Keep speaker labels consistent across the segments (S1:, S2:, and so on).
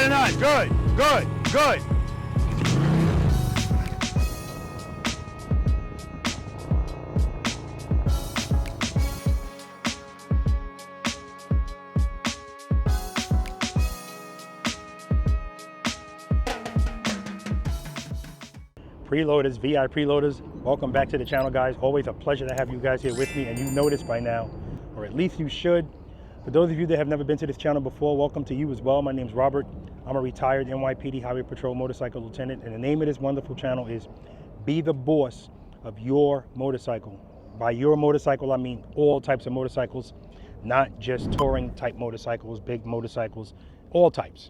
S1: Tight and on. Good, good, good.
S2: Preloaders, V.I.Preloaders, welcome back to the channel, guys. Always a pleasure to have you guys here with me, and you know this by now, or at least you should. For those of you that have never been to this channel before, welcome to you as well. My name's Robert. I'm a retired NYPD Highway Patrol motorcycle lieutenant, and the name of this wonderful channel is Be the Boss of Your Motorcycle. By your motorcycle, I mean all types of motorcycles, not just touring type motorcycles, big motorcycles, all types.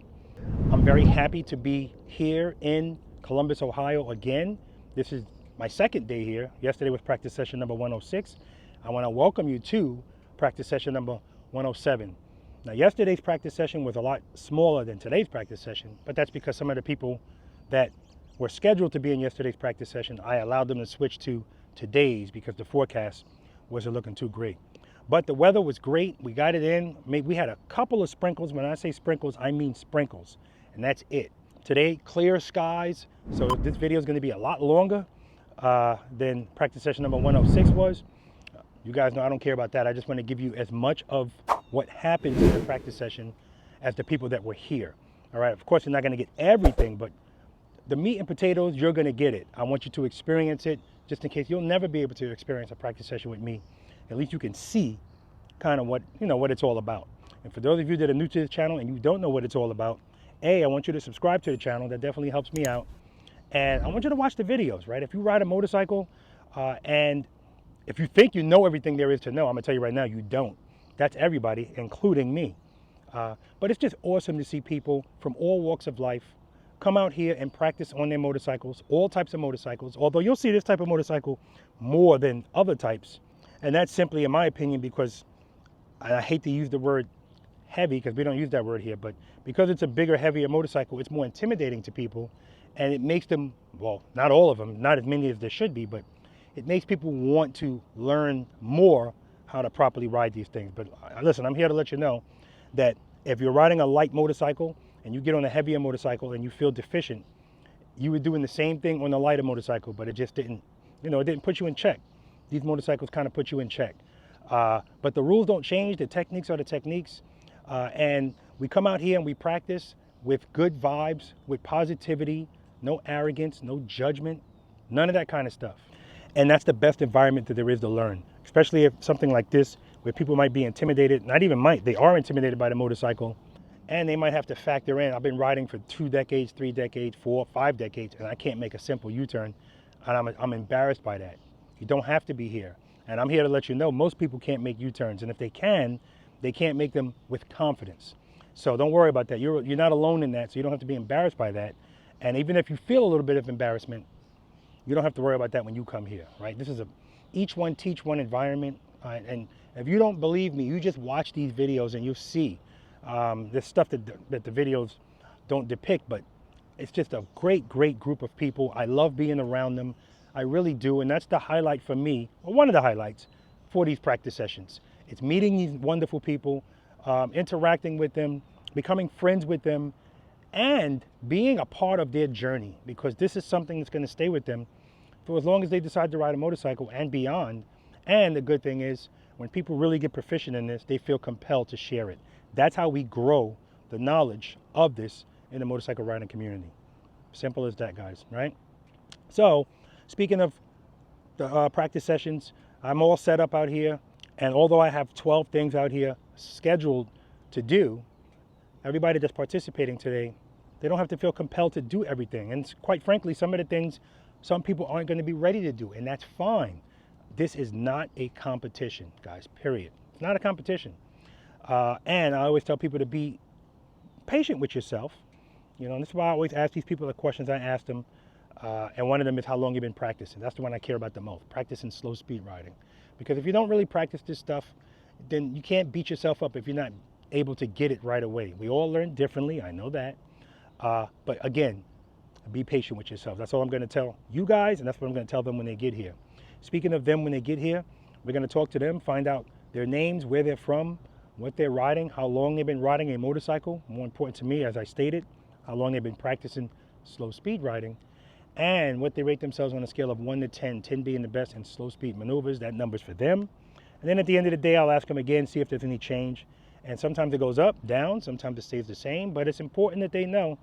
S2: I'm very happy to be here in Columbus, Ohio again. This is my second day here. Yesterday was practice session number 106. I want to welcome you to practice session number 107. Now, yesterday's practice session was a lot smaller than today's practice session, but that's because some of the people that were scheduled to be in yesterday's practice session, I allowed them to switch to today's because the forecast wasn't looking too great. But the weather was great. We got it in. We had a couple of sprinkles. When I say sprinkles, I mean sprinkles, and that's it. Today, clear skies, so this video is going to be a lot longer than practice session number 106 was. You guys know I don't care about that. I just want to give you as much of what happened in the practice session as the people that were here. All right, of course, you're not going to get everything, but the meat and potatoes, you're going to get it. I want you to experience it, just in case you'll never be able to experience a practice session with me. At least you can see kind of what it's all about. And for those of you that are new to the channel and you don't know what it's all about, I want you to subscribe to the channel. That definitely helps me out. And I want you to watch the videos, right? If you ride a motorcycle and if you think you know everything there is to know, I'm gonna tell you right now, you don't. That's everybody, including me. But it's just awesome to see people from all walks of life come out here and practice on their motorcycles, all types of motorcycles, although you'll see this type of motorcycle more than other types. And that's simply, in my opinion, because I hate to use the word heavy because we don't use that word here, but because it's a bigger, heavier motorcycle, it's more intimidating to people, and it makes them, well, not all of them, not as many as there should be, but it makes people want to learn more how to properly ride these things. But listen, I'm here to let you know that if you're riding a light motorcycle and you get on a heavier motorcycle and you feel deficient, you were doing the same thing on a lighter motorcycle, but it just didn't, it didn't put you in check. These motorcycles kind of put you in check. But the rules don't change. The techniques are the techniques. And we come out here and we practice with good vibes, with positivity, no arrogance, no judgment, none of that kind of stuff. And that's the best environment that there is to learn, especially if something like this, where people might be intimidated, not even might, they are intimidated by the motorcycle, and they might have to factor in, I've been riding for 2 decades, 3 decades, 4, 5 decades, and I can't make a simple U-turn, and I'm embarrassed by that. You don't have to be here. And I'm here to let you know, most people can't make U-turns, and if they can, they can't make them with confidence. So don't worry about that. You're not alone in that, so you don't have to be embarrassed by that. And even if you feel a little bit of embarrassment, you don't have to worry about that when you come here, right? This is a each one teach one environment. And if you don't believe me, you just watch these videos and you'll see this stuff that the videos don't depict, but it's just a great, great group of people. I love being around them. I really do. And that's the highlight for me, or one of the highlights for these practice sessions. It's meeting these wonderful people, interacting with them, becoming friends with them, and being a part of their journey, because this is something that's going to stay with them for as long as they decide to ride a motorcycle and beyond. And the good thing is, when people really get proficient in this, they feel compelled to share it. That's how we grow the knowledge of this in the motorcycle riding community. Simple as that, guys, right? So, speaking of the practice sessions, I'm all set up out here. And although I have 12 things out here scheduled to do, everybody that's participating today, they don't have to feel compelled to do everything. And quite frankly, some of the things, some people aren't going to be ready to do, and that's fine. This is not a competition, guys, period. It's not a competition. And I always tell people to be patient with yourself. And this is why I always ask these people the questions I ask them. And one of them is how long you've been practicing. That's the one I care about the most, practicing slow speed riding. Because if you don't really practice this stuff, then you can't beat yourself up if you're not able to get it right away. We all learn differently, I know that. But again, be patient with yourself. That's all I'm going to tell you guys, and that's what I'm going to tell them when they get here. Speaking of them when they get here, we're going to talk to them, find out their names, where they're from, what they're riding, how long they've been riding a motorcycle. More important to me, as I stated, how long they've been practicing slow speed riding, and what they rate themselves on a scale of 1 to 10, 10 being the best in slow speed maneuvers. That number's for them. And then at the end of the day, I'll ask them again, see if there's any change. And sometimes it goes up, down, sometimes it stays the same, but it's important that they know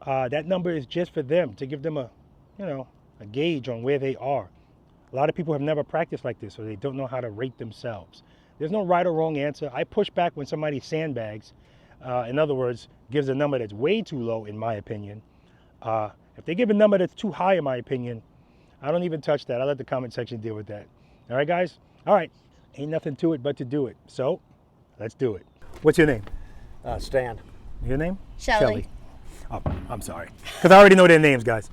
S2: that number is just for them, to give them a gauge on where they are. A lot of people have never practiced like this, so they don't know how to rate themselves. There's no right or wrong answer. I push back when somebody sandbags. In other words, gives a number that's way too low, in my opinion. If they give a number that's too high, in my opinion, I don't even touch that. I let the comment section deal with that. All right, guys? All right. Ain't nothing to it but to do it. So, let's do it. What's your name?
S3: Stan.
S2: Your name?
S4: Shelly.
S2: Oh, I'm sorry. Because I already know their names, guys.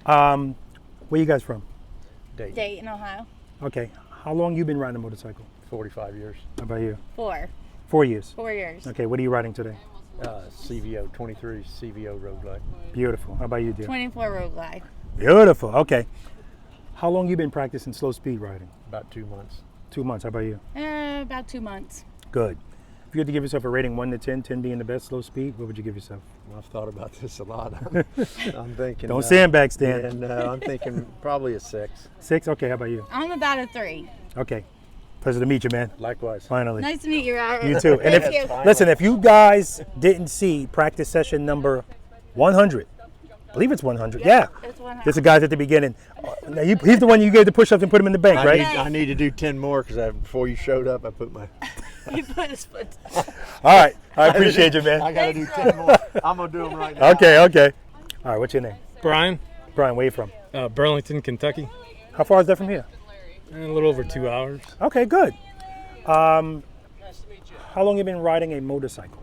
S2: Where you guys from?
S4: Dayton, Ohio.
S2: Okay. How long you been riding a motorcycle?
S3: 45 years.
S2: How about you?
S4: 4.
S2: 4 years.
S4: 4 years.
S2: Okay, what are you riding today?
S3: CVO, 23 CVO road glide.
S2: Beautiful. How about you, dear?
S4: 24 road glide.
S2: Beautiful. Okay. How long you been practicing slow speed riding?
S3: About 2 months.
S2: 2 months. How about you?
S4: About 2 months.
S2: Good. If you had to give yourself a rating 1 to 10, 10 being the best slow speed, what would you give yourself?
S3: Well, I've thought about this a lot. I'm thinking.
S2: Don't sandbag, Stan.
S3: Yeah, no, I'm thinking probably a 6.
S2: 6? Okay, how about you?
S4: I'm about a 3.
S2: Okay. Pleasure to meet you, man.
S3: Likewise.
S2: Finally.
S4: Nice to meet you, Robert.
S2: You too. And
S4: Thank you.
S2: listen, if you guys didn't see practice session number 100, I believe it's 100. Yeah.
S4: It's 100.
S2: This is the guys at the beginning. Now he's the one you gave the push-ups and put him in the bank, right?
S3: I need to do 10 more because before you showed up, I put my.
S4: He put his foot.
S2: All right. I appreciate you, man.
S3: I got to do 10 more. I'm going to do them right now.
S2: Okay. All right. What's your name?
S5: Brian,
S2: Brian, where you from?
S5: Burlington, Kentucky.
S2: How far is that from here?
S5: A little over 2 hours.
S2: Okay, good. How long you been riding a motorcycle?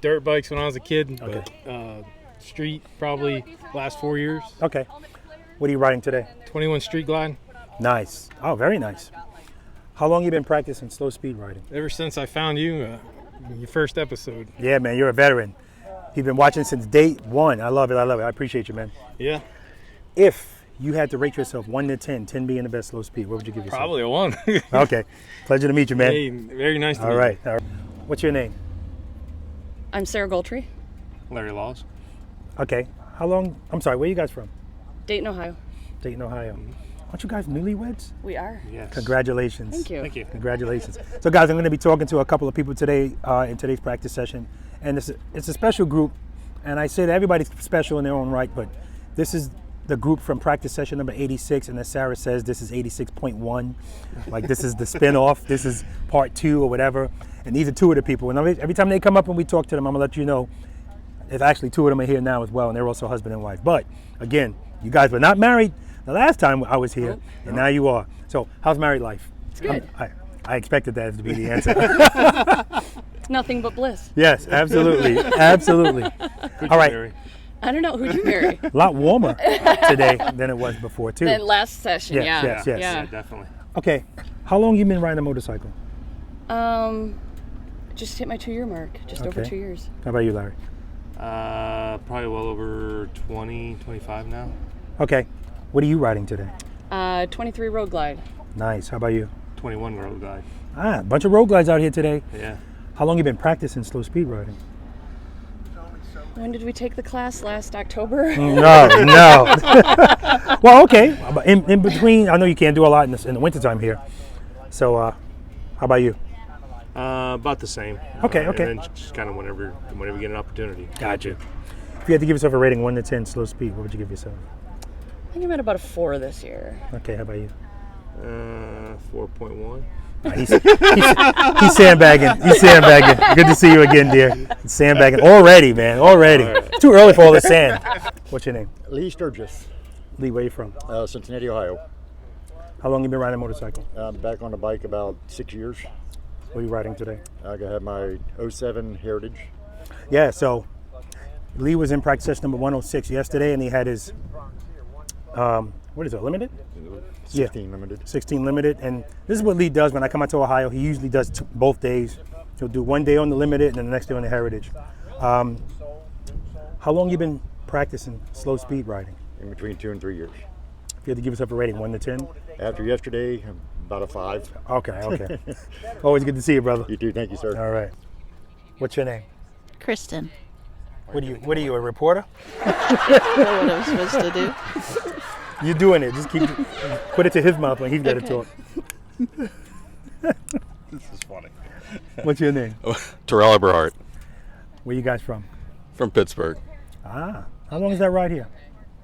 S5: Dirt bikes when I was a kid,
S2: Okay.
S5: but street probably last 4 years.
S2: Okay. What are you riding today?
S5: 21 street glide.
S2: Nice. Oh, very nice. How long you been practicing slow speed riding?
S5: Ever since I found you, your first episode.
S2: Yeah, man, you're a veteran. You've been watching since day one. I love it. I appreciate you, man.
S5: Yeah,
S2: If you had to rate yourself 1 to 10, 10 being the best slow speed, what would you give yourself?
S5: probably a 1.
S2: Okay. Pleasure to meet you, man.
S5: Hey, very nice to
S2: All
S5: meet
S2: right. All right. What's your name?
S6: I'm Sarah Goltree,
S5: you. Larry Laws.
S2: Okay. How long? I'm sorry, where are you guys from?
S6: Dayton, Ohio.
S2: Dayton, Ohio. Aren't you guys newlyweds?
S6: We are.
S5: Yes.
S2: Congratulations.
S6: Thank you.
S5: Thank you.
S2: Congratulations. So guys, I'm going to be talking to a couple of people today in today's practice session. And it's a special group. And I say that everybody's special in their own right, but this is the group from practice session number 86. And as Sarah says, this is 86.1. Like this is the spin-off. This is part 2 or whatever. And these are 2 of the people. And every time they come up and we talk to them, I'm going to let you know there's actually 2 of them are here now as well. And they're also husband and wife. But again, you guys were not married the last time I was here, and now you are. So, how's married life?
S6: It's good.
S2: I expected that to be the answer.
S6: It's nothing but bliss.
S2: Yes, absolutely, absolutely. All right,
S6: I don't know. Who'd you marry?
S2: a lot warmer today than it was before too.
S6: Then last session,
S2: Yes,
S6: yeah.
S2: yes.
S6: Yeah.
S5: Definitely.
S2: Okay, how long you been riding a motorcycle?
S6: Just hit my 2-year mark. Just over
S2: Okay.
S6: 2 years.
S2: How about you, Larry?
S5: Probably well over 20, 25 now.
S2: Okay, what are you riding today?
S6: 23 road glide.
S2: Nice. How about you?
S5: 21 road glide.
S2: A bunch of road glides out here today.
S5: Yeah.
S2: How long you been practicing slow speed riding?
S6: When did we take the class? Last October?
S2: No. Well, okay. In between, I know you can't do a lot in the wintertime here. So, how about you?
S5: About the same.
S2: Okay,
S5: And
S2: okay.
S5: then just kind of whenever we get an opportunity.
S2: Gotcha. If you had to give yourself a rating 1 to 10 slow speed, what would you give yourself?
S6: I think I'm at about a 4 this year.
S2: Okay, how about you?
S5: 4.1.
S2: He's sandbagging. He's sandbagging. Good to see you again, dear. He's sandbagging already, man. Already. It's too early for all this sand. What's your name?
S3: Lee Sturgis,
S2: Lee, where you from?
S3: Cincinnati, Ohio.
S2: How long you been riding a motorcycle?
S3: I'm back on the bike about 6 years.
S2: What are you riding today?
S3: I have my 07 Heritage.
S2: Yeah, so Lee was in practice session number 106 yesterday, and he had his, what is it, limited?
S3: 16 limited.
S2: 16 limited. And this is what Lee does when I come out to Ohio. He usually does both days. He'll do one day on the limited and then the next day on the Heritage. How long you been practicing slow speed riding?
S3: In between 2 and 3 years.
S2: If you had to give yourself a rating, 1 to 10?
S3: After yesterday, about a 5.
S2: Okay. Always good to see you, brother.
S3: You too. Thank you, sir.
S2: All right. What's your name?
S4: Kristen.
S2: What are you, a reporter?
S6: I know what I'm supposed to do.
S2: You're doing it. Just put it to his mouth when he's got to talk.
S1: This is funny.
S2: What's your name?
S1: Terrell Eberhardt
S2: Where you guys from?
S1: from Pittsburgh.
S2: Ah, how long is that ride here?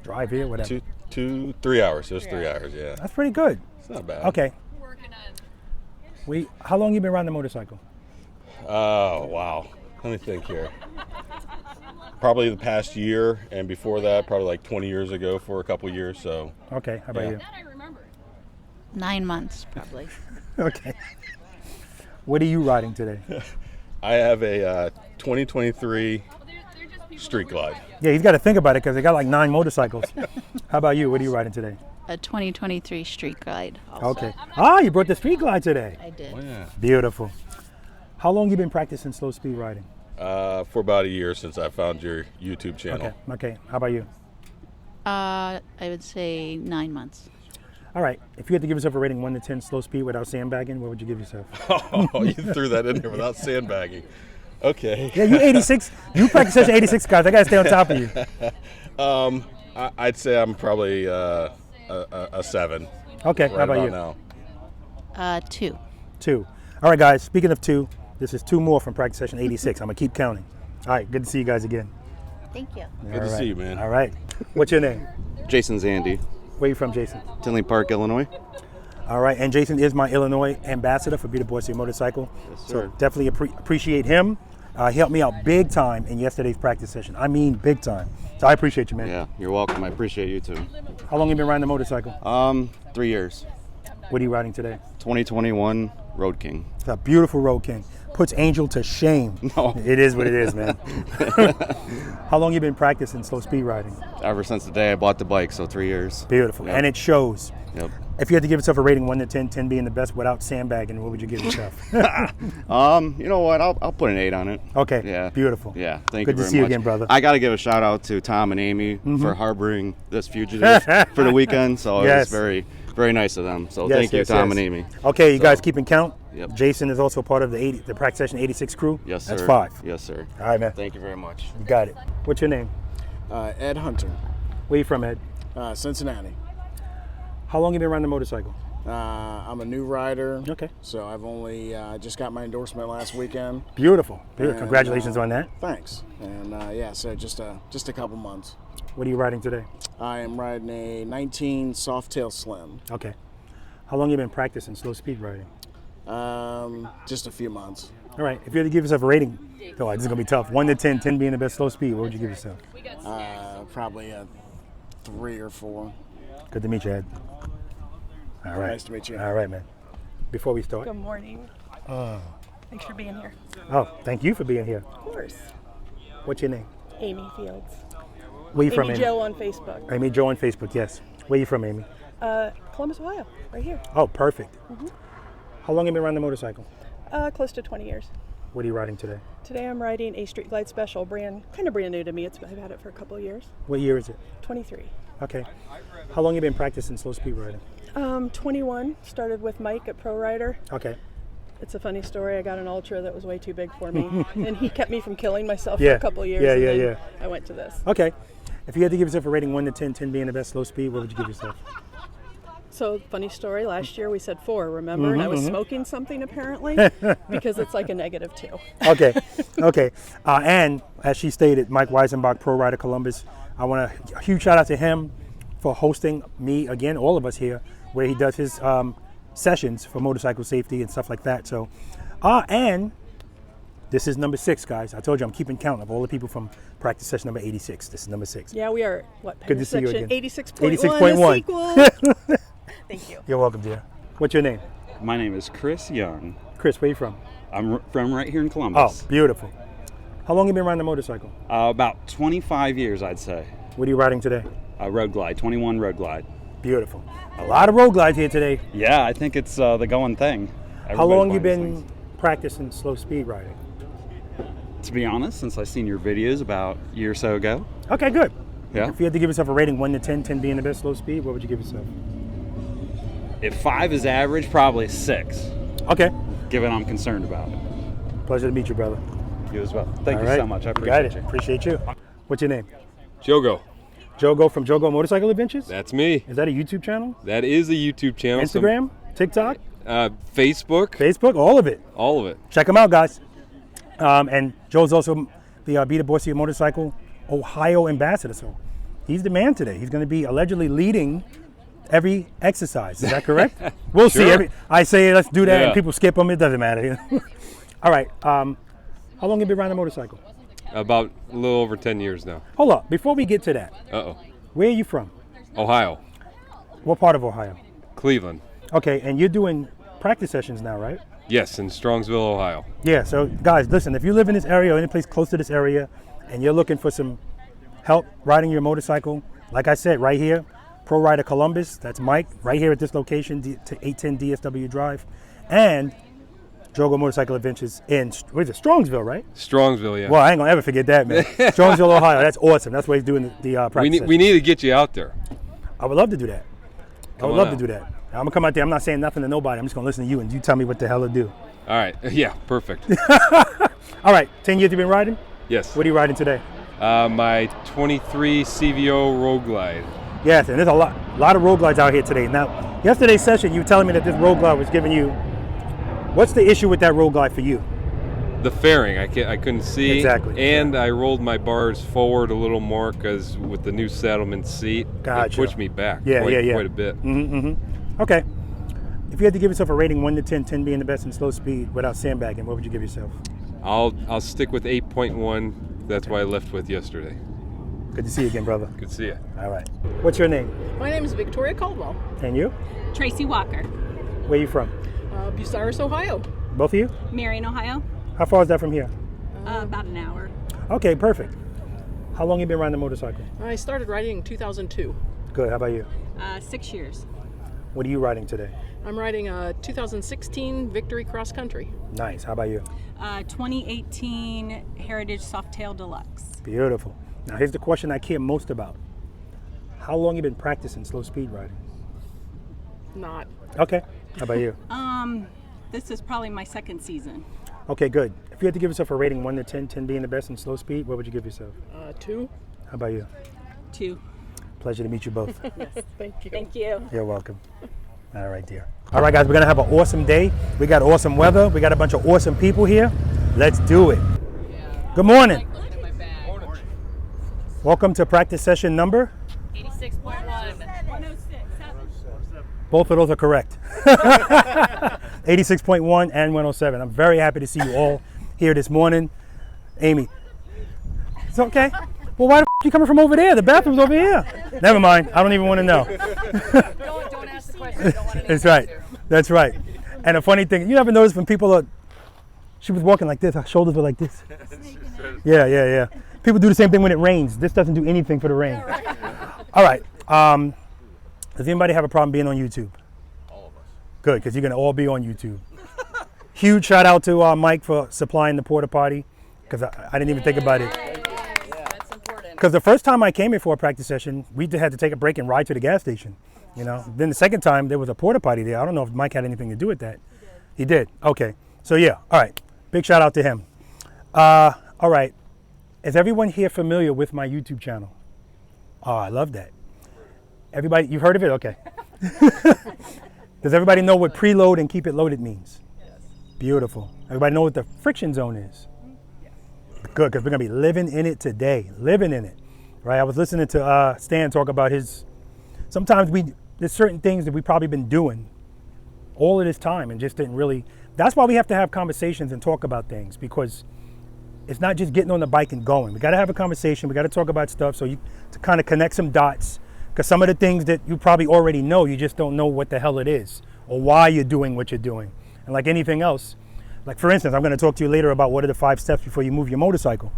S2: Drive here, whatever.
S1: 3 hours. Just 3 hours, yeah.
S2: That's pretty good.
S1: It's not bad.
S2: Okay. How long you been riding the motorcycle?
S1: Oh, wow. Let me think here. Probably the past year, and before that, probably like 20 years ago for a couple years, so.
S2: Okay, how about
S1: Yeah.
S2: you?
S4: 9 months, probably.
S2: Okay. What are you riding today?
S1: I have a 2023 Street Glide.
S2: Yeah, he's got to think about it because they got like 9 motorcycles. How about you? What are you riding today?
S4: A 2023 Street Glide. Also.
S2: Okay. Ah, you brought the Street Glide today.
S4: I did.
S1: Oh, yeah.
S2: Beautiful. How long you been practicing slow speed riding?
S1: For about a year since I found your YouTube channel.
S2: Okay. Okay. How about you?
S4: I would say 9 months.
S2: All right. If you had to give yourself a rating 1 to 10 slow speed without sandbagging, what would you give yourself?
S1: Oh, you threw that in there without sandbagging. Okay.
S2: Yeah, you 86. You practice such 86 guys. I got to stay on top of you.
S1: I'd say I'm probably a 7.
S2: Okay.
S1: Right
S2: How about
S1: about
S2: you?
S1: now.
S4: 2.
S2: 2. All right, guys. Speaking of 2, this is 2 more from practice session 86. I'm going to keep counting. All right. Good to see you guys again.
S4: Thank you.
S1: Good to see you, man.
S2: All right. What's your name?
S7: Jason Zandy,
S2: Where you from, Jason?
S7: Tinley Park, Illinois.
S2: All right. And Jason is my Illinois ambassador for Be the Boy Motorcycle.
S7: Yes,
S2: So
S7: sir.
S2: definitely appreciate him. He helped me out big time in yesterday's practice session. I mean, big time. So I appreciate you, man.
S7: Yeah, you're welcome. I appreciate you too.
S2: How long you been riding the motorcycle?
S7: 3 years.
S2: What are you riding today?
S7: 2021 Road King.
S2: It's a beautiful Road King. Puts Angel to shame.
S7: No.
S2: It is what it is, man. How long you been practicing slow speed riding?
S7: Ever since the day I bought the bike, so 3 years.
S2: Beautiful.
S7: Yep.
S2: And it shows.
S7: Yep.
S2: If you had to give yourself a rating 1 to 10, 10 being the best without sandbagging, what would you give yourself?
S7: You know what? I'll put an 8 on it.
S2: Okay.
S7: Yeah.
S2: Beautiful.
S7: Yeah. Thank
S2: Good
S7: you
S2: to
S7: very
S2: see you
S7: much.
S2: again, brother.
S7: I got to give a shout out to Tom and Amy for harboring this fugitive for the weekend. So it
S2: Yes.
S7: was very, very nice of them. So
S2: Yes,
S7: thank you,
S2: yes,
S7: Tom
S2: yes.
S7: and Amy.
S2: Okay, you guys keeping count?
S7: Yep.
S2: Jason is also part of the practice session 86 crew.
S7: Yes, sir.
S2: That's 5.
S7: Yes, sir.
S2: All right, man.
S7: Thank you very much.
S2: You got it. What's your name?
S8: Ed Hunter,
S2: Where you from, Ed?
S8: Cincinnati.
S2: How long you been riding the motorcycle?
S8: I'm a new rider.
S2: Okay.
S8: So I've only just got my endorsement last weekend.
S2: Beautiful.
S8: And,
S2: Congratulations on that.
S8: Thanks. And yeah, so just a couple months.
S2: What are you riding today?
S8: I am riding a 19 Softail Slim.
S2: Okay. How long you been practicing slow speed riding?
S8: Just a few months.
S2: All right. If you had to give yourself a rating, oh, this is gonna be tough. 1 to 10, 10 being the best slow speed, what would you give yourself?
S8: Probably a 3 or 4.
S2: Good to meet you, Ed. All right.
S8: Nice to meet you.
S2: All right, man. Before we start.
S6: Good morning. Thanks for being here.
S2: Oh, thank you for being here.
S6: Of course.
S2: What's your name?
S6: Amy Fields.
S2: Where you from,
S6: Amy
S2: Amy?
S6: Joe on Facebook.
S2: Amy Joe on Facebook, yes. Where you from, Amy?
S6: Columbus, Ohio, right here.
S2: Oh, perfect. How long have you been riding the motorcycle?
S6: Close to 20 years.
S2: What are you riding today?
S6: Today I'm riding a Street Glide Special, kind of brand new to me. I've had it for a couple of years.
S2: What year is it?
S6: 23.
S2: Okay. How long have you been practicing slow speed riding?
S6: 21, started with Mike at Pro Rider.
S2: Okay.
S6: It's a funny story. I got an Ultra that was way too big for me, and he kept me from killing myself
S2: Yeah.
S6: for a couple of years.
S2: Yeah,
S6: and
S2: yeah,
S6: then
S2: yeah.
S6: I went to this.
S2: Okay. If you had to give yourself a rating 1 to 10, 10 being the best slow speed, what would you give yourself?
S6: So, funny story, last year we said 4, remember? And I was smoking something apparently, because it's like a -2.
S2: Okay. Okay. And as she stated, Mike Weisenbach, Pro Rider Columbus, I want a huge shout out to him for hosting me, again, all of us here, where he does his sessions for motorcycle safety and stuff like that. So, and this is number 6, guys. I told you I'm keeping count of all the people from practice session number 86. This is number 6.
S6: Yeah, we are, what,
S2: Good to see you
S6: section
S2: again.
S6: 86.1
S2: 86.1.
S6: is equal. Thank you.
S2: You're welcome, dear. What's your name?
S9: My name is Chris Young.
S2: Chris, where you from?
S9: I'm from right here in
S2: Oh,
S9: Columbus.
S2: beautiful. How long have you been riding the motorcycle?
S9: About 25 years, I'd say.
S2: What are you riding today?
S9: Road Glide, 21 Road Glide.
S2: Beautiful. A lot of road glides here today.
S9: Yeah, I think it's the going thing.
S2: How long
S9: Everybody's
S2: you
S9: buying
S2: been
S9: these
S2: practicing slow speed riding?
S9: things. To be honest, since I've seen your videos about a year or so ago.
S2: Okay, good.
S9: Yeah.
S2: If you had to give yourself a rating 1 to 10, 10 being the best slow speed, what would you give yourself?
S9: If 5 is average, probably 6,
S2: Okay.
S9: given I'm concerned about it.
S2: Pleasure to meet you, brother.
S9: You as well. Thank
S2: All
S9: you
S2: right.
S9: so much. I
S2: Got
S9: appreciate
S2: it.
S9: you.
S2: Appreciate you. What's your name?
S5: Jogo.
S2: Jogo from Jogo Motorcycle Adventures?
S5: That's me.
S2: Is that a YouTube channel?
S5: That is a YouTube channel.
S2: Instagram? TikTok?
S5: Facebook.
S2: Facebook? All of it.
S5: All of it.
S2: Check them out, guys. And Joe's also the Be the Boss of Your Motorcycle Ohio ambassador. So he's the man today. He's going to be allegedly leading every exercise. Is that correct? We'll see.
S5: Sure.
S2: I say let's do that,
S5: Yeah.
S2: and people skip them. It doesn't matter. All right. How long have you been riding a motorcycle?
S5: About a little over 10 years now.
S2: Hold up. Before we get to that,
S5: Uh-oh.
S2: where are you from?
S5: Ohio.
S2: What part of Ohio?
S5: Cleveland.
S2: Okay, and you're doing practice sessions now, right?
S5: Yes, in Strongsville, Ohio.
S2: Yeah, so guys, listen, if you live in this area or any place close to this area and you're looking for some help riding your motorcycle, like I said, right here, Pro Rider Columbus, that's Mike, right here at this location, to 810 DSW Drive, and Jogo Motorcycle Adventures in, what is it, Strongsville, right?
S5: Strongsville, yeah.
S2: Well, I ain't gonna ever forget that, man. Strongsville, Ohio, that's awesome. That's where he's doing the practice
S5: we need to get you out there.
S2: I would love to do that. I
S5: Come
S2: would
S5: on
S2: love to
S5: out.
S2: do that. I'm gonna come out there, I'm not saying nothing to nobody, I'm just gonna listen to you and you tell me what the hell to do.
S5: All right. Yeah, perfect.
S2: All right, 10 years you've been riding?
S5: Yes.
S2: What are you riding today?
S5: My 23 CVO Road Glide.
S2: Yes, and there's a lot of road glides out here today. Now, yesterday's session, you were telling me that this road glide was giving you, what's the issue with that road glide for you?
S5: The fairing, I couldn't see.
S2: Exactly.
S5: And I rolled my bars forward a little more because with the new settlement seat,
S2: Gotcha.
S5: it pushed me back
S2: Yeah,
S5: quite
S2: yeah.
S5: a bit.
S2: Okay. If you had to give yourself a rating 1 to 10, 10 being the best in slow speed without sandbagging, what would you give yourself?
S5: I'll stick with 8.1. That's what I left with yesterday.
S2: Good to see you again, brother.
S5: Good to see you.
S2: All right. What's your name?
S6: My name is Victoria Caldwell,
S2: And you?
S10: Tracy Walker,
S2: Where are you from?
S6: Bucyrus, Ohio.
S2: Both of you?
S10: Marion, Ohio.
S2: How far is that from here?
S10: About an hour.
S2: Okay, perfect. How long you been riding a motorcycle?
S6: I started riding in 2002.
S2: Good, how about you?
S10: 6 years.
S2: What are you riding today?
S6: I'm riding a 2016 Victory Cross Country.
S2: Nice, how about you?
S10: 2018 Heritage Softail Deluxe.
S2: Beautiful. Now here's the question I care most about. How long you been practicing slow speed riding?
S6: Not.
S2: Okay, how about you?
S10: This is probably my second season.
S2: Okay, good. If you had to give yourself a rating 1 to 10, 10 being the best in slow speed, what would you give yourself?
S6: 2.
S2: How about you?
S10: 2.
S2: Pleasure to meet you both.
S6: Thank you.
S10: Thank you.
S2: You're welcome. All right, dear. All right, guys, we're gonna have an awesome day. We got awesome weather. We got a bunch of awesome people here. Let's do it. Good morning. Welcome to practice session number
S10: 86.1. 106.
S2: Both of those are correct. 86.1 and 107. I'm very happy to see you all here this morning. Amy, it's okay. Well, why the you coming from over there? The bathroom's over here. Never mind. I don't even want to know.
S10: Don't ask the question. Don't want to
S2: That's right. That's right. And a funny thing, you ever notice when people are, she was walking like this, her shoulders were like this. Yeah. People do the same thing when it rains. This doesn't do anything for the rain. All right. Does anybody have a problem being on YouTube? All of us. Good, because you're going to all be on YouTube. Huge shout out to Mike for supplying the porta potty, because I didn't even think about it.
S10: That's important.
S2: Because the first time I came here for a practice session, we had to take a break and ride to the gas station. You know. Then the second time there was a porta potty there. I don't know if Mike had anything to do with that. He did. Okay. So yeah. All right. Big shout out to him. All right. Is everyone here familiar with my YouTube channel? Oh, I love that. Everybody, you've heard of it? Okay. Does everybody know what preload and keep it loaded means? Yes. Beautiful. Everybody know what the friction zone is? Yes. Good, because we're going to be living in it today. Living in it. Right? I was listening to Stan talk about sometimes there's certain things that we've probably been doing all of this time and just didn't really, that's why we have to have conversations and talk about things, because it's not just getting on the bike and going. We got to have a conversation. We got to talk about stuff to kind of connect some dots, because some of the things that you probably already know, you just don't know what the hell it is or why you're doing what you're doing. And like anything else, like for instance, I'm going to talk to you later about what are the 5 steps before you move your motorcycle.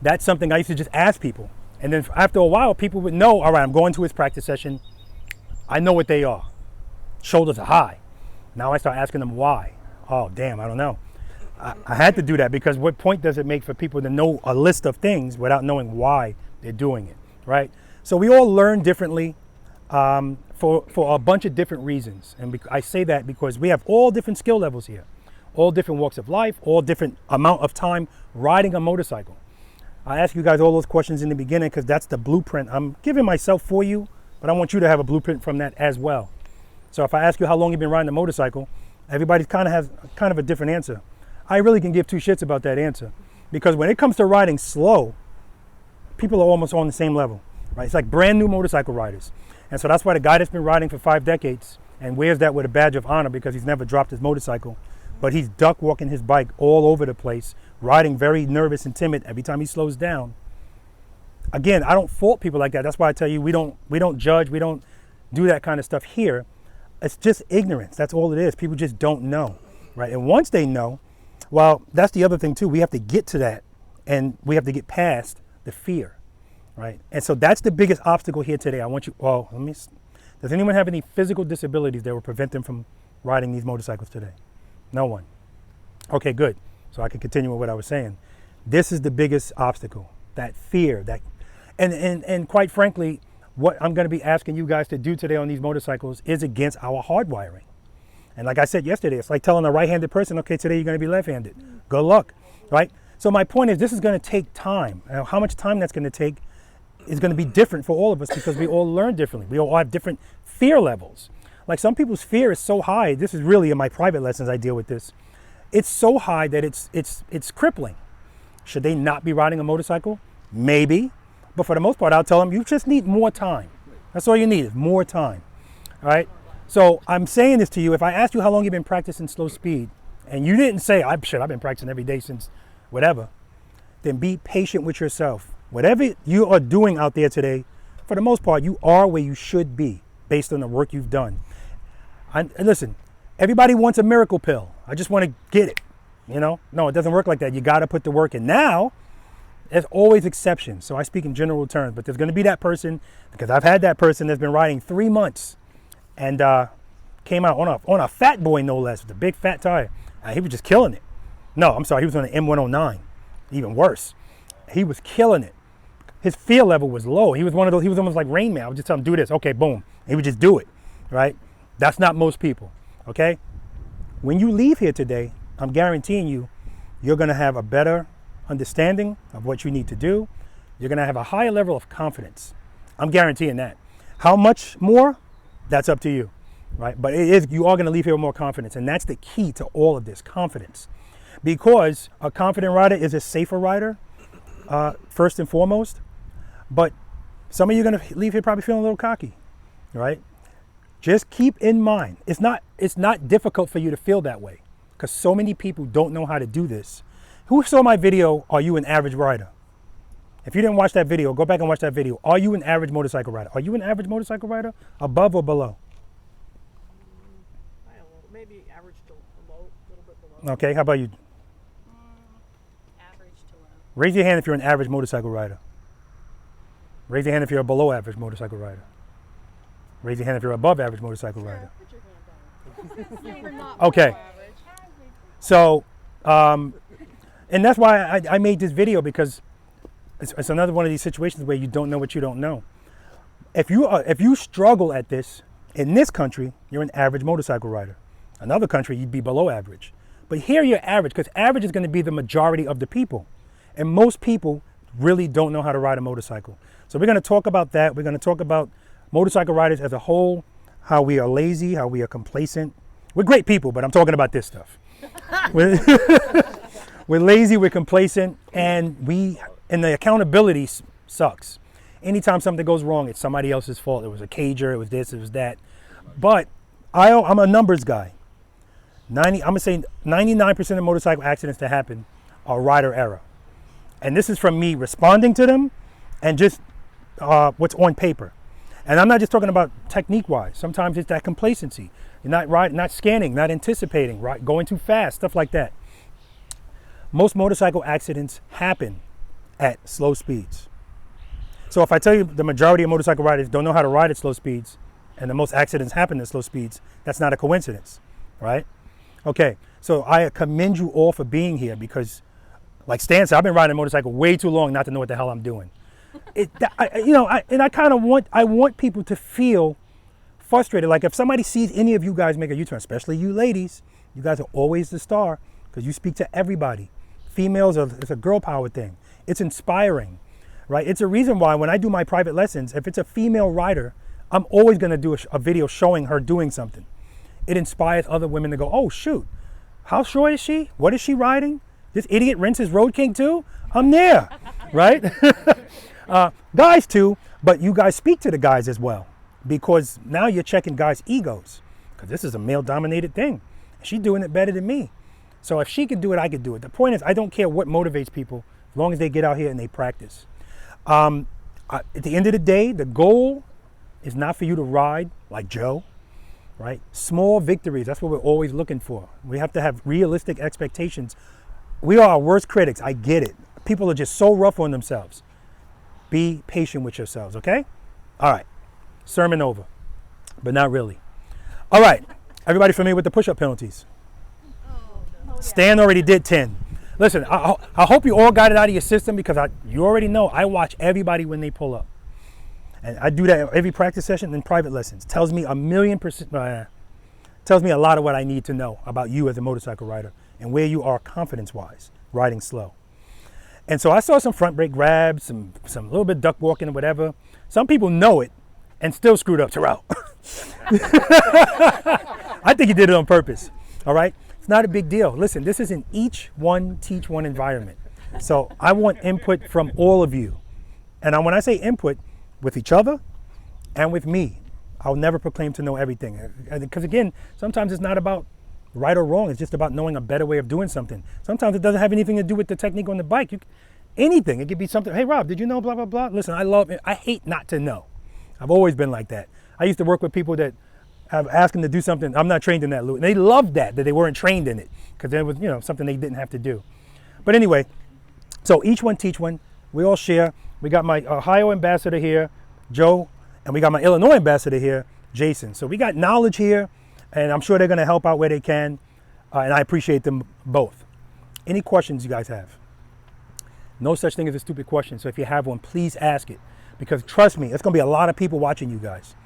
S2: That's something I used to just ask people. And then after a while, people would know, all right, I'm going to his practice session. I know what they are. Shoulders are high. Now I start asking them why. Oh, damn, I don't know. I had to do that, because what point does it make for people to know a list of things without knowing why they're doing it, right? So we all learn differently for a bunch of different reasons. And I say that because we have all different skill levels here. all different walks of life, all different amount of time riding a motorcycle. I ask you guys all those questions in the beginning because that's the blueprint I'm giving myself for you, but I want you to have a blueprint from that as well. So if I ask you how long you've been riding a motorcycle, everybody has a different answer. I really can give two shits about that answer because when it comes to riding slow, people are almost on the same level, right? It's like brand new motorcycle riders. And so that's why the guy that's been riding for 5 decades and wears that with a badge of honor because he's never dropped his motorcycle, but he's duck walking his bike all over the place, riding very nervous and timid every time he slows down. Again, I don't fault people like that. That's why I tell you we don't judge, we don't do that kind of stuff here. It's just ignorance. That's all it is. People just don't know, right? And once they know, well, that's the other thing too. We have to get to that and we have to get past the fear, right? And so that's the biggest obstacle here today. I want you, does anyone have any physical disabilities that will prevent them from riding these motorcycles today? No one. Okay, good. So I can continue with what I was saying. This is the biggest obstacle, that fear, and quite frankly, what I'm going to be asking you guys to do today on these motorcycles is against our hardwiring. And like I said yesterday, it's like telling a right-handed person, okay, today you're going to be left-handed. Good luck, right? So my point is this is going to take time. Now, how much time that's going to take is going to be different for all of us because we all learn differently. We all have different fear levels. Like some people's fear is so high. This is really in my private lessons I deal with this. It's so high that it's crippling. Should they not be riding a motorcycle? Maybe. But for the most part, I'll tell them you just need more time. That's all you need is more time. All right? So I'm saying this to you. If I asked you how long you've been practicing slow speed, and you didn't say, I've been practicing every day since whatever, then be patient with yourself. Whatever you are doing out there today, for the most part, you are where you should be based on the work you've done. And listen, everybody wants a miracle pill. I just want to get it. No, it doesn't work like that. You got to put the work in. Now, there's always exceptions. So I speak in general terms, but there's going to be that person, because I've had that person that's been riding 3 months and came out on a fat boy, no less, with a big fat tire. He was just killing it. No, I'm sorry, he was on an M109, even worse. He was killing it. His fear level was low. He was one of those, he was almost like Rain Man. I would just tell him, do this, okay, boom. He would just do it, right? That's not most people, okay? When you leave here today, I'm guaranteeing you, you're gonna have a better understanding of what you need to do. You're gonna have a higher level of confidence. I'm guaranteeing that. How much more? That's up to you, right? But you are gonna leave here with more confidence, and that's the key to all of this, confidence. Because a confident rider is a safer rider, first and foremost. But some of you are gonna leave here probably feeling a little cocky, right? Just keep in mind, it's not difficult for you to feel that way because so many people don't know how to do this. Who saw my video, Are You an Average Rider? If you didn't watch that video, go back and watch that video. Are you an average motorcycle rider? Are you an average motorcycle rider? Above or below?
S10: I don't know, maybe average to low, a little bit below.
S2: Okay, how about you?
S10: Average to low.
S2: Raise your hand if you're an average motorcycle rider. Raise your hand if you're a below average motorcycle rider. Raise your hand if you're above average motorcycle rider. Okay. So, and that's why I made this video, because it's another one of these situations where you don't know what you don't know. If you struggle at this, in this country, you're an average motorcycle rider. Another country, you'd be below average. But here you're average, because average is going to be the majority of the people. And most people really don't know how to ride a motorcycle. So we're going to talk about that. We're going to talk about motorcycle riders as a whole, how we are lazy, how we are complacent. We're great people, but I'm talking about this stuff. We're lazy, we're complacent, and the accountability sucks. Anytime something goes wrong, it's somebody else's fault. It was a cager, it was this, it was that. But I'm a numbers guy. I'm gonna say 99% of motorcycle accidents that happen are rider error. And this is from me responding to them and just what's on paper. And I'm not just talking about technique-wise. Sometimes it's that complacency. You're not scanning, not anticipating, right? Going too fast, stuff like that. Most motorcycle accidents happen at slow speeds. So if I tell you the majority of motorcycle riders don't know how to ride at slow speeds, and the most accidents happen at slow speeds, that's not a coincidence, right? Okay, so I commend you all for being here, because like Stan said, I've been riding a motorcycle way too long not to know what the hell I'm doing. I want people to feel frustrated. Like if somebody sees any of you guys make a U-turn, especially you ladies, you guys are always the star because you speak to everybody. Females, it's a girl power thing. It's inspiring, right? It's a reason why when I do my private lessons, if it's a female rider, I'm always gonna do a video showing her doing something. It inspires other women to go, oh shoot, how short is she? What is she riding? This idiot rinses Road King too? I'm there, right? Guys too, but you guys speak to the guys as well because now you're checking guys' egos because this is a male-dominated thing. She's doing it better than me. So if she could do it, I could do it. The point is, I don't care what motivates people as long as they get out here and they practice. At the end of the day, the goal is not for you to ride like Joe, right? Small victories, that's what we're always looking for. We have to have realistic expectations. We are our worst critics, I get it. People are just so rough on themselves. Be patient with yourselves, okay? All right, sermon over, but not really. All right, everybody familiar with the push-up penalties? Stan already did 10. Listen, I hope you all got it out of your system because you already know I watch everybody when they pull up. And I do that every practice session and private lessons. Tells me tells me a lot of what I need to know about you as a motorcycle rider and where you are confidence-wise, riding slow. And so I saw some front brake grabs, some little bit duck walking or whatever. Some people know it and still screwed up Terrell. I think he did it on purpose, all right? It's not a big deal. Listen, this is an each one, teach one environment. So I want input from all of you. And when I say input, with each other and with me. I'll never proclaim to know everything. Because again, sometimes it's not about right or wrong. It's just about knowing a better way of doing something. Sometimes it doesn't have anything to do with the technique on the bike. Anything. It could be something, hey Rob, did you know blah, blah, blah? Listen, I hate not to know. I've always been like that. I used to work with people that have asked them to do something. I'm not trained in that, Lou. And they loved that they weren't trained in it because it was, something they didn't have to do. But anyway, so each one teach one. We all share. We got my Ohio ambassador here, Joe, and we got my Illinois ambassador here, Jason. So we got knowledge here, and I'm sure they're going to help out where they can, and I appreciate them both. Any questions you guys have? No such thing as a stupid question, so if you have one, please ask it, because trust me, it's going to be a lot of people watching you guys,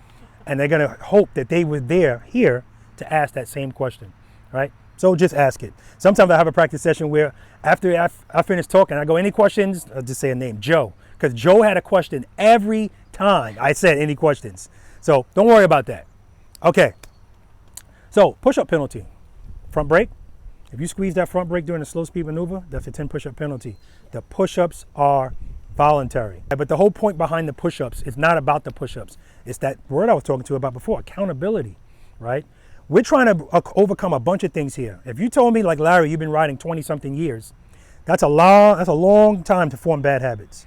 S2: and they're going to hope that they were here to ask that same question, right? So just ask it. Sometimes I have a practice session where after I finish talking, I go, any questions? I'll just say a name, Joe. Because Joe had a question every time I said any questions. So don't worry about that. Okay. So push-up penalty. Front brake. If you squeeze that front brake during a slow speed maneuver, that's a 10 push-up penalty. The push-ups are voluntary. But the whole point behind the push-ups is not about the push-ups. It's that word I was talking to you about before, accountability, right? We're trying to overcome a bunch of things here. If you told me, like Larry, you've been riding 20-something years, that's a long time to form bad habits.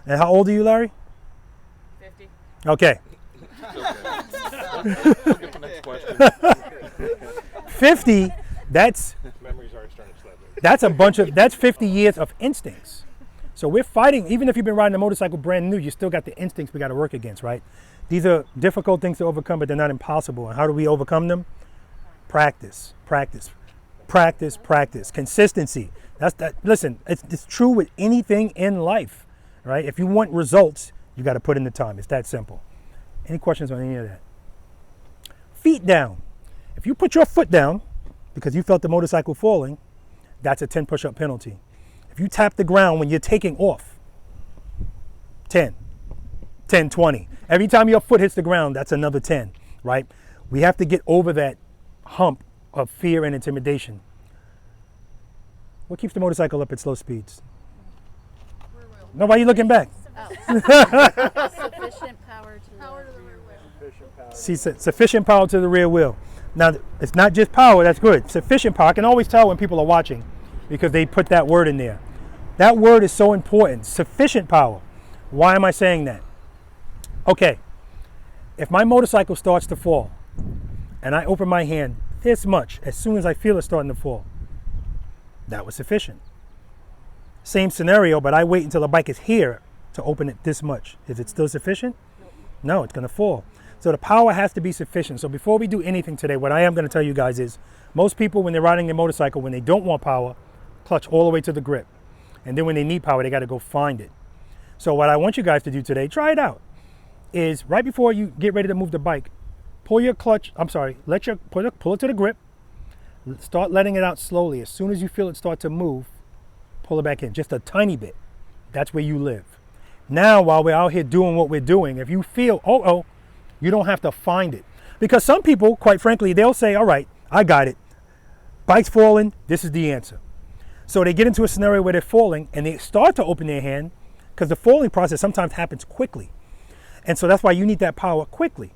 S2: And how old are you, Larry?
S10: 50.
S2: Okay. 50, that's that's 50 years of instincts. So we're fighting, even if you've been riding a motorcycle brand new, you still got the instincts we got to work against, right? These are difficult things to overcome, but they're not impossible. And how do we overcome them? Practice, practice, practice, practice. Consistency. Listen, it's true with anything in life, right? If you want results, you got to put in the time. It's that simple. Any questions on any of that? Feet down. If you put your foot down because you felt the motorcycle falling, that's a 10 push-up penalty. If you tap the ground when you're taking off, 10, 20. Every time your foot hits the ground, that's another 10, right? We have to get over that hump of fear and intimidation. What keeps the motorcycle up at slow speeds? No, why are you looking back?
S4: Sufficient power to the rear wheel.
S2: See, sufficient power to the rear wheel. Now, it's not just power, that's good. Sufficient power, I can always tell when people are watching because they put that word in there. That word is so important, sufficient power. Why am I saying that? Okay, if my motorcycle starts to fall and I open my hand this much as soon as I feel it starting to fall, that was sufficient. Same scenario, but I wait until the bike is here to open it this much. Is it still sufficient? No, it's going to fall. So the power has to be sufficient. So before we do anything today, what I am going to tell you guys is most people, when they're riding their motorcycle, when they don't want power, clutch all the way to the grip. And then when they need power, they got to go find it. So what I want you guys to do today, try it out, is right before you get ready to move the bike, pull your clutch, pull it to the grip, start letting it out slowly. As soon as you feel it start to move, pull it back in, just a tiny bit. That's where you live. Now, while we're out here doing what we're doing, if you feel, you don't have to find it. Because some people, quite frankly, they'll say, all right, I got it. Bike's falling, this is the answer. So they get into a scenario where they're falling and they start to open their hand because the falling process sometimes happens quickly. And so that's why you need that power quickly.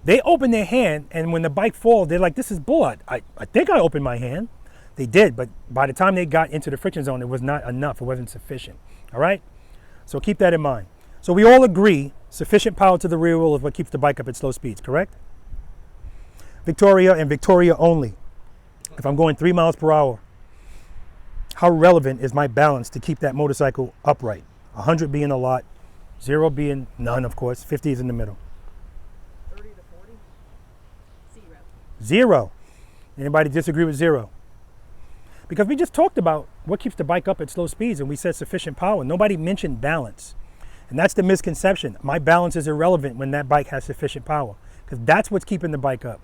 S2: They open their hand, and when the bike falls, they're like, this is bull. I think I opened my hand. They did, but by the time they got into the friction zone, it was not enough. It wasn't sufficient. All right? So keep that in mind. So we all agree sufficient power to the rear wheel is what keeps the bike up at slow speeds, correct? Victoria and Victoria only. If I'm going 3 miles per hour, how relevant is my balance to keep that motorcycle upright? 100 being a lot, 0 being none, of course, 50 is in the middle.
S10: 30 to 40? 0.
S2: 0. Anybody disagree with 0? Because we just talked about what keeps the bike up at slow speeds, and we said sufficient power. Nobody mentioned balance. And that's the misconception. My balance is irrelevant when that bike has sufficient power, because that's what's keeping the bike up,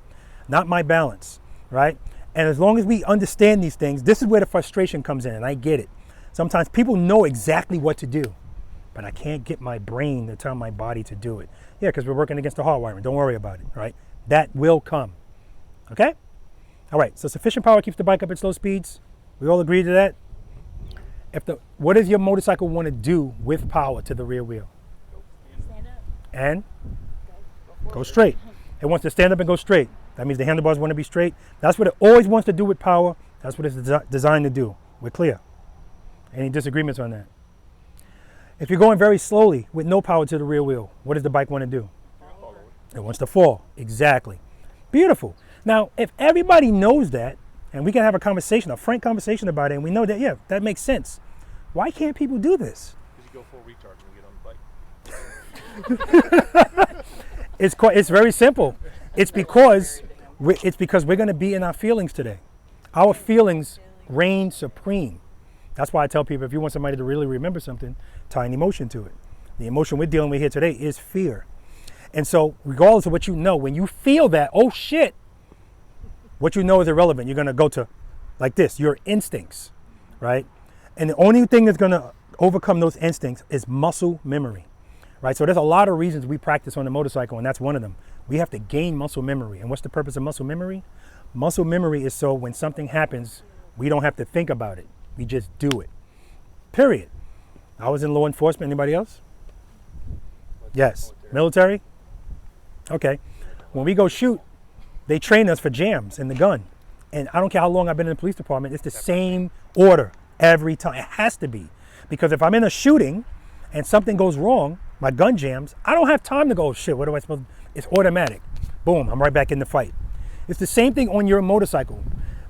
S2: not my balance, right? And as long as we understand these things, this is where the frustration comes in, and I get it. Sometimes people know exactly what to do, but I can't get my brain to tell my body to do it. Yeah, because we're working against the hard wiring. Don't worry about it, right? That will come, okay? All right, so sufficient power keeps the bike up at slow speeds. We all agree to that? What does your motorcycle want to do with power to the rear wheel?
S10: Stand up.
S2: And? Go straight. It wants to stand up and go straight. That means the handlebars want to be straight. That's what it always wants to do with power. That's what it's designed to do. We're clear. Any disagreements on that? If you're going very slowly with no power to the rear wheel, what does the bike want to do? It wants to fall. Exactly. Beautiful. Now, if everybody knows that, and we can have a conversation, a frank conversation about it, and we know that, yeah, that makes sense. Why can't people do this?
S11: Because you go full recharge when you get on the bike.
S2: It's very simple. It's because we're going to be in our feelings today. Our feelings reign supreme. That's why I tell people, if you want somebody to really remember something, tie an emotion to it. The emotion we're dealing with here today is fear. And so regardless of what you know, when you feel that, oh shit, what you know is irrelevant. You're going to go to like this, your instincts, right? And the only thing that's going to overcome those instincts is muscle memory, right? So there's a lot of reasons we practice on the motorcycle, and that's one of them. We have to gain muscle memory. And what's the purpose of muscle memory? Muscle memory is so when something happens, we don't have to think about it. We just do it, period. I was in law enforcement. Anybody else? Yes. Military? Okay. When we go shoot, they train us for jams in the gun. And I don't care how long I've been in the police department, it's the same order every time. It has to be. Because if I'm in a shooting and something goes wrong, my gun jams, I don't have time to go, shit, what do I supposed to do? It's automatic. Boom, I'm right back in the fight. It's the same thing on your motorcycle.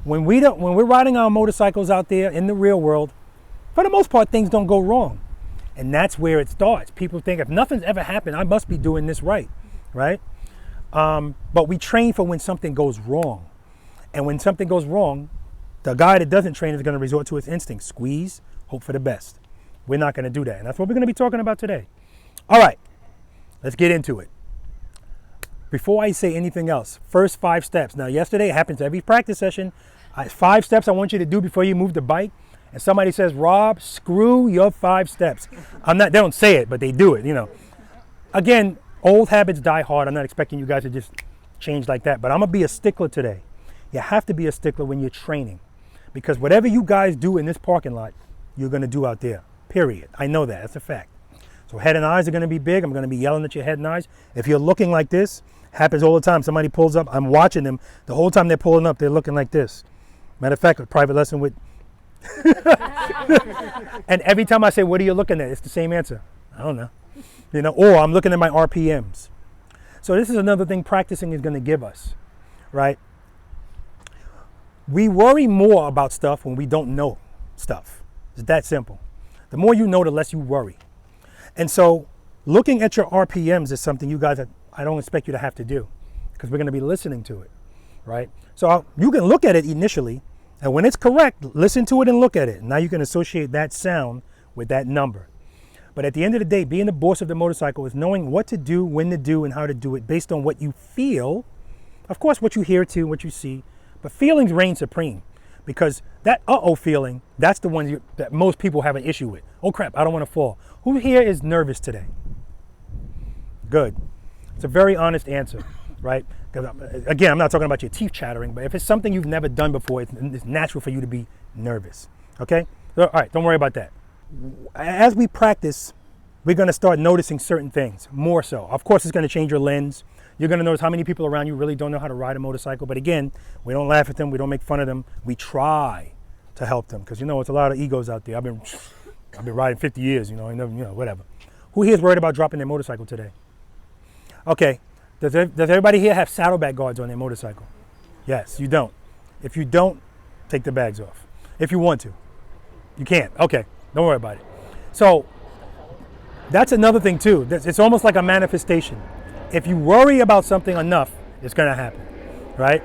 S2: When we're riding our motorcycles out there in the real world, for the most part, things don't go wrong. And that's where it starts. People think if nothing's ever happened, I must be doing this right? But we train for when something goes wrong. And when something goes wrong, the guy that doesn't train is going to resort to his instinct. Squeeze, hope for the best. We're not going to do that. And that's what we're going to be talking about today. All right, let's get into it. Before I say anything else, first 5 steps. Now, yesterday, it happens every practice session. 5 steps I want you to do before you move the bike. And somebody says, Rob, screw your 5 steps. They don't say it, but they do it, you know. Again, old habits die hard. I'm not expecting you guys to just change like that, but I'm gonna be a stickler today. You have to be a stickler when you're training, because whatever you guys do in this parking lot, you're gonna do out there, period. I know that, that's a fact. So head and eyes are gonna be big. I'm gonna be yelling at your head and eyes. If you're looking like this, happens all the time. Somebody pulls up, I'm watching them. The whole time they're pulling up, they're looking like this. Matter of fact, a private lesson with, and every time I say, what are you looking at? It's the same answer. I don't know. You know, or I'm looking at my RPMs. So this is another thing practicing is going to give us, right? We worry more about stuff when we don't know stuff. It's that simple. The more you know, the less you worry. And so looking at your RPMs is something you guys, I don't expect you to have to do, because we're going to be listening to it, right? So you can look at it initially, and when it's correct, listen to it and look at it. Now you can associate that sound with that number. But at the end of the day, being the boss of the motorcycle is knowing what to do, when to do, and how to do it based on what you feel Of course, what you hear too, what you see, but feelings reign supreme, because that uh-oh feeling, that's the one that most people have an issue with. Oh crap, I don't want to fall. Who here is nervous today? Good. It's a very honest answer, right? Again, I'm not talking about your teeth chattering, but if it's something you've never done before, it's natural for you to be nervous, okay? So, all right, don't worry about that. As we practice, we're going to start noticing certain things more so. Of course, it's going to change your lens. You're going to notice how many people around you really don't know how to ride a motorcycle. But again, we don't laugh at them. We don't make fun of them. We try to help them, because, you know, it's a lot of egos out there. I've been riding 50 years, you know, whatever. Who here is worried about dropping their motorcycle today? Okay. Does everybody here have saddlebag guards on their motorcycle? Yes, you don't. If you don't, take the bags off. If you want to. You can't. Okay. Don't worry about it. So that's another thing too. It's almost like a manifestation. If you worry about something enough, it's going to happen, right?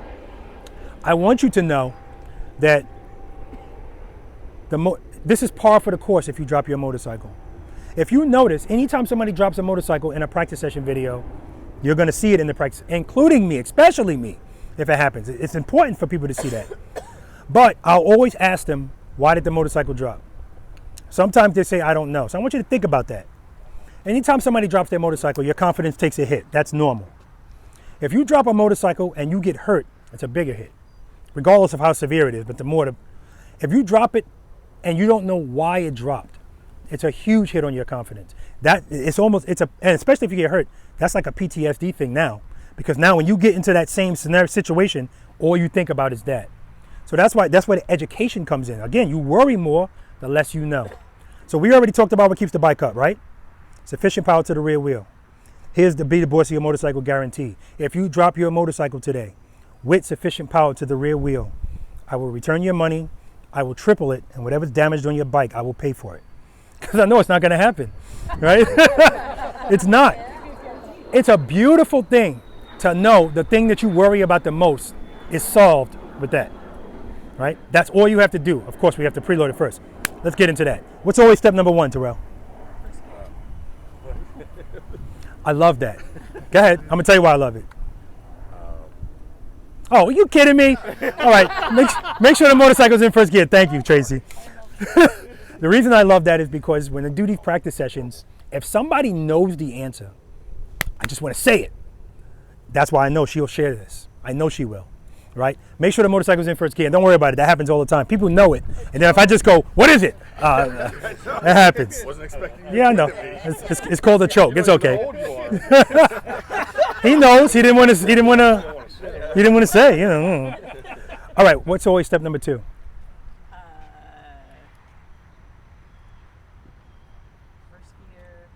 S2: I want you to know that this is par for the course if you drop your motorcycle. If you notice, anytime somebody drops a motorcycle in a practice session video, you're going to see it in the practice, including me, especially me, if it happens. It's important for people to see that. But I'll always ask them, why did the motorcycle drop? Sometimes they say, I don't know. So I want you to think about that. Anytime somebody drops their motorcycle, your confidence takes a hit. That's normal. If you drop a motorcycle and you get hurt, it's a bigger hit, regardless of how severe it is. But if you drop it and you don't know why it dropped, it's a huge hit on your confidence. And especially if you get hurt, that's like a PTSD thing now, because now when you get into that same scenario situation, all you think about is that. So that's why the education comes in. Again, you worry more the less you know. So we already talked about what keeps the bike up, right? Sufficient power to the rear wheel. Here's the Be the Boss of Your Motorcycle guarantee. If you drop your motorcycle today with sufficient power to the rear wheel, I will return your money, I will triple it, and whatever's damaged on your bike, I will pay for it. Because I know it's not going to happen, right? It's not. It's a beautiful thing to know the thing that you worry about the most is solved with that, right? That's all you have to do. Of course, we have to preload it first. Let's get into that. What's always step number one, Terrell? I love that. Go ahead. I'm going to tell you why I love it. Oh, are you kidding me? All right. Make sure the motorcycle's in first gear. Thank you, Tracy. The reason I love that is because when I do these practice sessions, if somebody knows the answer, I just want to say it. That's why I know she'll share this. I know she will, right? Make sure the motorcycle's in first gear. Don't worry about it. That happens all the time. People know it. And then if I just go, what is it? That happens.
S11: Wasn't expecting
S2: Yeah, I know. It's called a choke. It's okay. He knows. He didn't want to say. You know. All right. What's always step number two?
S6: First gear,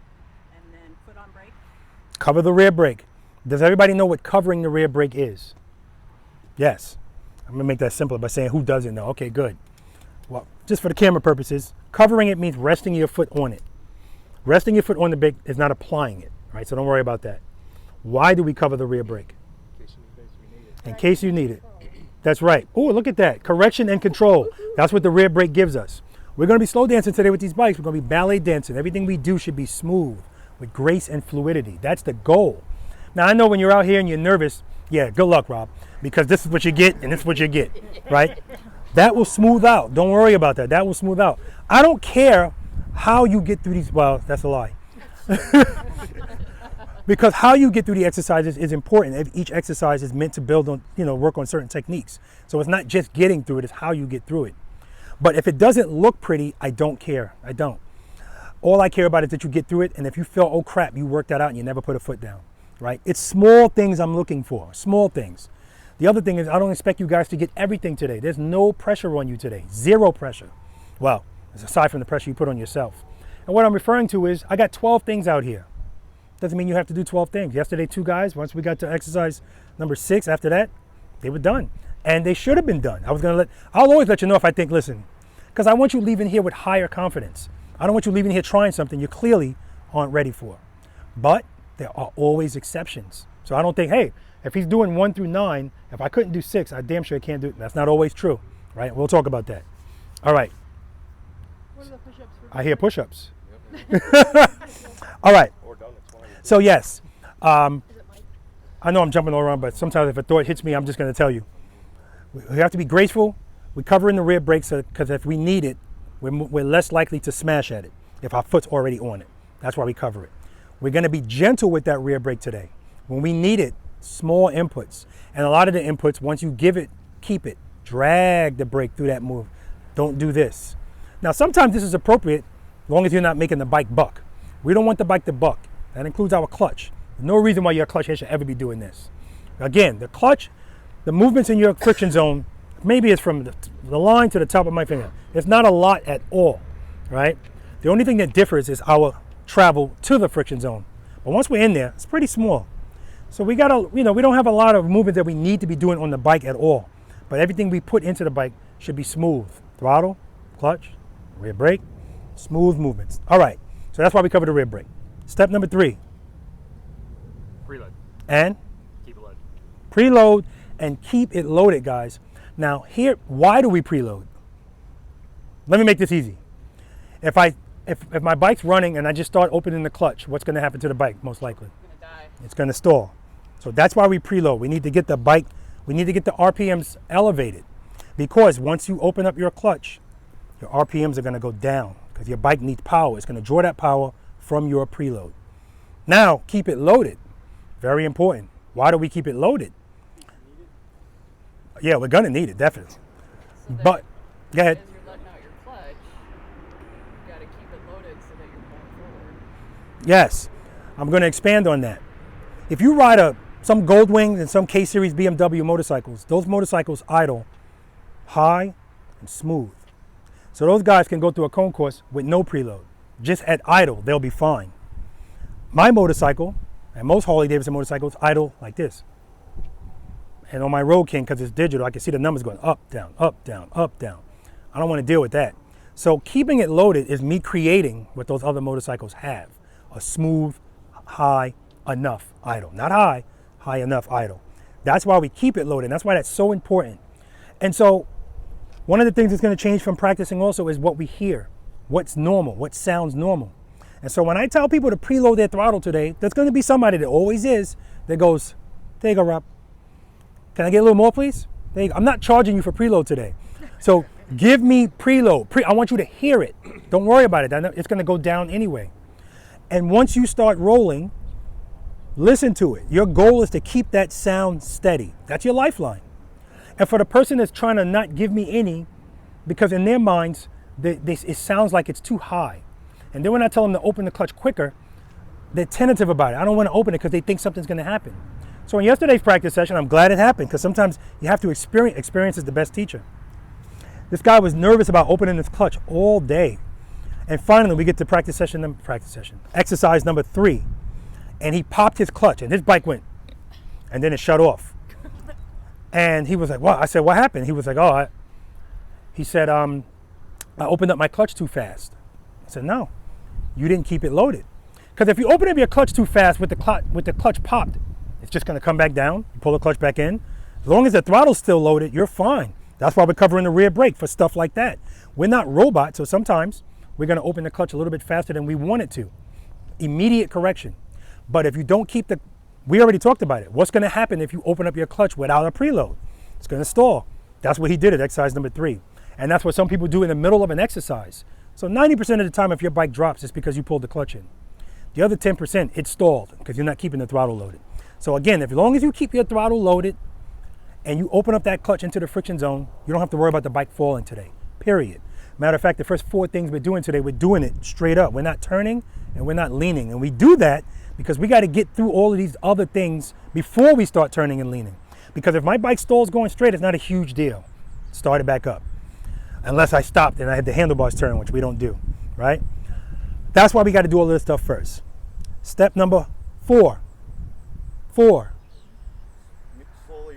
S6: and then foot on brake.
S2: Cover the rear brake. Does everybody know what covering the rear brake is? Yes. I'm going to make that simpler by saying who doesn't know. Okay, good. Well, just for the camera purposes, covering it means resting your foot on it. Resting your foot on the brake is not applying it, right? So don't worry about that. Why do we cover the rear brake? In case you need it. That's right. Oh, look at that. Correction and control. That's what the rear brake gives us. We're going to be slow dancing today with these bikes. We're going to be ballet dancing. Everything we do should be smooth with grace and fluidity. That's the goal. Now, I know when you're out here and you're nervous, yeah, good luck, Rob, because this is what you get and this is what you get, right? That will smooth out. Don't worry about that. That will smooth out. I don't care how you get through these. Well, that's a lie. Because how you get through the exercises is important. Each exercise is meant to build on, work on certain techniques. So it's not just getting through it, it's how you get through it. But if it doesn't look pretty, I don't care. I don't. All I care about is that you get through it. And if you feel, oh crap, you worked that out and you never put a foot down, right? It's small things I'm looking for, small things. The other thing is I don't expect you guys to get everything today. There's no pressure on you today, zero pressure. Well, aside from the pressure you put on yourself. And what I'm referring to is I got 12 things out here. Doesn't mean you have to do 12 things. Yesterday, 2 guys, once we got to exercise number 6, after that, they were done. And they should have been done. I'll always let you know if I think, listen, because I want you leaving here with higher confidence. I don't want you leaving here trying something you clearly aren't ready for. But there are always exceptions. So I don't think, hey, if he's doing 1 through 9, if I couldn't do 6, I damn sure can't do it. That's not always true, right? We'll talk about that. All right.
S6: What are the push-ups for?
S2: I hear push-ups. All right. So yes, I know I'm jumping all around, but sometimes if a thought hits me, I'm just going to tell you. We have to be graceful. We cover in the rear brakes because if we need it, we're less likely to smash at it if our foot's already on it. That's why we cover it. We're going to be gentle with that rear brake today. When we need it, small inputs. And a lot of the inputs, once you give it, keep it. Drag the brake through that move. Don't do this. Now, sometimes this is appropriate as long as you're not making the bike buck. We don't want the bike to buck. That includes our clutch. There's no reason why your clutch head should ever be doing this. Again, the clutch, the movements in your friction zone, maybe it's from the line to the top of my finger. It's not a lot at all, right? The only thing that differs is our travel to the friction zone. But once we're in there, it's pretty small. So we gotta, we don't have a lot of movement that we need to be doing on the bike at all. But everything we put into the bike should be smooth. Throttle, clutch, rear brake, smooth movements. All right, so that's why we cover the rear brake. Step number 3.
S11: Preload.
S2: And?
S11: Keep it loaded.
S2: Preload and keep it loaded, guys. Now here, why do we preload? Let me make this easy. If my bike's running and I just start opening the clutch, what's gonna happen to the bike most likely?
S10: It's gonna die.
S2: It's gonna stall. So that's why we preload. We need to get the bike, we need to get the RPMs elevated, because once you open up your clutch, your RPMs are gonna go down because your bike needs power. It's gonna draw that power from your preload. Now, keep it loaded. Very important. Why do we keep it loaded? Yeah, we're gonna need it, definitely.
S10: So
S2: But, go ahead.
S10: as you're letting out your clutch, you gotta keep it loaded so that you're going forward.
S2: Yes, I'm gonna expand on that. If you ride some Goldwing and some K-Series BMW motorcycles, those motorcycles idle high and smooth. So those guys can go through a cone course with no preload. Just at idle, they'll be fine. My motorcycle, and most Harley Davidson motorcycles, idle like this. And on my Road King, because it's digital, I can see the numbers going up, down, up, down, up, down. I don't want to deal with that. So keeping it loaded is me creating what those other motorcycles have. A smooth, high enough idle. Not high, high enough idle. That's why we keep it loaded. That's why that's so important. And so one of the things that's going to change from practicing also is what we hear. What's normal, what sounds normal. And so when I tell people to preload their throttle today, there's going to be somebody that always is that goes, there you go, Rob. Can I get a little more, please? There you go. I'm not charging you for preload today. So give me preload. I want you to hear it. Don't worry about it. It's going to go down anyway. And once you start rolling, listen to it. Your goal is to keep that sound steady. That's your lifeline. And for the person that's trying to not give me any, because in their minds, it sounds like it's too high. And then when I tell them to open the clutch quicker, they're tentative about it. I don't want to open it because they think something's going to happen. So in yesterday's practice session, I'm glad it happened, because sometimes you have to experience. Experience is the best teacher. This guy was nervous about opening his clutch all day. And finally, we get to exercise number 3. And he popped his clutch and his bike went, and then it shut off. And he was like, what? I said, what happened? He was like, he said, I opened up my clutch too fast. I said, no, you didn't keep it loaded. Because if you open up your clutch too fast with the clutch popped, it's just gonna come back down. You pull the clutch back in. As long as the throttle's still loaded, you're fine. That's why we're covering the rear brake for stuff like that. We're not robots, so sometimes we're gonna open the clutch a little bit faster than we want it to. Immediate correction. But if you don't keep we already talked about it. What's gonna happen if you open up your clutch without a preload? It's gonna stall. That's what he did at exercise number 3. And that's what some people do in the middle of an exercise. So 90% of the time, if your bike drops, it's because you pulled the clutch in. The other 10%, it stalled because you're not keeping the throttle loaded. So again, as long as you keep your throttle loaded and you open up that clutch into the friction zone, you don't have to worry about the bike falling today, period. Matter of fact, the first 4 things we're doing today, we're doing it straight up. We're not turning and we're not leaning. And we do that because we got to get through all of these other things before we start turning and leaning. Because if my bike stalls going straight, it's not a huge deal. Start it back up. Unless I stopped and I had the handlebars turn, which we don't do, right? That's why we got to do all of this stuff first. Step number 4.
S3: Slowly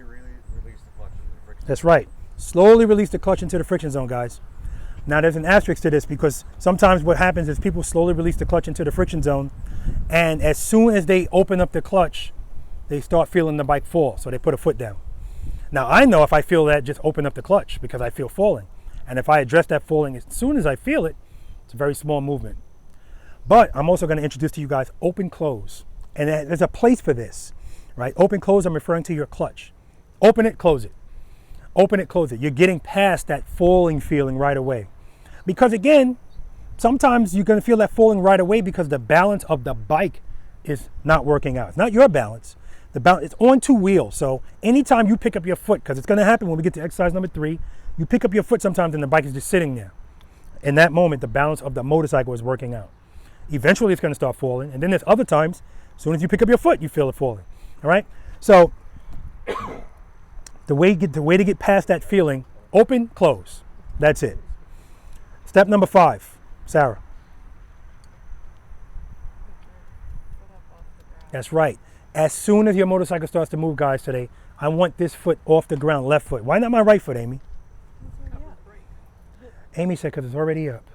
S3: release the clutch into the friction.
S2: That's right. Slowly release the clutch into the friction zone, guys. Now there's an asterisk to this, because sometimes what happens is people slowly release the clutch into the friction zone, and as soon as they open up the clutch, they start feeling the bike fall, so they put a foot down. Now I know if I feel that, just open up the clutch, because I feel falling. And if I address that falling as soon as I feel it, it's a very small movement. But I'm also going to introduce to you guys open close. And there's a place for this. right? Open, close, I'm referring to your clutch. Open it, close it. Open it, close it. You're getting past that falling feeling right away. Because again, sometimes you're going to feel that falling right away because the balance of the bike is not working out. It's not your balance. The balance, it's on two wheels. So anytime you pick up your foot, because it's going to happen when we get to exercise number 3, you pick up your foot sometimes and the bike is just sitting there. In that moment, the balance of the motorcycle is working out. Eventually, it's going to start falling. And then there's other times, as soon as you pick up your foot, you feel it falling. All right? So the way to get past that feeling, open, close. That's it. Step number 5, Sarah. That's right. As soon as your motorcycle starts to move, guys, today, I want this foot off the ground, left foot. Why not my right foot, Amy? Amy said because it's already up.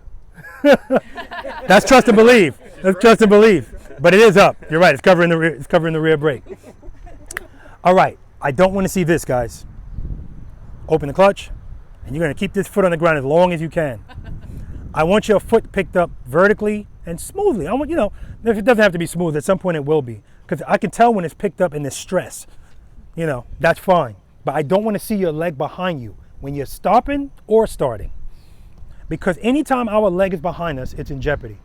S2: That's trust and believe. That's trust and believe. But it is up. You're right. It's covering the rear brake. All right. I don't want to see this, guys. Open the clutch, and you're going to keep this foot on the ground as long as you can. I want your foot picked up vertically and smoothly. I want, if it doesn't have to be smooth, at some point it will be. Because I can tell when it's picked up in this stress. That's fine. But I don't want to see your leg behind you when you're stopping or starting. Because anytime our leg is behind us, it's in jeopardy.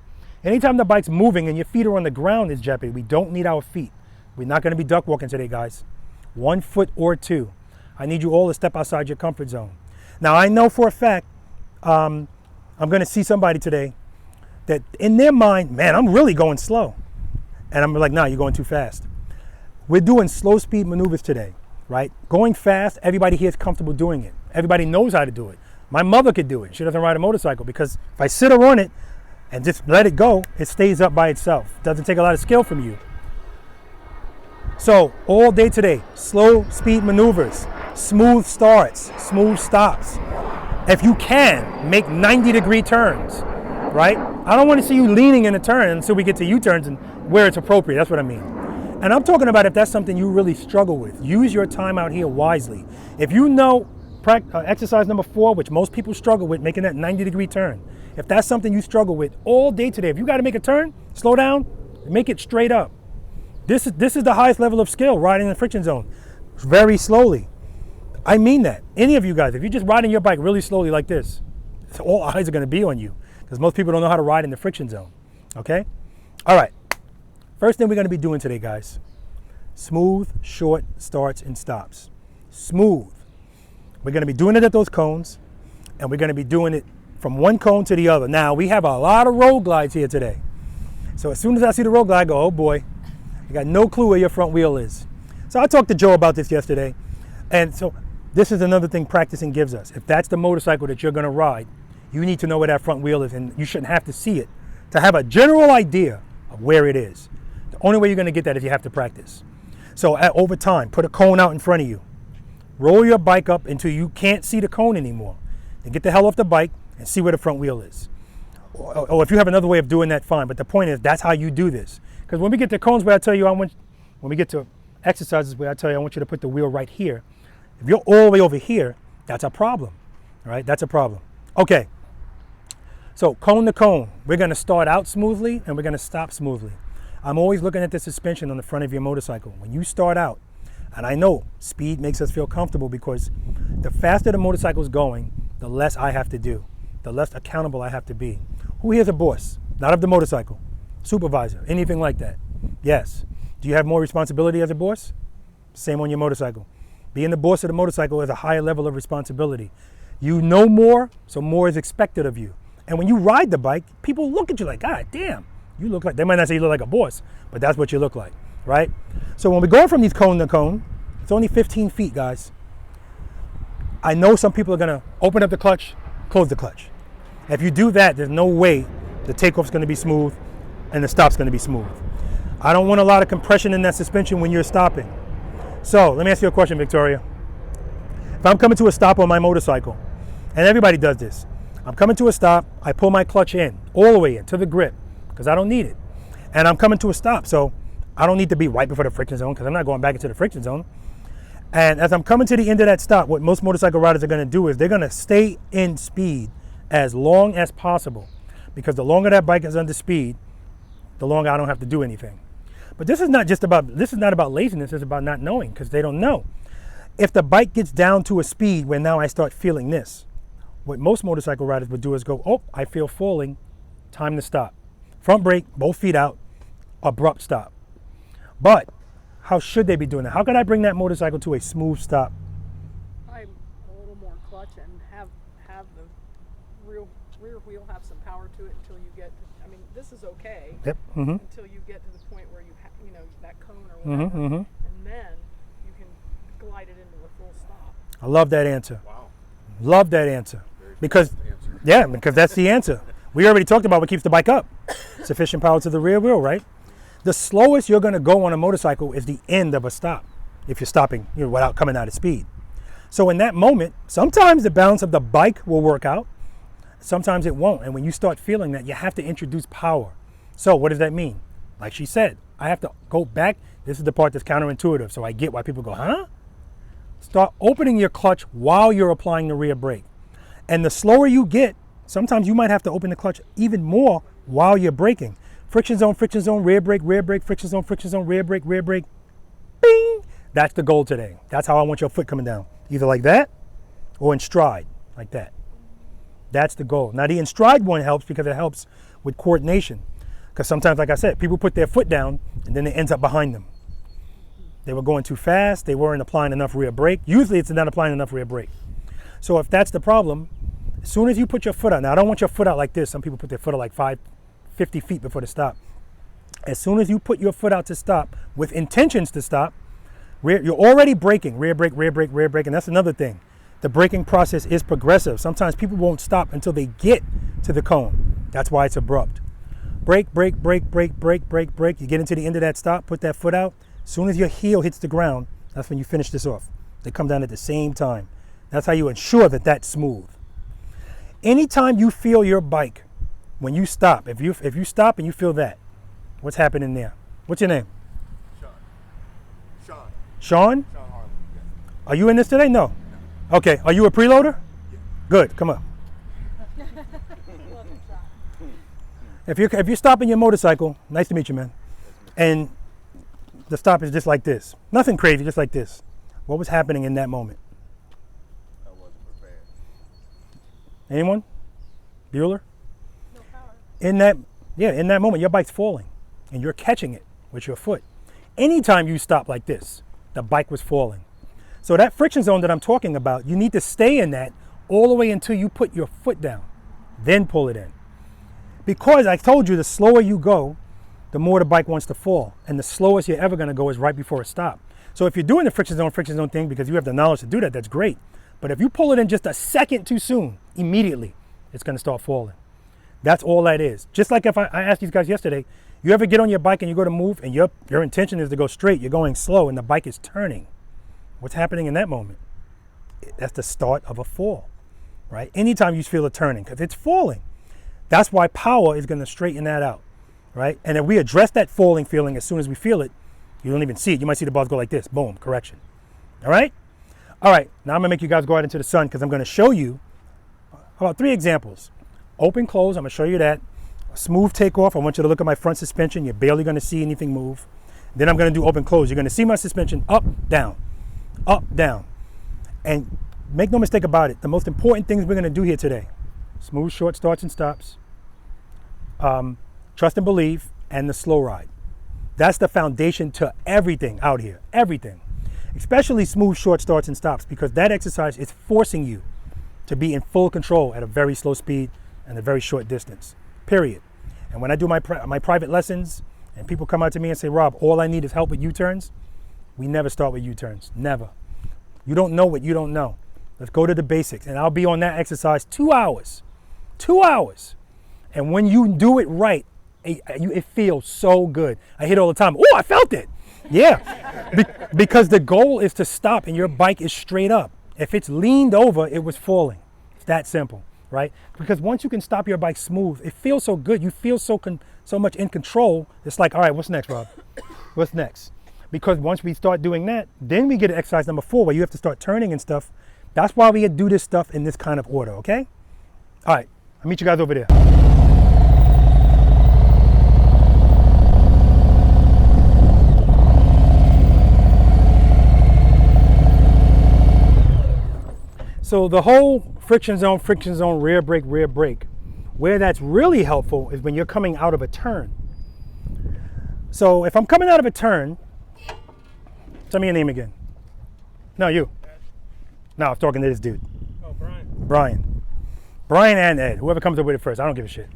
S2: Anytime the bike's moving and your feet are on the ground, it's jeopardy. We don't need our feet. We're not going to be duck walking today, guys. 1 foot or 2. I need you all to step outside your comfort zone. Now, I know for a fact, I'm going to see somebody today that in their mind, man, I'm really going slow. And I'm like, nah, you're going too fast. We're doing slow speed maneuvers today, right? Going fast, everybody here is comfortable doing it. Everybody knows how to do it. My mother could do it. She doesn't ride a motorcycle because if I sit her on it and just let it go, it stays up by itself. It doesn't take a lot of skill from you. So all day today, slow speed maneuvers, smooth starts, smooth stops. If you can, make 90-degree turns, right? I don't want to see you leaning in a turn until we get to U-turns and where it's appropriate. That's what I mean. And I'm talking about if that's something you really struggle with. Use your time out here wisely. If you know exercise number 4, which most people struggle with, making that 90-degree turn. If that's something you struggle with all day today, if you got to make a turn, slow down, make it straight up. This is the highest level of skill, riding in the friction zone, very slowly. I mean that. Any of you guys, if you're just riding your bike really slowly like this, all eyes are going to be on you because most people don't know how to ride in the friction zone. Okay? All right. First thing we're going to be doing today, guys, smooth, short starts and stops. Smooth. We're going to be doing it at those cones, and we're going to be doing it from one cone to the other. Now, we have a lot of road glides here today. So as soon as I see the road glide, I go, oh boy, you got no clue where your front wheel is. So I talked to Joe about this yesterday, and so this is another thing practicing gives us. If that's the motorcycle that you're going to ride, you need to know where that front wheel is, and you shouldn't have to see it to have a general idea of where it is. The only way you're going to get that is you have to practice. So over time, put a cone out in front of you. Roll your bike up until you can't see the cone anymore. Then get the hell off the bike and see where the front wheel is. Or if you have another way of doing that, fine. But the point is, that's how you do this. Because when we get to cones where I tell you when we get to exercises where I tell you I want you to put the wheel right here, if you're all the way over here, that's a problem. All right, that's a problem. Okay, so cone to cone, we're going to start out smoothly and we're going to stop smoothly. I'm always looking at the suspension on the front of your motorcycle. When you start out, and I know speed makes us feel comfortable because the faster the motorcycle's going, the less I have to do, the less accountable I have to be. Who here's a boss? Not of the motorcycle, supervisor, anything like that? Yes. Do you have more responsibility as a boss? Same on your motorcycle. Being the boss of the motorcycle is a higher level of responsibility. You know more, so more is expected of you. And when you ride the bike, people look at you like, God damn, you look like, they might not say you look like a boss, but that's what you look like, right? So when we go from these cone to cone, it's only 15 feet, guys. I know some people are gonna open up the clutch, close the clutch. If you do that, there's no way the takeoff's gonna be smooth and the stop's gonna be smooth. I don't want a lot of compression in that suspension when you're stopping. So let me ask you a question, Victoria. If I'm coming to a stop on my motorcycle, and everybody does this, I'm coming to a stop, I pull my clutch in, all the way in, to the grip, because I don't need it. And I'm coming to a stop, so I don't need to be right before the friction zone, because I'm not going back into the friction zone. And as I'm coming to the end of that stop, what most motorcycle riders are gonna do is they're gonna stay in speed as long as possible, because the longer that bike is under speed, the longer I don't have to do anything. But this is not about laziness, it's about not knowing, because they don't know. If the bike gets down to a speed where now I start feeling this, what most motorcycle riders would do is go, oh, I feel falling, time to stop. Front brake, both feet out, abrupt stop. But how should they be doing that? How can I bring that motorcycle to a smooth stop?
S10: I'm a little more clutch and have the rear wheel have some power to it until you get to, I mean, this is okay.
S2: Yep.
S10: Until you get to the point where you have, that cone or whatever. And then you can glide it into a full stop.
S2: I love that answer.
S11: Wow.
S2: Love that answer. Because that's the answer. We already talked about what keeps the bike up. Sufficient power to the rear wheel, right? The slowest you're going to go on a motorcycle is the end of a stop, if you're stopping without coming out of speed. So in that moment, sometimes the balance of the bike will work out, sometimes it won't. And when you start feeling that, you have to introduce power. So what does that mean? Like she said, I have to go back. This is the part that's counterintuitive, so I get why people go, huh? Start opening your clutch while you're applying the rear brake. And the slower you get, sometimes you might have to open the clutch even more while you're braking. Friction zone, rear brake, friction zone, rear brake, bing! That's the goal today. That's how I want your foot coming down. Either like that or in stride, like that. That's the goal. Now the in stride one helps because it helps with coordination. Because sometimes, like I said, people put their foot down and then it ends up behind them. They were going too fast, they weren't applying enough rear brake. Usually it's not applying enough rear brake. So if that's the problem, as soon as you put your foot out, now I don't want your foot out like this. Some people put their foot out like 50 feet before the stop. As soon as you put your foot out to stop with intentions to stop, you're already braking, rear brake, and that's another thing. The braking process is progressive. Sometimes people won't stop until they get to the cone. That's why it's abrupt. Brake. You get into the end of that stop, put that foot out. As soon as your heel hits the ground, that's when you finish this off. They come down at the same time. That's how you ensure that that's smooth. Anytime you feel your bike, when you stop, if you stop and you feel that, what's happening there? What's your name?
S11: Sean.
S2: Sean?
S11: Sean Harmless. Yeah.
S2: Are you in this today? No. Okay. Are you a preloader?
S11: Yeah.
S2: Good. Come on. If you're stopping your motorcycle, nice to meet you, man. And the stop is just like this. Nothing crazy, just like this. What was happening in that moment?
S11: I wasn't prepared.
S2: Anyone? Bueller?
S10: No power.
S2: In that moment, your bike's falling and you're catching it with your foot. Anytime you stop like this, the bike was falling. So that friction zone that I'm talking about, you need to stay in that all the way until you put your foot down, then pull it in. Because I told you, the slower you go, the more the bike wants to fall. And the slowest you're ever gonna go is right before a stop. So if you're doing the friction zone thing because you have the knowledge to do that, that's great. But if you pull it in just a second too soon, immediately, it's gonna start falling. That's all that is. Just like if I asked these guys yesterday, you ever get on your bike and you go to move and your intention is to go straight, you're going slow and the bike is turning. What's happening in that moment? That's the start of a fall, right? Anytime you feel it turning, because it's falling. That's why power is gonna straighten that out, right? And if we address that falling feeling as soon as we feel it, you don't even see it. You might see the bars go like this, boom, correction. All right? All right, now I'm gonna make you guys go out into the sun because I'm gonna show you about 3 examples. Open, close, I'm gonna show you that. A smooth takeoff, I want you to look at my front suspension. You're barely gonna see anything move. Then I'm gonna do open, close. You're gonna see my suspension up, down. And make no mistake about it, the most important things we're gonna do here today, smooth, short starts and stops, trust and believe, and the slow ride. That's the foundation to everything out here, everything. Especially smooth, short starts and stops, because that exercise is forcing you to be in full control at a very slow speed and a very short distance, period. And when I do my private lessons and people come out to me and say, Rob, all I need is help with U-turns, we never start with U-turns, never. You don't know what you don't know. Let's go to the basics. And I'll be on that exercise 2 hours. 2 hours. And when you do it right, it feels so good. I hear it all the time. Oh, I felt it. Yeah. Because the goal is to stop and your bike is straight up. If it's leaned over, it was falling. It's that simple, right? Because once you can stop your bike smooth, it feels so good. You feel so much in control. It's like, all right, what's next, Rob? What's next? Because once we start doing that, then we get to exercise number 4 where you have to start turning and stuff. That's why we do this stuff in this kind of order, okay? All right, I'll meet you guys over there. So the whole friction zone, rear brake, where that's really helpful is when you're coming out of a turn. So if I'm coming out of a turn, tell me your name again. No, you. No, I'm talking to this dude.
S11: Oh, Brian.
S2: Brian and Ed, whoever comes up with it first, I don't give a shit.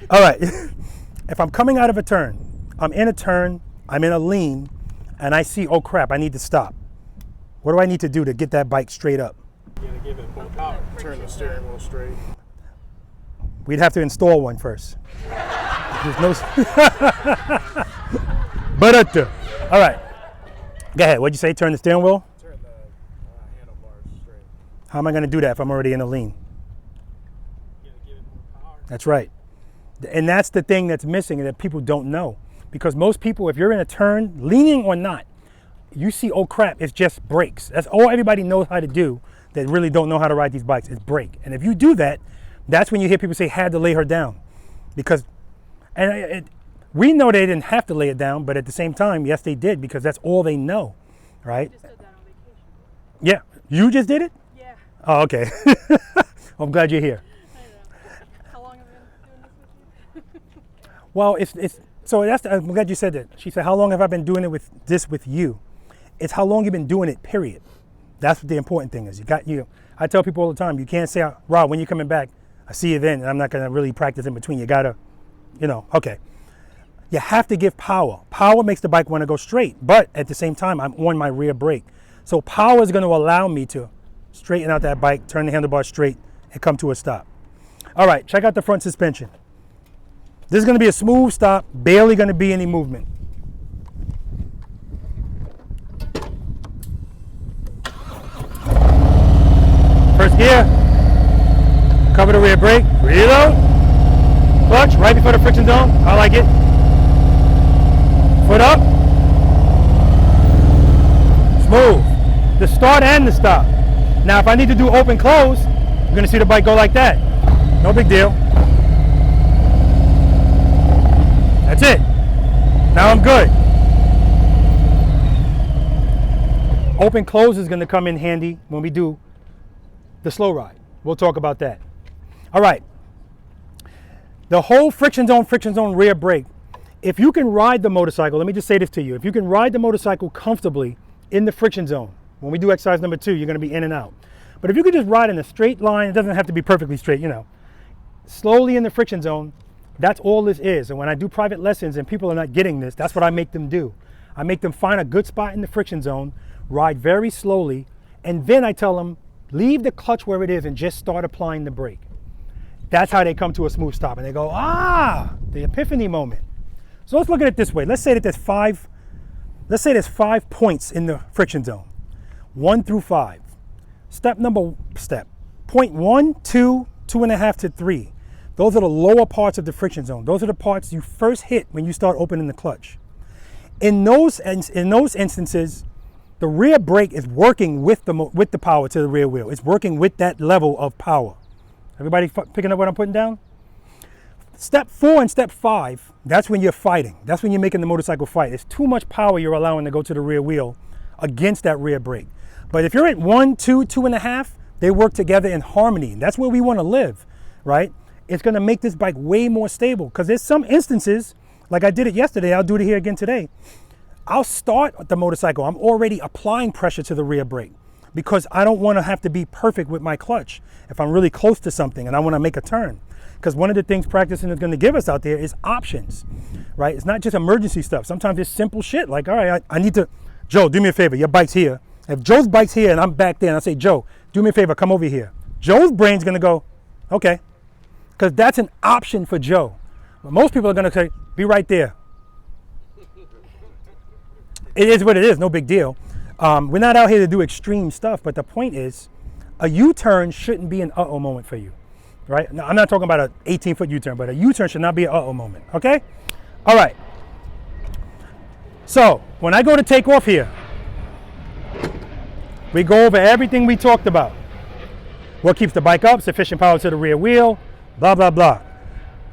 S2: All right, if I'm coming out of a turn, I'm in a turn, I'm in a lean, and I see, oh crap, I need to stop. What do I need to do to get that bike straight up?
S11: You gotta give it more power. Turn the steering wheel straight.
S2: We'd have to install one first. There's no. But all right, go ahead. What'd you say? Turn the steering wheel?
S11: Turn the handlebars straight.
S2: How am I going to do that if I'm already in a lean?
S11: You gotta give it more power.
S2: That's right. And that's the thing that's missing and that people don't know. Because most people, if you're in a turn, leaning or not, you see, oh crap, it's just brakes. That's all everybody knows how to do that really don't know how to ride these bikes, is brake. And if you do that, that's when you hear people say, had to lay her down. Because, we know they didn't have to lay it down, but at the same time, yes, they did, because that's all they know, right?
S10: I just did that on vacation.
S2: Yeah, you just did it?
S10: Yeah.
S2: Oh, okay. I'm glad you're here.
S10: I know. How long have I been doing this with you?
S2: Well, so I'm glad you said that. She said, how long have I been doing it with you? It's how long you've been doing it, period. That's what the important thing is. I tell people all the time, you can't say, Rob, when you're coming back, I see you then, and I'm not going to really practice in between. You got to, okay. You have to give power. Power makes the bike want to go straight, but at the same time, I'm on my rear brake. So power is going to allow me to straighten out that bike, turn the handlebar straight, and come to a stop. All right, check out the front suspension. This is going to be a smooth stop, barely going to be any movement. First gear, cover the rear brake, reload, clutch right before the friction zone, I like it. Foot up, smooth, the start and the stop. Now if I need to do open close, you're gonna see the bike go like that. No big deal. That's it. Now I'm good. Open close is gonna come in handy when we do the slow ride. We'll talk about that. All right. The whole friction zone rear brake. If you can ride the motorcycle, let me just say this to you. If you can ride the motorcycle comfortably in the friction zone, when we do exercise number 2, you're going to be in and out. But if you could just ride in a straight line, it doesn't have to be perfectly straight, slowly in the friction zone, that's all this is. And when I do private lessons and people are not getting this, that's what I make them do. I make them find a good spot in the friction zone, ride very slowly, and then I tell them, leave the clutch where it is and just start applying the brake. That's how they come to a smooth stop. And they go, the epiphany moment. So let's look at it this way. Let's say that there's 5 points in the friction zone, 1 through 5. Point 1, 2, 2.5 to 3. Those are the lower parts of the friction zone. Those are the parts you first hit when you start opening the clutch. In those instances, the rear brake is working with the power to the rear wheel. It's working with that level of power. Everybody picking up what I'm putting down? Step 4 and step 5, that's when you're fighting. That's when you're making the motorcycle fight. It's too much power you're allowing to go to the rear wheel against that rear brake. But if you're at 1, 2, 2.5, they work together in harmony. That's where we want to live, right? It's going to make this bike way more stable, because there's some instances, like I did it yesterday, I'll do it here again today. I'll start the motorcycle, I'm already applying pressure to the rear brake because I don't want to have to be perfect with my clutch if I'm really close to something and I want to make a turn. Because one of the things practicing is going to give us out there is options, right? It's not just emergency stuff. Sometimes it's simple shit like, all right, I need to, Joe, do me a favor, your bike's here. If Joe's bike's here and I'm back there and I say, Joe, do me a favor, come over here. Joe's brain's going to go, okay, because that's an option for Joe. But most people are going to say, be right there. It is what it is, no big deal. We're not out here to do extreme stuff, but the point is, a U-turn shouldn't be an uh-oh moment for you, right? Now, I'm not talking about an 18-foot U-turn, but a U-turn should not be an uh-oh moment, okay? All right. So, when I go to take off here, we go over everything we talked about. What keeps the bike up, sufficient power to the rear wheel, blah, blah, blah.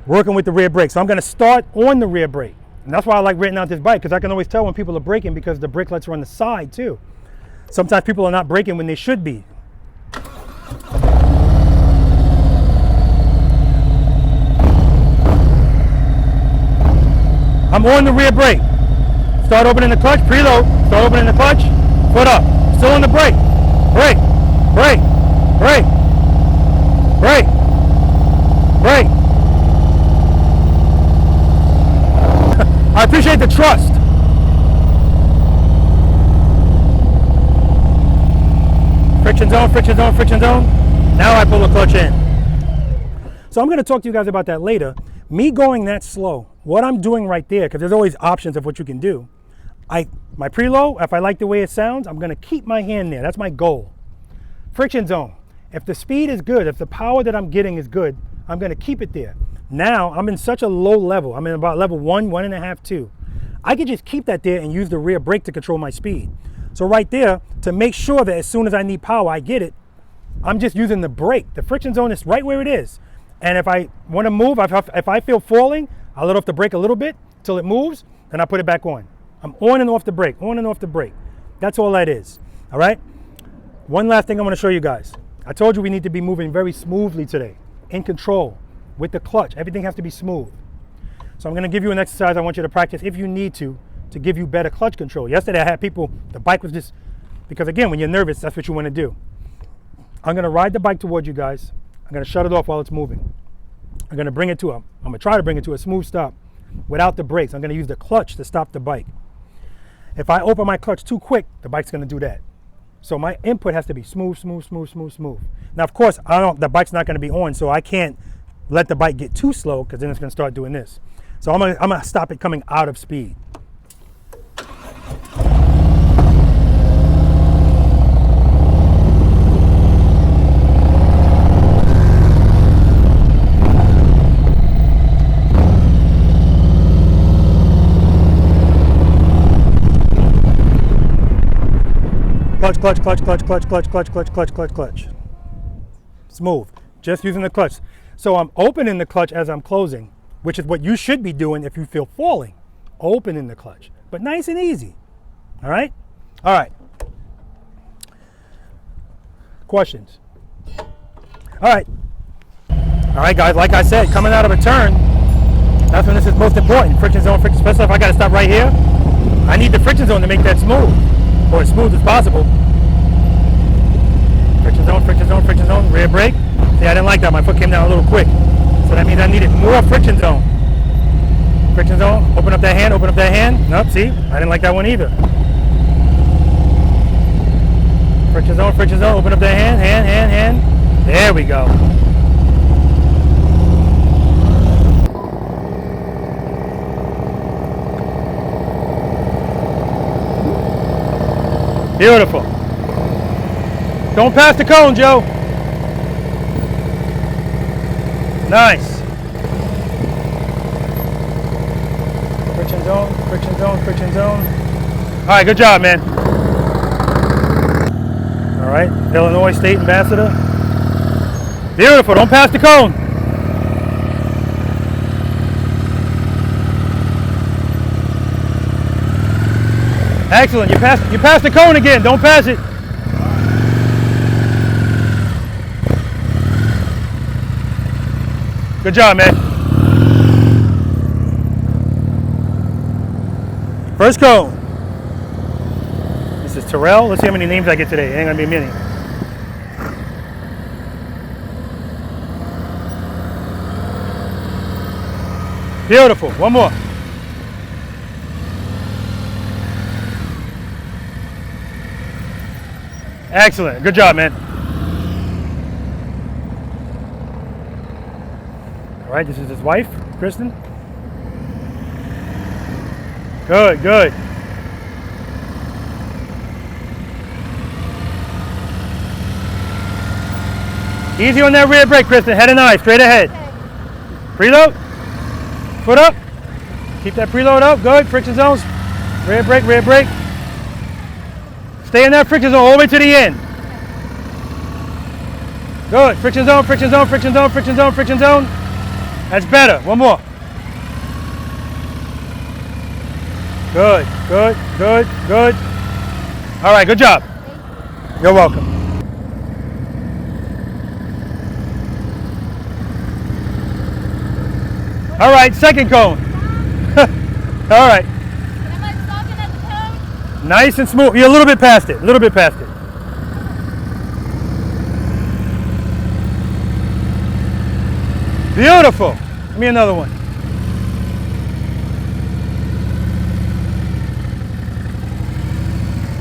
S2: Working with the rear brake. So I'm gonna start on the rear brake. And that's why I like renting out this bike, because I can always tell when people are braking because the brakelets are on the side too. Sometimes people are not braking when they should be. I'm on the rear brake. Start opening the clutch, preload. Start opening the clutch, foot up. Still on the brake. Brake, brake, brake, brake, brake. I appreciate the trust. Friction zone, friction zone, friction zone. Now I pull the clutch in. So I'm going to talk to you guys about that later. Me going that slow, what I'm doing right there, because there's always options of what you can do. My preload, if I like the way it sounds, I'm going to keep my hand there. That's my goal. Friction zone. If the speed is good, if the power that I'm getting is good, I'm going to keep it there. Now I'm in such a low level. I'm in about level 1, 1.5, 2. I can just keep that there and use the rear brake to control my speed. So right there, to make sure that as soon as I need power, I get it, I'm just using the brake. The friction zone is right where it is. And if I want to move, if I feel falling, I let off the brake a little bit till it moves, and I put it back on. I'm on and off the brake, on and off the brake. That's all that is, all right? One last thing I want to show you guys. I told you we need to be moving very smoothly today, in control, with the clutch. Everything has to be smooth. So I'm going to give you an exercise I want you to practice if you need to give you better clutch control. Yesterday I had people, the bike was just, because again, when you're nervous, that's what you want to do. I'm going to ride the bike towards you guys. I'm going to shut it off while it's moving. I'm going to bring it to I'm going to try to bring it to a smooth stop without the brakes. I'm going to use the clutch to stop the bike. If I open my clutch too quick, the bike's going to do that. So my input has to be smooth, smooth, smooth, smooth, smooth. Now, of course, the bike's not going to be on, so I can't let the bike get too slow because then it's going to start doing this. So I'm going to stop it coming out of speed. Clutch, clutch, clutch, clutch, clutch, clutch, clutch, clutch, clutch, clutch. Smooth, just using the clutch. So I'm opening the clutch as I'm closing, which is what you should be doing if you feel falling. Opening the clutch, but nice and easy. All right? All right. Questions? All right. All right, guys, like I said, coming out of a turn, that's when this is most important. Friction zone, friction, especially if I got to stop right here. I need the friction zone to make that smooth, or as smooth as possible. Friction zone, friction zone, friction zone, rear brake. See, I didn't like that. My foot came down a little quick. So that means I needed more friction zone. Friction zone, open up that hand, open up that hand. Nope, see, I didn't like that one either. Friction zone, open up that hand, hand. There we go. Beautiful. Don't pass the cone, Joe. Nice. Friction zone, friction zone, friction zone. All right, good job, man. All right, Illinois State Ambassador. Beautiful, don't pass the cone. Excellent, you passed the cone again, don't pass it. Good job, man. First cone. This is Terrell. Let's see how many names I get today. It ain't gonna be many. Beautiful, one more. Excellent, good job, man. All right, this is his wife, Kristen. Good, good. Easy on that rear brake, Kristen. Head and eye, straight ahead. Preload. Foot up. Keep that preload up. Good. Friction zones. Rear brake, rear brake. Stay in that friction zone all the way to the end. Good. Friction zone, friction zone, friction zone, friction zone, friction zone. That's better. One more. Good, good, good, good. All right, good job. You're welcome. All right, second cone. All right. Nice and smooth. You're a little bit past it. A little bit past it. Beautiful. Give me another one.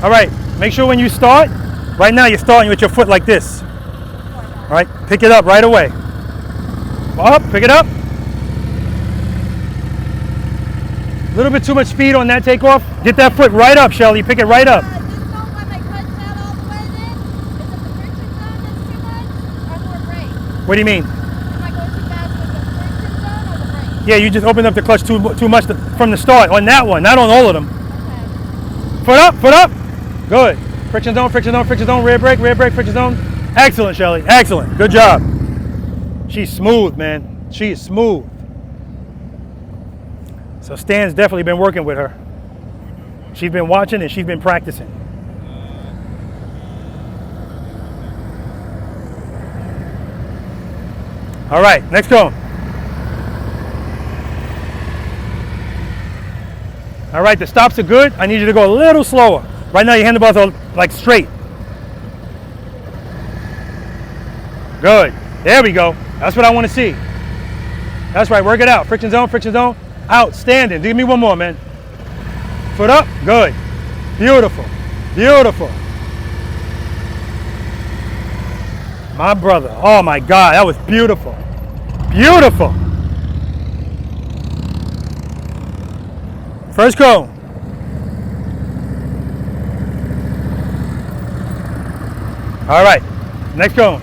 S2: All right. Make sure when you start, right now you're starting with your foot like this. All right. Pick it up right away. Up. Pick it up. A little bit too much speed on that takeoff. Get that foot right up, Shelly. Pick it right up. What do you mean? Yeah, you just opened up the clutch too much from the start on that one, not on all of them. Okay. Foot up. Good. Friction zone, rear brake, friction zone. Excellent, Shelly. Excellent. Good job. She's smooth, man. She is smooth. So Stan's definitely been working with her. She's been watching and she's been practicing. All right, next cone. All right, the stops are good. I need you to go a little slower. Right now your handlebars are like straight. Good. There we go. That's what I want to see. That's right, work it out. Friction zone. Outstanding. Give me one more, man. Foot up. Good. Beautiful. My brother. Oh my God, that was beautiful. First cone. All right. Next cone.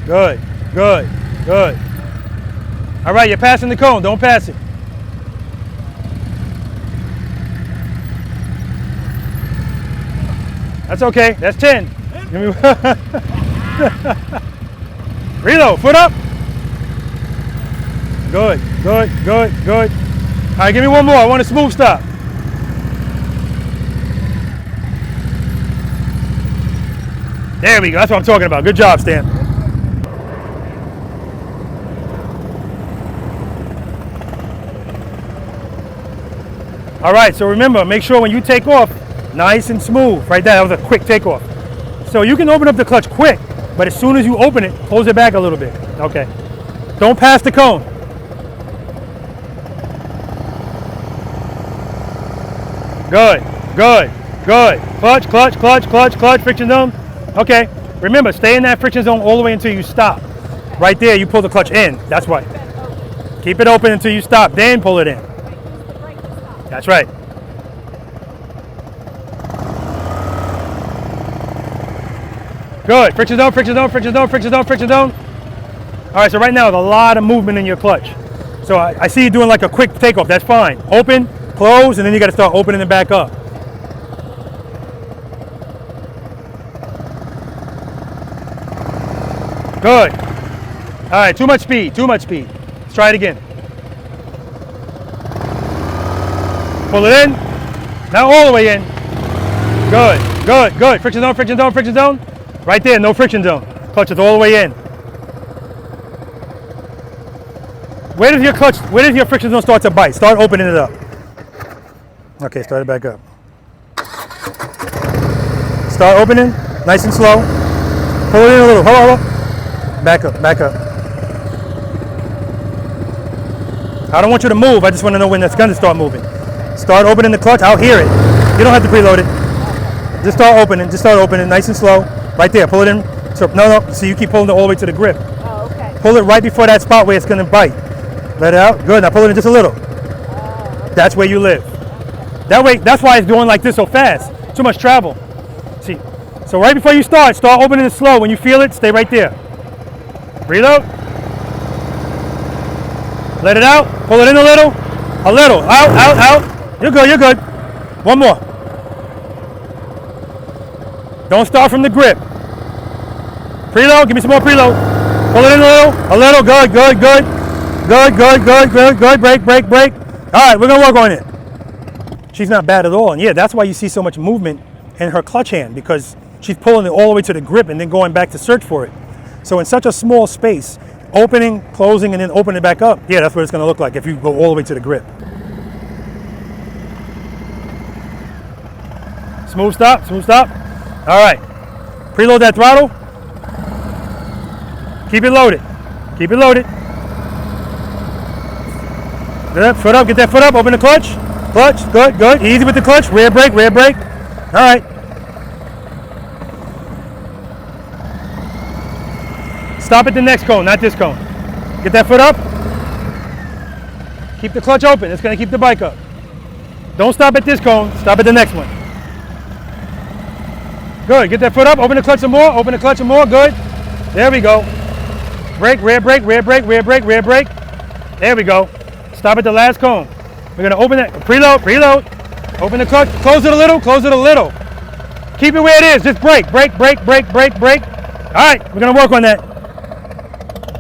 S2: Good. All right, you're passing the cone. Don't pass it. That's okay. That's 10. Reload. Foot up. Good. All right, give me one more. I want a smooth stop. There we go. That's what I'm talking about. Good job, Stan. All right, so remember, make sure when you take off, nice and smooth. Right there, that was a quick takeoff. So you can open up the clutch quick, but as soon as you open it, close it back a little bit. Okay. Don't pass the cone. Good. Clutch, friction zone. Okay. Remember, stay in that friction zone all the way until you stop. Right there, you pull the clutch in. That's right. Keep it open until you stop, then pull it in. That's right. Good. Friction zone. All right, so right now, there's a lot of movement in your clutch. So I see you doing like a quick takeoff. That's fine. Open, close, and then you got to start opening it back up. Good. All right, too much speed. Let's try it again. Pull it in. Now all the way in. Good. Friction zone. Right there, no friction zone. Clutch is all the way in. Where does your friction zone start to bite? Start opening it up. Okay, start it back up. Start opening, nice and slow. Pull it in a little. Hold on. Back up. I don't want you to move. I just want to know when that's going to start moving. Start opening the clutch. I'll hear it. You don't have to preload it. Just start opening, nice and slow. Right there. Pull it in. So no. See, you keep pulling it all the way to the grip.
S10: Oh, okay.
S2: Pull it right before that spot where it's going to bite. Let it out. Good. Now pull it in just a little.
S10: Okay.
S2: That's where you live. That way. That's why it's going like this so fast. Too much travel. See. So right before you start opening it slow. When you feel it, stay right there. Reload. Let it out. Pull it in a little. Out. You're good. One more. Don't start from the grip. Preload. Give me some more preload. Pull it in a little. Good. Break. All right, we're gonna work on it. She's not bad at all, and yeah, that's why you see so much movement in her clutch hand, because she's pulling it all the way to the grip and then going back to search for it. So in such a small space, opening, closing, and then open it back up, yeah, that's what it's going to look like if you go all the way to the grip. Smooth stop, smooth stop. All right, preload that throttle. Keep it loaded, keep it loaded. Good, foot up, get that foot up, open the clutch. Clutch, good, good, easy with the clutch, rear brake, rear brake. All right. Stop at the next cone, not this cone. Get that foot up. Keep the clutch open, it's gonna keep the bike up. Don't stop at this cone, stop at the next one. Good, get that foot up, open the clutch some more, open the clutch some more, good. There we go. Brake, rear brake, rear brake, rear brake, rear brake. There we go. Stop at the last cone. We're gonna open that, preload, preload. Open the clutch, close it a little, close it a little. Keep it where it is, just brake, brake, brake, brake, brake, brake. All right, we're gonna work on that.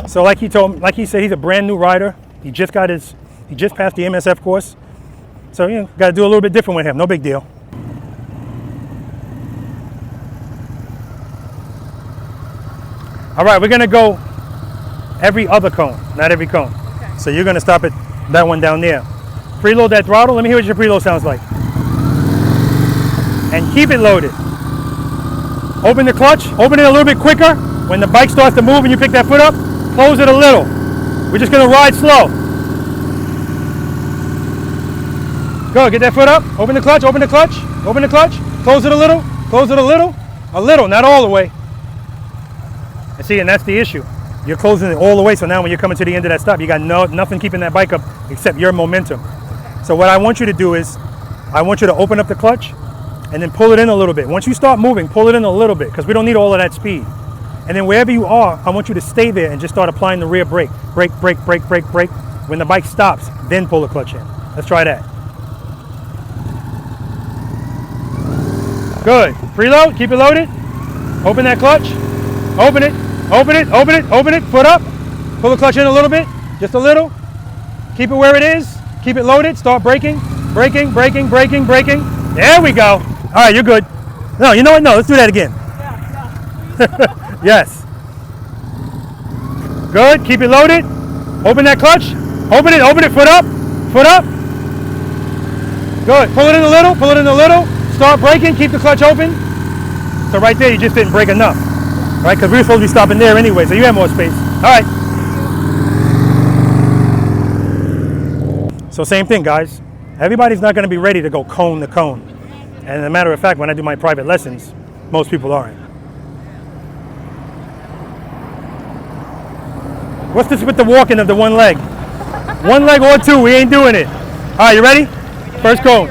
S2: So like he said, he's a brand new rider. He just passed the MSF course. So you know, gotta do a little bit different with him, no big deal. All right, we're gonna go every other cone, not every cone. Okay. So you're gonna stop at that one down there. Preload that throttle, let me hear what your preload sounds like. And keep it loaded. Open the clutch, open it a little bit quicker. When the bike starts to move and you pick that foot up, close it a little. We're just gonna ride slow. Go, get that foot up, open the clutch, open the clutch, open the clutch, close it a little, not all the way. And see, and that's the issue. You're closing it all the way, so now when you're coming to the end of that stop, you got nothing keeping that bike up except your momentum. So what I want you to do is, I want you to open up the clutch and then pull it in a little bit. Once you start moving, pull it in a little bit because we don't need all of that speed. And then wherever you are, I want you to stay there and just start applying the rear brake. Brake, brake, brake, brake, brake. When the bike stops, then pull the clutch in. Let's try that. Good. Preload, keep it loaded. Open that clutch. Open it, open it, open it, open it. Foot up. Pull the clutch in a little bit, just a little. Keep it where it is. Keep it loaded. Start braking, braking, braking, braking, braking. There we go. All right, you're good. No, you know what? No, let's do that again. Yeah. Yes. Good. Keep it loaded. Open that clutch. Open it, foot up. Foot up. Good. Pull it in a little, pull it in a little. Start braking, keep the clutch open. So right there, you just didn't brake enough. Right, because we were supposed to be stopping there anyway, so you have more space. All right. So same thing, guys. Everybody's not going to be ready to go cone to cone. And as a matter of fact, when I do my private lessons, most people aren't. What's this with the walking of the one leg? One leg or two, we ain't doing it. All right, you ready? First cone.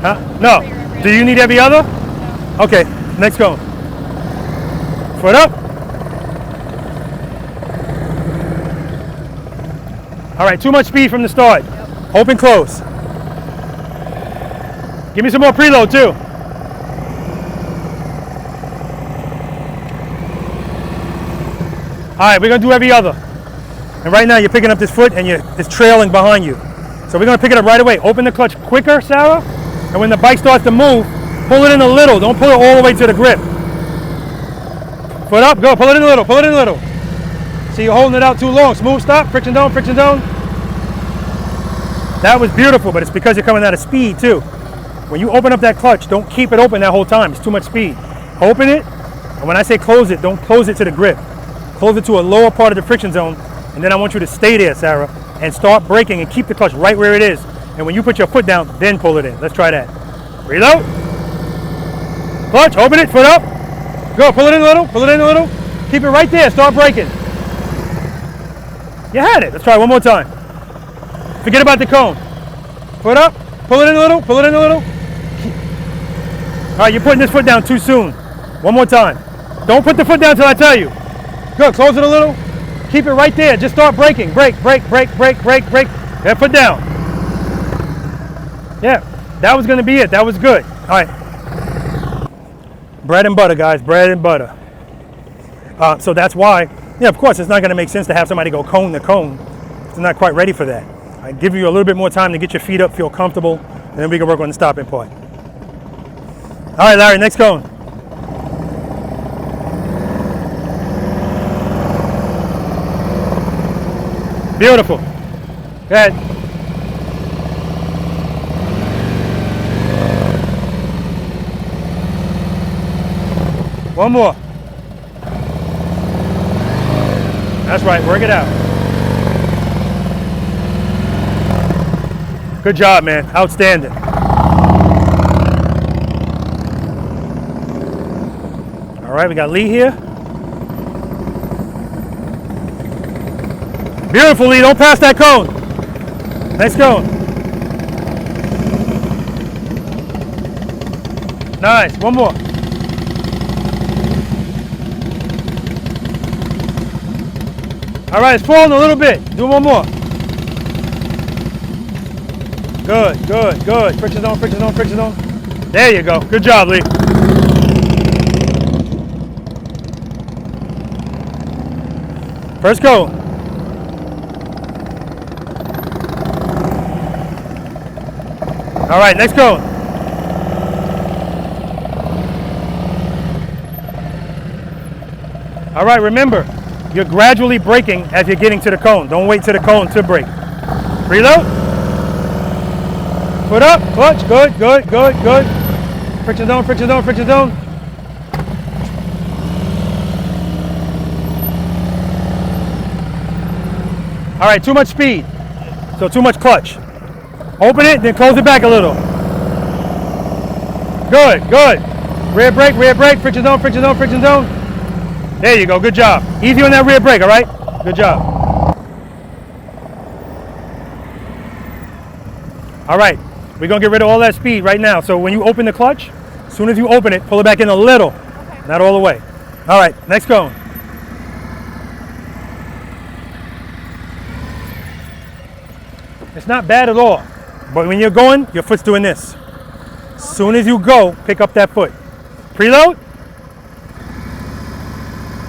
S2: Huh? No. Do you need every other? Okay, next cone. Foot up. All right, too much speed from the start. Yep. Open, close. Give me some more preload too. All right, we're gonna do every other. And right now you're picking up this foot and it's trailing behind you. So we're gonna pick it up right away. Open the clutch quicker, Sarah. And when the bike starts to move, pull it in a little. Don't pull it all the way to the grip. Foot up, go, pull it in a little, pull it in a little. See, you're holding it out too long. Smooth stop, friction down, friction down. That was beautiful, but it's because you're coming out of speed too. When you open up that clutch, don't keep it open that whole time. It's too much speed. Open it, and when I say close it, don't close it to the grip. Close it to a lower part of the friction zone, and then I want you to stay there, Sarah, and start braking and keep the clutch right where it is. And when you put your foot down, then pull it in. Let's try that. Reload. Clutch, open it, foot up. Go, pull it in a little, pull it in a little. Keep it right there, start braking. You had it. Let's try one more time. Forget about the cone. Foot up, pull it in a little, pull it in a little. All right, you're putting this foot down too soon. One more time. Don't put the foot down until I tell you. Good, close it a little. Keep it right there, just start braking. Brake, brake, brake, brake, brake, brake. Yeah, foot down. Yeah, that was gonna be it, that was good. All right. Bread and butter, guys, bread and butter. So that's why, yeah, of course, it's not gonna make sense to have somebody go cone to cone. They're not quite ready for that. I give you a little bit more time to get your feet up, feel comfortable, and then we can work on the stopping part. All right, Larry, next cone. Beautiful. Go ahead. One more. That's right, work it out. Good job, man. Outstanding. All right, we got Lee here. Beautiful, Lee. Don't pass that cone. Nice cone. Nice. One more. All right, it's falling a little bit. Do one more. Good, good, good. Friction zone, friction zone, friction zone. There you go. Good job, Lee. First go. All right, next go. All right, remember, you're gradually braking as you're getting to the cone. Don't wait to the cone to brake. Preload. Foot up, clutch. Good, good, good, good. Friction zone, friction zone, friction zone. All right, too much speed, so too much clutch. Open it, then close it back a little. Good, good. Rear brake, friction zone, friction zone, friction zone. There you go, good job. Easy on that rear brake, all right? Good job. All right, we're gonna get rid of all that speed right now. So when you open the clutch, as soon as you open it, pull it back in a little, not all the way. All right, next cone. It's not bad at all, but when you're going, your foot's doing this. As soon as you go, pick up that foot. Preload.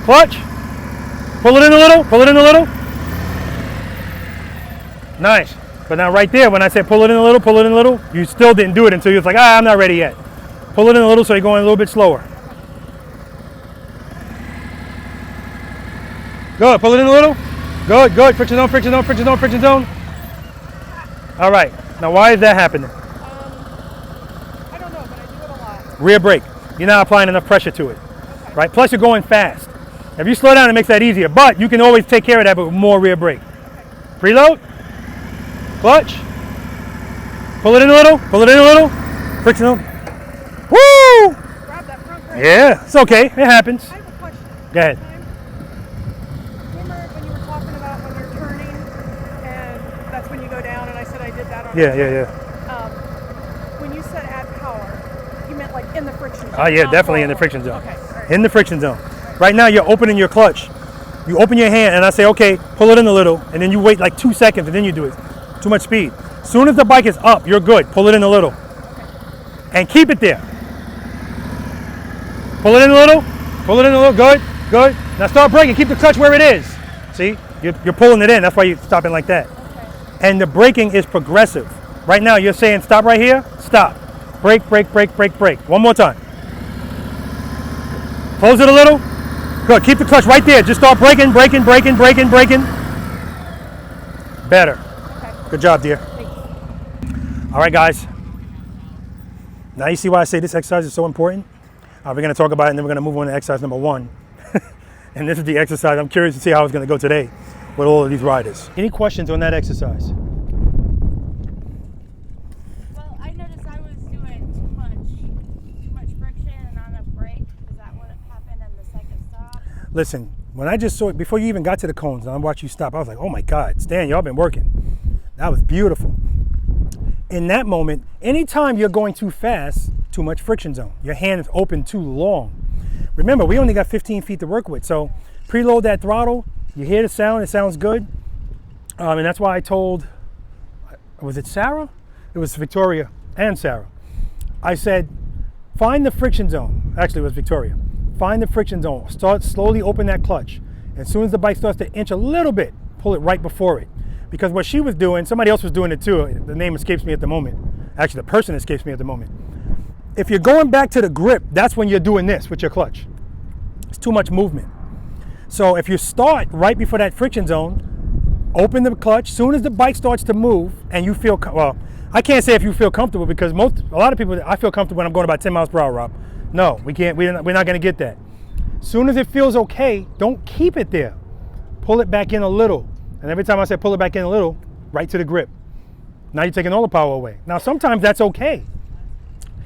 S2: Clutch. Pull it in a little, pull it in a little. Nice. But now right there, when I said pull it in a little, pull it in a little, you still didn't do it until you was like, I'm not ready yet. Pull it in a little so you're going a little bit slower. Good, pull it in a little. Good, good. Friction zone, friction zone, friction zone, friction zone. All right, now why is that happening?
S10: I don't know, but I do it a lot.
S2: Rear brake. You're not applying enough pressure to it, right? Plus you're going fast. If you slow down, it makes that easier, but you can always take care of that with more rear brake. Preload, clutch, pull it in a little, pull it in a little, friction zone. Woo!
S10: Grab that front brake.
S2: Yeah, it's okay, it happens.
S10: I have a question.
S2: Go ahead.
S10: Remember when you were talking about when you're turning and that's when you go down, and I said I did that on
S2: Yeah.
S10: When you said add power, you meant like in the friction zone.
S2: Oh yeah,
S10: not
S2: definitely in the
S10: forward.
S2: friction zone.
S10: Okay, all right.
S2: In the friction zone. Right now you're opening your clutch. You open your hand and I say, okay, pull it in a little, and then you wait like 2 seconds and then you do it. Too much speed. As soon as the bike is up, you're good. Pull it in a little. And keep it there. Pull it in a little, pull it in a little, good, good. Now start braking, keep the clutch where it is. See, you're pulling it in, that's why you're stopping like that. And the braking is progressive. Right now you're saying stop right here, stop. Brake, brake, brake, brake, brake. One more time. Close it a little. Good, keep the clutch right there. Just start braking, braking, braking, braking, braking. Better. Good job, dear. All right, guys. Now you see why I say this exercise is so important? We're gonna talk about it and then we're gonna move on to exercise number 1. And this is the exercise. I'm curious to see how it's gonna go today with all of these riders. Any questions on that exercise?
S12: Well, I noticed I was doing too much friction and not enough brake. Is that what happened in the second stop?
S2: Listen, when I just saw it, before you even got to the cones, and I watched you stop, I was like, oh my God, Stan, y'all been working. That was beautiful. In that moment, anytime you're going too fast, too much friction zone. Your hand is open too long. Remember, we only got 15 feet to work with, so preload that throttle. You hear the sound, it sounds good. And that's why I told, was it Sarah? It was Victoria and Sarah. I said, find the friction zone. Actually, it was Victoria. Find the friction zone. Start slowly open that clutch. As soon as the bike starts to inch a little bit, pull it right before it. Because what she was doing, somebody else was doing it too. The name escapes me at the moment. Actually, the person escapes me at the moment. If you're going back to the grip, that's when you're doing this with your clutch. It's too much movement. So if you start right before that friction zone, Open the clutch. Soon as the bike starts to move and you feel, well, I can't say if you feel comfortable because a lot of people, I feel comfortable when I'm going about 10 miles per hour, Rob. No, we can't, we're not going to get that. Soon as it feels okay, don't keep it there. Pull it back in a little. And every time I say pull it back in a little, right to the grip. Now you're taking all the power away. Now sometimes that's okay.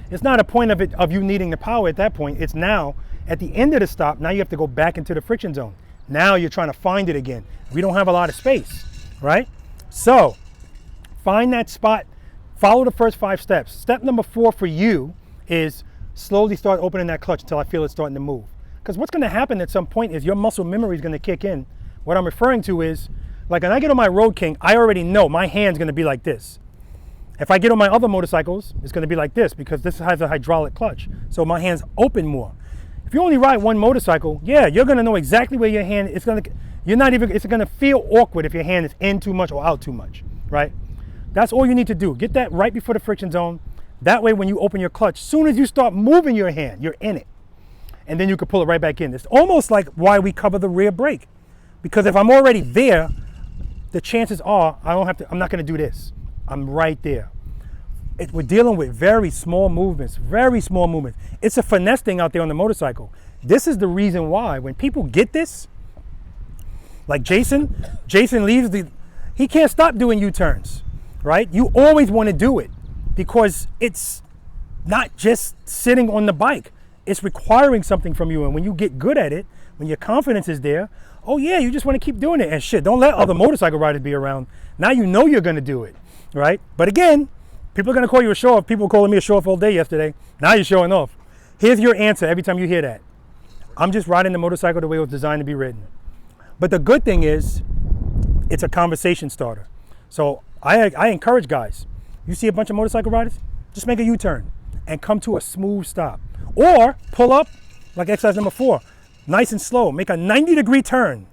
S2: It's not a point of you needing the power at that point. It's now at the end of the stop, now you have to go back into the friction zone. Now you're trying to find it again. We don't have a lot of space, right? So find that spot, follow the first 5 steps. Step number 4 for you is slowly start opening that clutch until I feel it starting to move. Because what's going to happen at some point is your muscle memory is going to kick in. What I'm referring to is, like when I get on my Road King, I already know my hand's going to be like this. If I get on my other motorcycles, it's going to be like this because this has a hydraulic clutch. So my hands open more. If you only ride one motorcycle, yeah, you're going to know exactly where your hand is going to, it's going to feel awkward if your hand is in too much or out too much, right? That's all you need to do. Get that right before the friction zone. That way when you open your clutch, soon as you start moving your hand, you're in it. And then you can pull it right back in. It's almost like why we cover the rear brake. Because if I'm already there, the chances are I'm not going to do this. I'm right there. We're dealing with very small movements, very small movements. It's a finesse thing out there on the motorcycle. This is the reason why when people get this, like Jason leaves he can't stop doing U-turns, right? You always want to do it because it's not just sitting on the bike. It's requiring something from you. And when you get good at it, when your confidence is there, oh yeah, you just want to keep doing it. And shit, don't let other motorcycle riders be around. Now you know you're going to do it, right? But again, people are going to call you a show-off. People were calling me a show-off all day yesterday. Now you're showing off. Here's your answer every time you hear that. I'm just riding the motorcycle the way it was designed to be ridden. But the good thing is, it's a conversation starter. So I encourage guys, you see a bunch of motorcycle riders, just make a U-turn and come to a smooth stop. Or pull up, like exercise number 4, nice and slow. Make a 90-degree turn.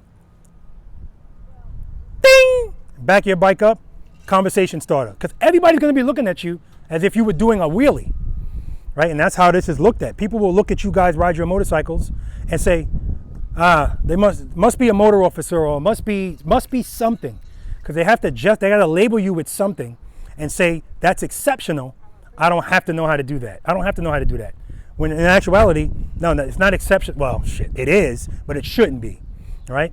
S2: Ding! Back your bike up. Conversation starter, because everybody's going to be looking at you as if you were doing a wheelie, right? And that's how this is looked at. People will look at you guys ride your motorcycles and say, they must be a motor officer or must be something, because they got to label you with something and say that's exceptional. I don't have to know how to do that. I don't have to know how to do that. When in actuality, no, it's not exceptional. Well, shit, it is, but it shouldn't be, right?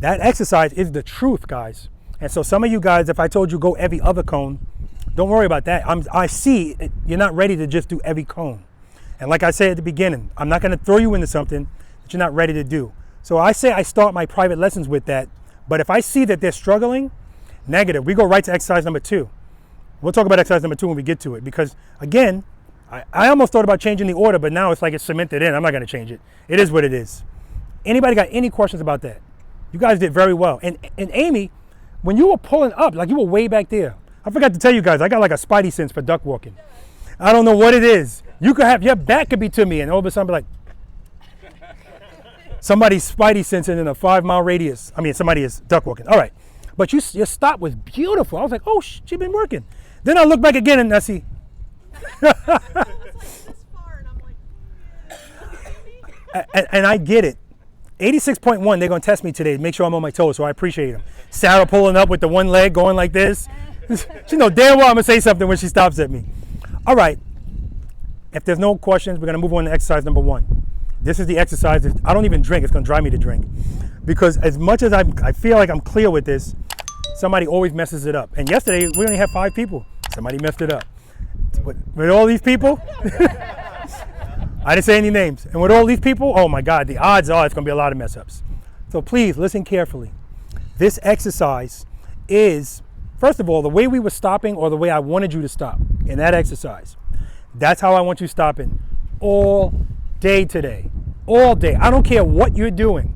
S2: That exercise is the truth, guys. And so some of you guys, if I told you go every other cone, don't worry about that. I see you're not ready to just do every cone. And like I said at the beginning, I'm not going to throw you into something that you're not ready to do. So I say I start my private lessons with that. But if I see that they're struggling, negative. We go right to exercise number 2. We'll talk about exercise number 2 when we get to it. Because again, I almost thought about changing the order, but now it's like it's cemented in. I'm not going to change it. It is what it is. Anybody got any questions about that? You guys did very well. And Amy, when you were pulling up, like you were way back there. I forgot to tell you guys, I got like a spidey sense for duck walking. I don't know what it is. You could have, your back could be to me and all of a sudden be like, somebody's spidey sensing in a 5-mile radius. I mean, somebody is duck walking. All right. But your stop was beautiful. I was like, oh, she's been working. Then I look back again and I see. And I get it. 86.1, they're going to test me today to make sure I'm on my toes, so I appreciate them. Sarah pulling up with the one leg going like this. She know damn well I'm going to say something when she stops at me. All right. If there's no questions, we're going to move on to exercise number 1. This is the exercise. I don't even drink. It's going to drive me to drink. Because as much as I feel like I'm clear with this, somebody always messes it up. And yesterday, we only had 5 people. Somebody messed it up. With all these people, I didn't say any names. And with all these people, oh my God, the odds are it's going to be a lot of mess ups. So please listen carefully. This exercise is, first of all, the way we were stopping or the way I wanted you to stop in that exercise. That's how I want you stopping all day today. All day. I don't care what you're doing.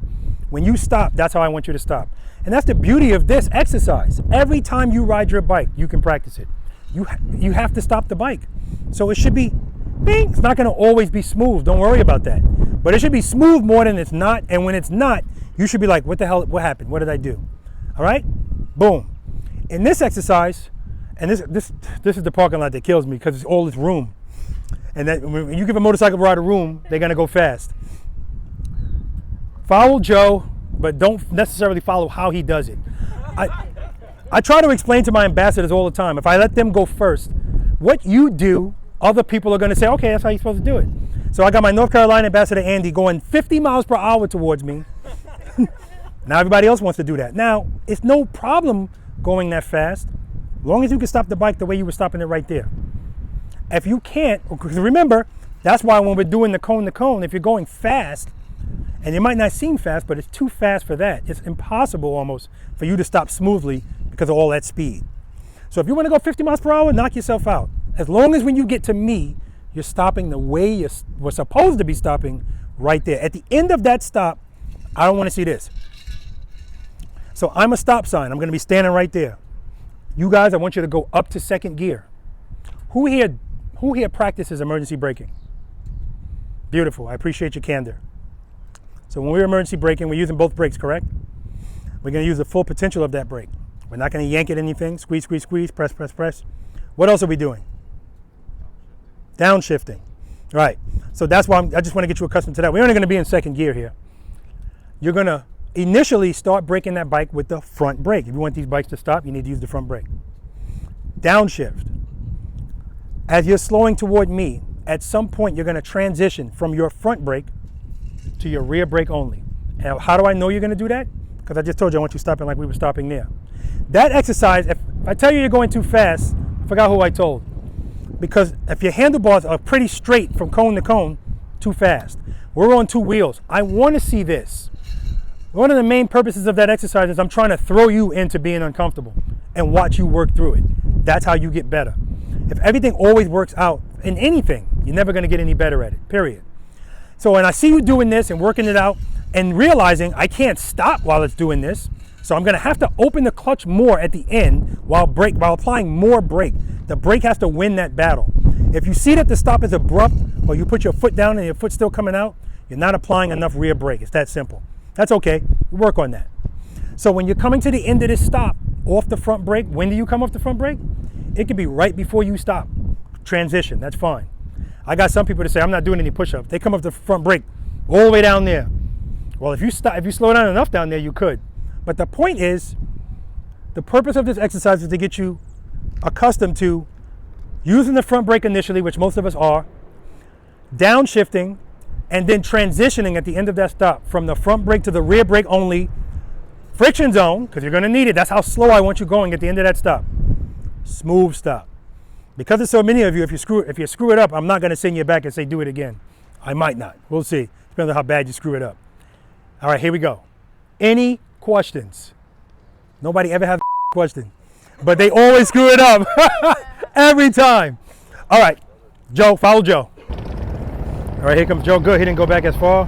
S2: When you stop, that's how I want you to stop. And that's the beauty of this exercise. Every time you ride your bike, you can practice it. You have to stop the bike. So it should be, bing. It's not going to always be smooth. Don't worry about that. But it should be smooth more than it's not. And when it's not, you should be like, what the hell, what happened? What did I do? All right? Boom. In this exercise, and this is the parking lot that kills me because it's all this room. And that when you give a motorcycle rider room, they're going to go fast. Follow Joe, but don't necessarily follow how he does it. I try to explain to my ambassadors all the time, if I let them go first, what you do, other people are going to say, okay, that's how you're supposed to do it. So I got my North Carolina ambassador, Andy, going 50 miles per hour towards me. Now everybody else wants to do that. Now, it's no problem going that fast, as long as you can stop the bike the way you were stopping it right there. If you can't, because remember, that's why when we're doing the cone to cone, if you're going fast, and it might not seem fast, but it's too fast for that. It's impossible almost for you to stop smoothly because of all that speed. So if you want to go 50 miles per hour, knock yourself out. As long as when you get to me, you're stopping the way you were supposed to be stopping right there. At the end of that stop, I don't want to see this. So I'm a stop sign. I'm going to be standing right there. You guys, I want you to go up to second gear. Who here practices emergency braking? Beautiful. I appreciate your candor. So when we're emergency braking, we're using both brakes, correct? We're going to use the full potential of that brake. We're not going to yank at anything. Squeeze, squeeze, squeeze, press, press, press. What else are we doing? Downshifting. Right. So that's why I just want to get you accustomed to that. We're only going to be in second gear here. You're going to initially start braking that bike with the front brake. If you want these bikes to stop, you need to use the front brake. Downshift. As you're slowing toward me, at some point you're going to transition from your front brake to your rear brake only. And how do I know you're going to do that? Because I just told you I want you stopping like we were stopping there. That exercise, if I tell you you're going too fast, I forgot who I told. Because if your handlebars are pretty straight from cone to cone, too fast. We're on two wheels. I want to see this. One of the main purposes of that exercise is I'm trying to throw you into being uncomfortable and watch you work through it. That's how you get better. If everything always works out in anything, you're never going to get any better at it, period. So when I see you doing this and working it out and realizing I can't stop while it's doing this, so I'm going to have to open the clutch more at the end while applying more brake. The brake has to win that battle. If you see that the stop is abrupt or you put your foot down and your foot's still coming out, you're not applying enough rear brake. It's that simple. That's okay. Work on that. So when you're coming to the end of this stop off the front brake, when do you come off the front brake? It could be right before you stop. Transition, that's fine. I got some people to say, I'm not doing any push-ups. They come off the front brake all the way down there. Well, if you slow down enough down there, you could. But the point is, the purpose of this exercise is to get you accustomed to using the front brake initially, which most of us are, downshifting, and then transitioning at the end of that stop from the front brake to the rear brake only, friction zone, because you're going to need it. That's how slow I want you going at the end of that stop. Smooth stop. Because there's so many of you, if you screw it up, I'm not going to send you back and say do it again. I might not. We'll see. Depends on how bad you screw it up. All right, here we go. Any questions? Nobody ever has a question, but they always screw it up every time. All right, Joe, follow Joe. All right, here comes Joe. Good, he didn't go back as far.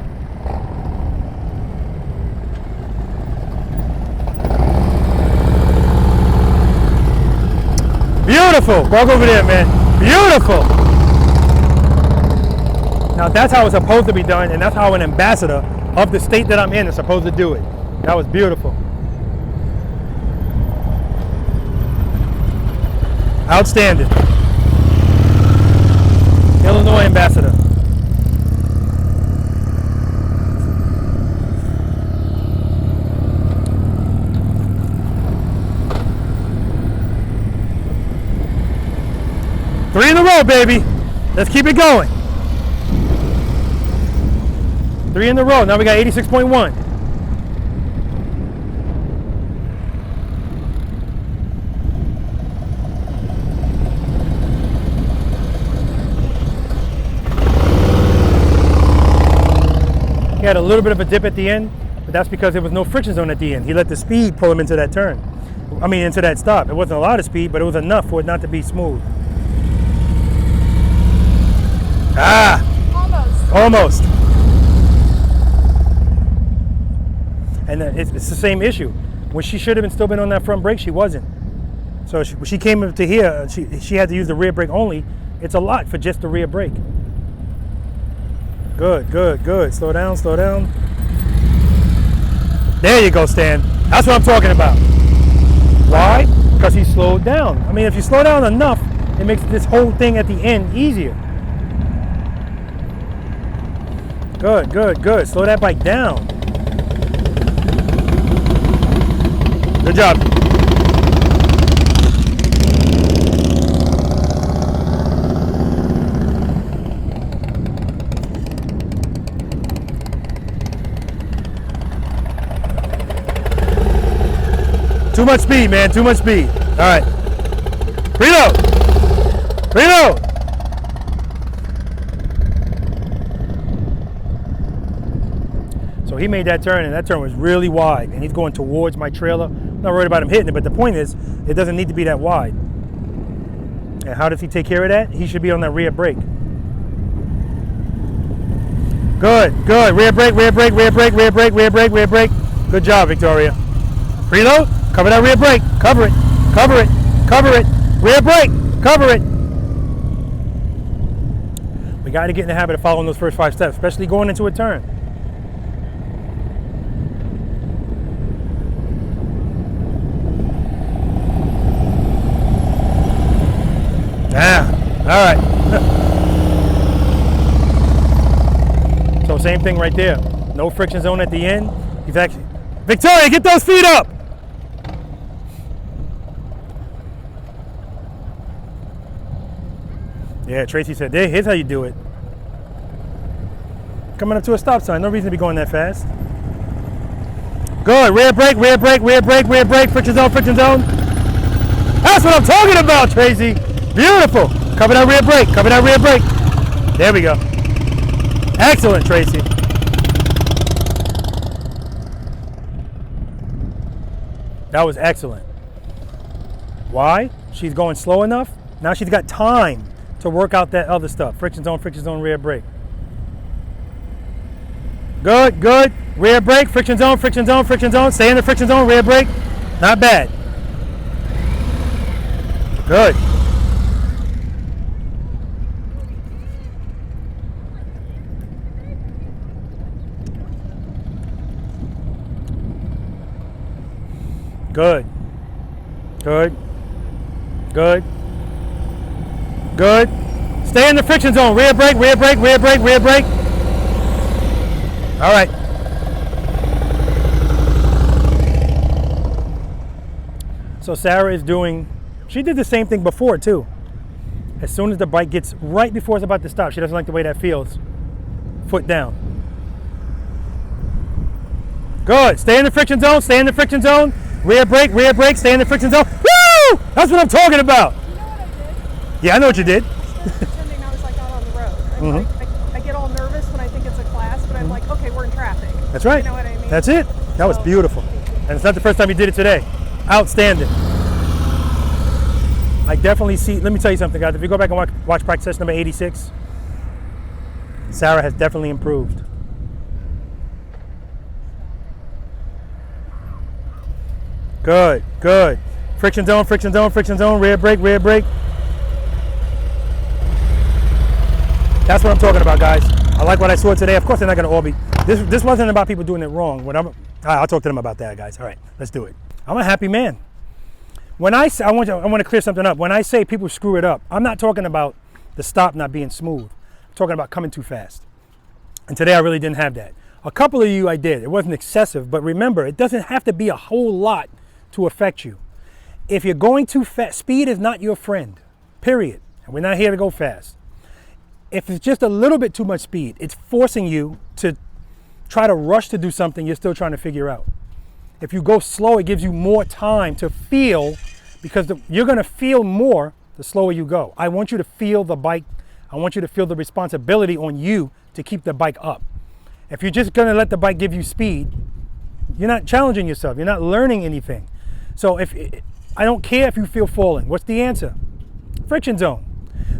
S2: Beautiful. Walk over there, man. Beautiful. Now that's how it's supposed to be done, and that's how an ambassador of the state that I'm in is supposed to do it. That was beautiful. Outstanding. Illinois ambassador. Three in a row, baby. Let's keep it going. 3 in a row. Now we got 86.1. He had a little bit of a dip at the end, but that's because there was no friction zone at the end. He let the speed pull him into that turn. I mean, into that stop. It wasn't a lot of speed, but it was enough for it not to be smooth. Ah! Almost. And it's the same issue. When she should have still been on that front brake, she wasn't. So when she came up to here, she had to use the rear brake only. It's a lot for just the rear brake. Good, good, good. Slow down, slow down. There you go, Stan. That's what I'm talking about. Why? Because he slowed down. I mean, if you slow down enough, it makes this whole thing at the end easier. Good, good, good. Slow that bike down. Good job. Too much speed, man. Too much speed. All right. Preload. Preload. So he made that turn, and that turn was really wide, and he's going towards my trailer. I'm not worried about him hitting it, but the point is, it doesn't need to be that wide. And how does he take care of that? He should be on that rear brake. Good, good. Rear brake, rear brake, rear brake, rear brake, rear brake, rear brake. Good job, Victoria. Preload. Cover that rear brake. Cover it. Cover it. Cover it. Rear brake. Cover it. We got to get in the habit of following those first 5 steps, especially going into a turn. Yeah. All right. So same thing right there. No friction zone at the end. He's actually, Victoria, get those feet up. Yeah, Tracy said, here's how you do it. Coming up to a stop sign, no reason to be going that fast. Good, rear brake, rear brake, rear brake, rear brake, friction zone, friction zone. That's what I'm talking about, Tracy. Beautiful. Cover that rear brake, cover that rear brake. There we go. Excellent, Tracy. That was excellent. Why? She's going slow enough. Now she's got time to work out that other stuff. Friction zone, rear brake. Good, good. Rear brake, friction zone, friction zone, friction zone. Stay in the friction zone, rear brake. Not bad. Good. Good. Good. Good. Good. Stay in the friction zone. Rear brake, rear brake, rear brake, rear brake. All right. So Sarah is doing, she did the same thing before too. As soon as the bike gets right before it's about to stop, she doesn't like the way that feels. Foot down. Good. Stay in the friction zone. Stay in the friction zone. Rear brake, stay in the friction zone. Woo! That's what I'm talking about.
S10: You know what I did?
S2: Yeah, I know what you did.
S10: Pretending I was like out on the road. I get all nervous when I think it's a class, but I'm like, okay, we're in traffic.
S2: That's right.
S10: You know what I mean?
S2: That's it. That was beautiful. And it's not the first time you did it today. Outstanding. I definitely see, let me tell you something, guys. If you go back and watch practice session number 86, Sarah has definitely improved. Good, good. Friction zone, friction zone, friction zone, rear brake, rear brake. That's what I'm talking about, guys. I like what I saw today. Of course, they're not going to all be. This wasn't about people doing it wrong. I'll talk to them about that, guys. All right, let's do it. I'm a happy man. When I want to clear something up. When I say people screw it up, I'm not talking about the stop not being smooth. I'm talking about coming too fast. And today I really didn't have that. A couple of you I did. It wasn't excessive, but remember, it doesn't have to be a whole lot to affect you. If you're going too fast, speed is not your friend, period. And we're not here to go fast. If it's just a little bit too much speed, it's forcing you to try to rush to do something you're still trying to figure out. If you go slow, it gives you more time to feel, because you're going to feel more the slower you go. I want you to feel the bike. I want you to feel the responsibility on you to keep the bike up. If you're just going to let the bike give you speed, you're not challenging yourself. You're not learning anything. So I don't care if you feel falling. What's the answer? Friction zone.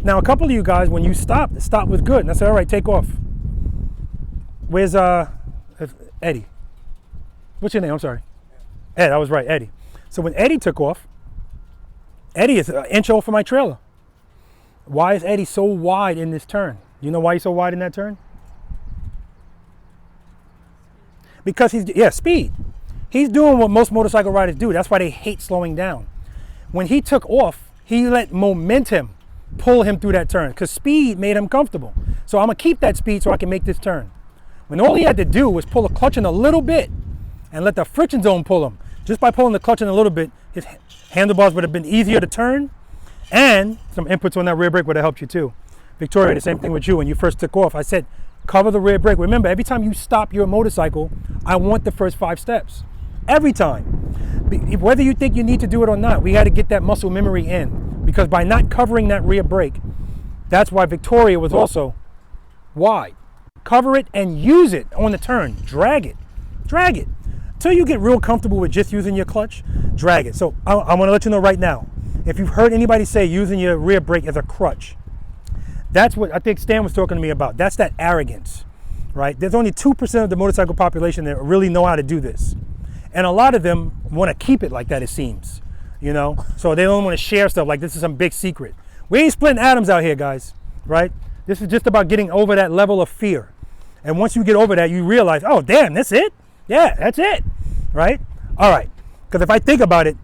S2: Now, a couple of you guys, when you stopped, the stop was good. And I said, all right, take off. Where's Eddie? What's your name? I'm sorry. Ed, I was right, Eddie. So when Eddie took off, Eddie is an inch off of my trailer. Why is Eddie so wide in this turn? You know why he's so wide in that turn? Because speed. He's doing what most motorcycle riders do. That's why they hate slowing down. When he took off, he let momentum pull him through that turn because speed made him comfortable. So I'm gonna keep that speed so I can make this turn. When all he had to do was pull the clutch in a little bit and let the friction zone pull him. Just by pulling the clutch in a little bit, his handlebars would have been easier to turn, and some inputs on that rear brake would have helped you too. Victoria, the same thing with you. When you first took off, I said, cover the rear brake. Remember, every time you stop your motorcycle, I want the first 5 steps. Every time. Whether you think you need to do it or not, we got to get that muscle memory in. Because by not covering that rear brake, that's why Victoria was also wide. Cover it and use it on the turn. Drag it. Drag it. Until you get real comfortable with just using your clutch, drag it. So I want to let you know right now, if you've heard anybody say using your rear brake as a crutch, that's what I think Stan was talking to me about. That's that arrogance, right? There's only 2% of the motorcycle population that really know how to do this. And a lot of them want to keep it like that, it seems, you know? So they don't want to share stuff like this is some big secret. We ain't splitting atoms out here, guys, right? This is just about getting over that level of fear. And once you get over that, you realize, oh, damn, that's it? Yeah, that's it, right? All right, because if I think about it,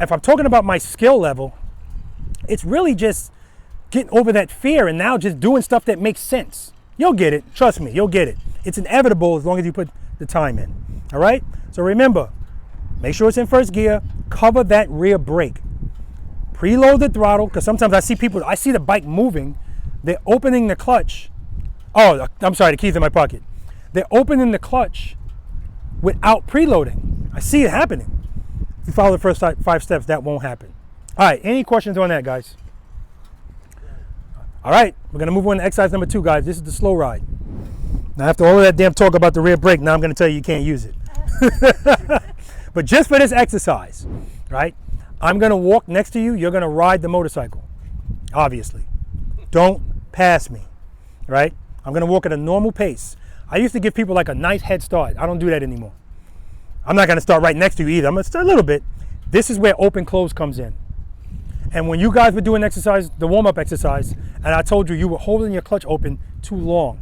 S2: if I'm talking about my skill level, it's really just getting over that fear and now just doing stuff that makes sense. You'll get it, trust me, you'll get it. It's inevitable as long as you put the time in, all right? So remember, make sure it's in first gear, cover that rear brake. Preload the throttle, because sometimes I see the bike moving, they're opening the clutch. Oh, I'm sorry, the key's in my pocket. They're opening the clutch without preloading. I see it happening. If you follow the first 5 steps, that won't happen. All right, any questions on that, guys? All right, we're gonna move on to exercise number 2, guys. This is the slow ride. Now, after all of that damn talk about the rear brake, now I'm gonna tell you can't use it. But just for this exercise, right? I'm gonna walk next to you, you're gonna ride the motorcycle, obviously. Don't pass me, right? I'm gonna walk at a normal pace. I used to give people like a nice head start. I don't do that anymore. I'm not gonna start right next to you either. I'm gonna start a little bit. This is where open close comes in. And when you guys were doing exercise, the warm-up exercise, and I told you were holding your clutch open too long.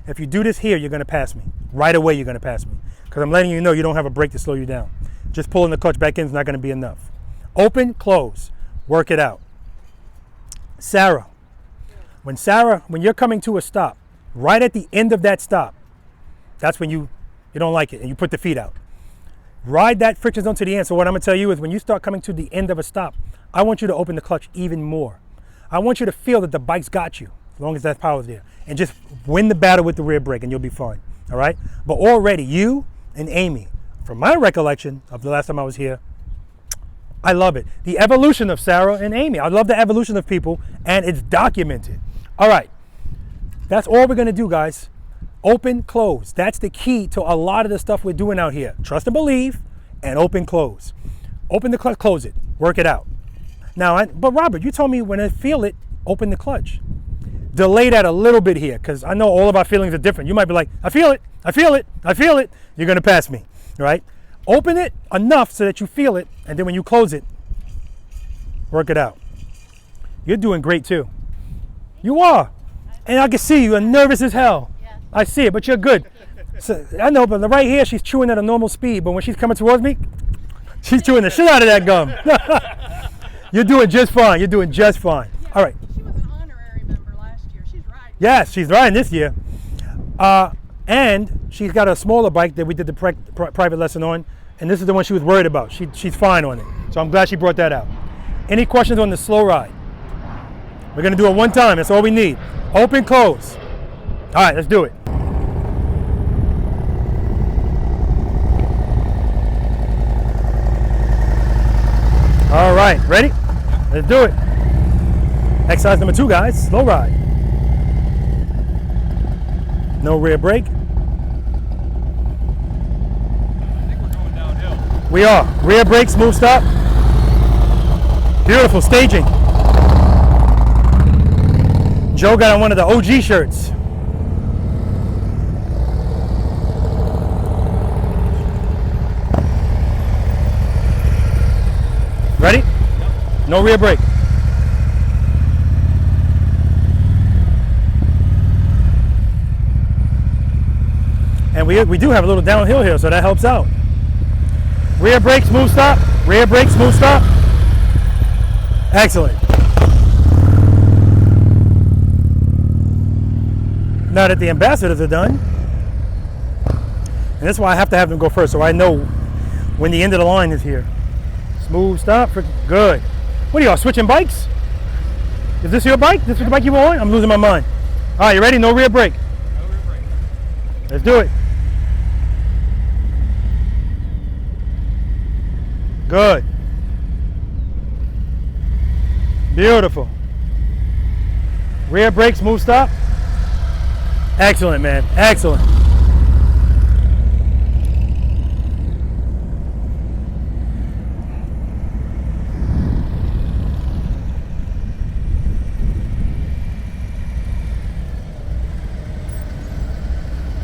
S2: If you do this here, you're gonna pass me. Right away, you're gonna pass me. Because I'm letting you know you don't have a brake to slow you down. Just pulling the clutch back in is not gonna be enough. Open, close, work it out. Sarah, when you're coming to a stop, right at the end of that stop, that's when you don't like it and you put the feet out. Ride that friction zone to the end. So what I'm gonna tell you is when you start coming to the end of a stop, I want you to open the clutch even more. I want you to feel that the bike's got you, as long as that power's there. And just win the battle with the rear brake and you'll be fine, all right? But already you and Amy, from my recollection of the last time I was here, I love it. The evolution of Sarah and Amy. I love the evolution of people and it's documented. All right, that's all we're gonna do, guys. Open, close. That's the key to a lot of the stuff we're doing out here. Trust and believe and open, close. Open the clutch, close it, work it out. Now, but Robert, you told me when I feel it, open the clutch. Delay that a little bit here because I know all of our feelings are different. You might be like, I feel it, I feel it, I feel it. You're gonna pass me, right? Open it enough so that you feel it, and then when you close it, work it out. You're doing great too. You are. And I can see you are nervous as hell. I see it, but you're good. So, I know, but right here, she's chewing at a normal speed, but when she's coming towards me, she's chewing the shit out of that gum. You're doing just fine. You're doing just fine. All right.
S10: She was an honorary member last year. She's riding.
S2: Yes, she's riding this year. And she's got a smaller bike that we did the private lesson on, and this is the one she was worried about. She's fine on it. So I'm glad she brought that out. Any questions on the slow ride? We're gonna do it one time, that's all we need. Open, close. All right, let's do it. All right, ready? Let's do it. Exercise number 2, guys, slow ride. No rear brake.
S11: I think we're going downhill.
S2: We are. Rear brake, smooth stop. Beautiful staging. Joe got on one of the OG shirts. Ready? Yep. No rear brake. And we do have a little downhill here, so that helps out. Rear brake, smooth stop. Rear brake, smooth stop. Excellent. Now that the ambassadors are done, and that's why I have to have them go first, so I know when the end of the line is here. Smooth stop, good. What are y'all, switching bikes? Is this your bike? This is the bike you were on? I'm losing my mind. All right, you ready? No rear brake.
S11: No rear brake.
S2: Let's do it. Good. Beautiful. Rear brake, smooth stop. Excellent, man. Excellent.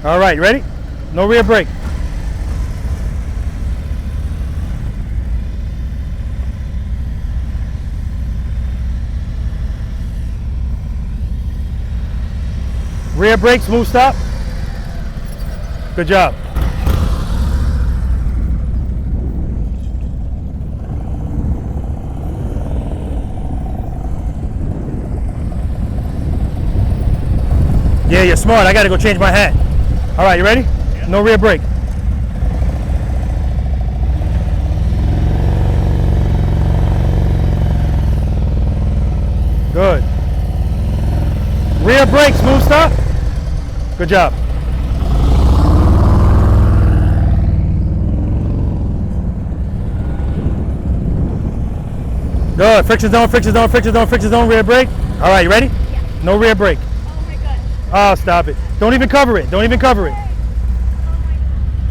S2: All right, you ready? No rear brake. Rear brake, smooth stop. Good job. Yeah, you're smart. I gotta go change my hat. All right, you ready? No rear brake. Good. Rear brake, smooth stop. Good job. Good. Friction zone, friction zone, friction zone, friction zone, rear brake. All right, you ready?
S12: Yeah.
S2: No rear brake.
S12: Oh my god.
S2: Oh, stop it. Don't even cover it. Don't even cover it.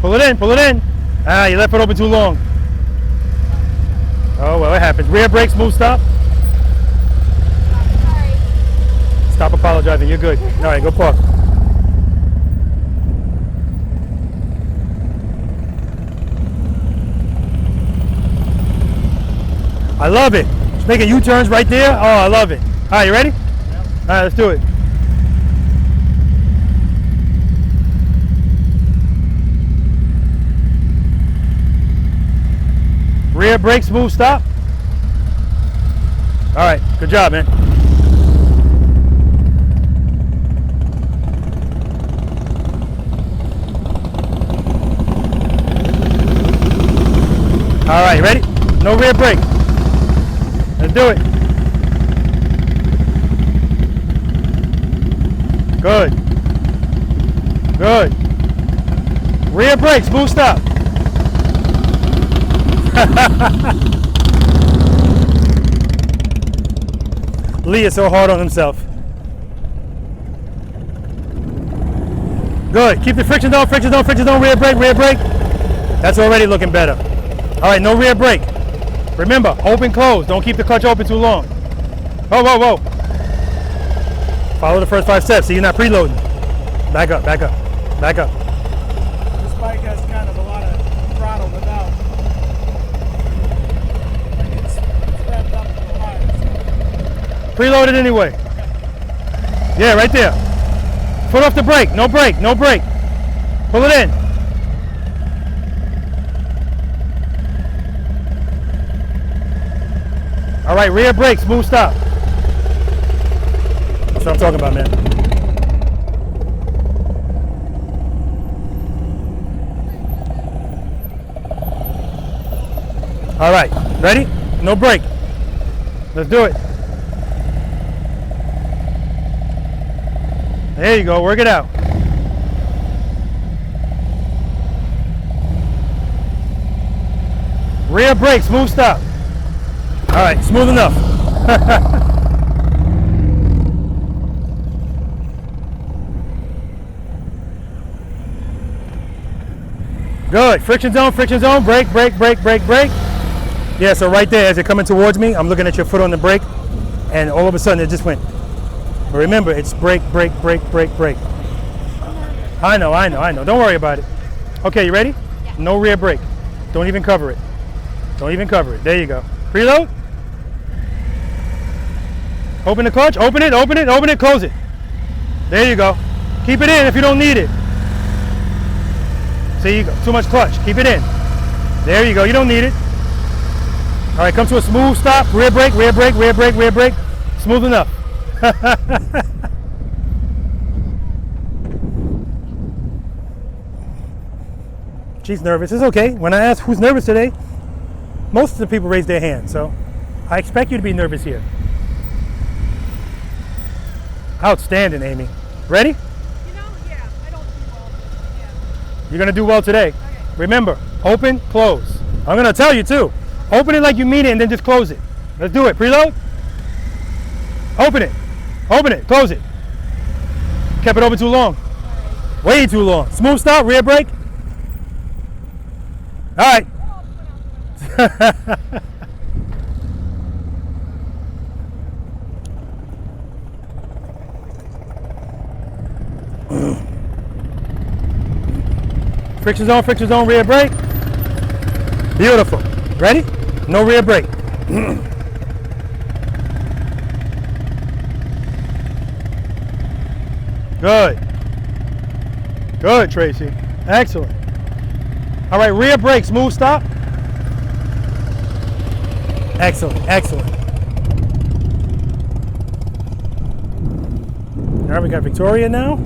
S2: Pull it in, pull it in. Ah, you left it open too long. Oh, well, it happens. Rear brake, smooth stop.
S12: Sorry.
S2: Stop apologizing. You're good. All right, go park. I love it. It's making U-turns right there. Oh, I love it. All right, you ready? Yeah. All right, let's do it. Rear brake, smooth stop. All right, good job, man. All right, ready? No rear brake. Let's do it. Good. Good. Rear brake, smooth stop. Lee is so hard on himself. Good. Keep the friction zone, friction zone, friction zone, rear brake, rear brake. That's already looking better. All right, no rear brake. Remember, open, close. Don't keep the clutch open too long. Whoa, whoa, whoa. Follow the first 5 steps so you're not preloading. Back up, back up, back up.
S3: This bike has kind of a lot of throttle without. Like it's revved up a lot.
S2: Preloaded anyway. Yeah, right there. Foot off the brake. No brake, no brake. Pull it in. All right, rear brake, smooth stop. That's what I'm talking about, man. All right, ready? No brake. Let's do it. There you go, work it out. Rear brake, smooth stop. All right, smooth enough. Good. Friction zone, brake, brake, brake, brake, brake. Yeah, so right there, as you're coming towards me, I'm looking at your foot on the brake, and all of a sudden it just went. But remember, it's brake, brake, brake, brake, brake. I know. Don't worry about it. Okay, you ready?
S12: Yeah.
S2: No rear brake. Don't even cover it. Don't even cover it. There you go. Preload. Open the clutch. Open it, open it, open it, close it. There you go. Keep it in if you don't need it. See, you go. Too much clutch. Keep it in. There you go. You don't need it. All right, come to a smooth stop. Rear brake, rear brake, rear brake, rear brake. Smooth enough. She's nervous. It's okay. When I ask who's nervous today, most of the people raise their hand. So I expect you to be nervous here. Outstanding, Amy. Ready?
S10: You know, yeah, I don't do well. Yeah.
S2: You're going to do well today.
S10: Okay.
S2: Remember, open, close. I'm going to tell you too.
S10: Okay.
S2: Open it like you mean it and then just close it. Let's do it. Preload. Open it. Open it. Close it. Kept it open too long. Way too long. Smooth stop. Rear brake. All right. friction zone, rear brake. Beautiful. Ready? No rear brake. Good. Good, Tracy. Excellent. All right, rear brake, smooth stop. Excellent, excellent. All right, we got Victoria now.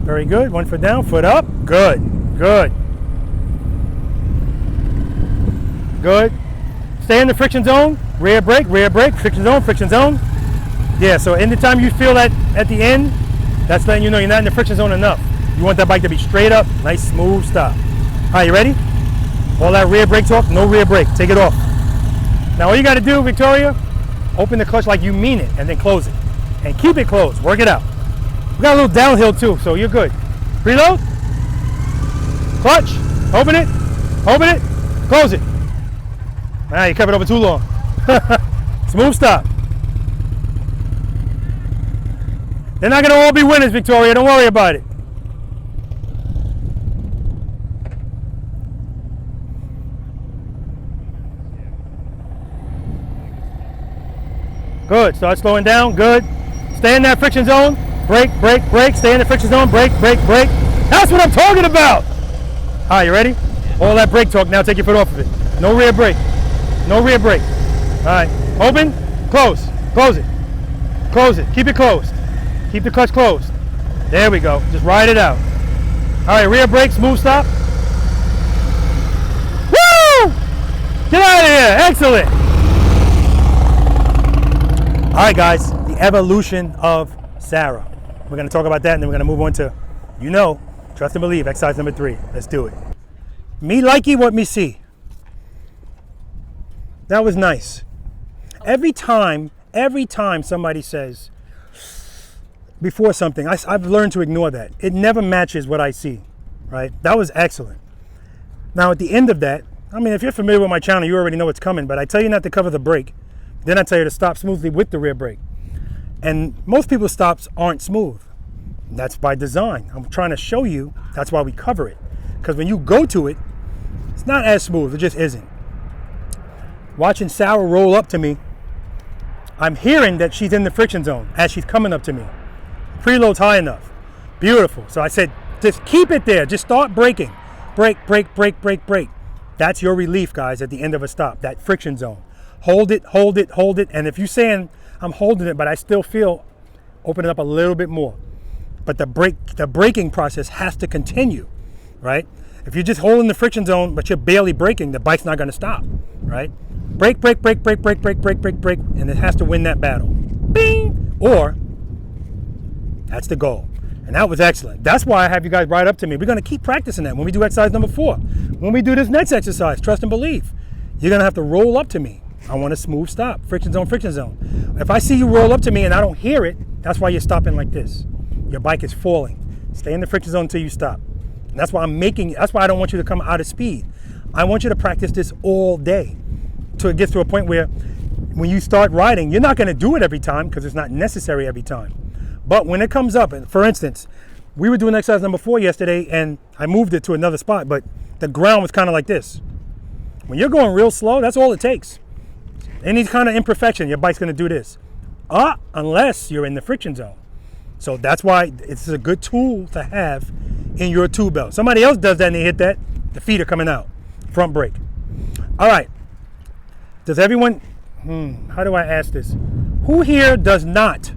S2: Very good. 1 foot down, foot up. Good, good. Good. Stay in the friction zone. Rear brake, friction zone. Yeah, so anytime you feel that at the end, that's letting you know you're not in the friction zone enough. You want that bike to be straight up, nice, smooth stop. All right, you ready? All that rear brake torque, no rear brake. Take it off. Now all you got to do, Victoria, open the clutch like you mean it and then close it. And keep it closed. Work it out. We got a little downhill too, so you're good. Preload. Clutch. Open it, close it. Now you kept it over too long. Smooth stop. They're not going to all be winners, Victoria. Don't worry about it. Good. Start slowing down. Good. Stay in that friction zone. Brake. Stay in the friction zone. Brake. That's what I'm talking about. All right, you ready? All that brake torque. Now take your foot off of it. No rear brake. All right. Open. Close. Close it. Keep it closed. Keep the clutch closed. There we go. Just ride it out. All right, rear brake, smooth stop. Woo! Get out of here. Excellent. All right, guys, the evolution of Sarah. We're going to talk about that, and then we're going to move on to, trust and believe, exercise number 3. Let's do it. Me likey what me see. That was nice. Every time somebody says, before something, I've learned to ignore that. It never matches what I see, right? That was excellent. Now at the end of that, I mean, if you're familiar with my channel, you already know what's coming, but I tell you not to cover the brake. Then I tell you to stop smoothly with the rear brake. And most people's stops aren't smooth. That's by design. I'm trying to show you, that's why we cover it. Because when you go to it, it's not as smooth, it just isn't. Watching Sarah roll up to me, I'm hearing that she's in the friction zone as she's coming up to me. Preload's high enough. Beautiful. So I said, just keep it there. Just start braking. Brake. That's your relief, guys, at the end of a stop, that friction zone. Hold it. And if you're saying, I'm holding it, but I still feel, open it up a little bit more. But the braking process has to continue, right? If you're just holding the friction zone, but you're barely braking, the bike's not going to stop, right? Brake. And it has to win that battle. Bing! Or, that's the goal. And that was excellent. That's why I have you guys ride up to me. We're going to keep practicing that when we do exercise number 4. When we do this next exercise, trust and believe, you're going to have to roll up to me. I want a smooth stop. Friction zone. If I see you roll up to me and I don't hear it, that's why you're stopping like this. Your bike is falling. Stay in the friction zone until you stop. And that's why that's why I don't want you to come out of speed. I want you to practice this all day till it gets to a point where when you start riding, you're not going to do it every time because it's not necessary every time. But when it comes up, and for instance, we were doing exercise number 4 yesterday and I moved it to another spot, but the ground was kind of like this. When you're going real slow, that's all it takes. Any kind of imperfection, your bike's going to do this. Unless you're in the friction zone. So that's why it's a good tool to have in your tool belt. Somebody else does that and they hit that, the feet are coming out. Front brake. All right. Does everyone, how do I ask this? Who here does not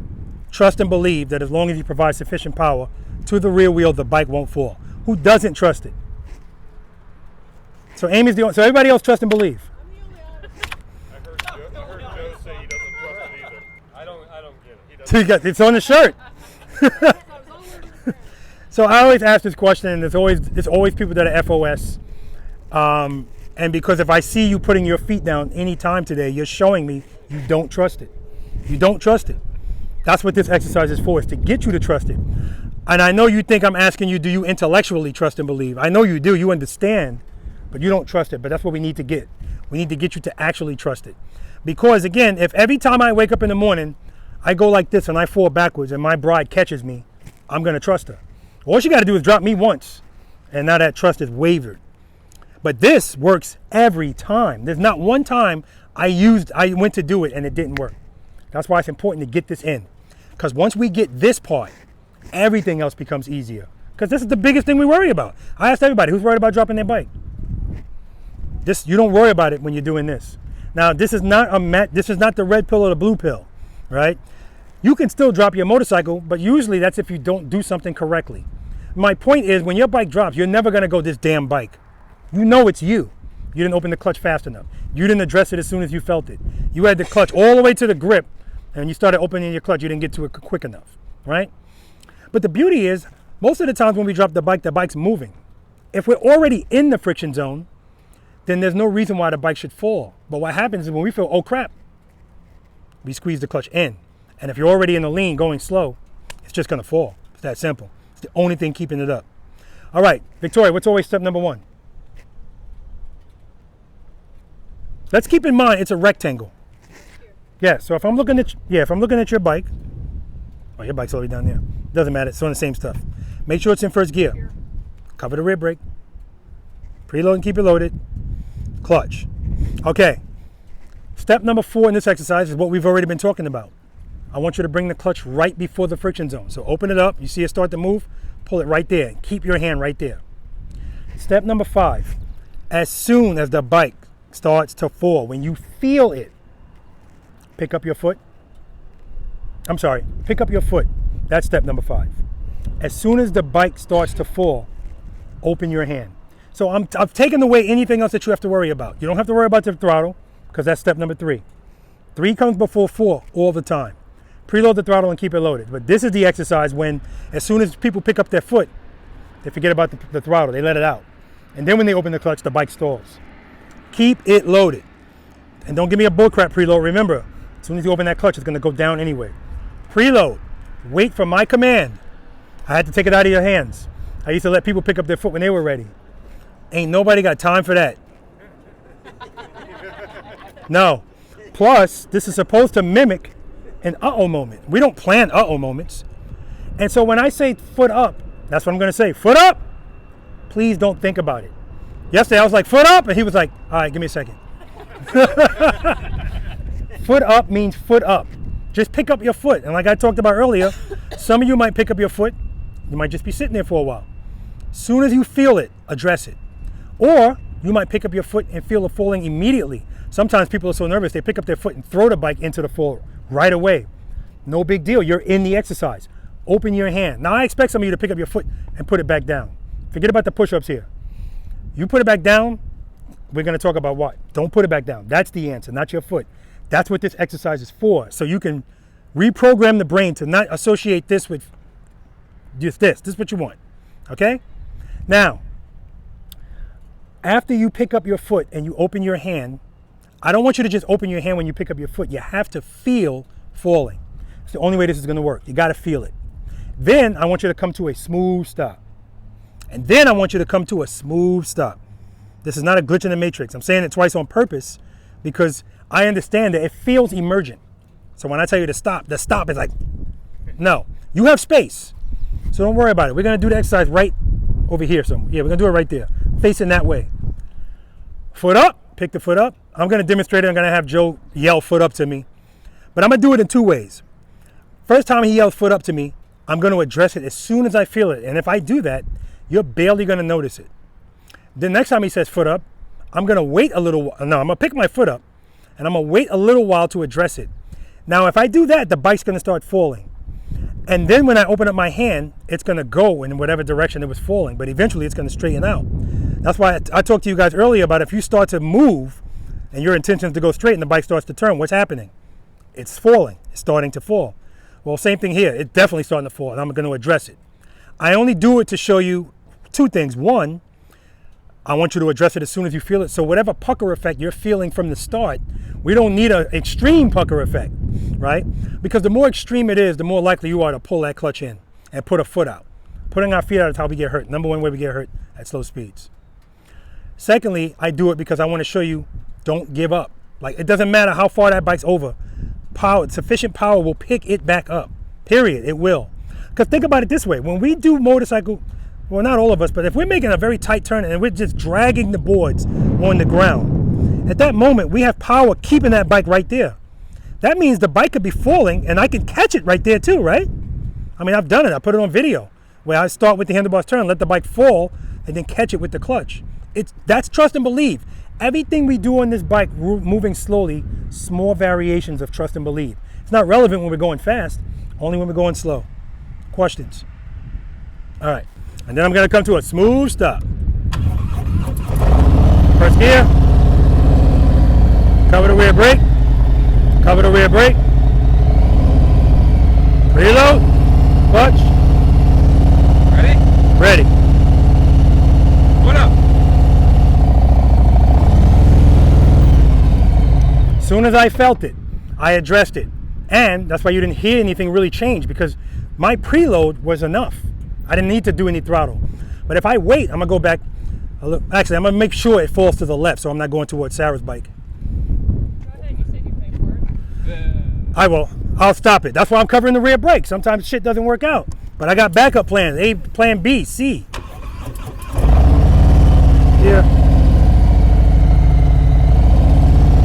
S2: trust and believe that as long as you provide sufficient power to the rear wheel, the bike won't fall? Who doesn't trust it? So Amy's the only, so everybody else trust and believe.
S11: I heard Joe say he doesn't trust it either. I don't get it. He
S2: So you got, it's on the shirt. So I always ask this question, and it's always people that are FOS. And because if I see you putting your feet down any time today, you're showing me you don't trust it. You don't trust it. That's what this exercise is for, is to get you to trust it. And I know you think I'm asking you, do you intellectually trust and believe? I know you do, you understand, but you don't trust it. But that's what we need to get. We need to get you to actually trust it. Because again, if every time I wake up in the morning, I go like this and I fall backwards and my bride catches me, I'm gonna trust her. All she gotta do is drop me once, and now that trust is wavered. But this works every time. There's not one time I went to do it and it didn't work. That's why it's important to get this in. Because once we get this part, everything else becomes easier. Because this is the biggest thing we worry about. I asked everybody, who's worried about dropping their bike? You don't worry about it when you're doing this. Now, this is not the red pill or the blue pill, right? You can still drop your motorcycle, but usually that's if you don't do something correctly. My point is, when your bike drops, you're never gonna go, this damn bike. You know it's you. You didn't open the clutch fast enough. You didn't address it as soon as you felt it. You had the clutch all the way to the grip, and you started opening your clutch, you didn't get to it quick enough, right? But the beauty is, most of the times when we drop the bike's moving. If we're already in the friction zone, then there's no reason why the bike should fall. But what happens is when we feel, oh crap, we squeeze the clutch in. And if you're already in the lean going slow, it's just gonna fall. It's that simple. It's the only thing keeping it up. All right, Victoria, what's always step number 1? Let's keep in mind it's a rectangle. Yeah, so if I'm looking at your bike, oh, your bike's already down there. Doesn't matter, it's on the same stuff. Make sure it's in first gear. Cover the rear brake. Preload and keep it loaded. Clutch. Okay. Step number 4 in this exercise is what we've already been talking about. I want you to bring the clutch right before the friction zone. So open it up, you see it start to move, pull it right there. Keep your hand right there. Step number 5, as soon as the bike starts to fall, when you feel it, pick up your foot. Pick up your foot. That's step number 5. As soon as the bike starts to fall, open your hand. So I've taken away anything else that you have to worry about. You don't have to worry about the throttle, because that's step number 3. 3 comes before 4 all the time. Preload the throttle and keep it loaded. But this is the exercise when, as soon as people pick up their foot, they forget about the throttle, they let it out. And then when they open the clutch, the bike stalls. Keep it loaded. And don't give me a bullcrap preload. Remember, as soon as you open that clutch, it's gonna go down anyway. Preload, wait for my command. I had to take it out of your hands. I used to let people pick up their foot when they were ready. Ain't nobody got time for that. No. Plus, this is supposed to mimic an uh-oh moment. We don't plan uh-oh moments. And so when I say foot up, that's what I'm gonna say. Foot up! Please don't think about it. Yesterday I was like, foot up! And he was like, all right, give me a second. Foot up means foot up. Just pick up your foot. And like I talked about earlier, some of you might pick up your foot. You might just be sitting there for a while. Soon as you feel it, address it. Or you might pick up your foot and feel it falling immediately. Sometimes people are so nervous, they pick up their foot and throw the bike into the fall right away. No big deal, you're in the exercise. Open your hand. Now I expect some of you to pick up your foot and put it back down. Forget about the push-ups here. You put it back down, we're gonna talk about what. Don't put it back down. That's the answer, not your foot. That's what this exercise is for. So you can reprogram the brain to not associate this with just this. This is what you want, okay? Now, after you pick up your foot and you open your hand, I don't want you to just open your hand when you pick up your foot. You have to feel falling. It's the only way this is gonna work. You gotta feel it. Then I want you to come to a smooth stop. And then I want you to come to a smooth stop. This is not a glitch in the matrix. I'm saying it twice on purpose because I understand that it feels emergent. So when I tell you to stop, the stop is like, no, you have space. So don't worry about it. We're gonna do the exercise right over here. So yeah, we're gonna do it right there. Facing that way. Foot up, pick the foot up. I'm gonna demonstrate it. I'm gonna have Joe yell foot up to me. But I'm gonna do it in 2 ways. First time he yells foot up to me, I'm gonna address it as soon as I feel it. And if I do that, you're barely gonna notice it. The next time he says foot up, I'm gonna wait a little while. No, I'm gonna pick my foot up and I'm gonna wait a little while to address it. Now, if I do that, the bike's gonna start falling. And then when I open up my hand, it's gonna go in whatever direction it was falling, but eventually it's gonna straighten out. That's why I talked to you guys earlier about if you start to move and your intention is to go straight and the bike starts to turn, what's happening? It's falling, it's starting to fall. Well, same thing here, it's definitely starting to fall and I'm gonna address it. I only do it to show you 2 things. One, I want you to address it as soon as you feel it. So whatever pucker effect you're feeling from the start, we don't need an extreme pucker effect, right? Because the more extreme it is, the more likely you are to pull that clutch in and put a foot out. Putting our feet out is how we get hurt. Number one way we get hurt at slow speeds. Secondly, I do it because I want to show you, don't give up. Like, it doesn't matter how far that bike's over. Power, sufficient power will pick it back up. Period. It will. Because think about it this way. When we do motorcycle, well, not all of us, but if we're making a very tight turn and we're just dragging the boards on the ground, at that moment, we have power keeping that bike right there. That means the bike could be falling and I can catch it right there too, right? I mean, I've done it. I put it on video where I start with the handlebars turn, let the bike fall, and then catch it with the clutch. That's trust and believe. Everything we do on this bike, moving slowly, small variations of trust and believe. It's not relevant when we're going fast, only when we're going slow. Questions? All right, and then I'm gonna come to a smooth stop. First gear, cover the rear brake, cover the rear brake, preload, clutch.
S5: Ready?
S2: Ready.
S5: What up?
S2: As soon as I felt it, I addressed it. And that's why you didn't hear anything really change, because my preload was enough. I didn't need to do any throttle. But if I wait, I'm gonna go back a little. Actually, I'm gonna make sure it falls to the left so I'm not going towards Sarah's bike.
S10: Go ahead, you said you paid for it.
S2: I will. I'll stop it. That's why I'm covering the rear brake. Sometimes shit doesn't work out. But I got backup plans, A, plan B, C. Here.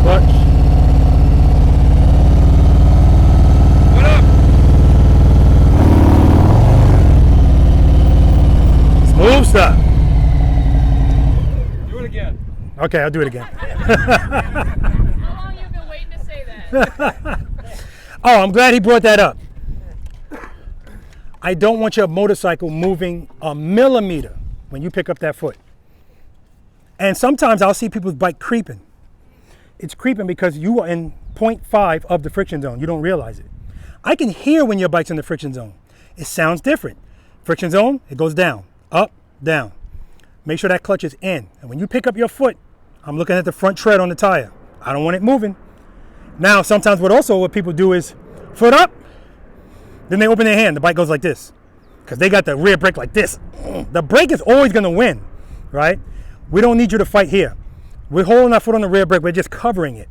S2: Clutch.
S5: What up?
S2: Smooth stop.
S5: Do it again.
S2: Okay, I'll do it again.
S10: How long you been waiting to say that?
S2: Oh, I'm glad he brought that up. I don't want your motorcycle moving a millimeter when you pick up that foot. And sometimes I'll see people's bike creeping. It's creeping because you are in 0.5 of the friction zone. You don't realize it. I can hear when your bike's in the friction zone. It sounds different. Friction zone, it goes down, up, down. Make sure that clutch is in. And when you pick up your foot, I'm looking at the front tread on the tire. I don't want it moving. Now, sometimes what people do is foot up, then they open their hand. The bike goes like this because they got the rear brake like this. The brake is always going to win, right? We don't need you to fight here. We're holding our foot on the rear brake. We're just covering it.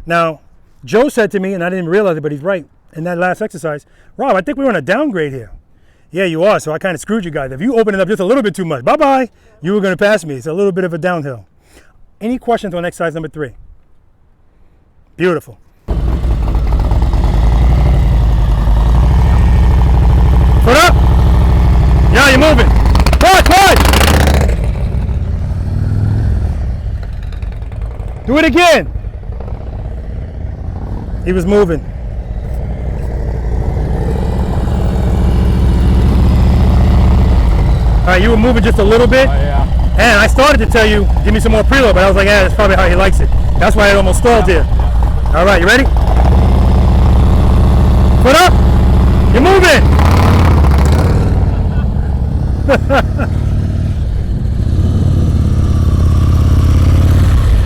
S2: Now, Joe said to me, and I didn't realize it, but he's right, in that last exercise, Rob, I think we're on a downgrade here. Yeah, you are, so I kind of screwed you guys. If you open it up just a little bit too much, bye-bye, you were going to pass me. It's a little bit of a downhill. Any questions on exercise number 3? Beautiful. Foot up. Yeah, you're moving. Clutch. Do it again. He was moving. All right, you were moving just a little bit.
S11: Yeah.
S2: And I started to tell you, give me some more preload, but I was like, yeah, that's probably how he likes it. That's why it almost stalled here. All right, you ready? Foot up. You're moving.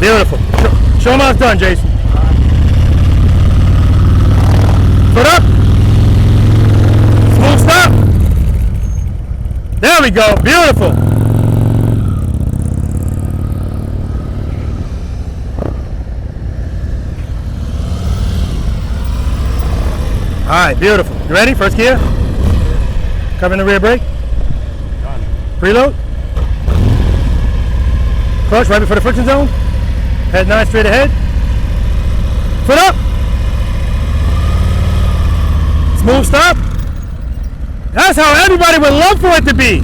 S2: Beautiful. Show them how it's done, Jason. Foot up. Smooth stop. There we go. Beautiful. All right, beautiful. You ready? First gear. Covering the rear brake.
S11: Done.
S2: Preload. Clutch right before the friction zone. Head 9 straight ahead. Foot up. Smooth stop. That's how everybody would love for it to be.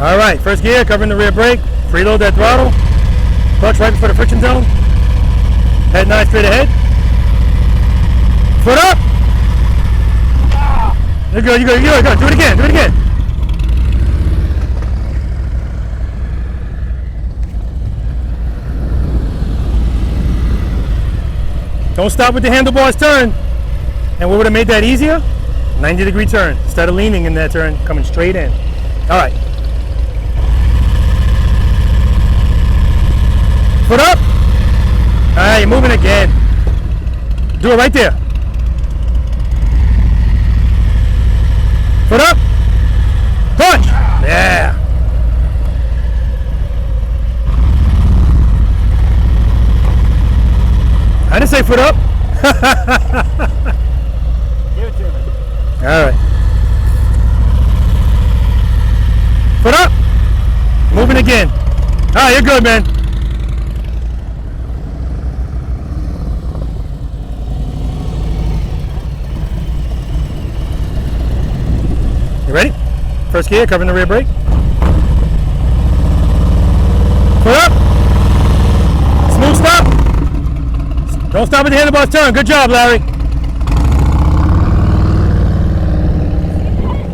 S2: All right, first gear, covering the rear brake. Preload that throttle. Clutch right before the friction zone. Head 9 straight ahead. Foot up. You go. Do it again. Don't stop with the handlebars turn. And what would have made that easier? 90-degree turn. Instead of leaning in that turn, coming straight in. All right. Foot up. All right, you're moving again. Do it right there. Foot up. Punch. Yeah. I didn't say foot up.
S3: Give it to me.
S2: All right. Foot up. Moving again. All right, you're good, man. You ready? First gear, covering the rear brake. Foot up. Smooth stop. Don't stop at the handlebars turn. Good job, Larry.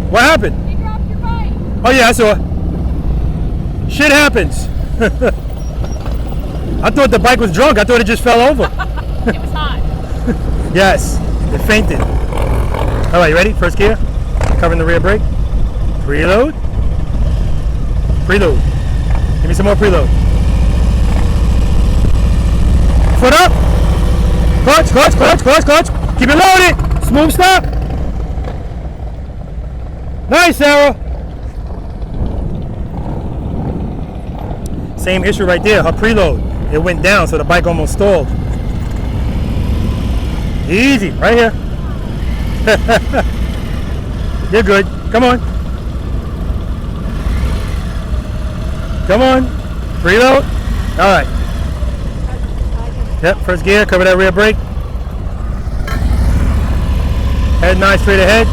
S2: What happened?
S12: You dropped your bike.
S2: Oh yeah, I saw it. Shit happens. I thought the bike was drunk. I thought it just fell over.
S12: It was hot.
S2: Yes, it fainted. All right, you ready? First gear, covering the rear brake. Preload. Preload. Give me some more preload. Foot up. Clutch, clutch, clutch, clutch, clutch. Keep it loaded. Smooth stop. Nice, Sarah. Same issue right there. Her preload. It went down, so the bike almost stalled. Easy, right here. You're good. Come on. Come on. Preload. All right. Yep, first gear, cover that rear brake. Head nice straight ahead.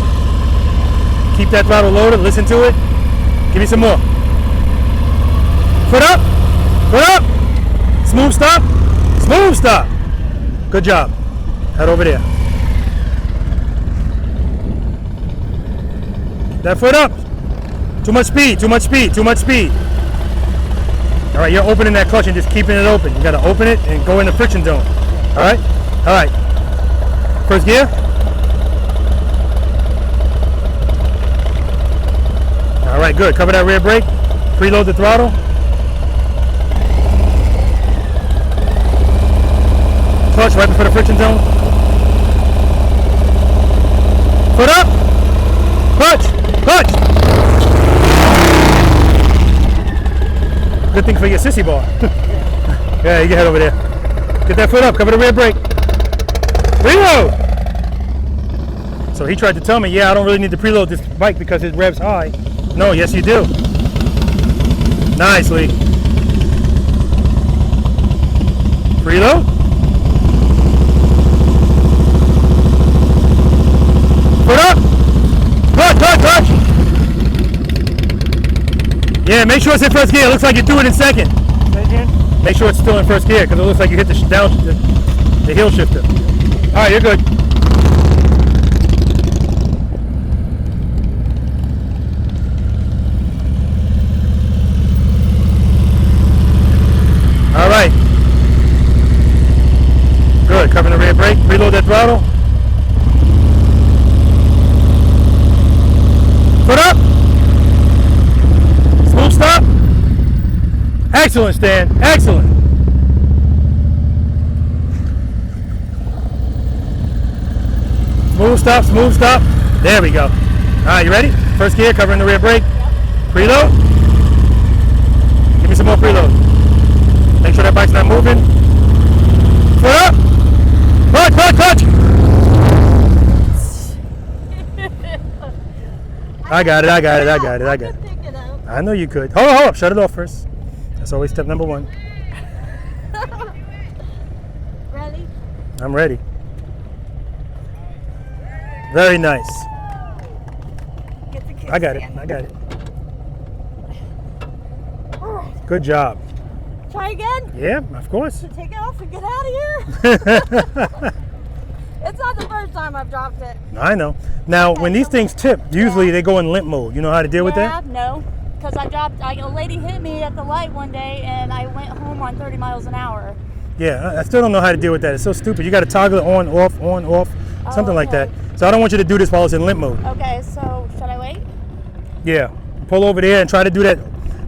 S2: Keep that throttle loaded, listen to it. Give me some more. Foot up, foot up. Smooth stop, smooth stop. Good job. Head over there. That foot up. Too much speed, too much speed, too much speed. All right, you're opening that clutch and just keeping it open. You gotta open it and go in the friction zone. All right, all right. First gear. All right, good. Cover that rear brake. Preload the throttle. Clutch right before the friction zone. Foot up. Clutch. Clutch. Good thing for your sissy bar. Yeah, you can head over there. Get that foot up. Cover the rear brake. Reload. So he tried to tell me, yeah, I don't really need to preload this bike because it revs high. No, yes you do. Nicely. Preload. Foot up. Clutch, clutch, clutch. Yeah, make sure it's in first gear. It looks like you threw it in second. Make sure it's still in first gear because it looks like you hit the hill shifter. All right, you're good. All right. Good. Covering the rear brake. Reload that throttle. Foot up. Smooth stop. Excellent, Stan. Excellent. Smooth stop, smooth stop. There we go. All right, you ready? First gear, covering the rear brake. Preload. Give me some more preload. Make sure that bike's not moving. Foot up. Clutch, clutch, clutch. I got it, I got it, I got it, I got it. I know you could. Hold up, shut it off first. That's always step number one.
S12: Ready?
S2: I'm ready. Very nice.
S12: Get the kickstand.
S2: I got it, I got it. Good job.
S12: Try again?
S2: Yeah, of course.
S12: So take it off and get out of here? It's not the first time I've dropped it.
S2: I know. Now, when these things tip, usually they go in limp mode. You know how to deal with that?
S12: No, because a lady hit me at the light one day and I went home on 30 miles an hour.
S2: Yeah, I still don't know how to deal with that. It's so stupid. You got to toggle it on, off, something like
S12: okay.
S2: that. So I don't want you to do this while it's in limp mode.
S12: Okay, so should I wait?
S2: Yeah, pull over there and try to do that.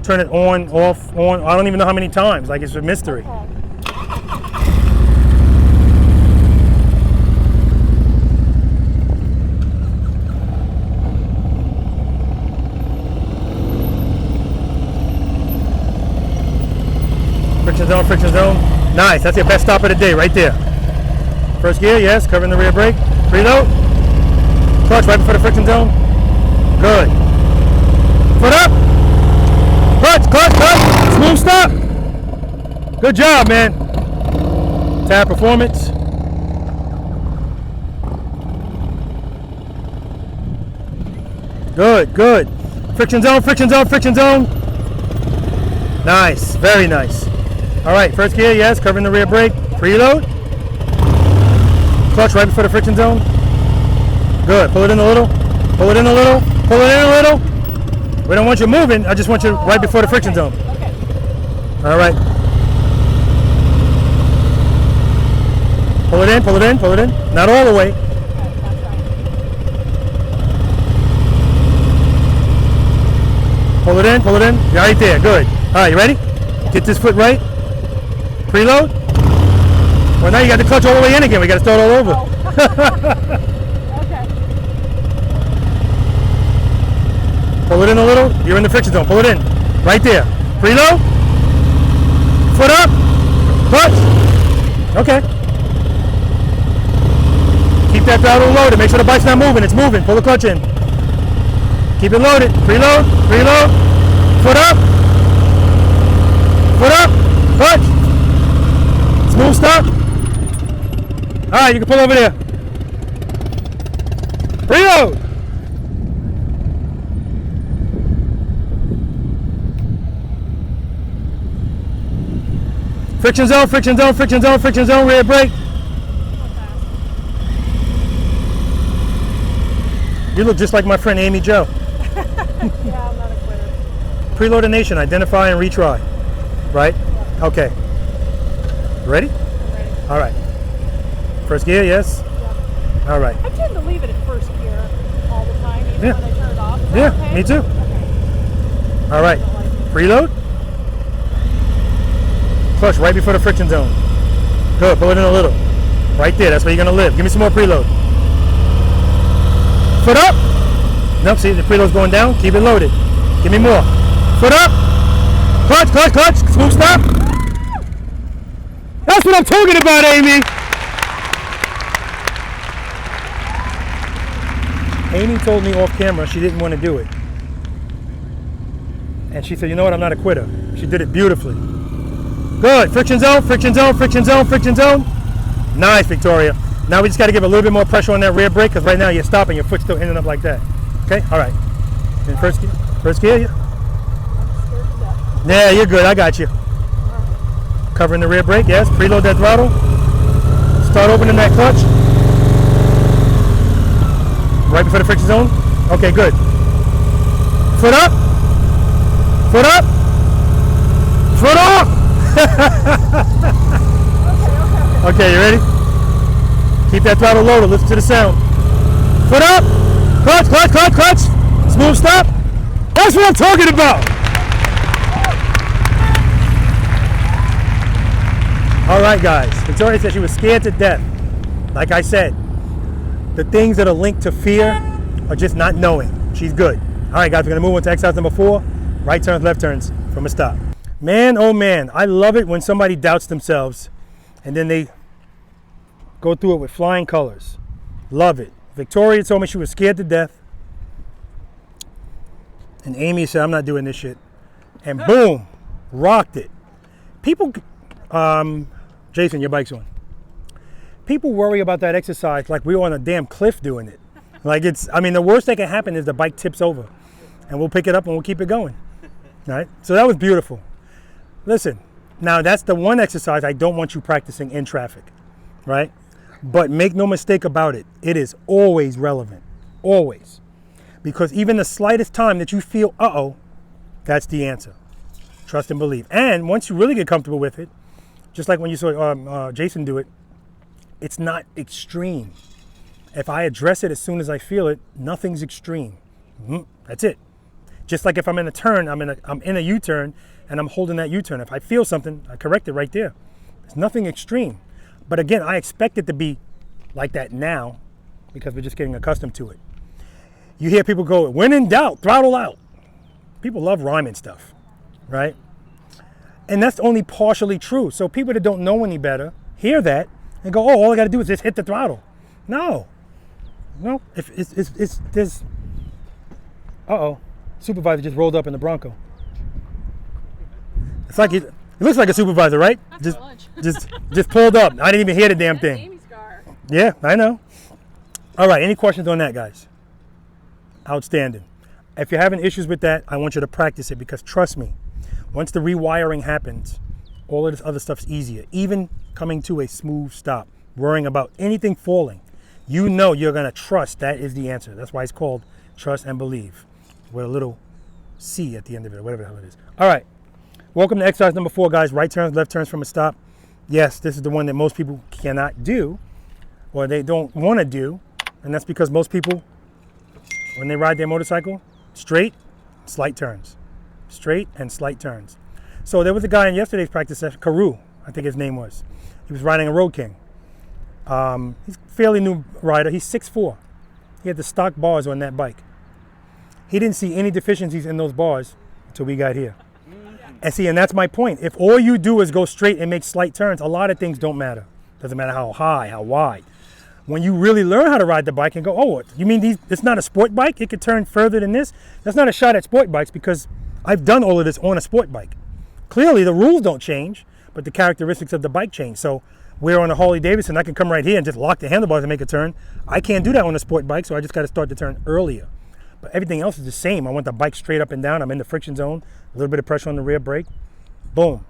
S2: Turn it on, off, on. I don't even know how many times. Like, it's a mystery.
S12: Okay.
S2: Friction zone, friction zone. Nice, that's your best stop of the day right there. First gear, yes, covering the rear brake. Preload. Clutch right before the friction zone. Good. Foot up. Clutch, clutch, clutch. Smooth stop. Good job, man. Tire performance. Good, good. Friction zone, friction zone, friction zone. Nice, very nice. All right, first gear, yes, covering the rear brake. Preload. Clutch right before the friction zone. Good, pull it in a little. Pull it in a little. Pull it in a little. We don't want you moving, I just want you right before the friction zone.
S12: Okay.
S2: All right. Pull it in, pull it in, pull it in. Not all the way. Pull it in, pull it in. You're right there, good. All right, you ready? Get this foot right. Preload. Well, now you got the clutch all the way in again. We got to start all over.
S12: Okay.
S2: Pull it in a little. You're in the friction zone. Pull it in. Right there. Preload. Foot up. Clutch. Okay. Keep that throttle loaded. Make sure the bike's not moving. It's moving. Pull the clutch in. Keep it loaded. Preload. Preload. Foot up. Foot up. Clutch. Smooth stop. All right, you can pull over there. Preload. Friction zone, friction zone, friction zone, friction zone, rear brake. You look just like my friend Amy Jo.
S10: Yeah, I'm not a quitter.
S2: Preloader Nation, identify and retry. Right?
S10: Yep.
S2: Okay. Ready?
S10: Ready.
S2: All right. First gear, yes?
S10: Yep.
S2: All right.
S10: I tend to leave it in first gear all the time, even
S2: Yeah.
S10: when I turn it off. Is that
S2: Yeah,
S10: okay?
S2: me too.
S10: Okay.
S2: All right. Preload. Clutch right before the friction zone. Good, pull it in a little. Right there, that's where you're gonna live. Give me some more preload. Foot up. Nope, see the preload's going down. Keep it loaded. Give me more. Foot up. Clutch, clutch, clutch. Smooth stop. That's what I'm talking about, Amy. Amy told me off camera she didn't want to do it. And she said, you know what, I'm not a quitter. She did it beautifully. Good, friction zone, friction zone, friction zone, friction zone. Nice, Victoria. Now we just got to give a little bit more pressure on that rear brake because right now you're stopping, your foot's still ending up like that. Okay, all right. In first gear, yeah. Yeah, you're good, I got you. Covering the rear brake, yes. Preload that throttle. Start opening that clutch. Right before the friction zone. Okay, good. Foot up. Foot up. Foot off. Okay, you ready? Keep that throttle loaded. Listen to the sound. Foot up. Clutch, clutch, clutch, clutch. Smooth stop. That's what I'm talking about. All right, guys. Victoria said she was scared to death. Like I said, the things that are linked to fear are just not knowing. She's good. All right, guys, we're going to move on to exercise number 4. Right turns, left turns from a stop. Man, oh man, I love it when somebody doubts themselves and then they go through it with flying colors. Love it. Victoria told me she was scared to death. And Amy said, I'm not doing this shit. And boom, rocked it. People, Jason, your bike's on. People worry about that exercise like we're on a damn cliff doing it. Like it's, I mean, the worst that can happen is the bike tips over and we'll pick it up and we'll keep it going. All right, so that was beautiful. Listen, now that's the one exercise I don't want you practicing in traffic, right? But make no mistake about it, it is always relevant, always. Because even the slightest time that you feel, uh-oh, that's the answer. Trust and believe. And once you really get comfortable with it, just like when you saw Jason do it, it's not extreme. If I address it as soon as I feel it, nothing's extreme. That's it. Just like if I'm in a turn, I'm in a U-turn, and I'm holding that U-turn. If I feel something, I correct it right there. There's nothing extreme. But again, I expect it to be like that now because we're just getting accustomed to it. You hear people go, when in doubt, throttle out. People love rhyming stuff, right? And that's only partially true. So people that don't know any better hear that and go, oh, all I got to do is just hit the throttle. No. If it's there's, supervisor just rolled up in the Bronco. It's like it looks like a supervisor, right? Just pulled up. I didn't even hear the damn thing.
S10: Amy's car.
S2: Yeah, I know. All right, any questions on that, guys? Outstanding. If you're having issues with that, I want you to practice it because trust me, once the rewiring happens, all of this other stuff's easier. Even coming to a smooth stop, worrying about anything falling, you know you're gonna trust that is the answer. That's why it's called trust and believe, with a little C at the end of it, or whatever the hell it is. All right, welcome to exercise number 4, guys. Right turns, left turns from a stop. Yes, this is the one that most people cannot do, or they don't wanna do, and that's because most people, when they ride their motorcycle, straight, slight turns. Straight and slight turns. So there was a guy in yesterday's practice session, Karu, I think his name was. He was riding a Road King. He's a fairly new rider. He's 6'4". He had the stock bars on that bike. He didn't see any deficiencies in those bars until we got here. And see, and that's my point. If all you do is go straight and make slight turns, a lot of things don't matter. Doesn't matter how high, how wide. When you really learn how to ride the bike and go, oh, you mean it's not a sport bike? It could turn further than this? That's not a shot at sport bikes because I've done all of this on a sport bike. Clearly, the rules don't change, but the characteristics of the bike change. So we're on a Harley Davidson. I can come right here and just lock the handlebars and make a turn. I can't do that on a sport bike, so I just got to start the turn earlier. But everything else is the same. I want the bike straight up and down. I'm in the friction zone, a little bit of pressure on the rear brake. Boom.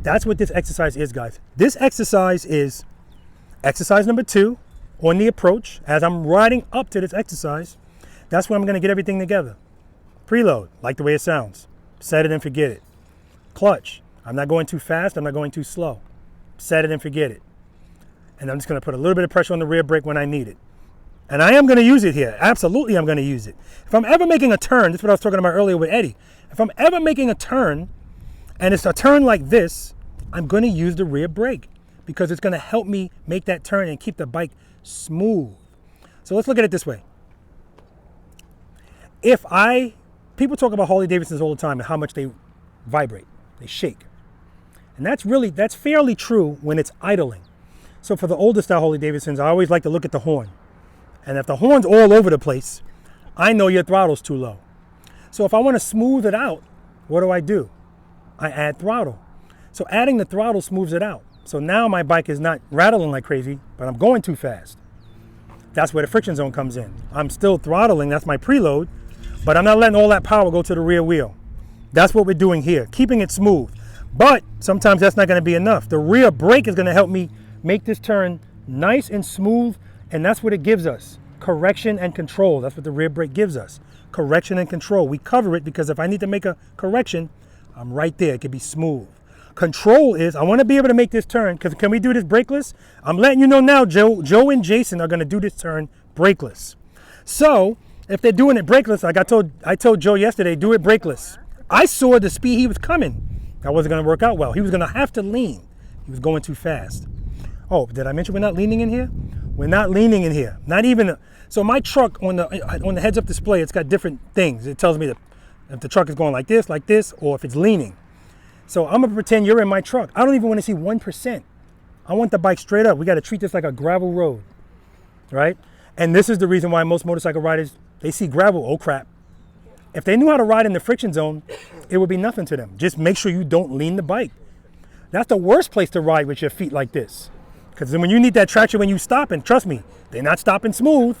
S2: That's what this exercise is, guys. This exercise is exercise number 2 on the approach. As I'm riding up to this exercise, that's where I'm going to get everything together. Preload, like the way it sounds. Set it and forget it. Clutch, I'm not going too fast, I'm not going too slow. Set it and forget it. And I'm just going to put a little bit of pressure on the rear brake when I need it. And I am going to use it here. Absolutely, I'm going to use it. If I'm ever making a turn, this is what I was talking about earlier with Eddie. If I'm ever making a turn, and it's a turn like this, I'm going to use the rear brake because it's going to help me make that turn and keep the bike smooth. So let's look at it this way. People talk about Harley Davidsons all the time and how much they vibrate, they shake. And that's fairly true when it's idling. So for the older style Harley Davidsons, I always like to look at the horn. And if the horn's all over the place, I know your throttle's too low. So if I want to smooth it out, what do? I add throttle. So adding the throttle smooths it out. So now my bike is not rattling like crazy, but I'm going too fast. That's where the friction zone comes in. I'm still throttling, that's my preload, but I'm not letting all that power go to the rear wheel. That's what we're doing here, keeping it smooth. But sometimes that's not going to be enough. The rear brake is going to help me make this turn nice and smooth, and that's what it gives us. Correction and control. That's what the rear brake gives us. Correction and control. We cover it because if I need to make a correction, I'm right there. It can be smooth. Control is, I want to be able to make this turn, because can we do this brakeless? I'm letting you know now, Joe and Jason are going to do this turn brakeless. So, if they're doing it brakeless, like I told Joe yesterday, do it brakeless. I saw the speed he was coming. That wasn't going to work out well. He was going to have to lean. He was going too fast. Oh, did I mention we're not leaning in here? We're not leaning in here. Not even, so my truck on the heads-up display, it's got different things. It tells me that if the truck is going like this, or if it's leaning. So I'm gonna pretend you're in my truck. I don't even want to see 1%. I want the bike straight up. We got to treat this like a gravel road, right? And this is the reason why most motorcycle riders, they see gravel, oh crap. If they knew how to ride in the friction zone, it would be nothing to them. Just make sure you don't lean the bike. That's the worst place to ride with your feet like this. Because then when you need that traction when you stop, and trust me, they're not stopping smooth.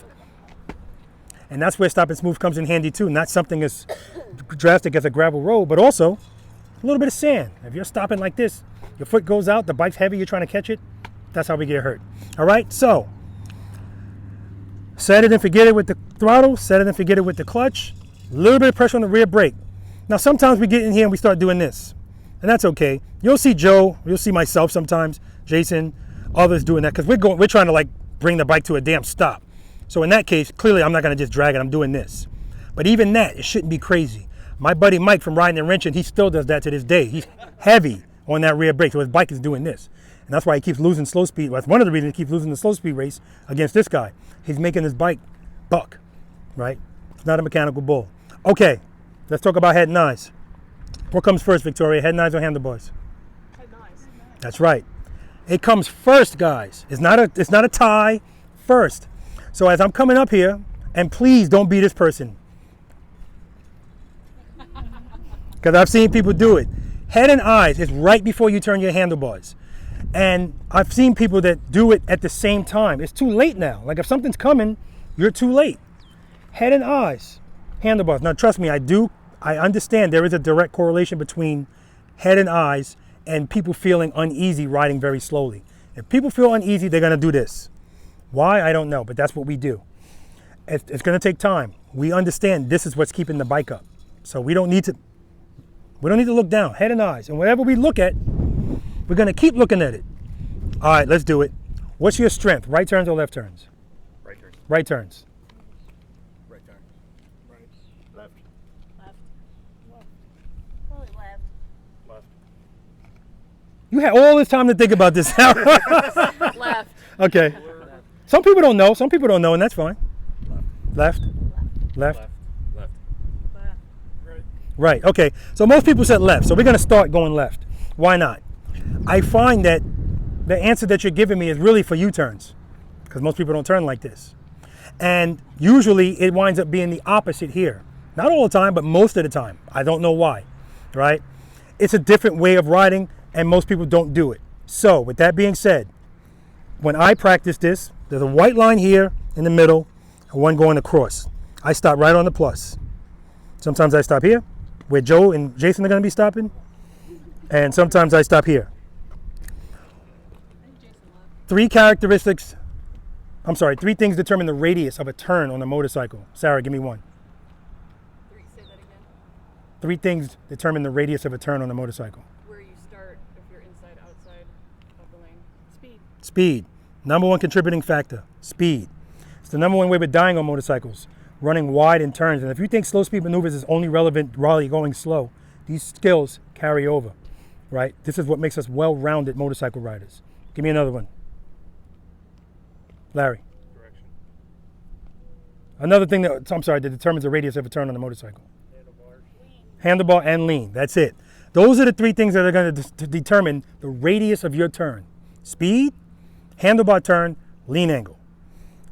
S2: And that's where stopping smooth comes in handy too. Not something as drastic as a gravel road, but also a little bit of sand. If you're stopping like this, your foot goes out, the bike's heavy, you're trying to catch it, that's how we get hurt. All right, so set it and forget it with the throttle, set it and forget it with the clutch, a little bit of pressure on the rear brake. Now sometimes we get in here and we start doing this, and that's okay. You'll see Joe, you'll see myself sometimes, Jason, others doing that, because we're trying to like bring the bike to a damn stop. So in that case, clearly I'm not gonna just drag it, I'm doing this. But even that, it shouldn't be crazy. My buddy Mike from Riding and Wrenching, he still does that to this day. He's heavy on that rear brake, so his bike is doing this. And that's why he keeps losing slow speed. That's one of the reasons he keeps losing the slow speed race against this guy. He's making his bike buck, right? It's not a mechanical bull. Okay, let's talk about head and eyes. What comes first, Victoria, head and eyes or handlebars?
S10: Head and eyes.
S2: That's right. It comes first, guys. It's not a tie, first. So as I'm coming up here, and please don't be this person, because I've seen people do it. Head and eyes is right before you turn your handlebars. And I've seen people that do it at the same time. It's too late now. Like if something's coming, you're too late. Head and eyes, handlebars. Now trust me, I understand there is a direct correlation between head and eyes and people feeling uneasy riding very slowly. If people feel uneasy, they're gonna do this. Why, I don't know, but that's what we do. It's gonna take time. We understand this is what's keeping the bike up. So we don't need to look down, head and eyes. And whatever we look at, we're gonna keep looking at it. All right, let's do it. What's your strength, right turns or left turns?
S11: Right turn.
S2: Right turns.
S11: Right turn. Right. Left.
S12: Left. Probably left.
S11: Left.
S2: You had all this time to think about this.
S10: Left.
S2: Okay. Some people don't know. Some people don't know, and that's fine. Left. Left.
S11: Left.
S2: Right. Okay. So most people said left. So we're going to start going left. Why not? I find that the answer that you're giving me is really for U-turns, because most people don't turn like this. And usually it winds up being the opposite here. Not all the time, but most of the time. I don't know why. Right? It's a different way of riding, and most people don't do it. So with that being said, when I practice this, there's a white line here in the middle and one going across. I stop right on the plus. Sometimes I stop here, where Joe and Jason are going to be stopping, and sometimes I stop here. Three things determine the radius of a turn on a motorcycle. Sarah, give me one.
S10: Say that again.
S2: Three things determine the radius of a turn on a motorcycle.
S10: Where you start, if you're inside, outside of the lane. Speed.
S2: Speed. Number one contributing factor, speed. It's the number one way we're dying on motorcycles, running wide in turns. And if you think slow speed maneuvers is only relevant while you're going slow, these skills carry over, right? This is what makes us well-rounded motorcycle riders. Give me another one. Larry.
S11: Direction.
S2: Another thing that determines the radius of a turn on a motorcycle. Handlebar and lean, that's it. Those are the three things that are going to determine the radius of your turn. Speed, handlebar turn, lean angle.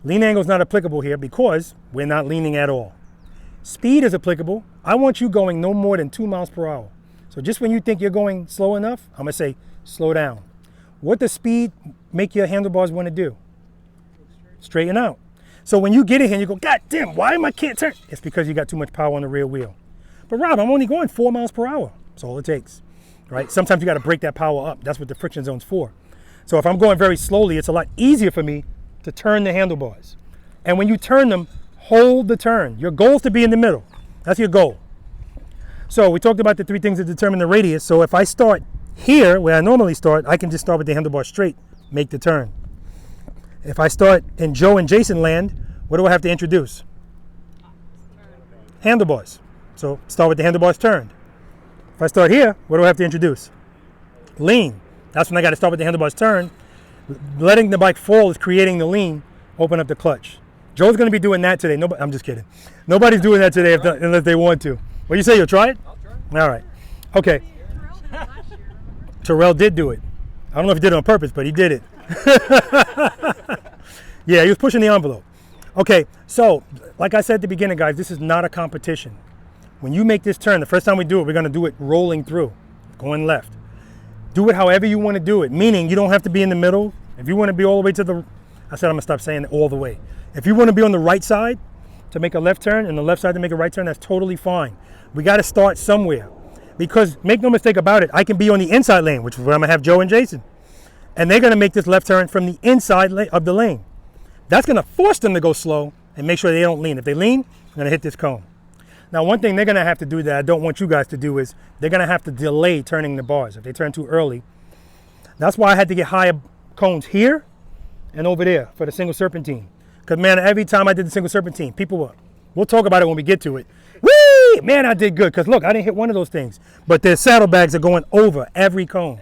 S2: Lean angle is not applicable here because we're not leaning at all. Speed is applicable. I want you going no more than 2 miles per hour. So just when you think you're going slow enough, I'm gonna say slow down. What does speed make your handlebars want to do? Straighten out. So when you get in here and you go, God damn, why am I can't turn? It's because you got too much power on the rear wheel. But Rob, I'm only going 4 miles per hour. That's all it takes, right? Sometimes you got to break that power up. That's what the friction zone's for. So if I'm going very slowly, it's a lot easier for me to turn the handlebars. And when you turn them, hold the turn. Your goal is to be in the middle. That's your goal. So we talked about the three things that determine the radius. So if I start here, where I normally start, I can just start with the handlebar straight, make the turn. If I start in Joe and Jason land, what do I have to introduce? Handlebars. So start with the handlebars turned. If I start here, what do I have to introduce? Lean. That's when I got to start with the handlebars turned. Letting the bike fall is creating the lean, open up the clutch. Joe's going to be doing that today. I'm just kidding. Nobody's doing that today unless they want to. What do you say? You'll try it? I'll try it. All right. Okay. Terrell did do it. I don't know if he did it on purpose, but he did it. Yeah, he was pushing the envelope. Okay, so like I said at the beginning, guys, this is not a competition. When you make this turn, the first time we do it, we're going to do it rolling through, going left. Do it however you want to do it, meaning you don't have to be in the middle. If you want to be all the way to the, I said I'm going to stop saying all the way. If you want to be on the right side to make a left turn and the left side to make a right turn, that's totally fine. We got to start somewhere because make no mistake about it, I can be on the inside lane, which is where I'm going to have Joe and Jason. And they're going to make this left turn from the inside of the lane. That's going to force them to go slow and make sure they don't lean. If they lean, they're going to hit this cone. Now, one thing they're going to have to do that I don't want you guys to do is they're going to have to delay turning the bars if they turn too early. That's why I had to get higher cones here and over there for the single serpentine. Because, man, every time I did the single serpentine, people were, we'll talk about it when we get to it. Whee! Man, I did good. Because, look, I didn't hit one of those things. But their saddlebags are going over every cone.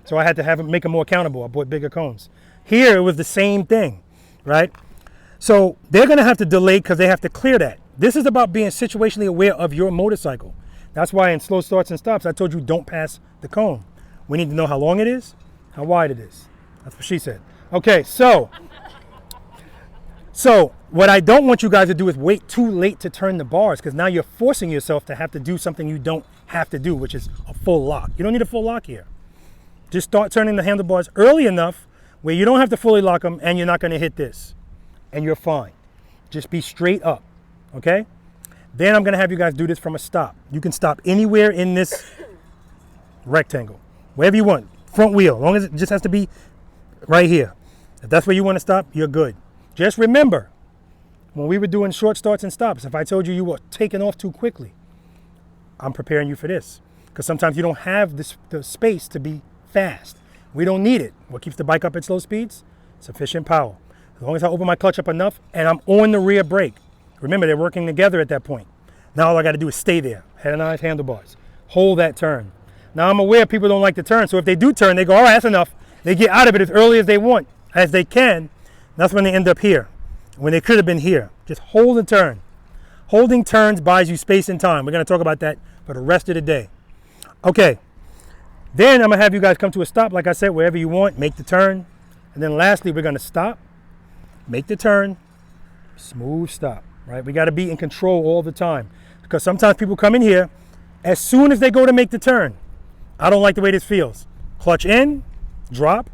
S2: So I had to have them make them more accountable. I bought bigger cones. Here, it was the same thing, right? So they're going to have to delay because they have to clear that. This is about being situationally aware of your motorcycle. That's why in slow starts and stops, I told you don't pass the cone. We need to know how long it is, how wide it is. That's what she said. Okay, so what I don't want you guys to do is wait too late to turn the bars, because now you're forcing yourself to have to do something you don't have to do, which is a full lock. You don't need a full lock here. Just start turning the handlebars early enough where you don't have to fully lock them and you're not going to hit this. And you're fine. Just be straight up, okay? Then I'm going to have you guys do this from a stop. You can stop anywhere in this rectangle, wherever you want. Front wheel, as long as it just has to be right here. If that's where you want to stop, you're good. Just remember, when we were doing short starts and stops, if I told you you were taking off too quickly, I'm preparing you for this. Because sometimes you don't have the space to be fast. We don't need it. What keeps the bike up at slow speeds? Sufficient power. As long as I open my clutch up enough and I'm on the rear brake. Remember, they're working together at that point. Now all I got to do is stay there. Head and eyes, handlebars. Hold that turn. Now I'm aware people don't like to turn, so if they do turn, they go, all right, that's enough. They get out of it as early as they want, as they can. That's when they end up here, when they could have been here. Just hold the turn. Holding turns buys you space and time. We're going to talk about that for the rest of the day. Okay. Then I'm going to have you guys come to a stop, like I said, wherever you want. Make the turn. And then lastly, we're going to stop. Make the turn. Smooth stop, right? We got to be in control all the time. Because sometimes people come in here, as soon as they go to make the turn, I don't like the way this feels. Clutch in, drop,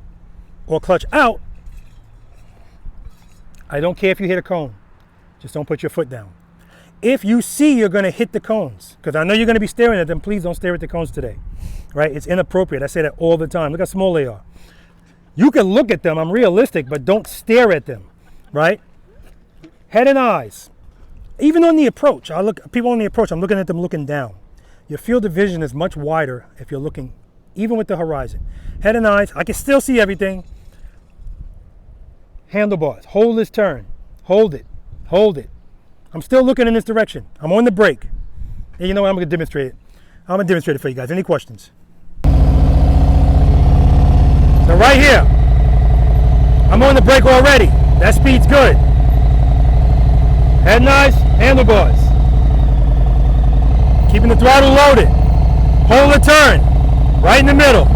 S2: or clutch out. I don't care if you hit a cone. Just don't put your foot down. If you see you're going to hit the cones, because I know you're going to be staring at them, please don't stare at the cones today, right? It's inappropriate. I say that all the time. Look how small they are. You can look at them. I'm realistic, but don't stare at them, right? Head and eyes. Even on the approach, people on the approach, I'm looking at them looking down. Your field of vision is much wider if you're looking, even with the horizon. Head and eyes, I can still see everything. Handlebars, hold this turn. Hold it, hold it. I'm still looking in this direction. I'm on the brake. And you know what, I'm gonna demonstrate it. I'm gonna demonstrate it for you guys. Any questions? So right here, I'm on the brake already. That speed's good. Head and eyes, handlebars. Keeping the throttle loaded. Hold the turn, right in the middle.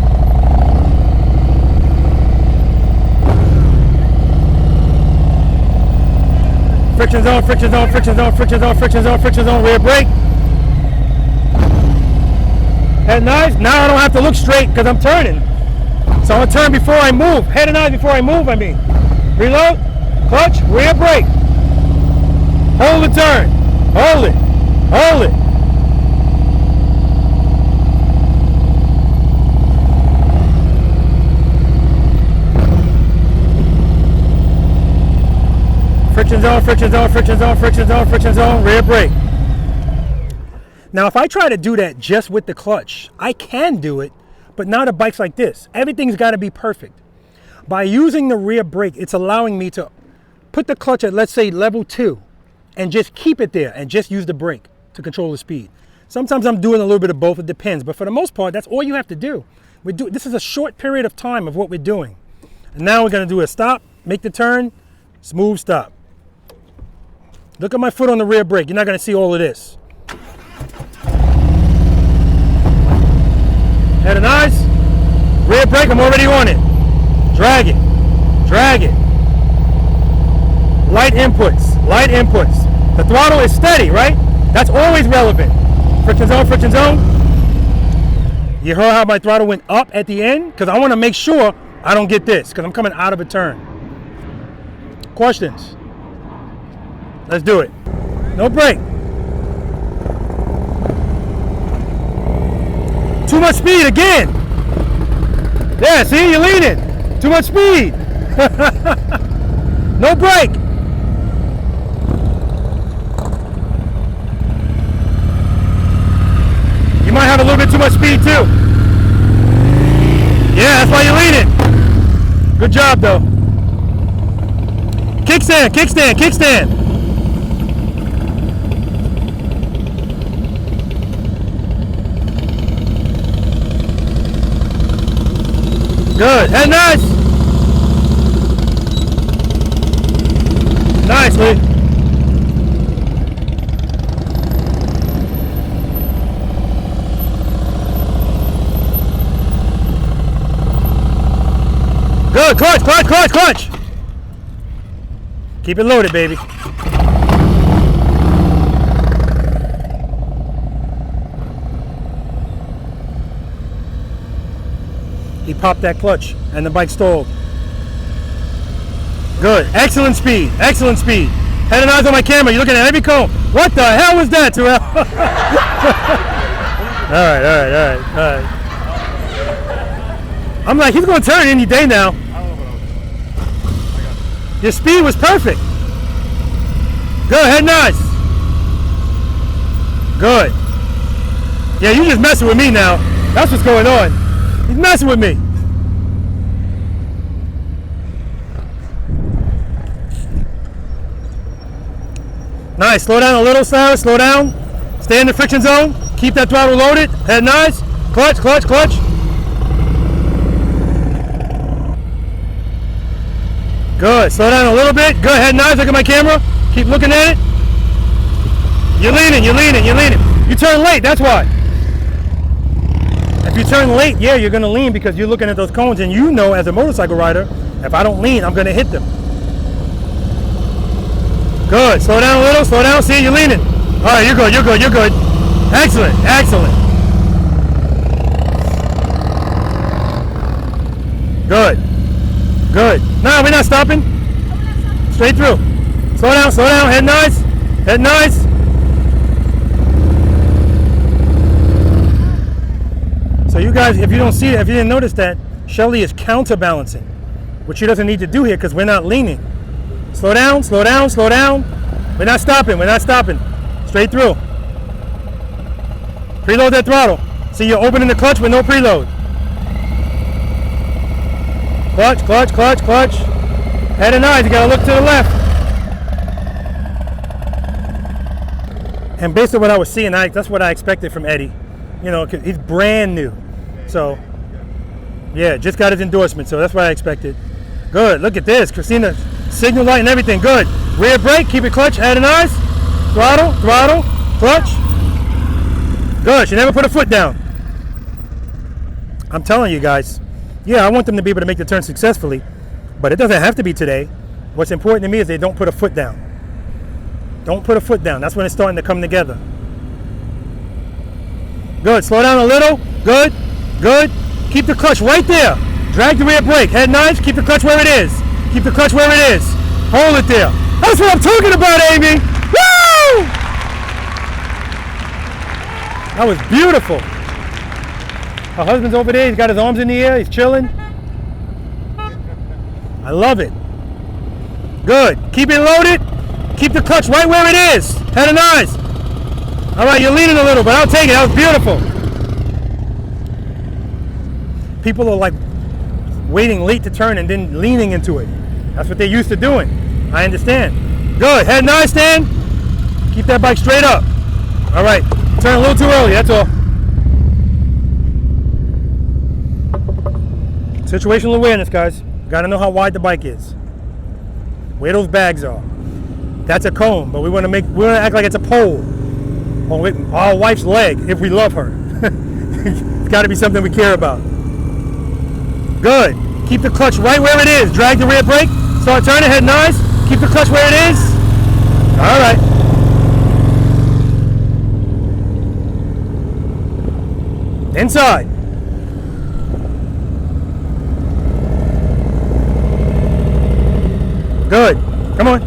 S2: Friction zone, friction zone, friction zone, friction zone, friction zone, friction zone, rear brake. Head and eyes, now I don't have to look straight because I'm turning. So I'm gonna turn before I move. Head and eyes before I move, I mean. Reload, clutch, rear brake. Hold the turn, hold it, hold it. Friction zone, friction zone, friction zone, friction zone, friction zone, rear brake. Now, if I try to do that just with the clutch, I can do it, but not a bike's like this. Everything's got to be perfect. By using the rear brake, it's allowing me to put the clutch at, let's say, level 2, and just keep it there and just use the brake to control the speed. Sometimes I'm doing a little bit of both, it depends, but for the most part, that's all you have to do. This is a short period of time of what we're doing. And now we're going to do a stop, make the turn, smooth stop. Look at my foot on the rear brake. You're not going to see all of this. Head and eyes. Rear brake, I'm already on it. Drag it. Drag it. Light inputs. Light inputs. The throttle is steady, right? That's always relevant. Friction zone, friction zone. You heard how my throttle went up at the end? Because I want to make sure I don't get this, because I'm coming out of a turn. Questions? Let's do it. No brake. Too much speed again. Yeah, see, you're leaning. Too much speed. No brake. You might have a little bit too much speed too. Yeah, that's why you're leaning. Good job though. Kickstand, kickstand, kickstand. Good. Head nice. Nice, Lee. Good. Clutch, clutch, clutch, clutch. Keep it loaded, baby. He popped that clutch and the bike stalled. Good. Excellent speed. Excellent speed. Head and eyes on my camera. You're looking at every cone. What the hell was that, Terrell? all right. I'm like, he's going to turn any day now. Your speed was perfect. Good. Head nice. Good. Yeah, you just messing with me now. That's what's going on. He's messing with me. Nice. Slow down a little, Cyrus. Slow down. Stay in the friction zone. Keep that throttle loaded. Head nice. Clutch, clutch, clutch. Good. Slow down a little bit. Good. Head nice. Look at my camera. Keep looking at it. You're leaning, you're leaning, you're leaning. You turn late, that's why. If you turn late, yeah, you're gonna lean because you're looking at those cones and you know as a motorcycle rider, if I don't lean, I'm gonna hit them. Good, slow down a little, slow down, see, you're leaning. All right, you're good, you're good, you're good. Excellent, excellent. Good, good. No, we're not stopping. Straight through. Slow down, head nice, head nice. So you guys, if you don't see it, if you didn't notice that, Shelly is counterbalancing, which she doesn't need to do here because we're not leaning. Slow down, slow down, slow down. We're not stopping, we're not stopping. Straight through. Preload that throttle. See, you're opening the clutch with no preload. Clutch, clutch, clutch, clutch. Head and eyes, you gotta look to the left. And based on what I was seeing, that's what I expected from Eddie. You know, 'cause he's brand new. So, yeah, just got his endorsement, so that's what I expected. Good, look at this. Christina, signal light and everything, good. Rear brake, keep it clutch, head and eyes. Throttle, throttle, clutch. Good, she never put a foot down. I'm telling you guys, yeah, I want them to be able to make the turn successfully, but it doesn't have to be today. What's important to me is they don't put a foot down. Don't put a foot down. That's when it's starting to come together. Good. Slow down a little. Good. Good. Keep the clutch right there. Drag the rear brake. Head nice. Keep the clutch where it is. Keep the clutch where it is. Hold it there. That's what I'm talking about, Amy. Woo! That was beautiful. Her husband's over there. He's got his arms in the air. He's chilling. I love it. Good. Keep it loaded. Keep the clutch right where it is. Head and eyes. All right, you're leaning a little, but I'll take it. That was beautiful. People are like waiting late to turn and then leaning into it. That's what they're used to doing. I understand. Good. Head and eyes, stand. Keep that bike straight up. All right. Turn a little too early, that's all. Situational awareness, guys. Got to know how wide the bike is. Where those bags are. That's a cone, but we want to act like it's a pole. Or our wife's leg, if we love her. It's got to be something we care about. Good. Keep the clutch right where it is. Drag the rear brake. Start turning, head nice. Keep the clutch where it is. All right. Inside. Good. Come on.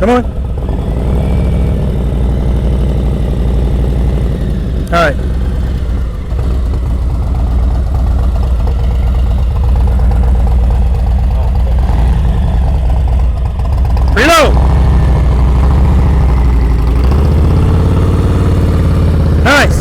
S2: Come on. All right. Reload. Nice.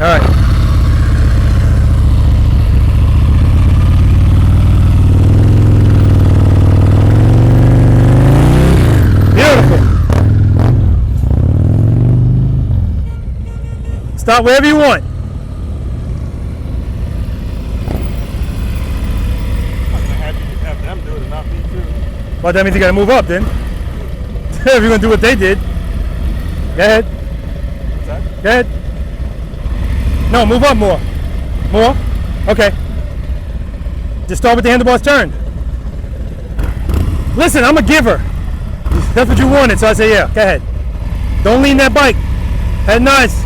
S2: All right. Beautiful. Stop wherever you want.
S11: Have them do it and not me too.
S2: Well, that means you gotta move up then. If you're gonna do what they did. Go ahead.
S11: What's that?
S2: Go ahead. No, move up more. More? Okay. Just start with the handlebars turned. Listen, I'm a giver. That's what you wanted, so I say yeah. Go ahead. Don't lean that bike. Head nice.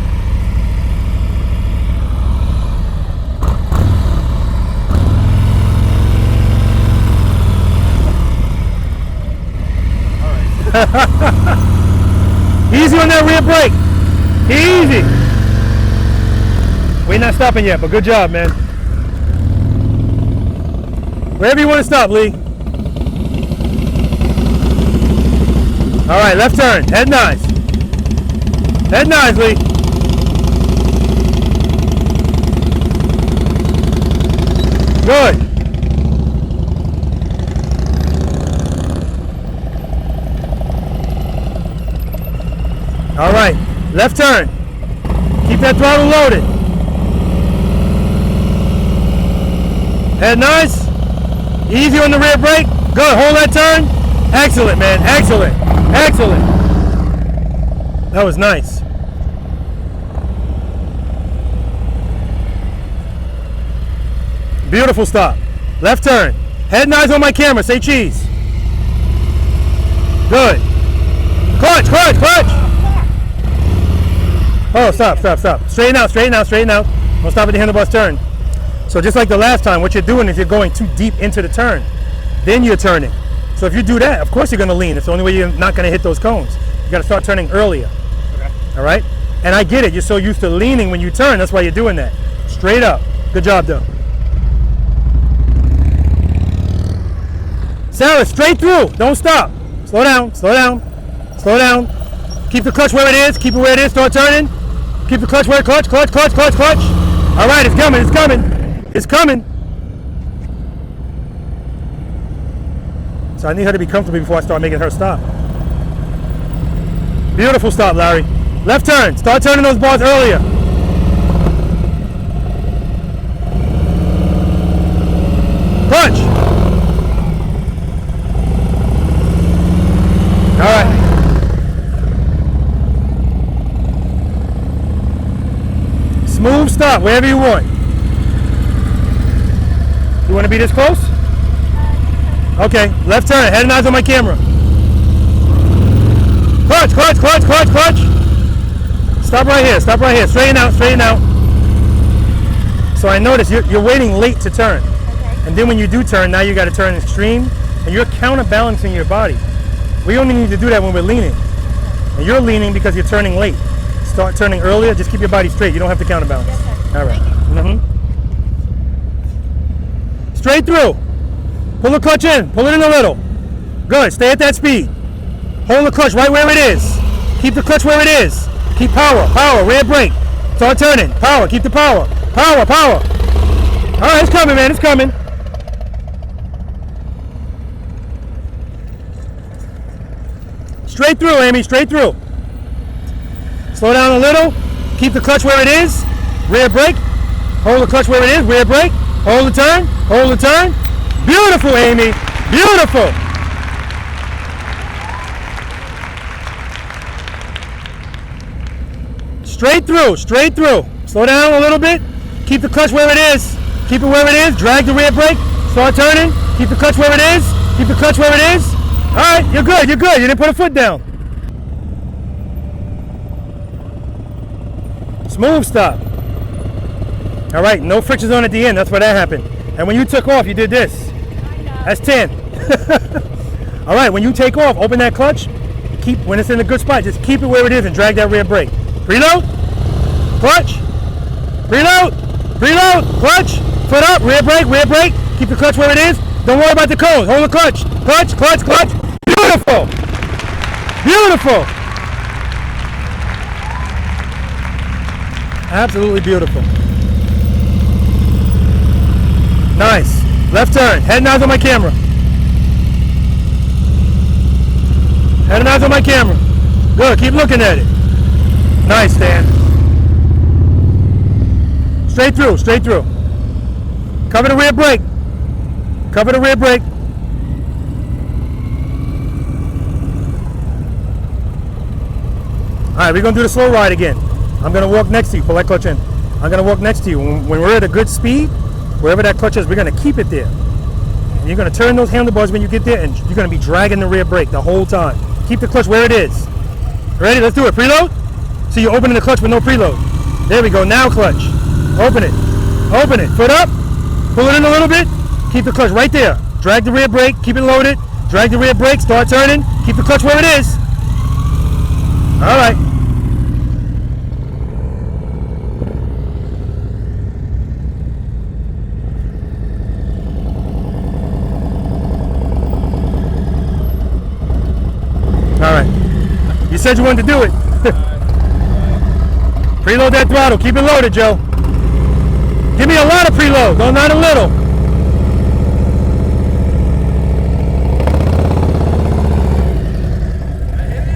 S2: Easy on that rear brake. Easy. We're not stopping yet, but good job, man. Wherever you want to stop, Lee. All right, left turn. Head nice. Head nice, Lee. Good. All right, left turn. Keep that throttle loaded. Head nice. Easy on the rear brake. Good, hold that turn. Excellent, man, excellent, excellent. That was nice. Beautiful stop. Left turn. Head nice on my camera, say cheese. Good. Clutch, clutch, clutch. Oh, stop, stop, stop. Straighten out, straighten out, straighten out. Don't stop at the handlebars turn. So just like the last time, what you're doing is you're going too deep into the turn. Then you're turning. So if you do that, of course you're gonna lean. It's the only way you're not gonna hit those cones. You gotta start turning earlier. Okay. All right? And I get it, you're so used to leaning when you turn, that's why you're doing that. Straight up. Good job, though. Sarah, straight through, don't stop. Slow down, slow down, slow down. Keep the clutch where it is, keep it where it is, start turning. Keep the clutch where it, clutch, clutch, clutch, clutch, clutch. All right, it's coming, it's coming, it's coming. So I need her to be comfortable before I start making her stop. Beautiful stop, Larry. Left turn, start turning those bars earlier. Clutch. All right. Smooth stop, wherever you want. You want to be this close? Okay, left turn, head and eyes on my camera. Clutch, clutch, clutch, clutch, clutch. Stop right here, straighten out, straighten out. So I notice you're waiting late to turn. Okay. And then when you do turn, now you got to turn extreme, and you're counterbalancing your body. We only need to do that when we're leaning. And you're leaning because you're turning late. Start turning earlier, just keep your body straight. You don't have to counterbalance. Yes, sir. All right. Straight through. Pull the clutch in, pull it in a little. Good, stay at that speed. Hold the clutch right where it is. Keep the clutch where it is. Keep power, power, rear brake. Start turning, power, keep the power. Power, power. All right, it's coming, man, it's coming. Straight through, Amy, straight through. Slow down a little. Keep the clutch where it is. Rear brake. Hold the clutch where it is. Rear brake. Hold the turn. Hold the turn. Beautiful, Amy. Beautiful. Straight through. Straight through. Slow down a little bit. Keep the clutch where it is. Keep it where it is. Drag the rear brake. Start turning. Keep the clutch where it is. Keep the clutch where it is. All right, you're good. You're good. You didn't put a foot down. Smooth stop. All right, no frictions on at the end. That's where that happened. And when you took off, you did this. That's 10. All right, when you take off, open that clutch. When it's in a good spot, just keep it where it is and drag that rear brake. Preload, clutch, preload, preload, clutch, foot up, rear brake, keep the clutch where it is. Don't worry about the cones, hold the clutch, clutch, clutch, clutch. Beautiful, beautiful. Absolutely beautiful. Nice. Left turn. Head and eyes on my camera. Head and eyes on my camera. Good. Keep looking at it. Nice, Dan. Straight through. Straight through. Cover the rear brake. Cover the rear brake. All right, we're going to do the slow ride again. I'm going to walk next to you. Pull that clutch in. I'm going to walk next to you. When we're at a good speed, wherever that clutch is, we're going to keep it there. And you're going to turn those handlebars when you get there, and you're going to be dragging the rear brake the whole time. Keep the clutch where it is. Ready? Let's do it. Preload. So you're opening the clutch with no preload. There we go. Now clutch. Open it. Open it. Foot up. Pull it in a little bit. Keep the clutch right there. Drag the rear brake. Keep it loaded. Drag the rear brake. Start turning. Keep the clutch where it is. All right. All right. You said you wanted to do it. Preload that throttle. Keep it loaded, Joe. Give me a lot of preload. No, not a little.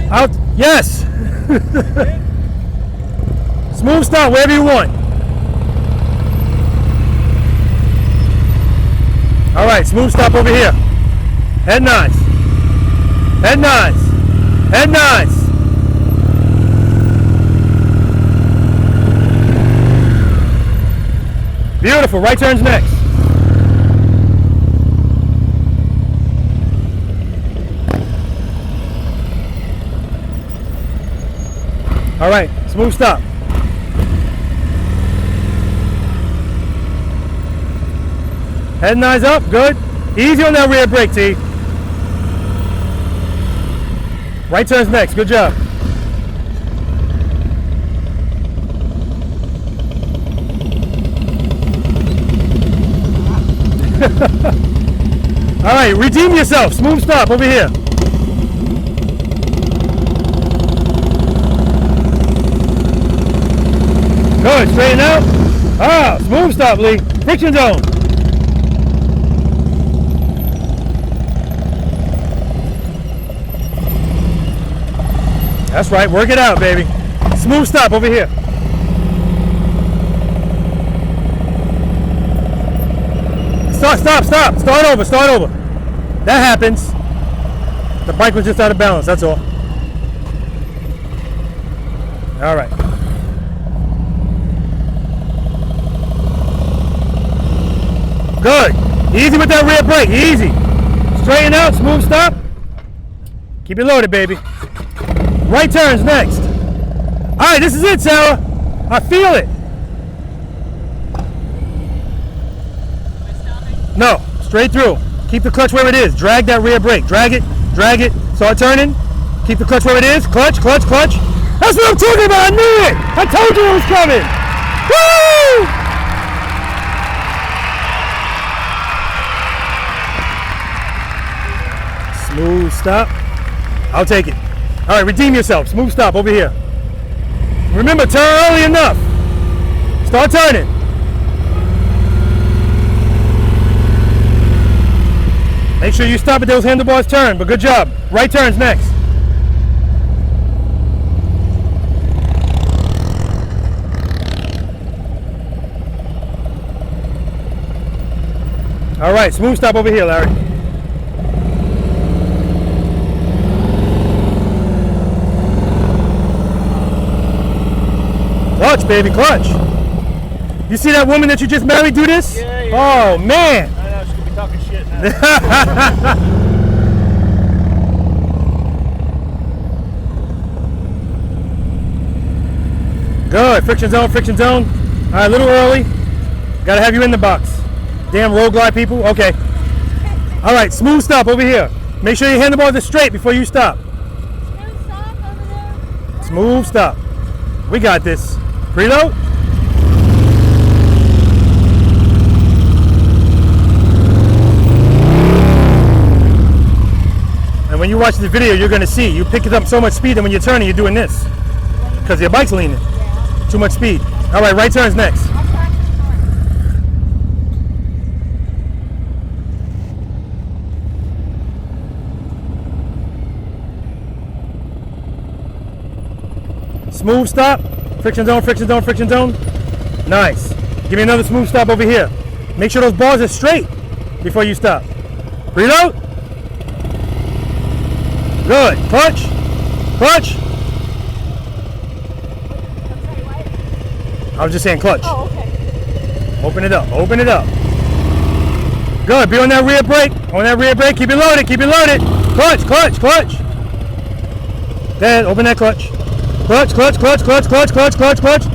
S2: Out. Yes. Smooth start wherever you want. All right, smooth stop over here. Head nice. Head nice. Head nice. Beautiful. Right turns next. All right, smooth stop. Head and eyes up, good. Easy on that rear brake, T. Right turns next, good job. All right, redeem yourself. Smooth stop over here. Good, straighten out. Ah, smooth stop, Lee. Friction zone. That's right, work it out, baby. Smooth stop over here. Stop. Start over. That happens. The bike was just out of balance, that's all. All right. Good. Easy with that rear brake, easy. Straighten out, smooth stop. Keep it loaded, baby. Right turns next. All right, this is it, Sarah. I feel it. No, straight through. Keep the clutch where it is. Drag that rear brake. Drag it. Start turning. Keep the clutch where it is. Clutch. That's what I'm talking about. I knew it. I told you it was coming. Woo! Smooth stop. I'll take it. All right, redeem yourself. Smooth stop over here. Remember, turn early enough. Start turning. Make sure you stop at those handlebars turn, but good job. Right turns next. All right, smooth stop over here, Larry. Clutch, baby, clutch. You see that woman that you just married do this?
S3: Yeah.
S2: Oh, man.
S3: I know, she's going to be talking shit now.
S2: Good. Friction zone. All right, a little early. Got to have you in the box. Damn road glide people. Okay. All right, smooth stop over here. Make sure your handlebars are straight before you stop.
S12: Smooth stop over there.
S2: Smooth stop. We got this. Preload. And when you watch the video, you're going to see you pick it up so much speed, and when you're turning, you're doing this because your bike's leaning. Too much speed. All right, right turn's next. Smooth stop. Friction zone, friction zone, friction zone. Nice. Give me another smooth stop over here. Make sure those bars are straight before you stop. Preload. Good. Clutch. Clutch. I was just saying clutch.
S6: Oh, okay.
S2: Open it up. Open it up. Good. Be on that rear brake. On that rear brake. Keep it loaded. Keep it loaded. Clutch. Clutch. Clutch. Then open that clutch. Clutch. Clutch. Clutch. Clutch. Clutch. Clutch. Clutch. Clutch.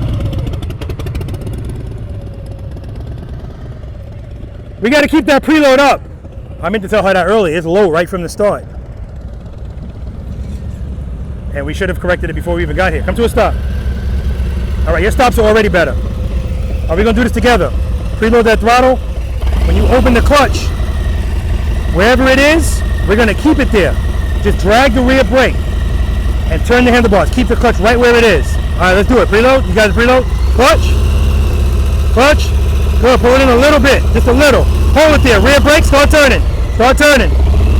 S2: We got to keep that preload up. I meant to tell her that early. It's low right from the start. And we should have corrected it before we even got here. Come to a stop. All right, your stops are already better. Are we going to do this together? Preload that throttle. When you open the clutch, wherever it is, we're going to keep it there. Just drag the rear brake and turn the handlebars. Keep the clutch right where it is. All right, let's do it. Preload. You guys preload. Clutch. Clutch. Good. Pull it in a little bit. Just a little. Hold it there. Rear brake. Start turning. Start turning.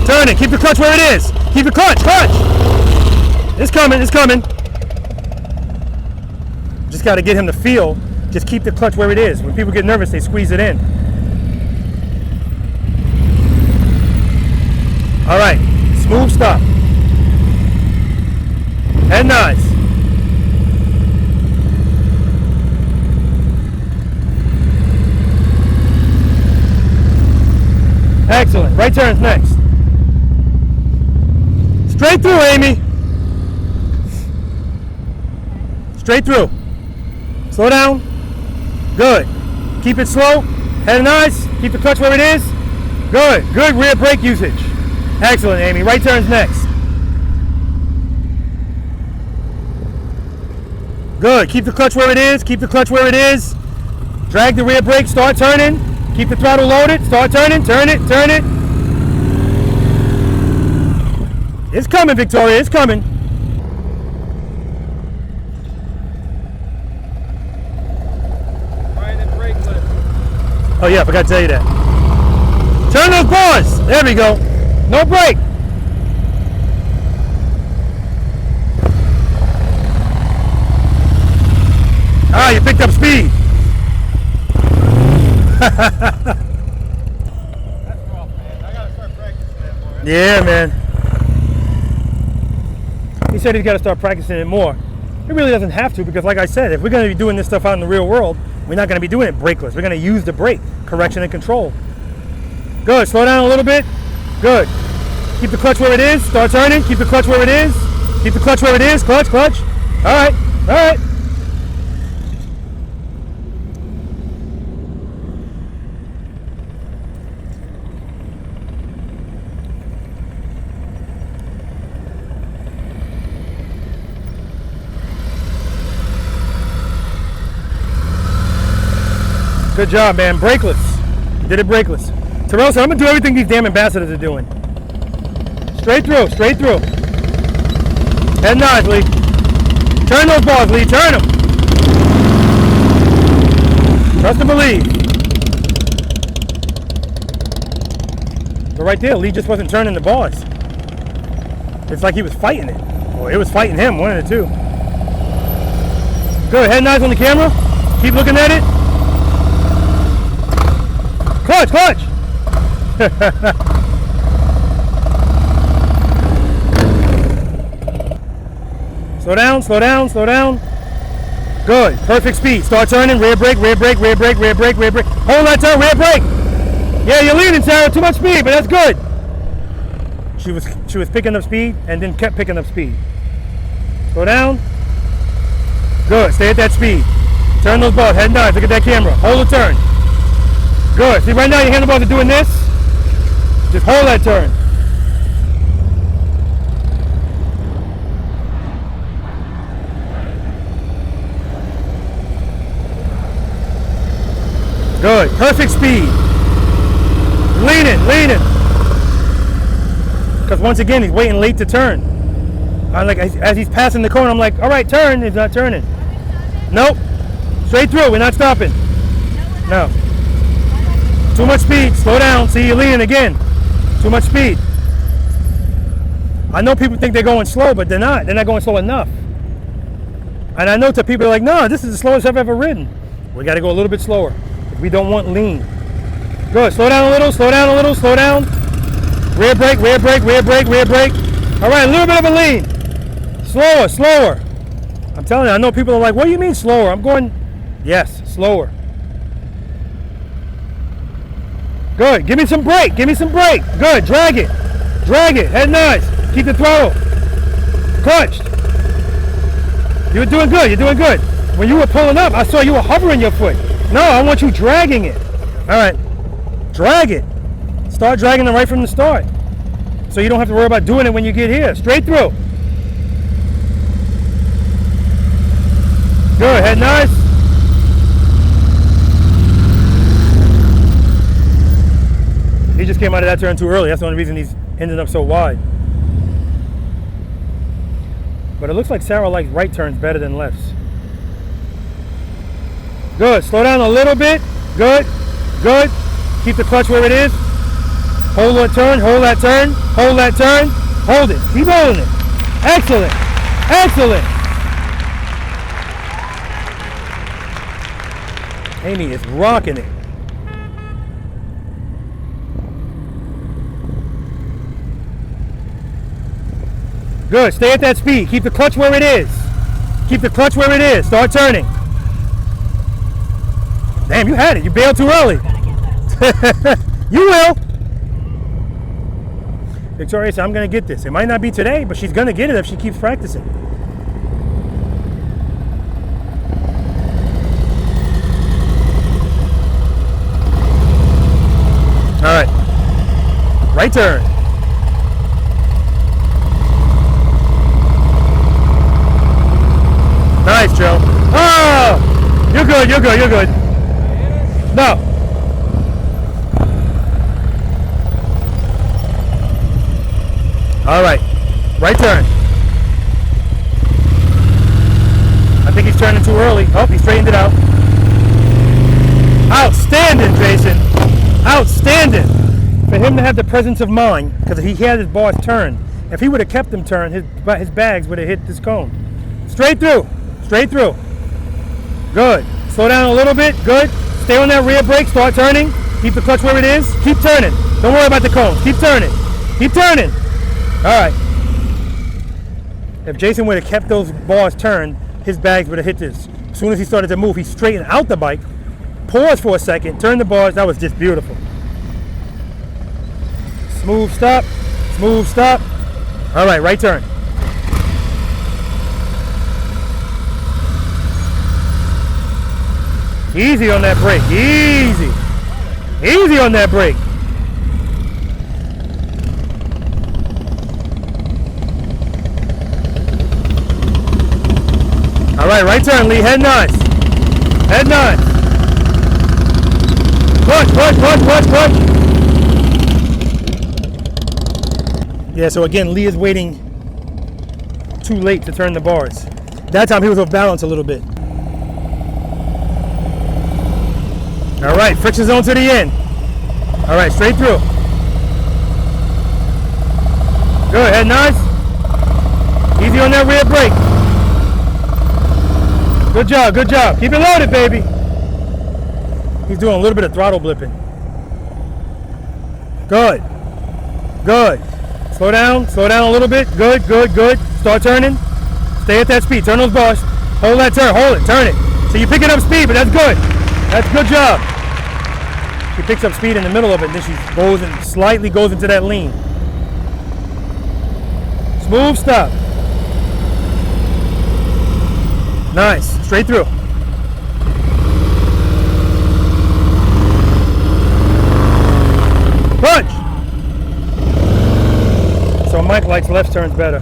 S2: Turn it. Keep the clutch where it is. Keep the clutch. Clutch. It's coming. It's coming. Just got to get him to feel. Just keep the clutch where it is. When people get nervous, they squeeze it in. All right. Smooth stop. And nice. Excellent. Right turn's next. Straight through, Amy. Straight through. Slow down. Good. Keep it slow. Head nice. Keep the clutch where it is. Good. Good rear brake usage. Excellent, Amy. Right turn's next. Good. Keep the clutch where it is. Keep the clutch where it is. Drag the rear brake. Start turning. Keep the throttle loaded. Start turning. Turn it. Turn it. It's coming, Victoria. It's coming. Oh yeah, I forgot to tell you that. Turn those bars. There we go. No brake. Ah, you picked up speed. Yeah, man. He said he's got to start practicing it more. He really doesn't have to, because like I said, if we're going to be doing this stuff out in the real world, we're not going to be doing it brakeless. We're going to use the brake, correction and control. Good. Slow down a little bit. Good. Keep the clutch where it is. Start turning. Keep the clutch where it is. Keep the clutch where it is. Clutch, clutch. All right. All right. Good job, man. Brakeless. You did it brakeless. Terrell said, I'm going to do everything these damn ambassadors are doing. Straight through. Straight through. Head nice, Lee. Turn those balls, Lee. Turn them. Trust and believe. But right there, Lee just wasn't turning the bars. It's like he was fighting it. Or it was fighting him, one of the two. Good. Head nice on the camera. Keep looking at it. Clutch, clutch! Slow down, slow down, slow down. Good, perfect speed. Start turning, rear brake, rear brake, rear brake, rear brake, rear brake. Hold that turn, rear brake. Yeah, you're leading, Sarah. Too much speed, but that's good. She was picking up speed and then kept picking up speed. Slow down. Good, stay at that speed. Turn those balls, head nice, look at that camera. Hold the turn. Good. See, right now your handlebars are doing this. Just hold that turn. Good. Perfect speed. Leaning, leaning. Because once again, he's waiting late to turn. I'm like, as he's passing the corner, I'm like, all right, turn. He's not turning. Nope. Straight through. We're not stopping. No. Too much speed. Slow down. See, you're leaning again. Too much speed. I know people think they're going slow, but they're not. They're not going slow enough. And I know to people are like, no, this is the slowest I've ever ridden. We got to go a little bit slower. We don't want lean. Good. Slow down a little. Slow down a little. Slow down. Rear brake. Rear brake. Rear brake. Rear brake. All right. A little bit of a lean. Slower. Slower. I'm telling you, I know people are like, what do you mean slower? I'm going, yes, slower. Good. Give me some brake. Give me some brake. Good. Drag it. Drag it. Head nice. Keep the throttle. Clutched. You're doing good. You're doing good. When you were pulling up, I saw you were hovering your foot. No, I want you dragging it. All right. Drag it. Start dragging it right from the start. So you don't have to worry about doing it when you get here. Straight through. Good. Head nice. He just came out of that turn too early. That's the only reason he's ended up so wide. But it looks like Sarah likes right turns better than lefts. Good. Slow down a little bit. Good. Good. Keep the clutch where it is. Hold that turn. Hold that turn. Hold that turn. Hold it. Keep holding it. Excellent. Excellent. Amy is rocking it. Good. Stay at that speed. Keep the clutch where it is. Keep the clutch where it is. Start turning. Damn, you had it. You bailed too early. You will. Victoria said, I'm going to get this. It might not be today, but she's going to get it if she keeps practicing. All right. Right turn. Nice, Joe. Oh! You're good, you're good, you're good. No. All right. Right turn. I think he's turning too early. Oh, he straightened it out. Outstanding, Jason. Outstanding. For him to have the presence of mind, because he had his bars turned. If he would have kept them turned, his bags would have hit this cone. Straight through. Straight through. Good. Slow down a little bit. Good. Stay on that rear brake. Start turning. Keep the clutch where it is. Keep turning. Don't worry about the cones. Keep turning. Keep turning. All right. If Jason would have kept those bars turned, his bags would have hit this. As soon as he started to move, he straightened out the bike, paused for a second, turned the bars. That was just beautiful. Smooth stop. Smooth stop. All right. Right turn. Easy on that brake. Easy. Easy on that brake. All right, right turn, Lee. Head nice. Head nice. Push, push, push, push, push. Yeah, so again, Lee is waiting too late to turn the bars. That time he was off balance a little bit. All right, friction zone to the end. All right, straight through. Good, head nice. Easy on that rear brake. Good job, good job. Keep it loaded, baby. He's doing a little bit of throttle blipping. Good. Good. Slow down a little bit. Good, good, good. Start turning. Stay at that speed. Turn those bars. Hold that turn. Hold it. Turn it. So you're picking up speed, but that's good. That's a good job. She picks up speed in the middle of it, and then she goes and slightly goes into that lean. Smooth stop. Nice. Straight through. Punch. So Mike likes left turns better.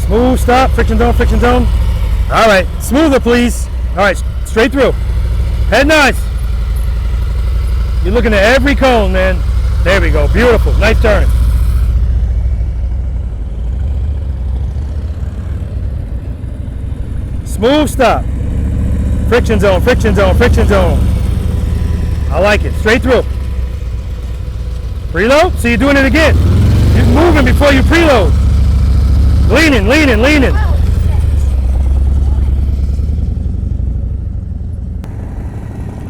S2: Smooth stop. Friction zone, friction zone. All right. Smoother, please. All right. Straight through. Head nice. You're looking at every cone, man. There we go. Beautiful. Nice turn. Smooth stop. Friction zone, friction zone, friction zone. I like it. Straight through. Preload. So you're doing it again. You're moving before you preload. Leaning, leaning, leaning.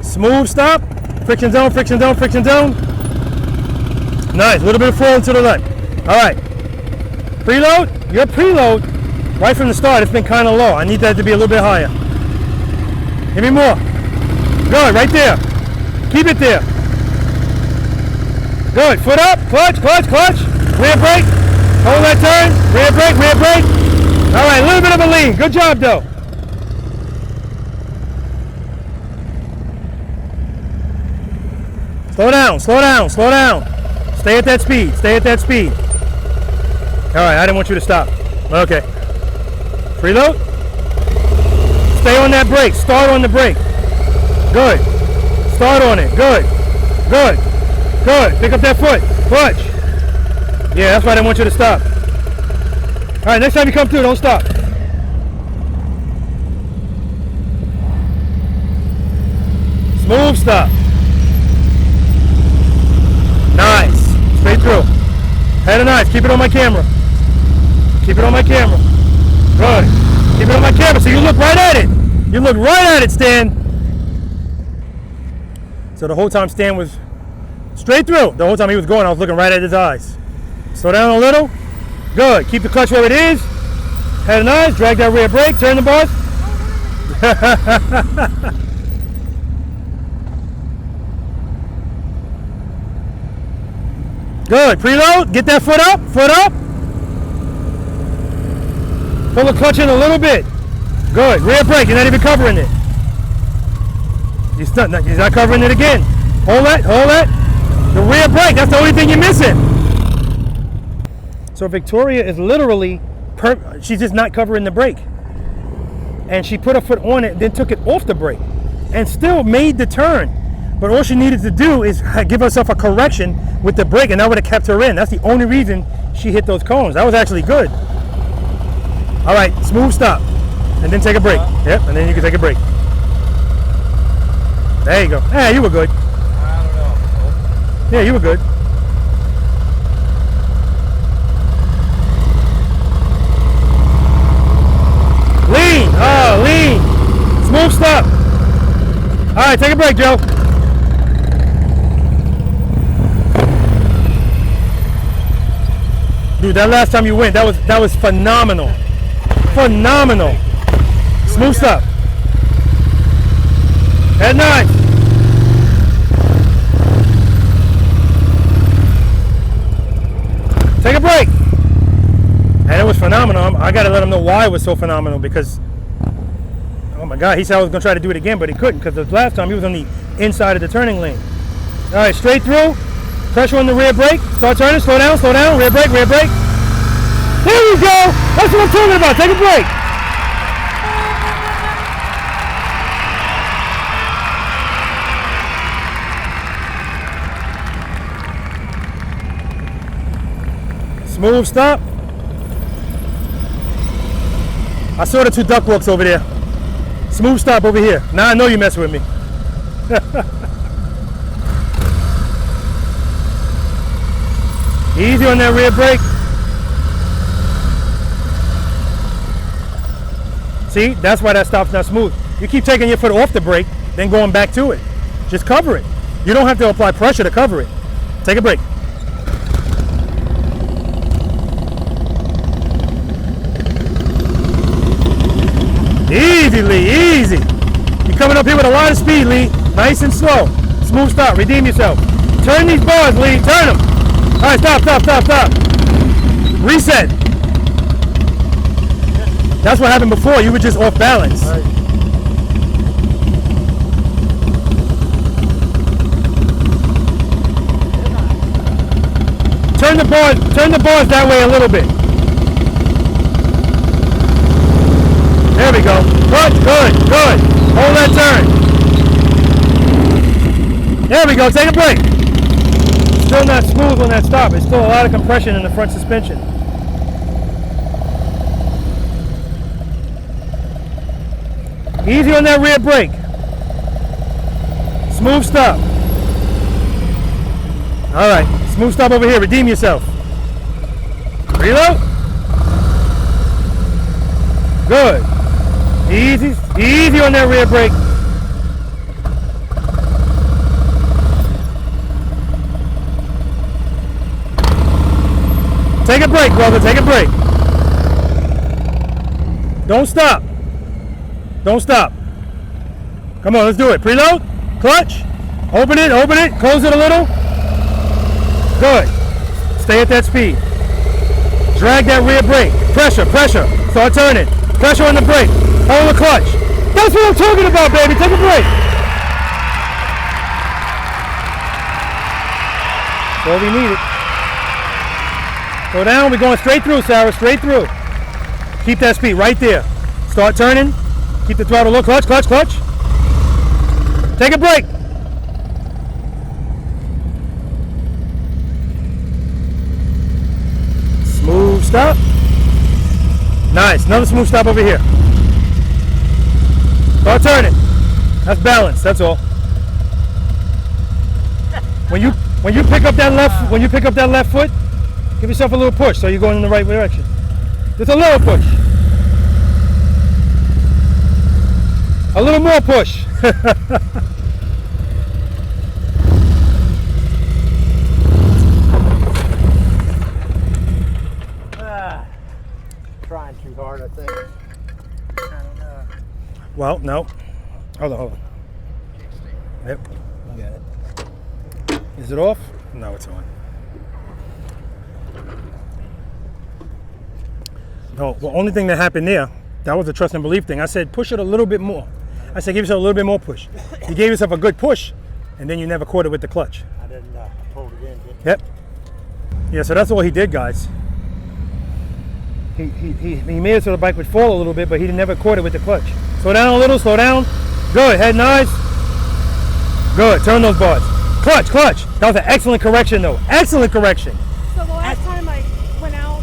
S2: Smooth stop. Friction zone, friction zone, friction zone. Nice. A little bit of flow to the left. All right. Preload. Your preload, right from the start, it's been kind of low. I need that to be a little bit higher. Give me more. Good. Right there. Keep it there. Good. Foot up. Clutch, clutch, clutch. Rear brake. Hold that turn. Rear brake, rear brake. All right. A little bit of a lean. Good job, though. Slow down, slow down, slow down. Stay at that speed, stay at that speed. All right, I didn't want you to stop. Okay. Preload. Stay on that brake, start on the brake. Good. Start on it, good. Good. Good, pick up that foot, clutch. Yeah, that's why I didn't want you to stop. All right, next time you come through, don't stop. Smooth stop. Nice. Straight through. Head and eyes. Keep it on my camera. Keep it on my camera. Good. Keep it on my camera so you look right at it. You look right at it, Stan. So the whole time Stan was straight through. The whole time he was going, I was looking right at his eyes. Slow down a little. Good. Keep the clutch where it is. Head and eyes. Drag that rear brake. Turn the bars. Good. Preload. Get that foot up. Foot up. Pull the clutch in a little bit. Good. Rear brake. You're not even covering it. He's not covering it again. Hold that. Hold that. The rear brake. That's the only thing you're missing. So Victoria is literally, she's just not covering the brake. And she put her foot on it, then took it off the brake. And still made the turn. But all she needed to do is give herself a correction with the brake, and that would have kept her in. That's the only reason she hit those cones. That was actually good. All right, smooth stop. And then take a break. Yep, and then you can take a break. There you go. Yeah, you were good.
S11: I don't know.
S2: Yeah, you were good. Lean. Oh, lean. Smooth stop. All right, take a break, Joe. Dude, that last time you went, that was phenomenal. Phenomenal. Smooth stop. Head nice. Take a break. And it was phenomenal. I got to let him know why it was so phenomenal, because, oh my God, he said I was going to try to do it again, but he couldn't, because the last time he was on the inside of the turning lane. All right, straight through. Pressure on the rear brake. Start turning. Slow down. Slow down. Rear brake. Rear brake. There you go. That's what I'm talking about. Take a break. Smooth stop. I saw the two duck walks over there. Smooth stop over here. Now I know you mess with me. Easy on that rear brake. See, that's why that stop's not smooth. You keep taking your foot off the brake, then going back to it. Just cover it. You don't have to apply pressure to cover it. Take a break. Easy, Lee, easy. You're coming up here with a lot of speed, Lee. Nice and slow. Smooth stop, redeem yourself. Turn these bars, Lee, turn them. All right, stop, stop, stop, stop. Reset. That's what happened before. You were just off balance. Right. Turn the bars that way a little bit. There we go. Good, good, good. Hold that turn. There we go. Take a break. Still not smooth on that stop. It's still a lot of compression in the front suspension. Easy on that rear brake. Smooth stop. All right, smooth stop over here. Redeem yourself. Reload. Good. Easy on that rear brake. Take a break, brother. Take a break. Don't stop. Don't stop. Come on, let's do it. Preload. Clutch. Open it. Close it a little. Good. Stay at that speed. Drag that rear brake. Pressure. Start turning. Pressure on the brake. Hold the clutch. That's what I'm talking about, baby. Take a break. That's all we needed. Go down. We're going straight through, Sarah. Straight through. Keep that speed right there. Start turning. Keep the throttle low. Clutch. Take a break. Smooth stop. Nice. Another smooth stop over here. Start turning. That's balance. That's all. When you pick up that left foot, give yourself a little push so you're going in the right direction. Just a little push. A little more push.
S3: Trying too hard, I think. I don't know.
S2: Well, no. Hold on. Yep. Got it. Is it off? No, it's on. No, the only thing that happened there, that was a trust and belief thing. I said, push it a little bit more. I said, give yourself a little bit more push. You gave yourself a good push, and then you never caught it with the clutch.
S3: I didn't pull it in, did I?
S2: Yep. Yeah, so that's all he did, guys. He made it so the bike would fall a little bit, but he never caught it with the clutch. Slow down a little, slow down. Good, head nice. Good, turn those bars. Clutch. That was an excellent correction, though. Excellent correction.
S10: So the last time I went out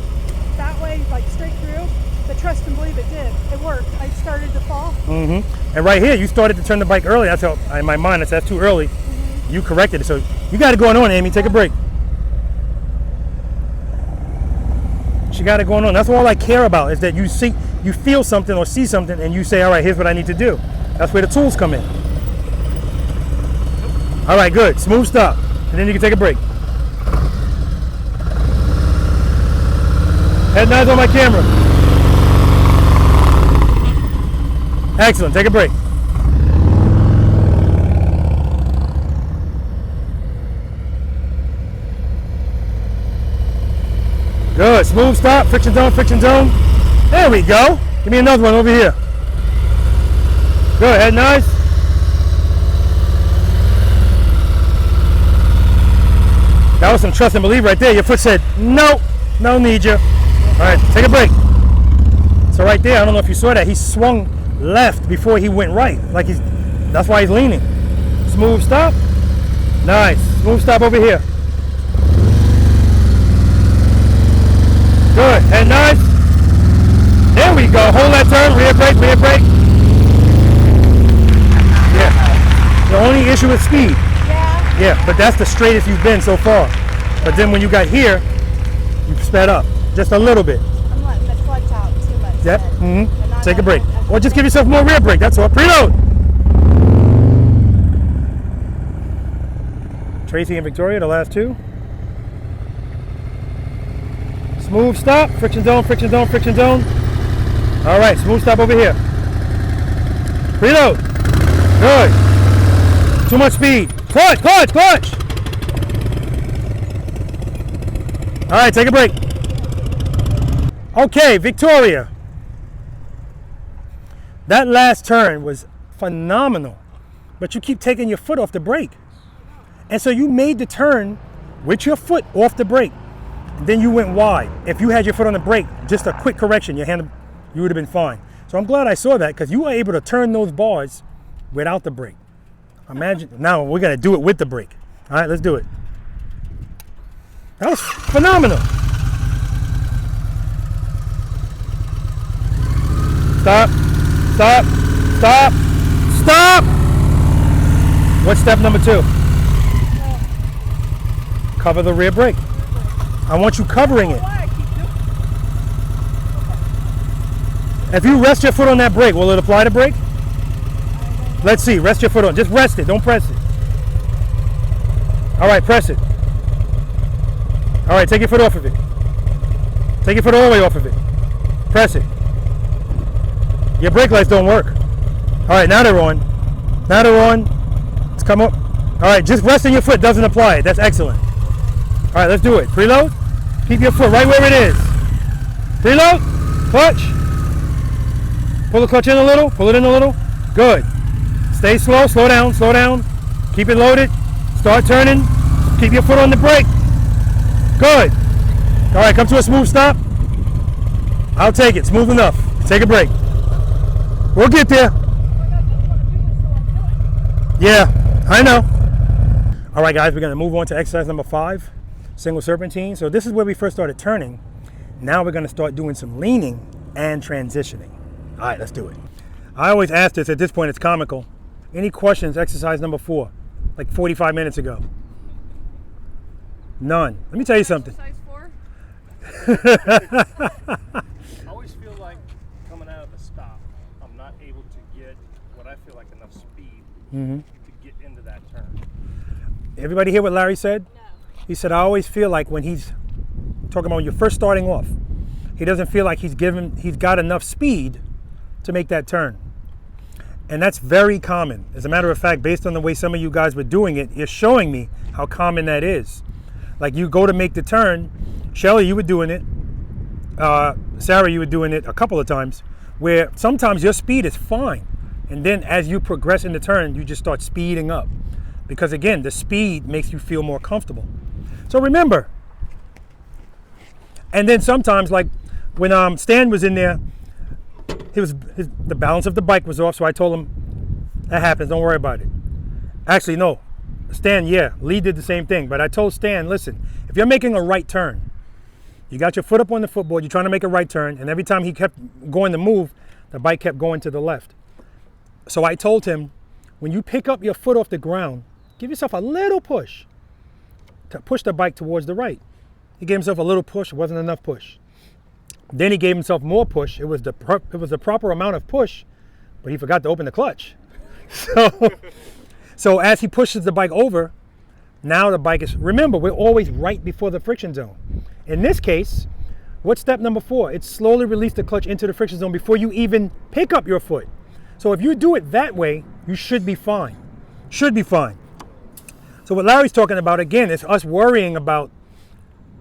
S10: that way, like straight through, the trust and believe it did. It worked. I started to fall.
S2: And right here, you started to turn the bike early. That's how, in my mind, that's too early. You corrected it. So you got it going on, Amy. Take a break. She got it going on. That's all I care about, is that you feel something or see something, and you say, all right, here's what I need to do. That's where the tools come in. All right, good. Smooth stop. And then you can take a break. Head nice on my camera. Excellent. Take a break. Good. Smooth stop. Friction zone. There we go. Give me another one over here. Good. Head nice. That was some trust and believe right there. Your foot said, no need you. All right, take a break. So right there, I don't know if you saw that, he swung left before he went right. That's why he's leaning. Smooth stop. Nice. Smooth stop over here. Good. Head nice. There we go. Hold that turn. Rear brake. Yeah. The only issue is speed. Yeah, but that's the straightest you've been so far. But then when you got here, you sped up just a little bit.
S12: I'm letting the clutch out too much.
S2: Yep. Take a break. Or just give yourself more rear brake. That's all. Preload. Tracy and Victoria, the last two. Smooth stop. Friction zone. All right. Smooth stop over here. Preload. Good. Too much speed. Clutch. All right, take a break. Okay, Victoria. That last turn was phenomenal, but you keep taking your foot off the brake. And so you made the turn with your foot off the brake. Then you went wide. If you had your foot on the brake, just a quick correction, you would have been fine. So I'm glad I saw that, because you were able to turn those bars without the brake. Imagine, now we're gonna do it with the brake. All right, let's do it. That was phenomenal. Stop. Stop. Stop. What's step number 2? Cover the rear brake. I want you covering it. If you rest your foot on that brake, will it apply the brake? Let's see. Rest your foot on. Just rest it. Don't press it. All right, press it. All right, take your foot off of it. Take your foot all the way off of it. Press it. Your brake lights don't work. All right, now they're on. Now they're on. Let's come up. All right, just resting your foot doesn't apply it. That's excellent. All right, let's do it. Preload. Keep your foot right where it is. Preload. Clutch. Pull the clutch in a little. Pull it in a little. Good. Stay slow. Slow down. Slow down. Keep it loaded. Start turning. Keep your foot on the brake. Good. All right, come to a smooth stop. I'll take it. Smooth enough. Take a break. We'll get there. Yeah, I know. All right, guys, we're going to move on to exercise number 5, single serpentine. So this is where we first started turning. Now we're going to start doing some leaning and transitioning. All right, let's do it. I always ask this. At this point, it's comical. Any questions, exercise number 4, like 45 minutes ago? None. Let me tell you something.
S3: I always feel like coming out of the stop, I'm not able to get what I feel like enough speed to get into that turn.
S2: Everybody hear what Larry said?
S12: No.
S2: He said, I always feel like when he's talking about when you're first starting off, he doesn't feel like he's got enough speed to make that turn. And that's very common. As a matter of fact, based on the way some of you guys were doing it, you're showing me how common that is. Like you go to make the turn, Shelly, you were doing it. Sarah, you were doing it a couple of times, where sometimes your speed is fine. And then as you progress in the turn, you just start speeding up. Because again, the speed makes you feel more comfortable. So remember. And then sometimes, like when Stan was in there, the balance of the bike was off, so I told him, that happens, don't worry about it. Actually, no. Stan, yeah, Lee did the same thing. But I told Stan, listen, if you're making a right turn, you got your foot up on the footboard, you're trying to make a right turn, and every time he kept going to move, the bike kept going to the left. So I told him, when you pick up your foot off the ground, give yourself a little push to push the bike towards the right. He gave himself a little push, it wasn't enough push. Then he gave himself more push. It was the proper amount of push, but he forgot to open the clutch. So as he pushes the bike over, now the bike is, remember, we're always right before the friction zone. In this case, what's step number 4? It's slowly release the clutch into the friction zone before you even pick up your foot. So if you do it that way, you should be fine. Should be fine. So what Larry's talking about, again, is us worrying about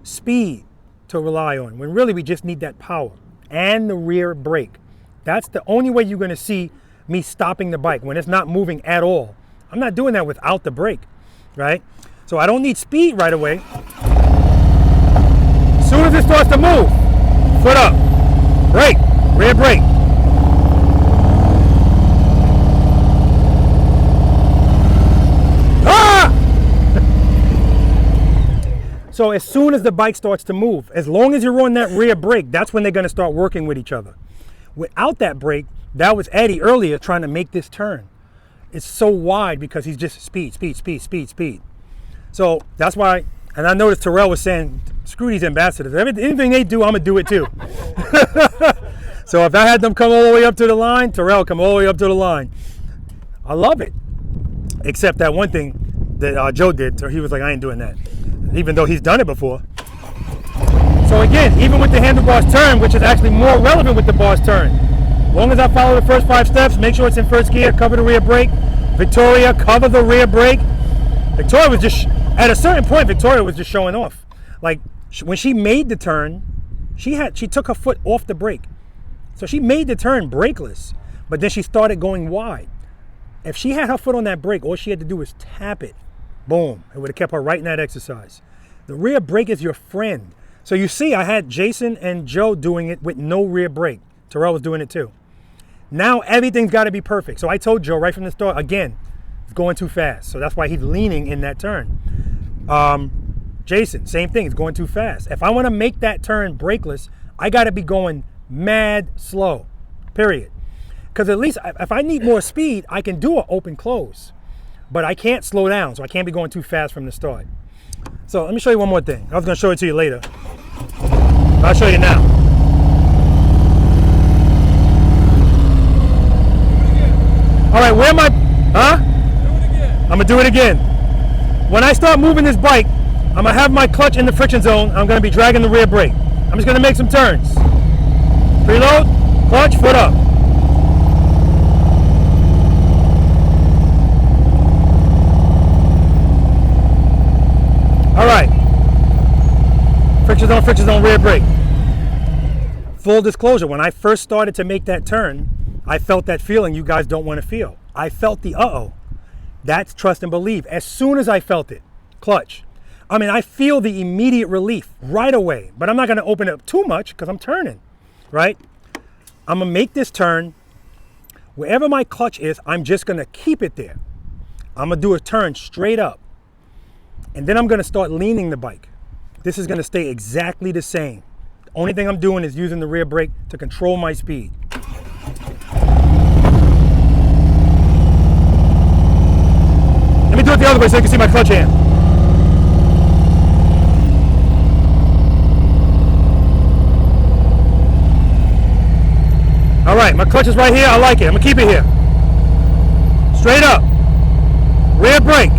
S2: speed to rely on, when really we just need that power and the rear brake. That's the only way you're going to see me stopping the bike, when it's not moving at all. I'm not doing that without the brake, right? So I don't need speed right away. As soon as it starts to move, foot up, brake, rear brake. Ah! So as soon as the bike starts to move, as long as you're on that rear brake, that's when they're going to start working with each other. Without that brake, that was Eddie earlier trying to make this turn. It's so wide because he's just speed. So that's why, and I noticed Terrell was saying, screw these ambassadors. Anything they do, I'm going to do it too. So if I had them come all the way up to the line, Terrell come all the way up to the line. I love it. Except that one thing that Joe did, he was like, I ain't doing that. Even though he's done it before. So again, even with the handlebars turn, which is actually more relevant with the bars turn, as long as I follow the first 5 steps, make sure it's in first gear, cover the rear brake. Victoria, cover the rear brake. Victoria was just, at a certain point, Victoria was just showing off. Like, when she made the turn, she took her foot off the brake. So she made the turn brakeless, but then she started going wide. If she had her foot on that brake, all she had to do was tap it. Boom. It would have kept her right in that exercise. The rear brake is your friend. So you see, I had Jason and Joe doing it with no rear brake. Terrell was doing it too. Now everything's got to be perfect. So I told Joe right from the start, again, it's going too fast. So that's why he's leaning in that turn. Jason, same thing, it's going too fast. If I want to make that turn brakeless, I got to be going mad slow, period. Because at least if I need more speed, I can do an open close. But I can't slow down, so I can't be going too fast from the start. So let me show you one more thing. I was going to show it to you later. But I'll show you now. All right, where am I? Huh? I'm going to do it again. When I start moving this bike, I'm going to have my clutch in the friction zone. I'm going to be dragging the rear brake. I'm just going to make some turns. Preload, clutch, foot up. All right. Friction zone, rear brake. Full disclosure, when I first started to make that turn, I felt that feeling you guys don't want to feel. I felt the uh-oh. That's trust and believe. As soon as I felt it, clutch. I mean, I feel the immediate relief right away, but I'm not going to open it up too much because I'm turning, right? I'm going to make this turn. Wherever my clutch is, I'm just going to keep it there. I'm going to do a turn straight up. And then I'm going to start leaning the bike. This is going to stay exactly the same. The only thing I'm doing is using the rear brake to control my speed. Let me do it the other way so you can see my clutch hand. All right, my clutch is right here. I like it. I'm going to keep it here. Straight up. Rear brake.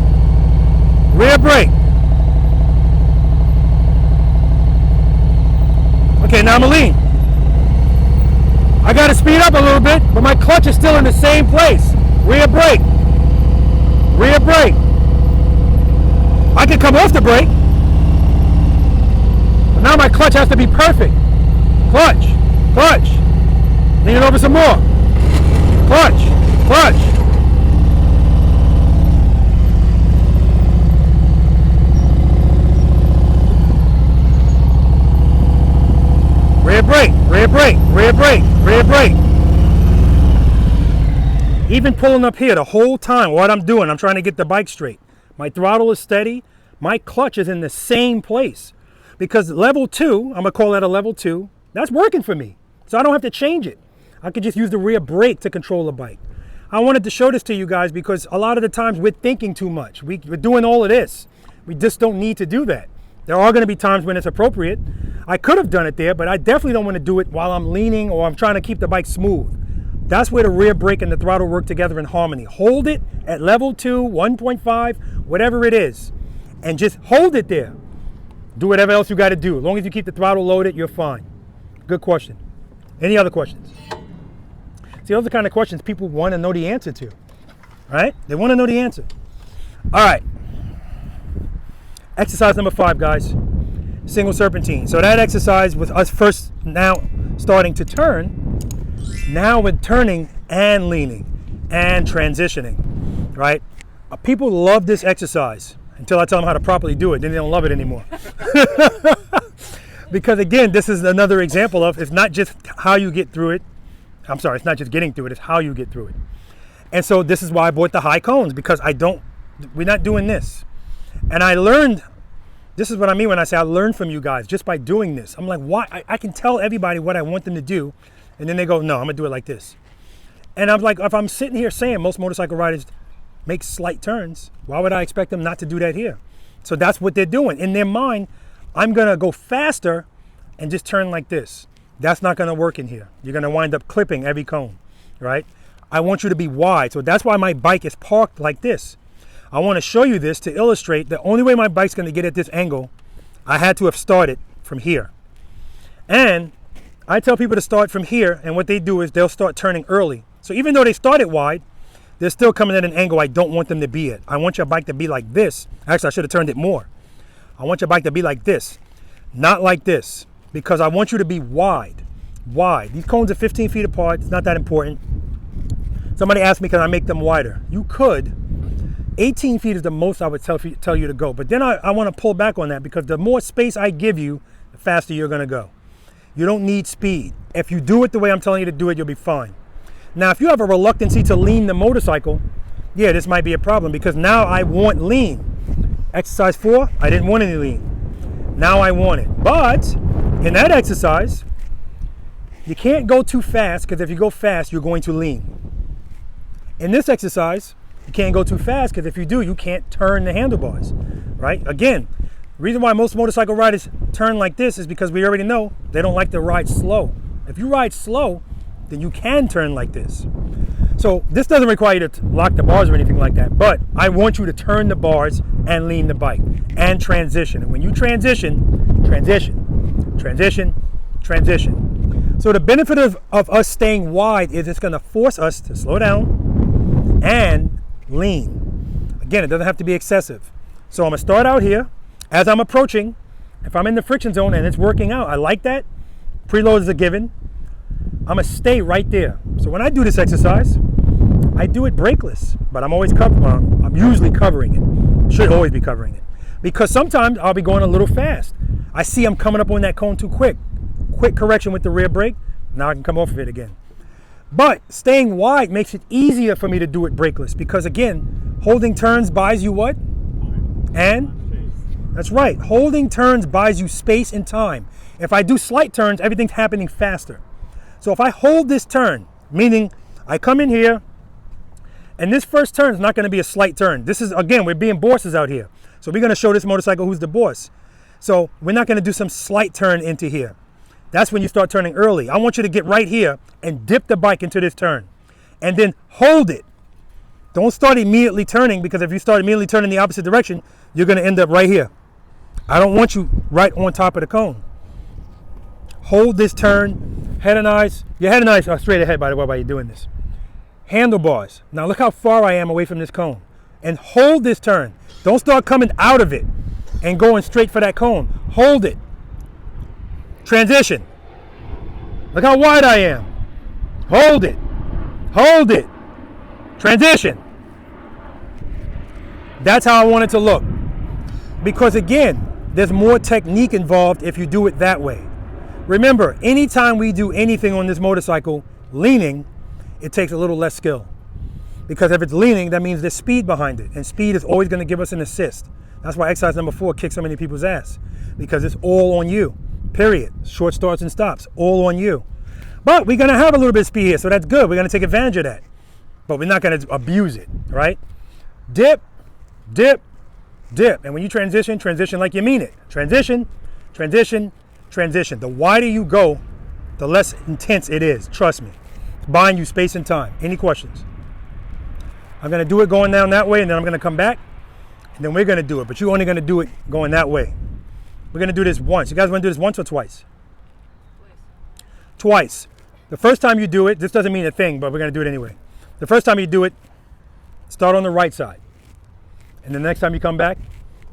S2: Rear brake. Okay, now I'm going to lean. I got to speed up a little bit, but my clutch is still in the same place. Rear brake. Rear brake. I can come off the brake, but now my clutch has to be perfect. Clutch. Clutch. Lean it over some more. Clutch. Clutch. Rear brake, rear brake, rear brake, rear brake. Even pulling up here the whole time, what I'm doing, I'm trying to get the bike straight. My throttle is steady. My clutch is in the same place. Because level 2, I'm going to call that a level 2, that's working for me. So I don't have to change it. I could just use the rear brake to control the bike. I wanted to show this to you guys because a lot of the times we're thinking too much. We're doing all of this. We just don't need to do that. There are going to be times when it's appropriate. I could have done it there, but I definitely don't want to do it while I'm leaning or I'm trying to keep the bike smooth. That's where the rear brake and the throttle work together in harmony. Hold it at level 2, 1.5, whatever it is, and just hold it there. Do whatever else you got to do. As long as you keep the throttle loaded, you're fine. Good question. Any other questions? See, those are the kind of questions people want to know the answer to, right? They want to know the answer. All right. Exercise number 5, guys. Single serpentine. So that exercise with us first now starting to turn, now we're turning and leaning and transitioning, right? People love this exercise until I tell them how to properly do it. Then they don't love it anymore. Because again, this is another example of it's not just how you get through it. I'm sorry, it's not just getting through it, it's how you get through it. And so this is why I bought the high cones, because we're not doing this. And I learned, this is what I mean when I say I learned from you guys just by doing this. I'm like, why? I can tell everybody what I want them to do, and then they go, no, I'm gonna do it like this. And I'm like, if I'm sitting here saying most motorcycle riders make slight turns, why would I expect them not to do that here? So that's what they're doing. In their mind, I'm gonna go faster and just turn like this. That's not gonna work in here. You're gonna wind up clipping every cone, right? I want you to be wide. So that's why my bike is parked like this. I wanna show you this to illustrate the only way my bike's gonna get at this angle, I had to have started from here. And I tell people to start from here, and what they do is they'll start turning early. So even though they started wide, they're still coming at an angle I don't want them to be at. I want your bike to be like this. Actually, I should have turned it more. I want your bike to be like this, not like this, because I want you to be wide. Wide. These cones are 15 feet apart. It's not that important. Somebody asked me, can I make them wider? You could. 18 feet is the most I would tell you to go. But then I want to pull back on that, because the more space I give you, the faster you're going to go. You don't need speed. If you do it the way I'm telling you to do it, you'll be fine. Now, if you have a reluctancy to lean the motorcycle, yeah, this might be a problem, because now I want lean. Exercise 4, I didn't want any lean. Now I want it. But in that exercise, You can't go too fast, because if you go fast, you're going to lean. In this exercise, you can't go too fast, because if you do, you can't turn the handlebars, right? Again, the reason why most motorcycle riders turn like this is because we already know they don't like to ride slow. If you ride slow, then you can turn like this. So this doesn't require you to lock the bars or anything like that, but I want you to turn the bars and lean the bike and transition. And when you transition, transition, transition, transition. So the benefit of us staying wide is it's going to force us to slow down and lean. Again, it doesn't have to be excessive. So I'm going to start out here. As I'm approaching, if I'm in the friction zone and it's working out, I like that. Preload is a given. I'm going to stay right there. So when I do this exercise, I do it brakeless, but I'm always I'm usually covering it. Should always be covering it. Because sometimes I'll be going a little fast. I see I'm coming up on that cone too quick. Quick correction with the rear brake. Now I can come off of it again. But staying wide makes it easier for me to do it brakeless, because again, holding turns buys you what? And? That's right. Holding turns buys you space and time. If I do slight turns, everything's happening faster. So if I hold this turn, meaning I come in here, and this first turn is not going to be a slight turn. This is, again, we're being bosses out here. So we're going to show this motorcycle who's the boss. So we're not going to do some slight turn into here. That's when you start turning early. I want you to get right here and dip the bike into this turn. And then hold it. Don't start immediately turning, because if you start immediately turning the opposite direction, you're going to end up right here. I don't want you right on top of the cone. Hold this turn, head and eyes. Your head and eyes are straight ahead, by the way, while you're doing this. Handlebars. Now look how far I am away from this cone. And hold this turn. Don't start coming out of it and going straight for that cone. Hold it. Transition. Look how wide I am. Hold it. Hold it. Transition. That's how I want it to look. Because again, there's more technique involved if you do it that way. Remember, anytime we do anything on this motorcycle leaning, it takes a little less skill. Because if it's leaning, that means there's speed behind it. And speed is always going to give us an assist. That's why exercise number 4 kicks so many people's ass. Because it's all on you. Period. Short starts and stops. All on you. But we're going to have a little bit of speed here, so that's good. We're going to take advantage of that. But we're not going to abuse it, right? Dip, dip, dip. And when you transition, transition like you mean it. Transition, transition, transition. The wider you go, the less intense it is. Trust me. It's buying you space and time. Any questions? I'm going to do it going down that way, and then I'm going to come back, and then we're going to do it. But you're only going to do it going that way. We're going to do this once. You guys want to do this once or twice? Twice. The first time you do it, this doesn't mean a thing, but we're going to do it anyway. The first time you do it, start on the right side. And the next time you come back,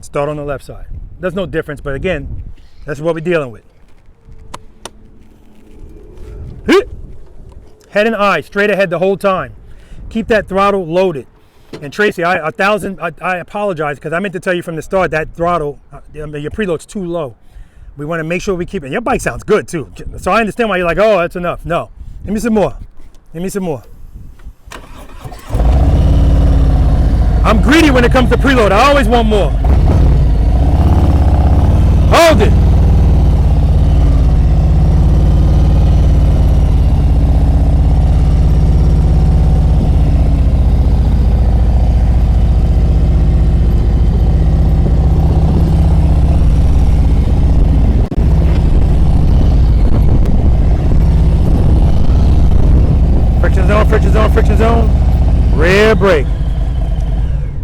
S2: start on the left side. There's no difference, but again, that's what we're dealing with. Head and eye straight ahead the whole time. Keep that throttle loaded. And Tracy, I apologize, because I meant to tell you from the start that throttle, your preload's too low. We want to make sure we keep it. Your bike sounds good too. So I understand why you're like, oh, that's enough. No, give me some more. Give me some more. I'm greedy when it comes to preload. I always want more. Hold it. Friction zone, friction zone, rear brake.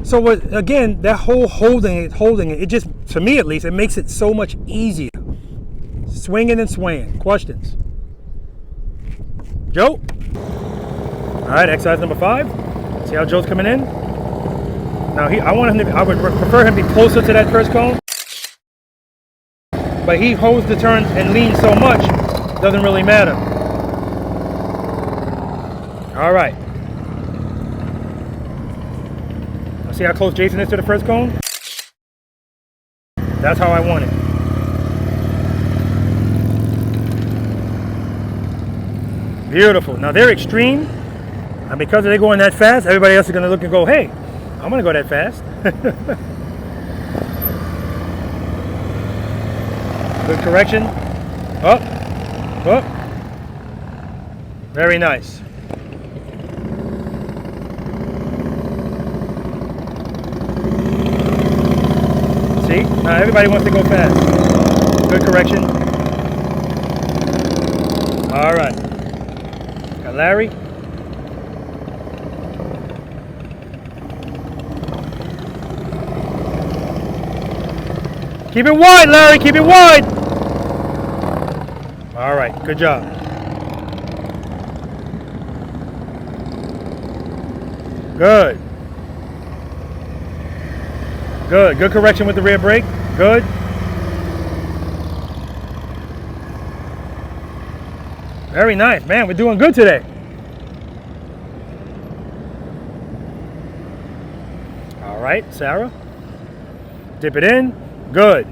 S2: So what, again, that whole holding it just, to me at least, it makes it so much easier. Swinging and swaying. Questions? Joe? All right, exercise number 5. See how Joe's coming in? Now I would prefer him to be closer to that first cone. But he holds the turns and leans so much, it doesn't really matter. All right. Now see how close Jason is to the first cone? That's how I want it. Beautiful. Now they're extreme, and because they're going that fast, everybody else is going to look and go, hey, I'm going to go that fast. Good correction. Up, up. Very nice. See? Now everybody wants to go fast. Good correction. All right. Got Larry. Keep it wide, Larry. Keep it wide. All right. Good job. Good. Good. Good correction with the rear brake. Good. Very nice. Man, we're doing good today. All right, Sarah. Dip it in. Good.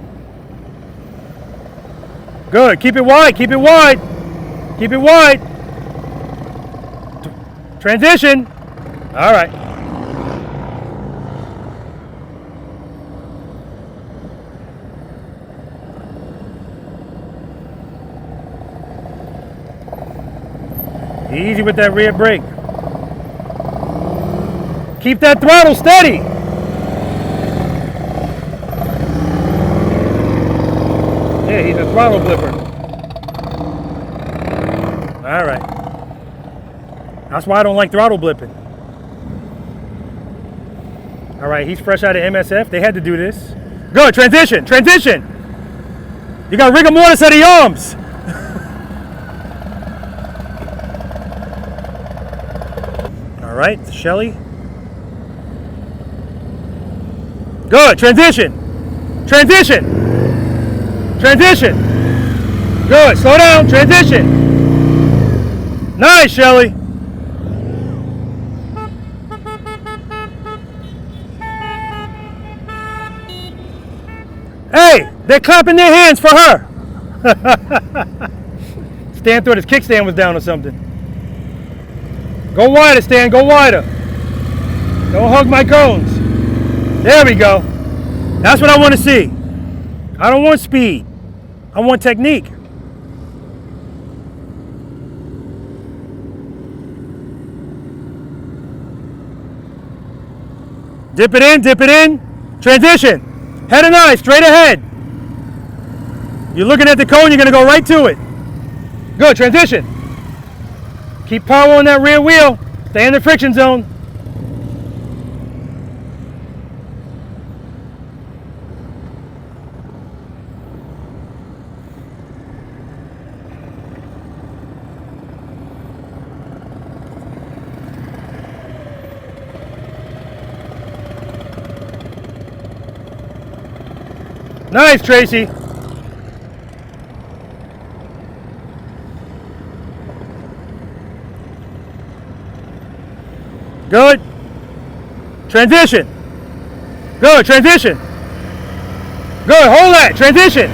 S2: Good. Keep it wide. Keep it wide. Keep it wide. Transition. All right. Easy with that rear brake. Keep that throttle steady. Yeah, he's a throttle blipper. All right. That's why I don't like throttle blipping. All right, he's fresh out of MSF. They had to do this. Good, transition, transition. You got rigor mortis out of the arms. All right, Shelly. Good, transition, transition, transition. Good, slow down, transition. Nice, Shelly. Hey, they're clapping their hands for her. Stan thought his kickstand was down or something. Go wider, Stan, go wider. Don't hug my cones. There we go. That's what I want to see. I don't want speed. I want technique. Dip it in, transition. Head and eye, straight ahead. You're looking at the cone, you're gonna go right to it. Good, transition. Keep power on that rear wheel. Stay in the friction zone. Nice, Tracy. Good. Transition. Good, transition. Good, hold that, transition.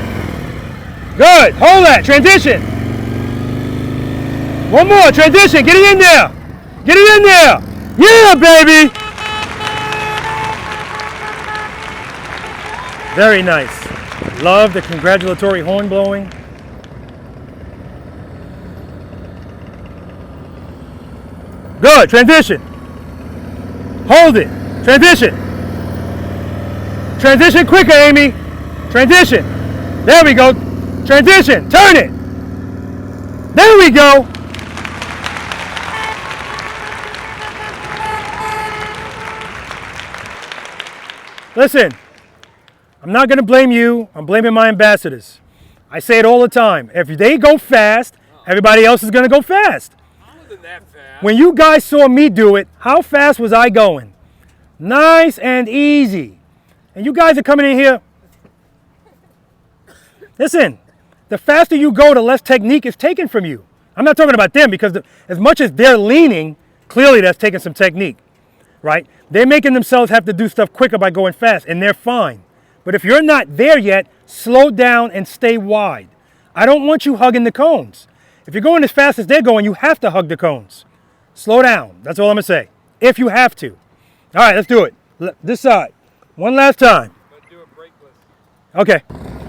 S2: Good, hold that, transition. One more, transition, get it in there. Get it in there. Yeah, baby. Very nice. Love the congratulatory horn blowing. Good, transition. Hold it, transition. Transition quicker, Amy. Transition. There we go. Transition, turn it. There we go. Listen. I'm not going to blame you. I'm blaming my ambassadors. I say it all the time. If they go fast, everybody else is going to go fast.
S11: I wasn't that fast.
S2: When you guys saw me do it, how fast was I going? Nice and easy. And you guys are coming in here. Listen, the faster you go, the less technique is taken from you. I'm not talking about them because as much as they're leaning, clearly that's taking some technique, right? They're making themselves have to do stuff quicker by going fast, and they're fine. But if you're not there yet, slow down and stay wide. I don't want you hugging the cones. If you're going as fast as they're going, you have to hug the cones. Slow down. That's all I'm going to say. If you have to. All right, let's do it. This side. One last time.
S11: Let's do it brakeless.
S2: Okay.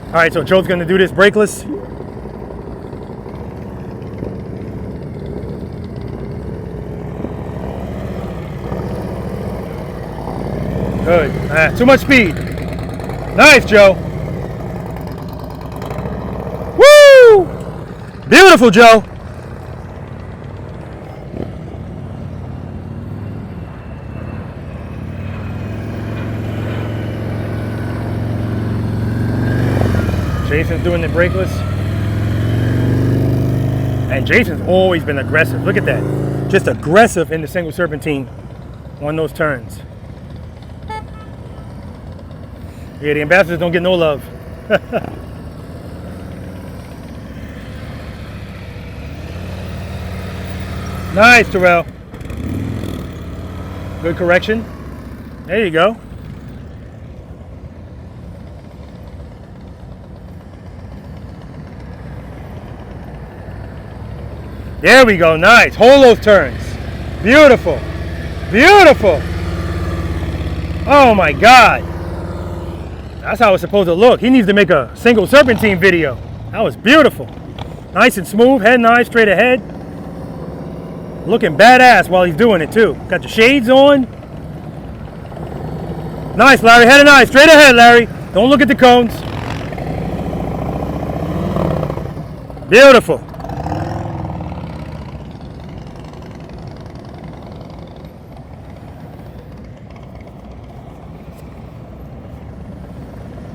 S2: All right, so Joe's going to do this brakeless. Good. Too much speed. Nice, Joe. Woo! Beautiful, Joe. Jason's doing the brakeless. And Jason's always been aggressive. Look at that. Just aggressive in the single serpentine on those turns. Yeah, the ambassadors don't get no love. Nice, Terrell. Good correction. There you go. There we go, nice. Hold those turns. Beautiful. Beautiful. Oh my God. That's how it's supposed to look. He needs to make a single serpentine video. That was beautiful. Nice and smooth, head nice, straight ahead. Looking badass while he's doing it too. Got the shades on. Nice, Larry, head nice, straight ahead, Larry. Don't look at the cones. Beautiful.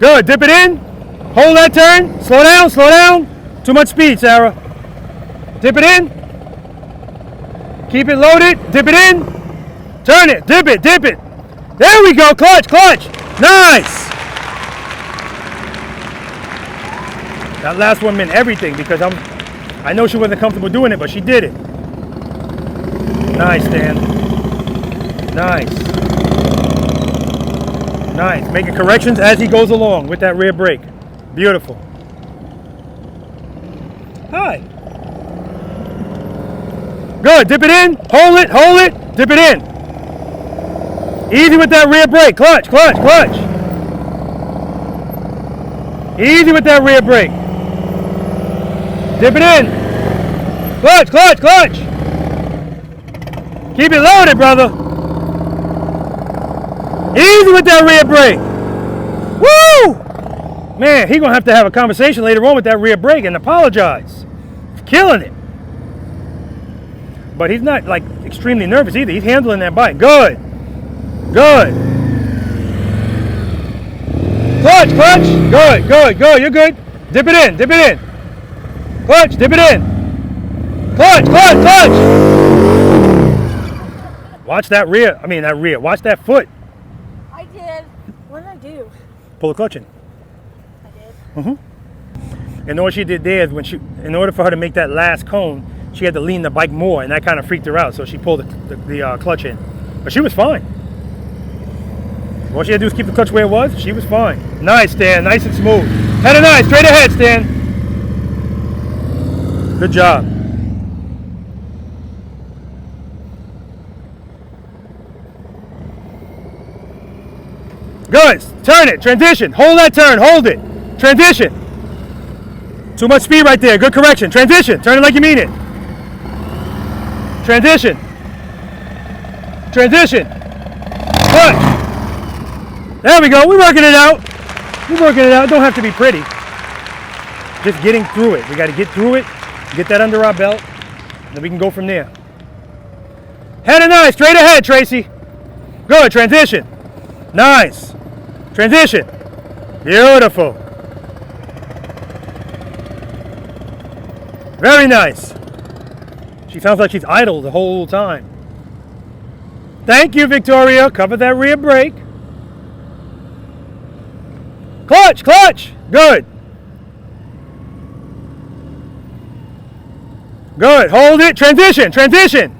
S2: Good, dip it in, hold that turn, slow down, too much speed, Sarah. Dip it in, keep it loaded, dip it in, turn it, dip it. There we go, clutch, nice. That last one meant everything because I know she wasn't comfortable doing it, but she did it. Nice, Dan, nice. Nice, making corrections as he goes along with that rear brake. Beautiful. Hi. Good, dip it in, hold it, dip it in. Easy with that rear brake, clutch. Easy with that rear brake. Dip it in. Clutch. Keep it loaded, brother. Easy with that rear brake. Woo! Man, he's going to have a conversation later on with that rear brake and apologize. He's killing it. But he's not like extremely nervous either. He's handling that bike. Good. Clutch. Good. You're good. Dip it in. Clutch, dip it in. Clutch. Watch that rear. Watch that foot.
S12: I did. What did I do?
S2: Pull the clutch in.
S12: I did.
S2: And all she did there is in order for her to make that last cone, she had to lean the bike more, and that kind of freaked her out. So she pulled the clutch in, but she was fine. All she had to do was keep the clutch where it was. She was fine. Nice, Stan. Nice and smooth. Head nice. Straight ahead, Stan. Good job. Good. Turn it. Transition. Hold that turn. Hold it. Transition. Too much speed right there. Good correction. Transition. Turn it like you mean it. Transition. Clutch. There we go. We're working it out. It don't have to be pretty. Just getting through it. We got to get through it. Get that under our belt. And then we can go from there. Head and nice. Straight ahead, Tracy. Good. Transition. Nice. Transition. Beautiful. Very nice. She sounds like she's idle the whole time. Thank you, Victoria. Cover that rear brake. Clutch. Good. Hold it. Transition.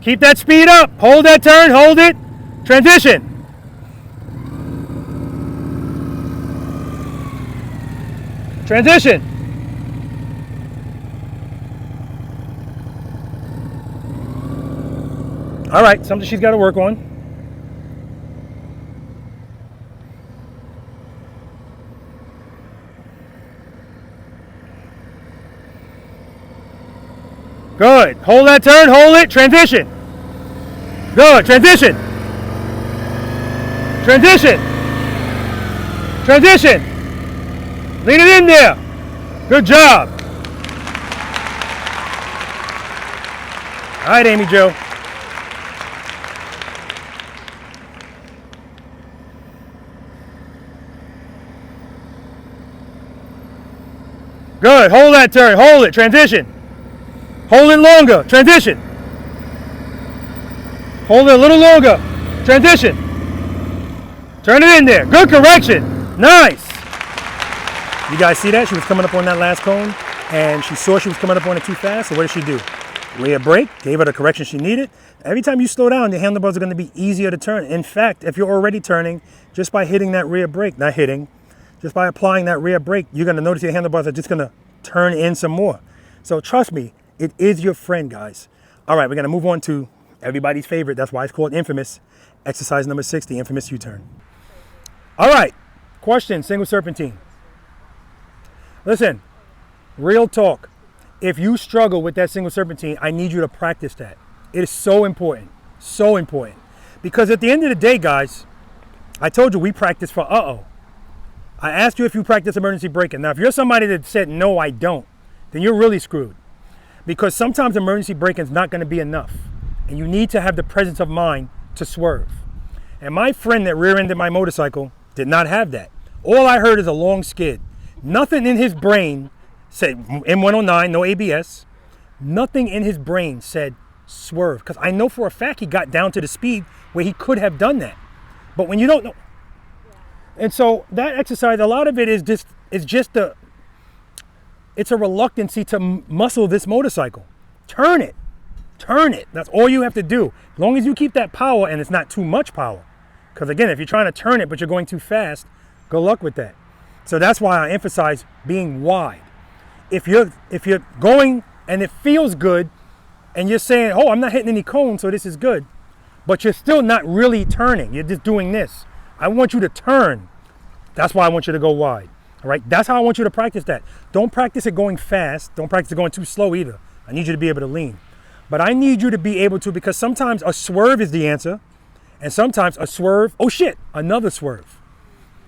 S2: Keep that speed up. Hold that turn. Hold it. Transition. All right, something she's got to work on. Good. Hold that turn. Hold it. Transition. Good. Transition. Transition. Transition. Lean it in there. Good job. All right, Amy Jo. Good. Hold that turn. Hold it. Transition. Hold it longer. Transition. Hold it a little longer. Transition. Turn it in there. Good correction. Nice. You guys see that? She was coming up on that last cone, and she saw she was coming up on it too fast, so what did she do? Rear brake, gave her the correction she needed. Every time you slow down, the handlebars are going to be easier to turn. In fact, if you're already turning, just by hitting that rear brake, not hitting, just by applying that rear brake, you're going to notice your handlebars are just going to turn in some more. So trust me, it is your friend, guys. All right, we're going to move on to everybody's favorite. That's why it's called infamous. Exercise number 6, the infamous U-turn. All right, question, single serpentine. Listen, real talk. If you struggle with that single serpentine, I need you to practice that. It is so important, so important. Because at the end of the day, guys, I told you we practice for uh-oh. I asked you if you practice emergency braking. Now, if you're somebody that said, no, I don't, then you're really screwed. Because sometimes emergency braking is not going to be enough. And you need to have the presence of mind to swerve. And my friend that rear-ended my motorcycle did not have that. All I heard is a long skid. Nothing in his brain said M109, no ABS. Nothing in his brain said swerve. Because I know for a fact he got down to the speed where he could have done that. But when you don't know. And so that exercise, a lot of it is just, it's a reluctancy to muscle this motorcycle. Turn it. Turn it. That's all you have to do. As long as you keep that power and it's not too much power. Because again, if you're trying to turn it but you're going too fast, good luck with that. So that's why I emphasize being wide. If you're going and it feels good and you're saying, oh, I'm not hitting any cones, so this is good, but you're still not really turning. You're just doing this. I want you to turn. That's why I want you to go wide. All right? That's how I want you to practice that. Don't practice it going fast. Don't practice it going too slow either. I need you to be able to lean. But I need you to be able to, because sometimes a swerve is the answer, and sometimes a swerve, oh shit, another swerve.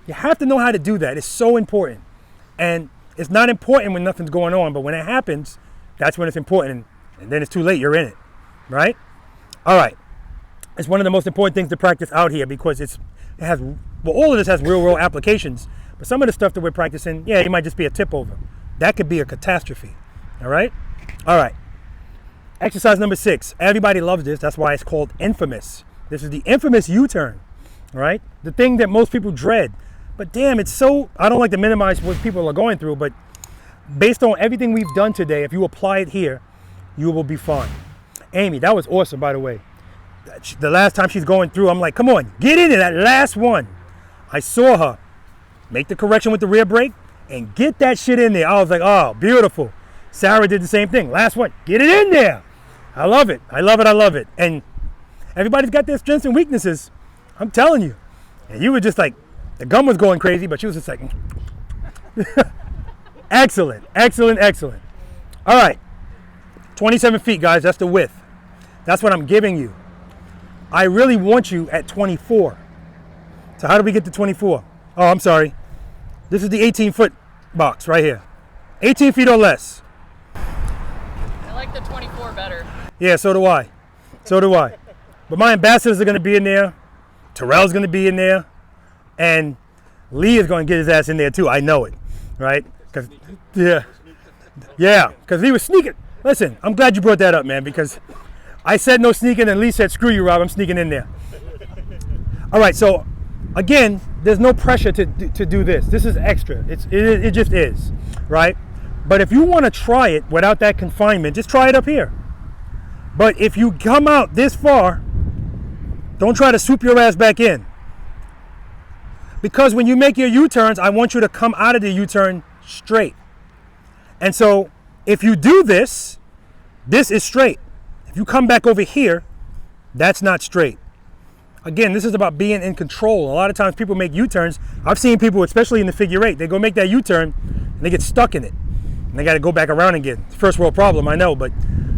S2: You have to know how to do that. It's so important. And it's not important when nothing's going on, but when it happens, that's when it's important. And then it's too late, you're in it, right? All right. It's one of the most important things to practice out here because all of this has real world applications, but some of the stuff that we're practicing, yeah, it might just be a tip over. That could be a catastrophe, all right? All right. Exercise number 6. Everybody loves this. That's why it's called infamous. This is the infamous U-turn, all right? The thing that most people dread. But damn, it's so, I don't like to minimize what people are going through, but based on everything we've done today, if you apply it here, you will be fine. Amy, that was awesome, by the way. The last time she's going through, I'm like, come on, get in it, that last one. I saw her make the correction with the rear brake and get that shit in there. I was like, oh, beautiful. Sarah did the same thing. Last one, get it in there. I love it. I love it. I love it. And everybody's got their strengths and weaknesses. I'm telling you. And you were just like, the gum was going crazy, but she was just like, excellent, excellent, excellent. All right, 27 feet, guys, that's the width. That's what I'm giving you. I really want you at 24. So how do we get to 24? Oh, I'm sorry. This is the 18-foot box right here. 18 feet or less.
S10: I like the 24 better.
S2: Yeah, so do I. So do I. But my ambassadors are going to be in there. Terrell's going to be in there. And Lee is going to get his ass in there too. I know it, right? Because because he was sneaking. Listen, I'm glad you brought that up, man, because I said no sneaking and Lee said, screw you, Rob, I'm sneaking in there. All right, so again, there's no pressure to do this. This is extra. It just is, right? But if you want to try it without that confinement, just try it up here. But if you come out this far, don't try to swoop your ass back in. Because when you make your U-turns, I want you to come out of the U-turn straight. And so if you do this, this is straight. If you come back over here, that's not straight. Again, this is about being in control. A lot of times people make U-turns. I've seen people, especially in the figure eight, they go make that U-turn and they get stuck in it. And they got to go back around again. It's a first world problem, I know, but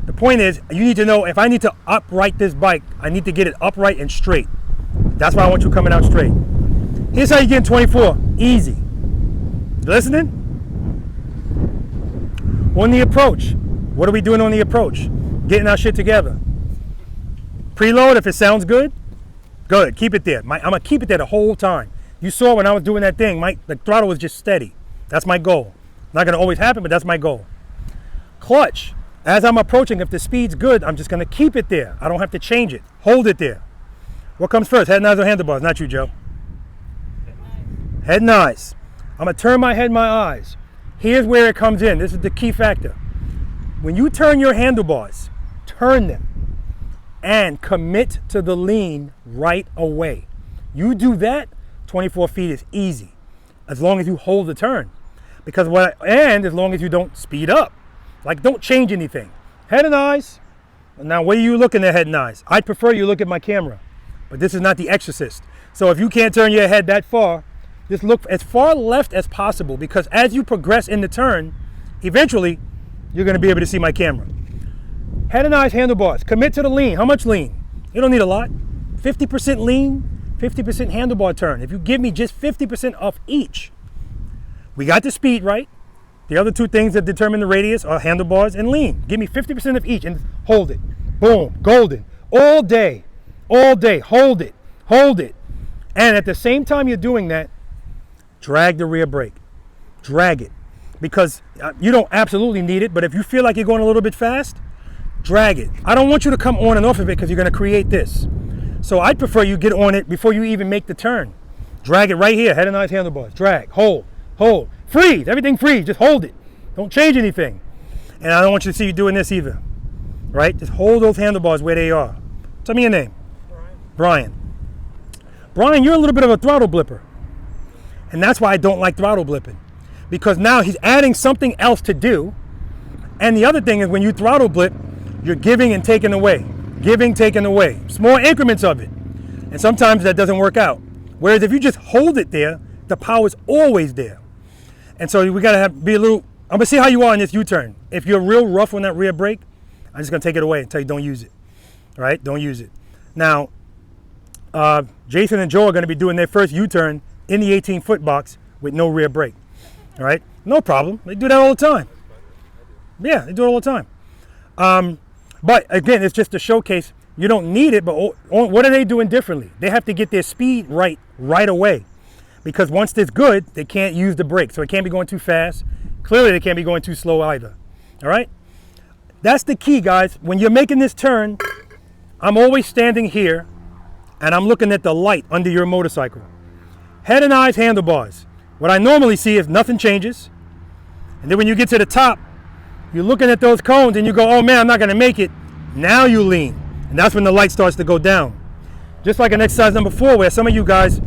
S2: the point is, you need to know if I need to upright this bike, I need to get it upright and straight. That's why I want you coming out straight. Here's how you get in 24. Easy. You listening? On the approach. What are we doing on the approach? Getting our shit together. Preload, if it sounds good, good. Keep it there. I'm going to keep it there the whole time. You saw when I was doing that thing, the throttle was just steady. That's my goal. Not going to always happen, but that's my goal. Clutch. As I'm approaching, if the speed's good, I'm just going to keep it there. I don't have to change it. Hold it there. What comes first? Head and eyes or handlebars? Not you, Joe. Head and eyes. I'm going to turn my head and my eyes. Here's where it comes in. This is the key factor. When you turn your handlebars, turn them and commit to the lean right away. You do that, 24 feet is easy, as long as you hold the turn. And as long as you don't speed up. Like, don't change anything. Head and eyes. Now, where are you looking at head and eyes? I'd prefer you look at my camera, but this is not The Exorcist. So if you can't turn your head that far, just look as far left as possible, because as you progress in the turn, eventually, you're going to be able to see my camera. Head and eyes, handlebars. Commit to the lean. How much lean? You don't need a lot. 50% lean, 50% handlebar turn. If you give me just 50% of each, we got the speed right. The other two things that determine the radius are handlebars and lean. Give me 50% of each and hold it. Boom, golden. All day, hold it, hold it. And at the same time you're doing that, drag the rear brake. Drag it. Because you don't absolutely need it, but if you feel like you're going a little bit fast, drag it. I don't want you to come on and off of it because you're going to create this. So I'd prefer you get on it before you even make the turn. Drag it right here, head and eyes, handlebars. Drag, hold. Freeze, everything freeze, just hold it. Don't change anything. And I don't want you to see you doing this either. Right? Just hold those handlebars where they are. Tell me your name. Brian. Brian, you're a little bit of a throttle blipper. And that's why I don't like throttle blipping. Because now he's adding something else to do. And the other thing is when you throttle blip, you're giving and taking away. Giving, taking away. Small increments of it. And sometimes that doesn't work out. Whereas if you just hold it there, the power is always there. And so we gotta be a little, I'm gonna see how you are in this U-turn. If you're real rough on that rear brake, I'm just gonna take it away and tell you don't use it. All right, don't use it. Now, Jason and Joe are gonna be doing their first U-turn in the 18-foot box with no rear brake. All right, no problem. They do that all the time. Yeah, they do it all the time. But again, it's just to showcase you don't need it, but what are they doing differently? They have to get their speed right away. Because once it's good, they can't use the brake. So it can't be going too fast. Clearly, they can't be going too slow either. All right? That's the key, guys. When you're making this turn, I'm always standing here, and I'm looking at the light under your motorcycle. Head and eyes, handlebars. What I normally see is nothing changes. And then when you get to the top, you're looking at those cones, and you go, oh, man, I'm not going to make it. Now you lean. And that's when the light starts to go down. Just like an exercise number 4, where some of you guys,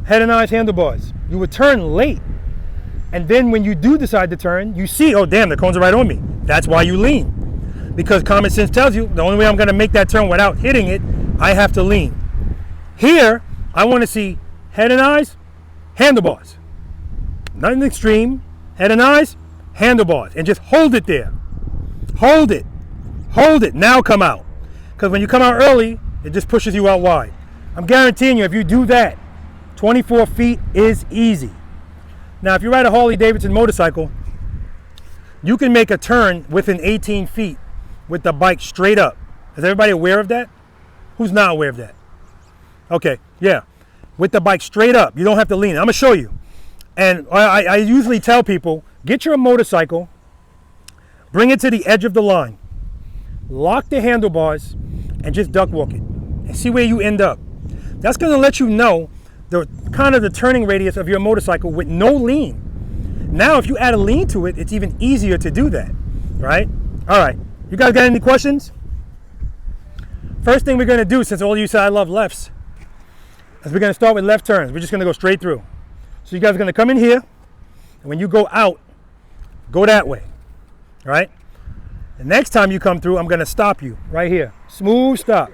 S2: head and eyes, handlebars. You would turn late. And then when you do decide to turn, you see, oh damn, the cones are right on me. That's why you lean. Because common sense tells you the only way I'm gonna make that turn without hitting it, I have to lean. Here, I wanna see head and eyes, handlebars. Nothing extreme, head and eyes, handlebars. And just hold it there. Hold it, now come out. Because when you come out early, it just pushes you out wide. I'm guaranteeing you, if you do that, 24 feet is easy. Now, if you ride a Harley Davidson motorcycle, you can make a turn within 18 feet with the bike straight up. Is everybody aware of that? Who's not aware of that? Okay, yeah. With the bike straight up, you don't have to lean. I'm gonna show you. And I usually tell people, get your motorcycle, bring it to the edge of the line, lock the handlebars, and just duck walk it. And see where you end up. That's gonna let you know the kind of the turning radius of your motorcycle with no lean. Now, if you add a lean to it, it's even easier to do that, right? All right, you guys got any questions? First thing we're gonna do, since all of you said I love lefts, is we're gonna start with left turns. We're just gonna go straight through. So you guys are gonna come in here, and when you go out, go that way, all right? The next time you come through, I'm gonna stop you right here. Smooth stop.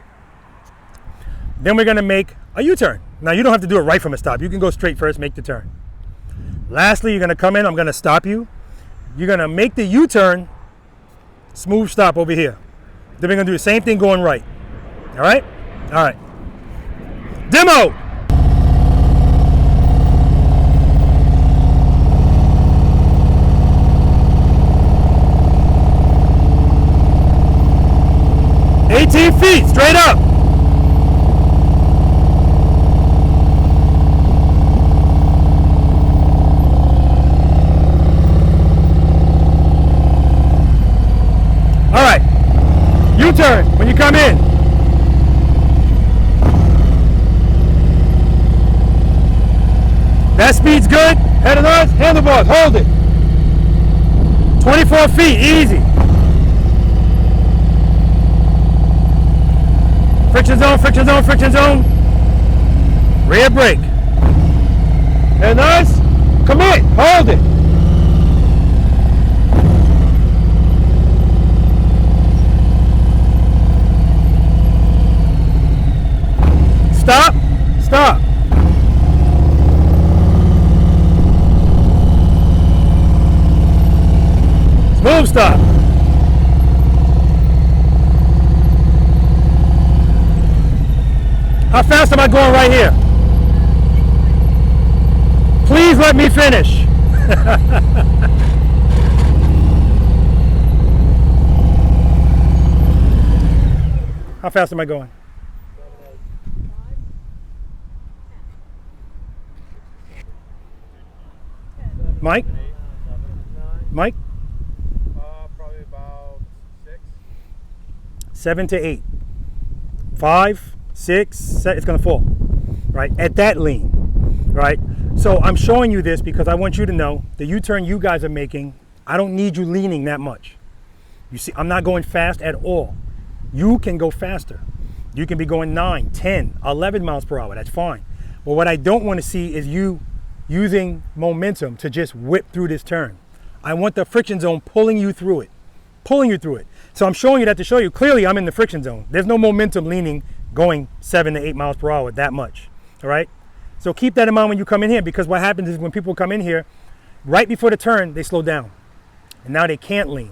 S2: Then we're gonna make a U-turn. Now you don't have to do it right from a stop. You can go straight first, make the turn. Lastly, you're gonna come in, I'm gonna stop you. You're gonna make the U-turn, smooth stop over here. Then we're gonna do the same thing going right. All right? All right. Demo! 18 feet, straight up. All right, U-turn when you come in. That speed's good. Head and arms, handlebars, hold it. 24 feet, easy. Friction zone, friction zone, friction zone. Rear brake. Head and arms, commit, hold it. Stop, stop. Smooth stop. How fast am I going right here? Please let me finish. How fast am I going? Mike? Mike?
S11: Probably about 6.
S2: 7 to 8. 5, 6, 7, it's gonna fall, right? At that lean, right? So I'm showing you this because I want you to know the U-turn you guys are making, I don't need you leaning that much. You see, I'm not going fast at all. You can go faster. You can be going 9, 10, 11 miles per hour, that's fine. But what I don't wanna see is you using momentum to just whip through this turn. I want the friction zone pulling you through it, pulling you through it. So I'm showing you that to show you, clearly I'm in the friction zone. There's no momentum leaning, going 7 to 8 miles per hour that much, all right? So keep that in mind when you come in here, because what happens is when people come in here, right before the turn, they slow down. And now they can't lean.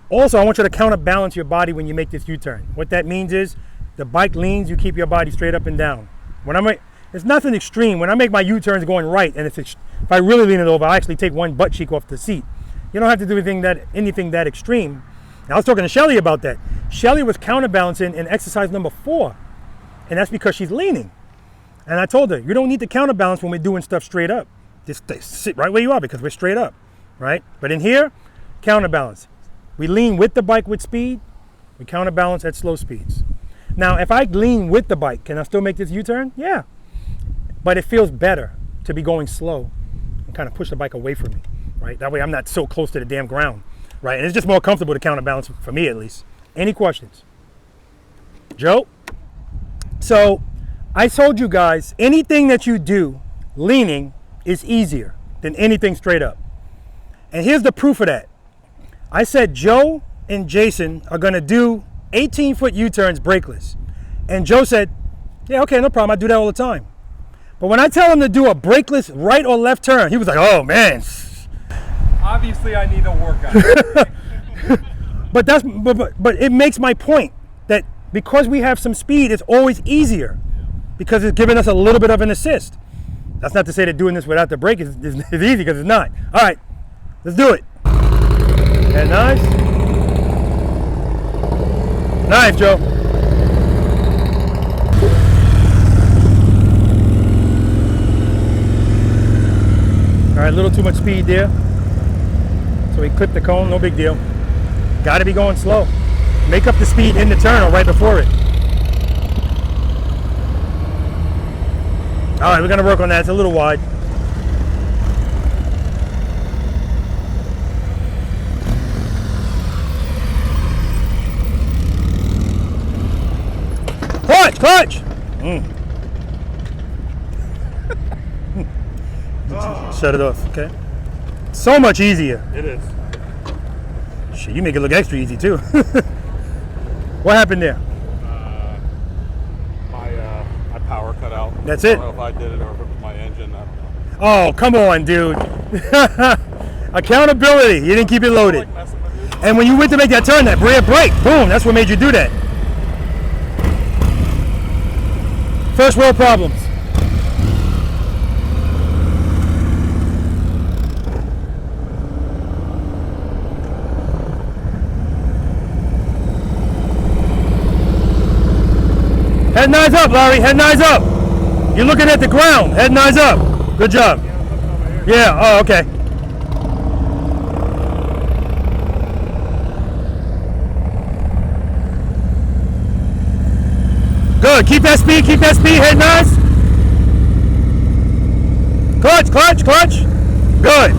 S2: Also, I want you to counterbalance your body when you make this U-turn. What that means is the bike leans, you keep your body straight up and down. It's nothing extreme. When I make my U-turns going right, and if I really lean it over, I actually take one butt cheek off the seat. You don't have to do anything that extreme. Now, I was talking to Shelly about that. Shelly was counterbalancing in exercise number 4, and that's because she's leaning. And I told her, you don't need to counterbalance when we're doing stuff straight up. Just sit right where you are because we're straight up, right? But in here, counterbalance. We lean with the bike with speed. We counterbalance at slow speeds. Now, if I lean with the bike, can I still make this U-turn? Yeah. But it feels better to be going slow and kind of push the bike away from me, right? That way I'm not so close to the damn ground, right? And it's just more comfortable to counterbalance, for me at least. Any questions? Joe? So I told you guys, anything that you do leaning is easier than anything straight up. And here's the proof of that. I said Joe and Jason are gonna do 18-foot U-turns brakeless. And Joe said, yeah, okay, no problem, I do that all the time. But when I tell him to do a brakeless right or left turn, he was like, oh man.
S11: Obviously, I need a workout.
S2: But it makes my point that because we have some speed, it's always easier because it's giving us a little bit of an assist. That's not to say that doing this without the brake is easy, because it's not. All right, let's do it. Yeah, nice. Nice, Joe. All right, a little too much speed there. So we clipped the cone, no big deal. Got to be going slow. Make up the speed in the turn or right before it. All right, we're gonna work on that. It's a little wide. Clutch! Shut it off, okay? So much easier.
S11: It is.
S2: Shit, you make it look extra easy too. What happened there?
S1: My power cut out.
S2: That's it?
S1: I don't know if I did it or if it was my engine. I don't know.
S2: Oh, come on, dude. Accountability. You didn't keep it loaded. And when you went to make that turn, that rear brake, boom, that's what made you do that. First world problems. Head and eyes up, Larry. Head and eyes up. You're looking at the ground. Head and eyes up. Good job. Yeah, oh, okay. Good, keep that speed, head and eyes. Clutch, clutch, clutch. Good.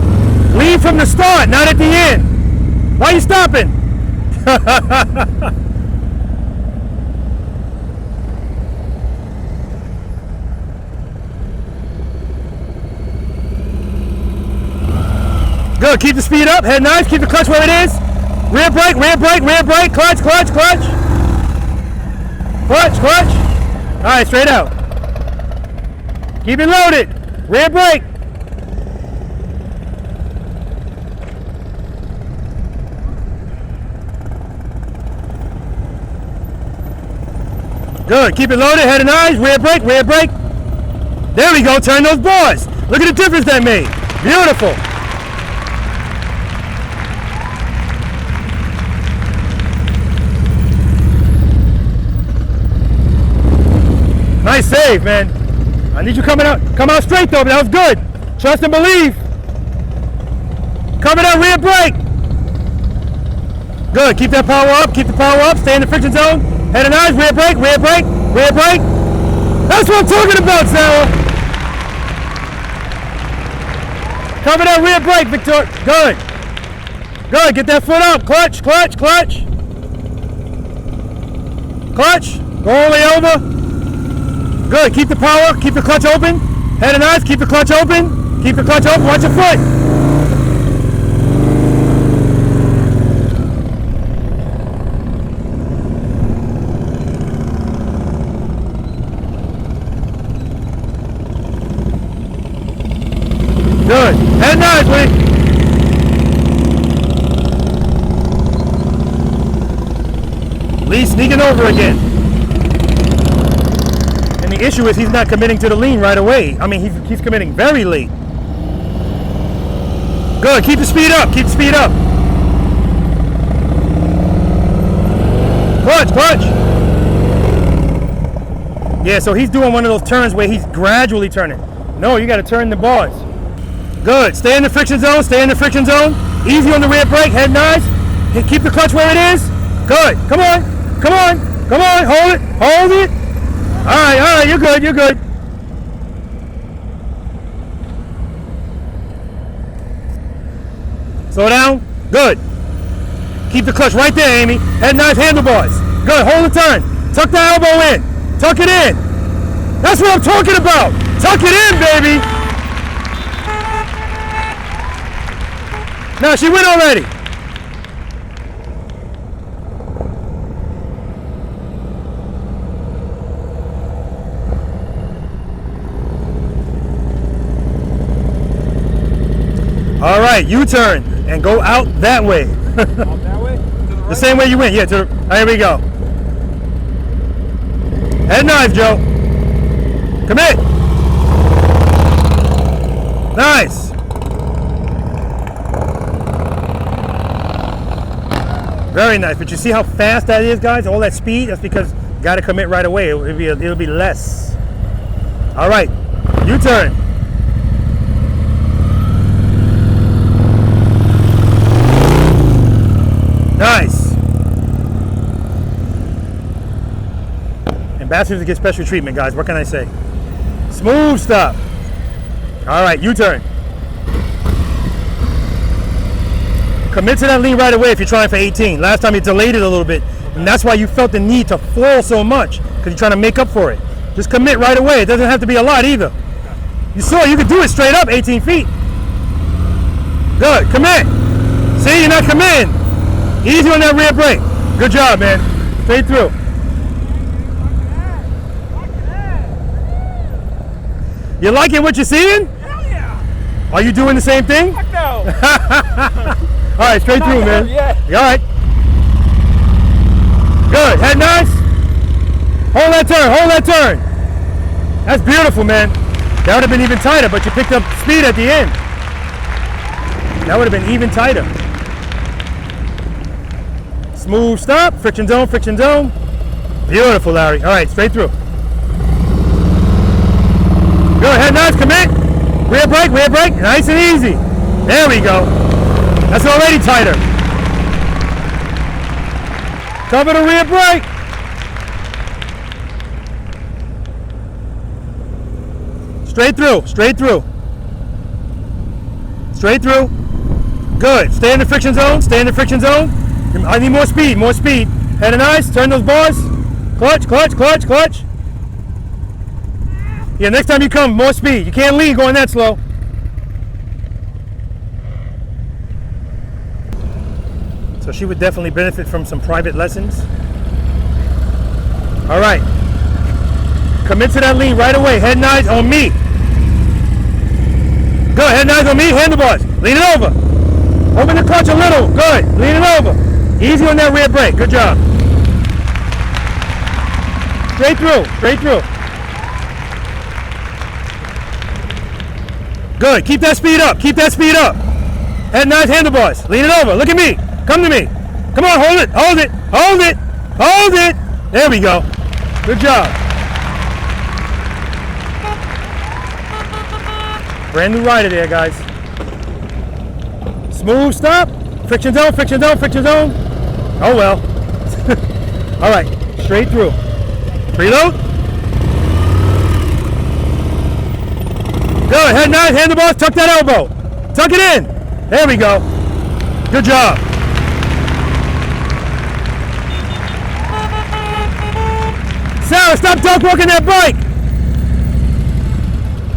S2: Lead from the start, not at the end. Why are you stopping? Good, keep the speed up, head and eyes, keep the clutch where it is. Rear brake, rear brake, rear brake, clutch, clutch, clutch. Clutch, clutch. All right, straight out. Keep it loaded. Rear brake. Good, keep it loaded, head and eyes, rear brake, rear brake. There we go, turn those bars. Look at the difference that made. Beautiful. Nice save, man. I need you come out straight though, but that was good. Trust and believe. Coming out, rear brake. Good, keep that power up, keep the power up, stay in the friction zone. Head and eyes, rear brake, rear brake, rear brake. That's what I'm talking about, Sarah. Coming out, rear brake, Victor. Good. Good, get that foot up. Clutch, clutch, clutch. Clutch, go all the way over. Good, keep the power, keep the clutch open. Head and eyes, keep the clutch open. Keep the clutch open, watch your foot. Good, head and eyes, Lee. Lee sneaking over again. And the issue is he's not committing to the lean right away. I mean, he's committing very late. Good, keep the speed up, keep the speed up. Clutch, clutch. Yeah, so he's doing one of those turns where he's gradually turning. No, you gotta turn the bars. Good, stay in the friction zone, stay in the friction zone. Easy on the rear brake, head nice. Keep the clutch where it is. Good, come on, come on, come on, hold it, hold it. All right, you're good, you're good. Slow down, good. Keep the clutch right there, Amy. Head knife, handlebars. Good, hold the turn. Tuck the elbow in, tuck it in. That's what I'm talking about. Tuck it in, baby. No, she went already. All right, U-turn and go out that way.
S11: Out that way? To the right?
S2: The same way you went, yeah. There we go. Head knife, Joe. Commit. Nice. Very nice. But you see how fast that is, guys? All that speed. That's because you got to commit right away. It'll be less. All right, U-turn. Nice. Ambassadors get special treatment, guys. What can I say? Smooth stop. All right, U-turn. Commit to that lean right away if you're trying for 18. Last time you delayed it a little bit, and that's why you felt the need to fall so much, because you're trying to make up for it. Just commit right away. It doesn't have to be a lot either. You saw you could do it straight up, 18 feet. Good, commit. See, you're not committing. Easy on that rear brake. Good job, man. Straight through. You liking what you're seeing?
S11: Hell yeah!
S2: Are you doing the same thing?
S11: Fuck no!
S2: All right, straight through, man.
S11: Yeah.
S2: All right. Good. Head nice. Hold that turn. Hold that turn. That's beautiful, man. That would have been even tighter, but you picked up speed at the end. That would have been even tighter. Smooth stop. Friction zone. Friction zone. Beautiful, Larry. All right, straight through. head nice, commit. Rear brake, nice and easy. There we go. That's already tighter. Cover the rear brake. Straight through, straight through. Straight through. Good. Stay in the friction zone, stay in the friction zone. I need more speed, more speed. Head and eyes, turn those bars. Clutch, clutch, clutch, clutch. Yeah, next time you come, more speed. You can't lean going that slow. So she would definitely benefit from some private lessons. All right. Commit to that lean right away. Head and eyes on me. Good. Head and eyes on me. Handlebars. Lean it over. Open the clutch a little. Good. Lean it over. Easy on that rear brake. Good job. Straight through. Straight through. Good. Keep that speed up. Keep that speed up. Head and eyes, handlebars. Lean it over. Look at me. Come to me. Come on. Hold it. Hold it. Hold it. Hold it. There we go. Good job. Brand new rider there, guys. Smooth stop. Friction zone, friction zone, friction zone. Oh well. All right, straight through. Preload. Good, head nice, handlebars, tuck that elbow. Tuck it in. There we go. Good job. Sarah, stop dog walking that bike.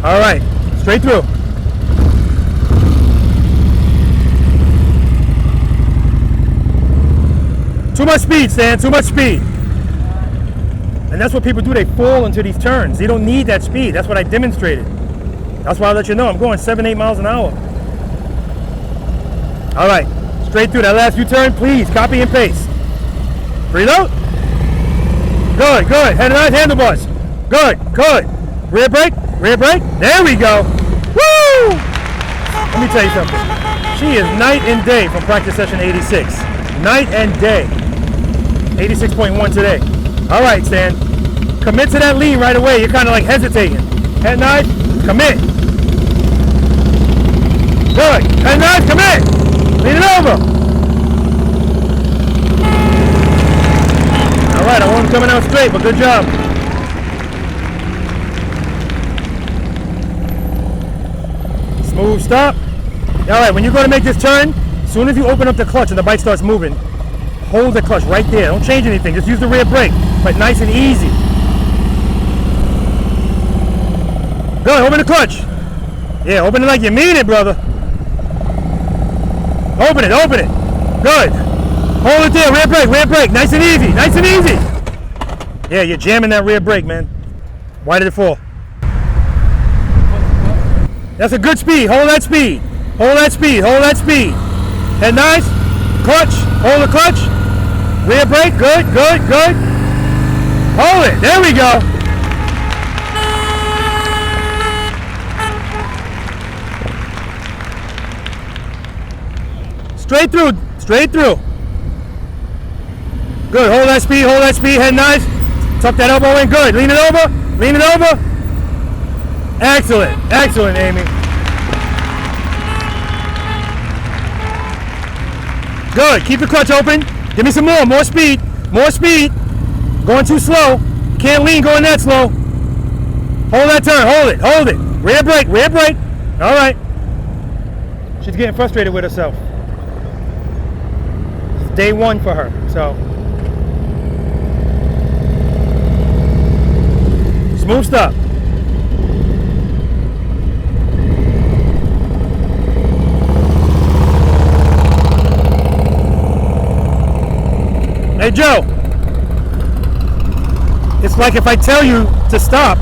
S2: All right, straight through. Too much speed, Stan, too much speed. And that's what people do, they fall into these turns. They don't need that speed, that's what I demonstrated. That's why I let you know I'm going 7-8 miles an hour. All right, straight through that last U-turn, please, copy and paste. Preload. Good, good, head and eyes, handlebars. Good, good. Rear brake, there we go. Woo! Let me tell you something. She is night and day from practice session 86. Night and day. 86.1 today. All right, Stan. Commit to that lean right away. You're kind of like hesitating. Head nod, commit. Good. Head nod, commit. Lean it over. All right, I wasn't coming out straight, but good job. Smooth stop. All right, when you go to make this turn, as soon as you open up the clutch and the bike starts moving, hold the clutch right there. Don't change anything. Just use the rear brake, but nice and easy. Good. Open the clutch. Yeah, open it like you mean it, brother. Open it. Open it. Good. Hold it there. Rear brake. Nice and easy. Nice and easy. Yeah, you're jamming that rear brake, man. Why did it fall? That's a good speed. Hold that speed. Hold that speed. Hold that speed. Head nice. Clutch. Hold the clutch. Rear brake. Good, good, good. Hold it. There we go. Straight through. Straight through. Good. Hold that speed. Hold that speed. Head nice. Tuck that elbow in. Good. Lean it over. Lean it over. Excellent. Excellent, Amy. Good. Keep the clutch open. Give me some more. More speed. More speed. Going too slow. Can't lean going that slow. Hold that turn. Hold it. Hold it. Rear brake. Rear brake. All right. She's getting frustrated with herself. It's day one for her. So. Smooth stop. Hey Joe, it's like if I tell you to stop,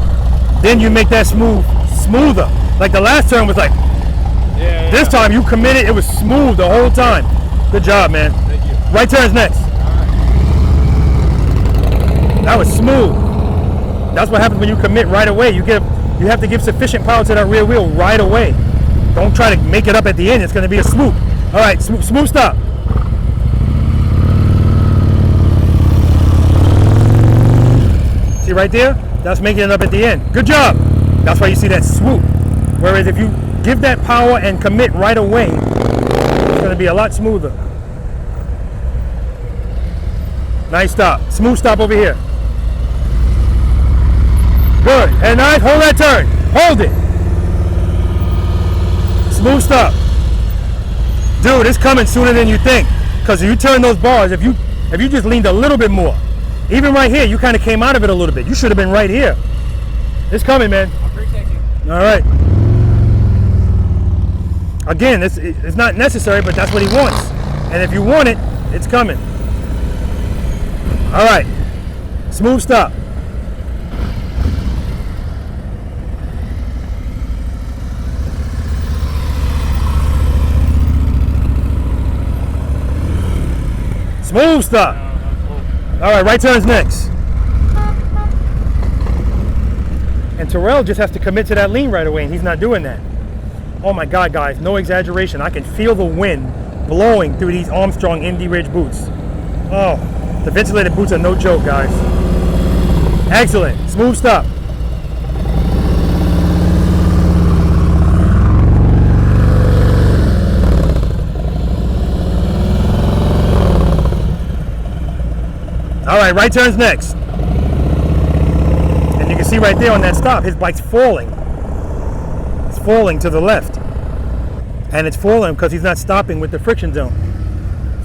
S2: then you make that smoother. Like the last turn was like, this time you committed, it was smooth the whole time. Good job, man.
S11: Thank you.
S2: Right turn's next. That was smooth. That's what happens when you commit right away. You have to give sufficient power to that rear wheel right away. Don't try to make it up at the end. It's going to be a swoop. All right, smooth stop. See right there? That's making it up at the end. Good job. That's why you see that swoop. Whereas if you give that power and commit right away, it's going to be a lot smoother. Nice stop. Smooth stop over here. Good. And nice. Hold that turn. Hold it. Smooth stop. Dude, it's coming sooner than you think. Because if you turn those bars, if you just leaned a little bit more, even right here, you kind of came out of it a little bit. You should have been right here. It's coming, man.
S3: I appreciate you.
S2: All right. Again, it's not necessary, but that's what he wants. And if you want it, it's coming. All right. Smooth stop. Smooth stop. All right, right turn's next. And Terrell just has to commit to that lean right away, and he's not doing that. Oh my God, guys, no exaggeration. I can feel the wind blowing through these Armstrong Indy Ridge boots. Oh, the ventilated boots are no joke, guys. Excellent. Smooth stop. All right, right turn's next. And you can see right there on that stop, his bike's falling. It's falling to the left. And it's falling because he's not stopping with the friction zone.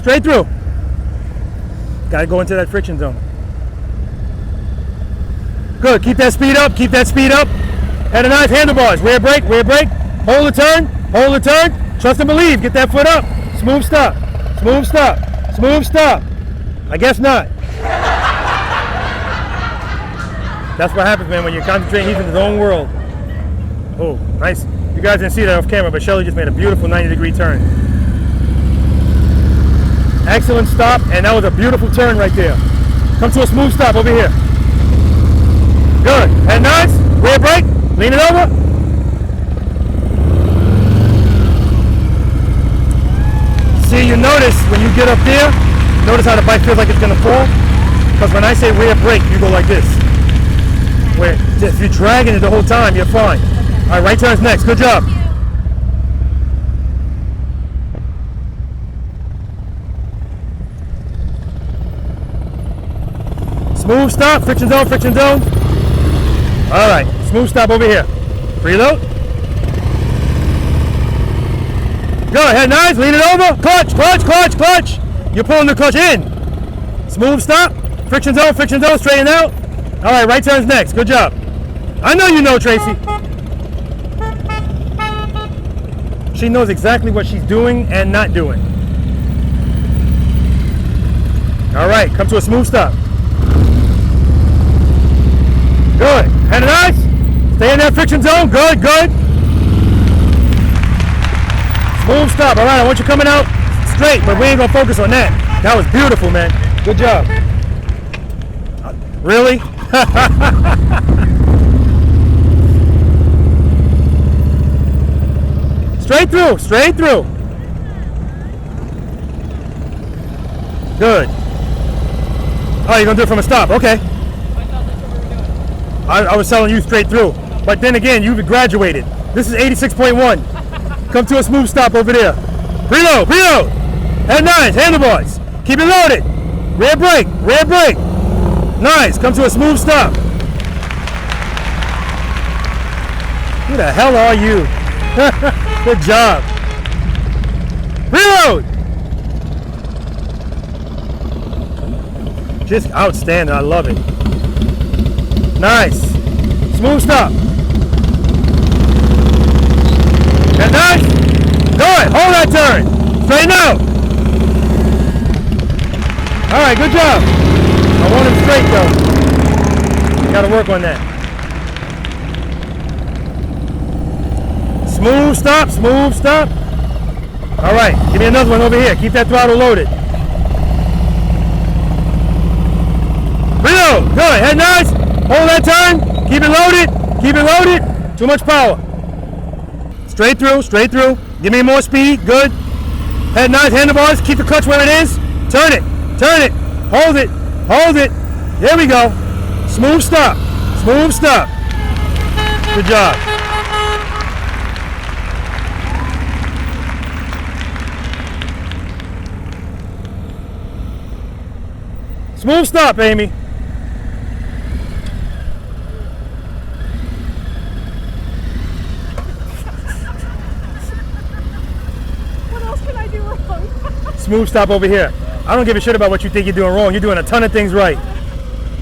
S2: Straight through. Gotta go into that friction zone. Good, keep that speed up, keep that speed up. And a nice handlebars, rear brake, hold the turn, trust and believe, get that foot up. Smooth stop, smooth stop, smooth stop. I guess not. That's what happens, man, when you're concentrating. He's in his own world. Oh, nice. You guys didn't see that off camera, but Shelly just made a beautiful 90-degree turn. Excellent stop, and that was a beautiful turn right there. Come to a smooth stop over here. Good. And nice. Rear brake. Lean it over. See, you notice when you get up there, notice how the bike feels like it's going to fall? Because when I say rear brake, you go like this. Where if you're dragging it the whole time, you're fine. All right, right turn's next. Good job. Smooth stop. Friction zone, friction zone. All right, smooth stop over here. Preload. Go ahead, nice. Lean it over. Clutch, clutch, clutch, clutch. You're pulling the clutch in. Smooth stop. Friction zone, straighten out. All right, right turn's next. Good job. I know you know, Tracy. She knows exactly what she's doing and not doing. All right, come to a smooth stop. Good. And nice. Stay in that friction zone. Good, good. Smooth stop. All right, I want you coming out straight, but we ain't gonna focus on that. That was beautiful, man. Good job. Really? Straight through, straight through. Good. Oh, you're gonna do it from a stop, okay. I was telling you straight through. But then again, you've graduated. This is 86.1. Come to a smooth stop over there. Preload, preload. Head nines, handlebars. Keep it loaded. Rear brake, rear brake. Nice, come to a smooth stop. Who the hell are you? Good job. Reload. Just outstanding, I love it. Nice. Smooth stop. And nice. Good, hold that turn. Straighten out. All right, good job. I want him straight though. Got to work on that. Smooth stop, smooth stop. All right, give me another one over here. Keep that throttle loaded. Reload, good, head nice. Hold that turn, keep it loaded, keep it loaded. Too much power. Straight through, straight through. Give me more speed, good. Head nice, handlebars, keep the clutch where it is. Turn it, hold it, hold it. There we go. Smooth stop, smooth stop. Good job. Smooth stop, Amy.
S10: What else can I do wrong?
S2: Smooth stop over here. I don't give a shit about what you think you're doing wrong. You're doing a ton of things right.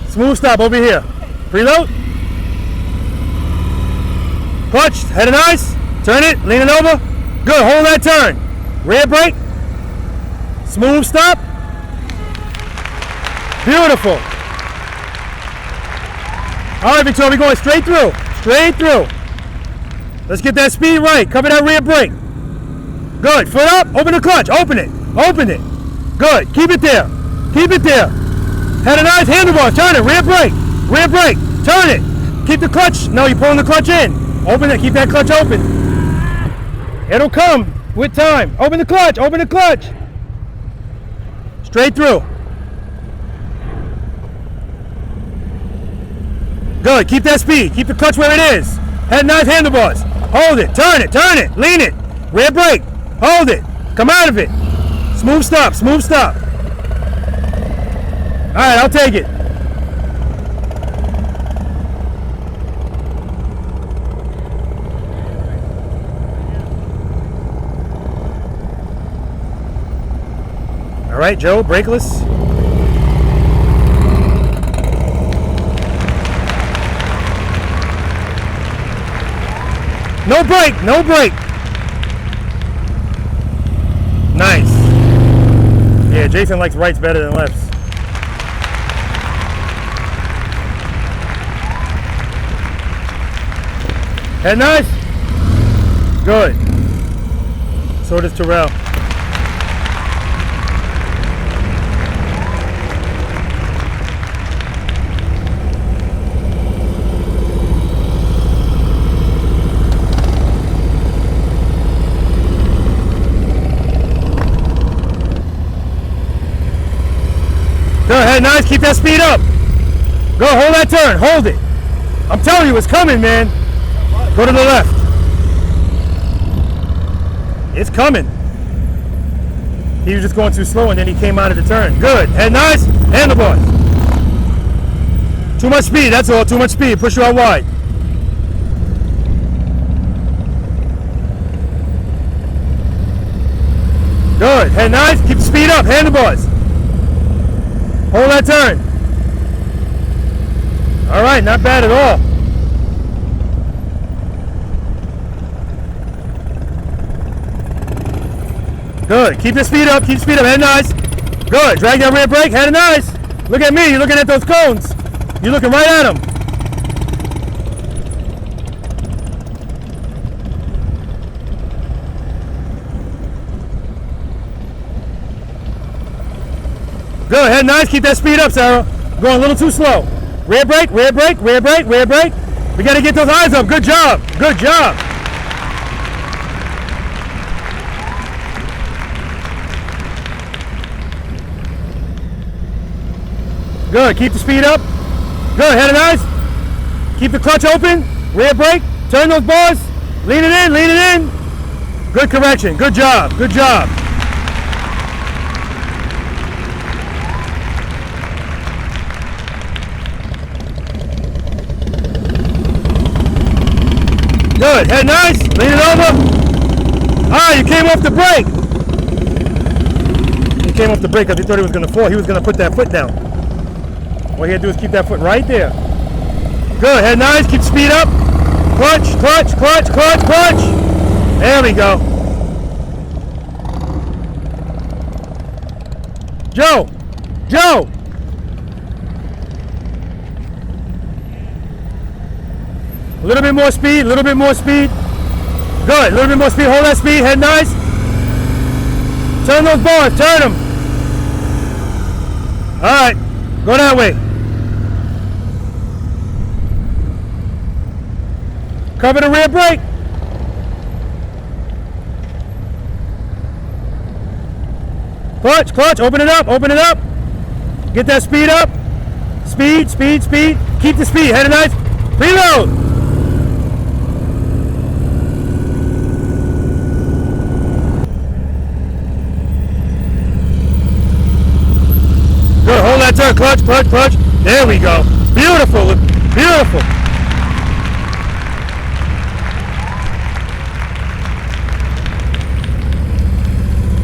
S2: Smooth stop over here. Preload. Clutch, head and eyes. Turn it, lean it over. Good, hold that turn. Rear brake. Smooth stop. Beautiful. All right, Victoria, we're going straight through. Straight through. Let's get that speed right. Cover that rear brake. Good, foot up, open the clutch, open it. Open it. Good, keep it there. Keep it there. Head and eyes, handlebars, turn it, rear brake. Rear brake, turn it. Keep the clutch, no, you're pulling the clutch in. Open it, keep that clutch open. It'll come with time. Open the clutch, open the clutch. Straight through. Good, keep that speed, keep the clutch where it is. Head and eyes, handlebars. Hold it, turn it, lean it. Rear brake, hold it, come out of it. Smooth stop, smooth stop. All right, I'll take it. All right, Joe, brakeless. No brake, no brake. Nice. Yeah, Jason likes rights better than lefts. Head nice. Good. So does Terrell. Go ahead, nice, keep that speed up. Go, hold that turn, hold it. I'm telling you, it's coming, man. Go to the left. It's coming. He was just going too slow and then he came out of the turn. Good, head nice, handlebars. Too much speed, that's all, too much speed. Push you out wide. Good, head nice, keep the speed up, handlebars. Hold that turn. All right, not bad at all. Good, keep the speed up, head nice. Good, drag that rear brake, head nice. Look at me, you're looking at those cones. You're looking right at them. Good, head nice, keep that speed up, Sarah. Going a little too slow. Rear brake, rear brake, rear brake, rear brake. We gotta get those eyes up, good job, good job. Good, keep the speed up. Good, head and eyes. Keep the clutch open, rear brake, turn those bars, lean it in, lean it in. Good correction, good job, good job. Good, head nice, lean it over. Ah, you came off the brake. He came off the brake because he thought he was going to fall. He was going to put that foot down. What he had to do is keep that foot right there. Good, head nice, keep speed up. Clutch, clutch, clutch, clutch, clutch. There we go. Joe, Joe. A little bit more speed, a little bit more speed. Good, a little bit more speed, hold that speed, head nice. Turn those bars, turn them. All right, go that way. Cover the rear brake. Clutch, clutch, open it up, open it up. Get that speed up. Speed, speed, speed. Keep the speed, head nice. Preload. that turn. Clutch, clutch, clutch. There we go. Beautiful, beautiful.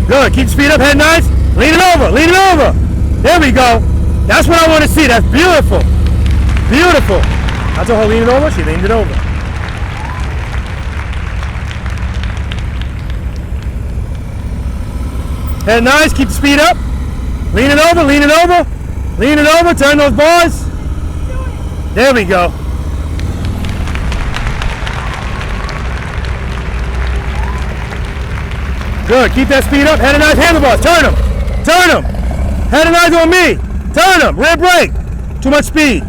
S2: Good. Keep speed up. Head nice. Lean it over. Lean it over. There we go. That's what I want to see. That's beautiful. Beautiful. I told her lean it over. She leaned it over. Head nice. Keep the speed up. Lean it over. Lean it over. Lean it over. Turn those bars. There we go. Good. Keep that speed up. Head and eyes, handlebars. Turn them. Turn them. Head and eyes on me. Turn them. Rear brake. Too much speed.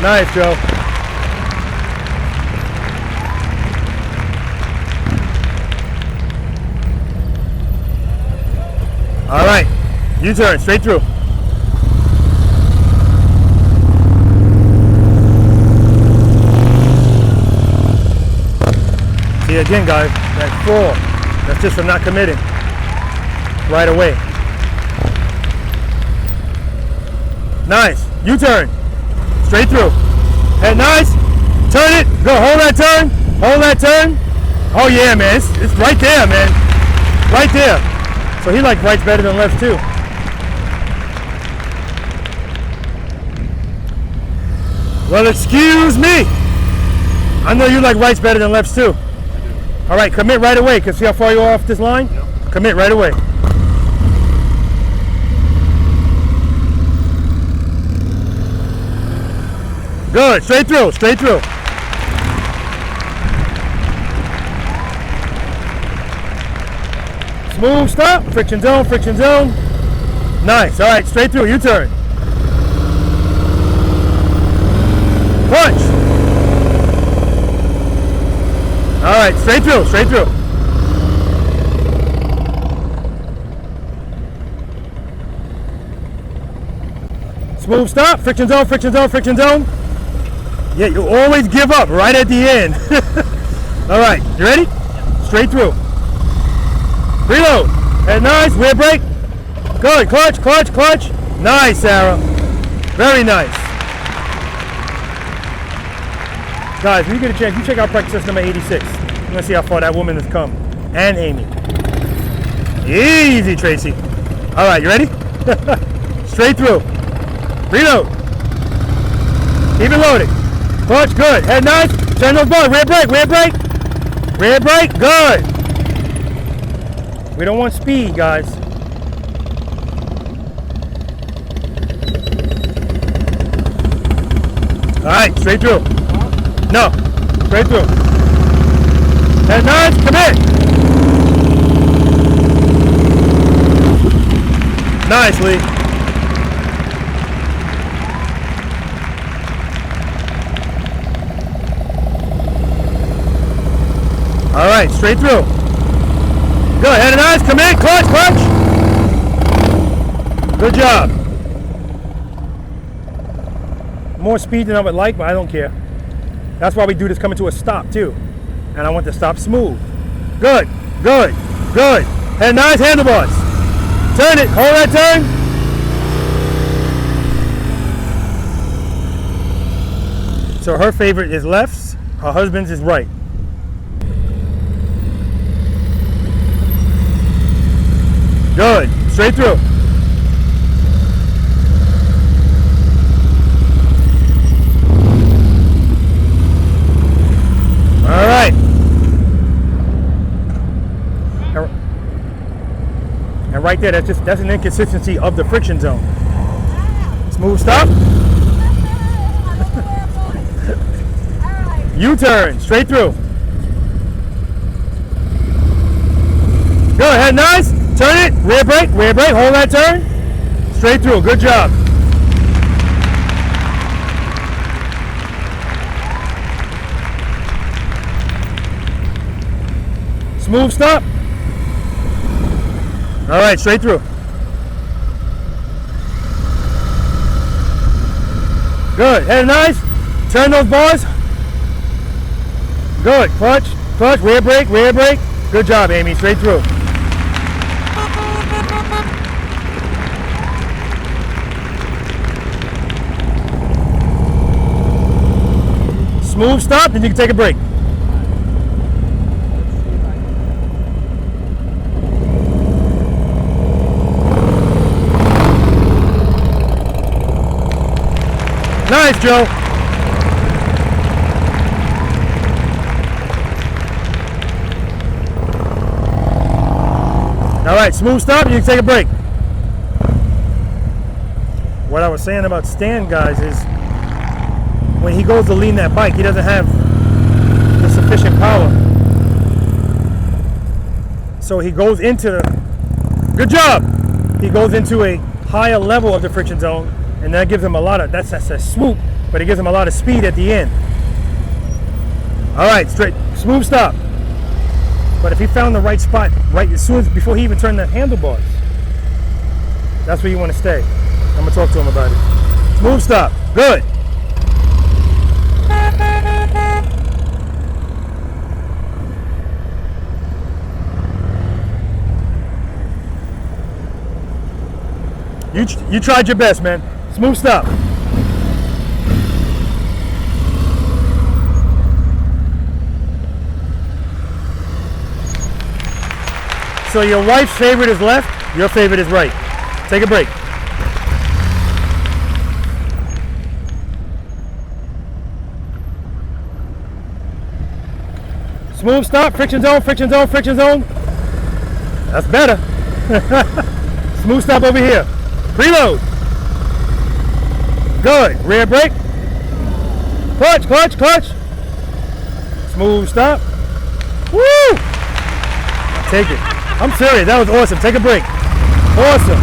S2: Nice, Joe. All right, U-turn, straight through. See again, guys, that fall, that's just from not committing right away. Nice, U-turn, straight through. Head nice, turn it, go, hold that turn, hold that turn. Oh yeah, man, it's right there, man, right there. So he likes rights better than lefts too. Well, excuse me. I know you like rights better than lefts too. All right, commit right away. Can see how far you are off this line? Yep. Commit right away. Good, straight through, straight through. Smooth stop, friction zone, friction zone. Nice, all right, straight through, U-turn. Punch. All right, straight through, straight through. Smooth stop, friction zone, friction zone, friction zone. Yeah, you always give up right at the end. All right, you ready? Straight through. Reload. Head nice. Rear brake. Good. Clutch, clutch, clutch. Nice, Sarah. Very nice. Guys, when you get a chance, you check out practice number 86. You're going to see how far that woman has come. And Amy. Easy, Tracy. All right, you ready? Straight through. Reload. Keep it loaded. Clutch, good. Head nice. Turn those bars. Rear brake, rear brake. Rear brake, good. We don't want speed, guys. All right, straight through. No, straight through. Head nice, commit. Nice, Lee. All right, straight through. Good, head and eyes, come in, clutch, clutch. Good job. More speed than I would like, but I don't care. That's why we do this coming to a stop too. And I want the stop smooth. Good, good, good. Head and eyes, handlebars. Turn it, hold that turn. So her favorite is lefts, her husband's is right. Good. Straight through. All right. And right there, that's an inconsistency of the friction zone. Smooth stop. U-turn, straight through. Go ahead, nice. Turn it, rear brake, hold that turn. Straight through, good job. Smooth stop. All right, straight through. Good, head nice. Turn those bars. Good, clutch, clutch, rear brake, rear brake. Good job, Amy, straight through. Smooth stop, then you can take a break. Nice, Joe. All right, smooth stop, you can take a break. What I was saying about Stan, guys, is when he goes to lean that bike, he doesn't have the sufficient power. So he goes into the, good job! He goes into a higher level of the friction zone, and that gives him a lot of, that's a swoop, but it gives him a lot of speed at the end. All right, straight, smooth stop. But if he found the right spot, right as soon as, before he even turned the handlebars, that's where you want to stay. I'm gonna talk to him about it. Smooth stop, good. You tried your best, man. Smooth stop. So your wife's favorite is left, your favorite is right. Take a break. Smooth stop, friction zone, friction zone, friction zone. That's better. Smooth stop over here. Preload. Good. Rear brake. Clutch, clutch, clutch. Smooth stop. Woo! Take it. I'm serious. That was awesome. Take a break. Awesome.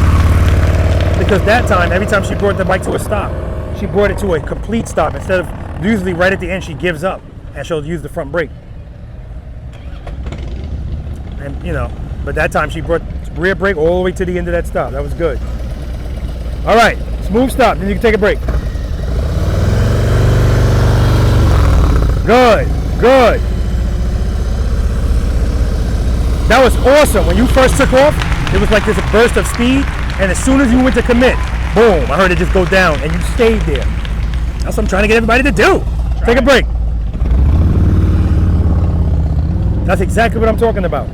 S2: Because that time, every time she brought the bike to a stop, she brought it to a complete stop. Instead of usually right at the end, she gives up and she'll use the front brake. And you know, but that time she brought rear brake all the way to the end of that stop. That was good. All right, smooth stop. Then you can take a break. Good, good. That was awesome. When you first took off, it was like this burst of speed, and as soon as you went to commit, boom, I heard it just go down, and you stayed there. That's what I'm trying to get everybody to do. Take a break. That's exactly what I'm talking about.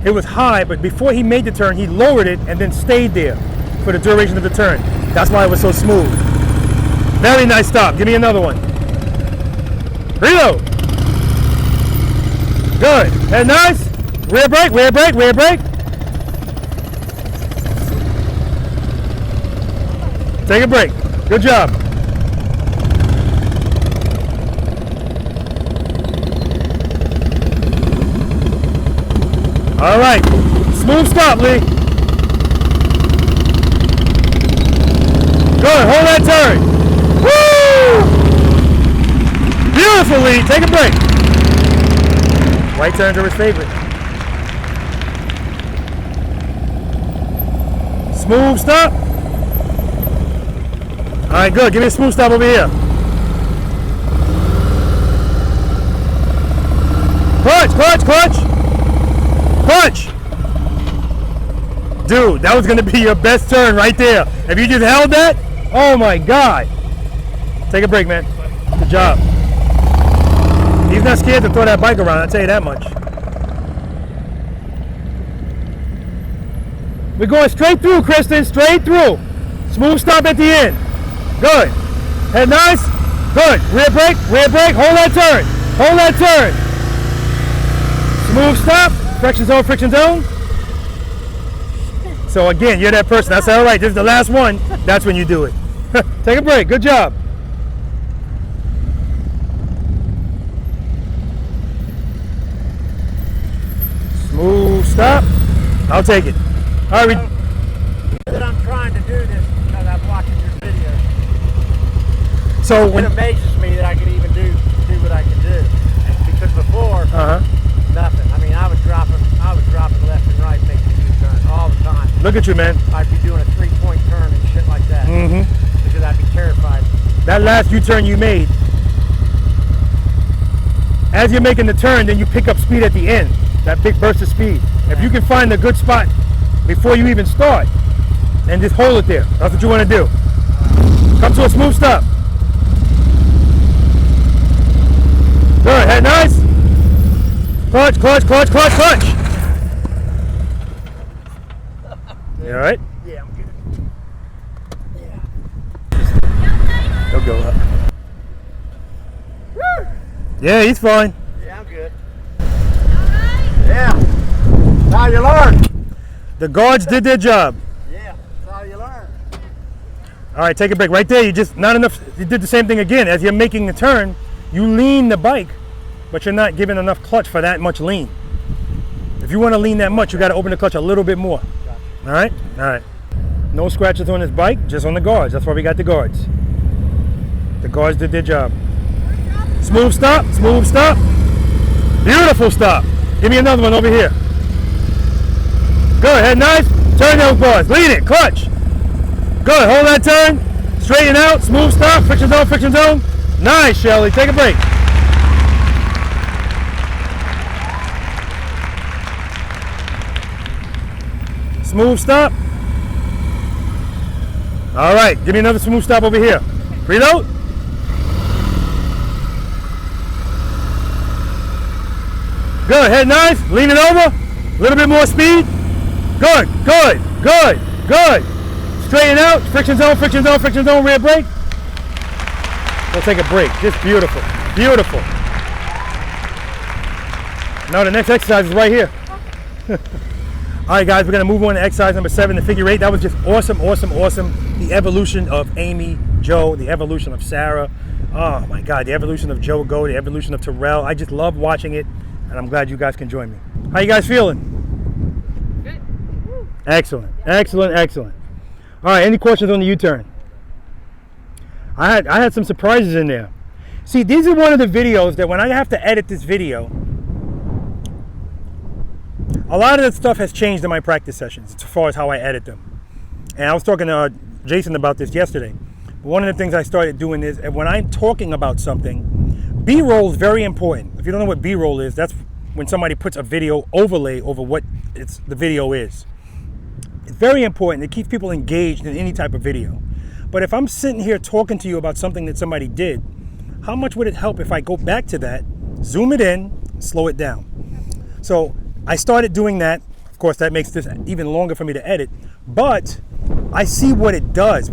S2: It was high, but before he made the turn, he lowered it and then stayed there for the duration of the turn. That's why it was so smooth. Very nice stop. Give me another one. Reload. Good. Head nice. Rear brake, rear brake, rear brake. Take a break. Good job. All right. Smooth stop, Lee. Good. Hold that turn. Woo! Beautiful, Lee. Take a break. Right turns are his favorite. Smooth stop. All right, good. Give me a smooth stop over here. Clutch, clutch, clutch. Clutch. Dude, that was going to be your best turn right there. If you just held that, oh my God. Take a break, man. Good job. He's not scared to throw that bike around, I'll tell you that much. We're going straight through, Kristen, straight through. Smooth stop at the end. Good. Head nice. Good. Rear brake, hold that turn. Hold that turn. Smooth stop, friction zone, friction zone. So again, you're that person. I said, all right, this is the last one. That's when you do it. Take a break, good job. Smooth stop. I'll take it. All right.
S13: That I'm trying to do this because I'm watching your videos.
S2: So
S13: it amazes me that I could even do what I can do. Because before, nothing. I mean, I was dropping left and right, making a U-turn all the time.
S2: Look at you, man.
S13: I'd be doing a 3-point turn and shit like that.
S2: Mm-hmm.
S13: Because I'd be terrified.
S2: That last U-turn you made, as you're making the turn, then you pick up speed at the end. That big burst of speed. If you can find a good spot before you even start, and just hold it there. That's what you want to do. Come to a smooth stop. Good, head nice. Clutch, clutch, clutch, clutch, clutch. You all right?
S13: Yeah, I'm good.
S2: He'll go up.
S13: Woo!
S2: Yeah, he's fine.
S13: Yeah, I'm good. Yeah. That's how you learn.
S2: The guards did their job.
S13: Yeah, that's how you learn.
S2: All right, take a break. Right there, you just, not enough, you did the same thing again. As you're making the turn, you lean the bike, but you're not giving enough clutch for that much lean. If you want to lean that much, you got to open the clutch a little bit more. All right? All right. No scratches on this bike, just on the guards. That's why we got the guards. The guards did their job. Smooth stop, smooth stop. Beautiful stop. Give me another one over here. Good, head nice. Turn those bars. Lead it, clutch. Good, hold that turn. Straighten out, smooth stop, friction zone, friction zone. Nice, Shelly. Take a break. Smooth stop. All right, give me another smooth stop over here. Preload. Good, head nice, lean it over, a little bit more speed. Good, good, good, good. Straighten out, friction zone, friction zone, friction zone, rear brake. We'll take a break, just beautiful, beautiful. Now the next exercise is right here. All right, guys, we're gonna move on to exercise number 7, the figure 8. That was just awesome, awesome, awesome. The evolution of Amy, Joe, the evolution of Sarah. Oh my God, the evolution of Joe Goe, the evolution of Terrell. I just love watching it, and I'm glad you guys can join me. How you guys feeling?
S10: Good.
S2: Excellent, excellent, excellent. All right, any questions on the U-turn? I had some surprises in there. See, these are one of the videos that when I have to edit this video, a lot of that stuff has changed in my practice sessions as far as how I edit them. And I was talking to Jason about this yesterday. One of the things I started doing is when I'm talking about something, B-roll is very important. If you don't know what B-roll is, that's when somebody puts a video overlay over what the video is. It's very important. It keeps people engaged in any type of video. But if I'm sitting here talking to you about something that somebody did, how much would it help if I go back to that, zoom it in, slow it down? So I started doing that. Of course, that makes this even longer for me to edit, but I see what it does.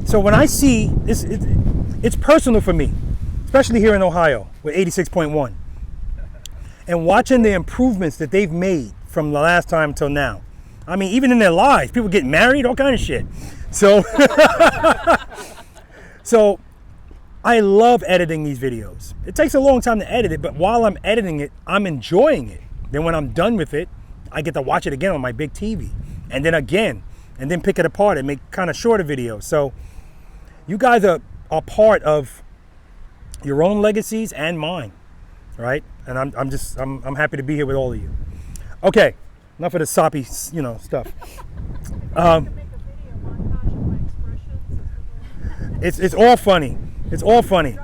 S2: So when I see, it's personal for me, especially here in Ohio with 86.1, and watching the improvements that they've made from the last time till now. I mean, even in their lives, people get married, all kind of shit. So, so I love editing these videos. It takes a long time to edit it, but while I'm editing it, I'm enjoying it. Then when I'm done with it, I get to watch it again on my big TV, and then again, and then pick it apart and make kind of shorter videos. So you guys are part of your own legacies and mine, right? And I'm happy to be here with all of you. Okay, enough of the soppy, stuff. It's all funny. It's all funny.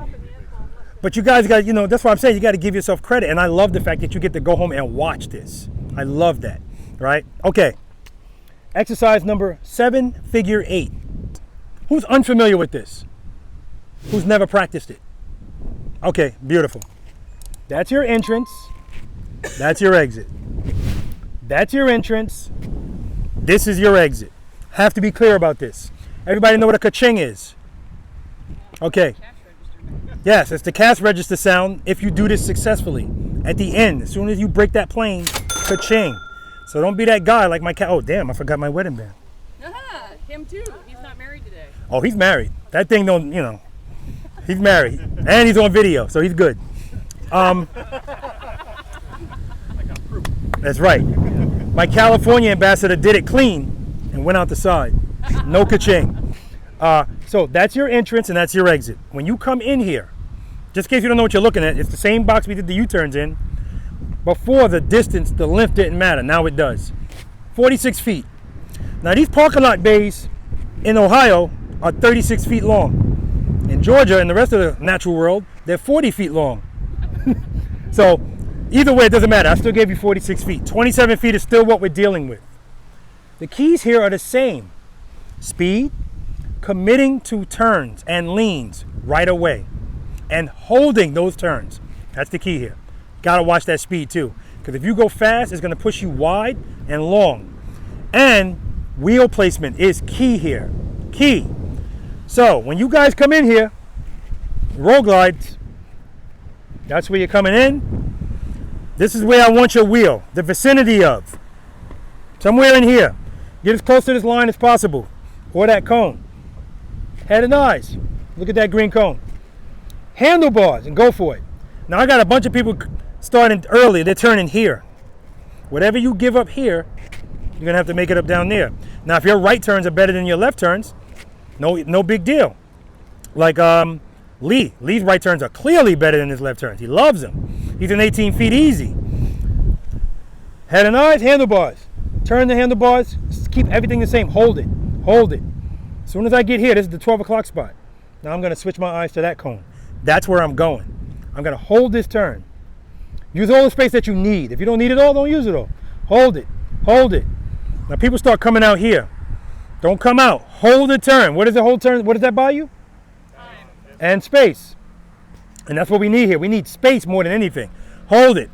S2: But you guys got, that's why I'm saying you got to give yourself credit. And I love the fact that you get to go home and watch this. I love that, right? Okay. Exercise number 7, figure 8. Who's unfamiliar with this? Who's never practiced it? Okay, beautiful. That's your entrance. That's your exit. That's your entrance. This is your exit. Have to be clear about this. Everybody know what a ka-ching is? Okay. Yes, it's the cash register sound if you do this successfully. At the end, as soon as you break that plane, ka-ching. So don't be that guy like my cat. Oh, damn, I forgot my wedding band.
S10: Him too. He's not married today.
S2: Oh, he's married. That thing don't, he's married. And he's on video, so he's good. That's right. My California ambassador did it clean and went out the side. No ka-ching. So that's your entrance and that's your exit. When you come in here, just in case you don't know what you're looking at, it's the same box we did the U-turns in. Before, the distance, the length didn't matter. Now it does. 46 feet. Now these parking lot bays in Ohio are 36 feet long. In Georgia and the rest of the natural world, they're 40 feet long. So either way, it doesn't matter. I still gave you 46 feet. 27 feet is still what we're dealing with. The keys here are the same. Speed, committing to turns and leans right away, and holding those turns. That's the key here. Gotta watch that speed too, because if you go fast, it's gonna push you wide and long. And wheel placement is key here. Key. So when you guys come in here, roll glides, that's where you're coming in. This is where I want your wheel, the vicinity of. Somewhere in here. Get as close to this line as possible, or that cone. Head and eyes. Look at that green cone. Handlebars, and go for it. Now I got a bunch of people starting early. They're turning here. Whatever you give up here, you're gonna have to make it up down there. Now, if your right turns are better than your left turns, no big deal. Like Lee. Lee's right turns are clearly better than his left turns. He loves them. He's in 18 feet easy. Head and eyes, handlebars. Turn the handlebars. Keep everything the same. Hold it. Hold it. As soon as I get here, this is the 12 o'clock spot. Now I'm gonna switch my eyes to that cone. That's where I'm going. I'm gonna hold this turn. Use all the space that you need. If you don't need it all, don't use it all. Hold it. Hold it. Now people start coming out here. Don't come out. Hold the turn. What is the whole turn? What does that buy you? Time. And space. And that's what we need here. We need space more than anything. Hold it.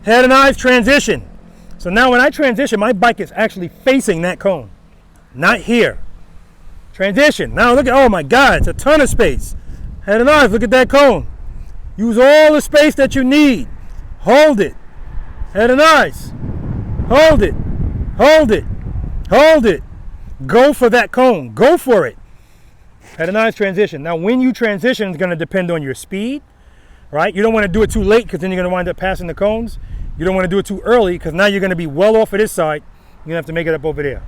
S2: Head and eyes, transition. So now when I transition, my bike is actually facing that cone. Not here. Transition. Now look at, oh my God, it's a ton of space. Head and eyes, look at that cone. Use all the space that you need. Hold it. Head and eyes. Hold it. Hold it. Hold it. Go for that cone. Go for it. Head and eyes, transition. Now when you transition, it's going to depend on your speed, right? You don't want to do it too late because then you're going to wind up passing the cones. You don't want to do it too early because now you're going to be well off of this side. You're going to have to make it up over there.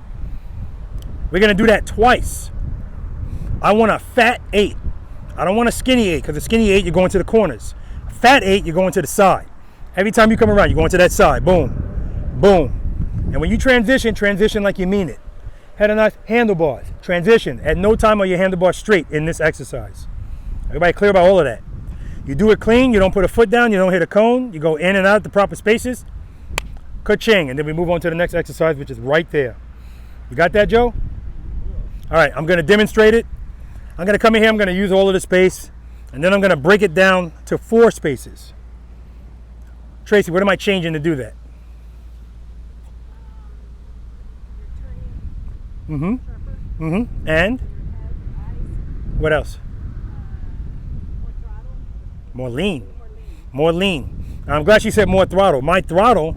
S2: We're going to do that twice. I want a fat 8. I don't want a skinny 8 because a skinny 8, you're going to the corners. A fat 8, you're going to the side. Every time you come around, you're going to that side. Boom. Boom. And when you transition like you mean it. Head and eyes, handlebars. Transition. At no time are your handlebars straight in this exercise. Everybody clear about all of that? You do it clean. You don't put a foot down. You don't hit a cone. You go in and out the proper spaces. Ka-ching. And then we move on to the next exercise, which is right there. You got that, Joe? All right, I'm going to demonstrate it. I'm going to come in here. I'm going to use all of the space. And then I'm going to break it down to 4 spaces. Tracy, what am I changing to do that? And? What else? More lean. More lean. I'm glad she said more throttle. My throttle,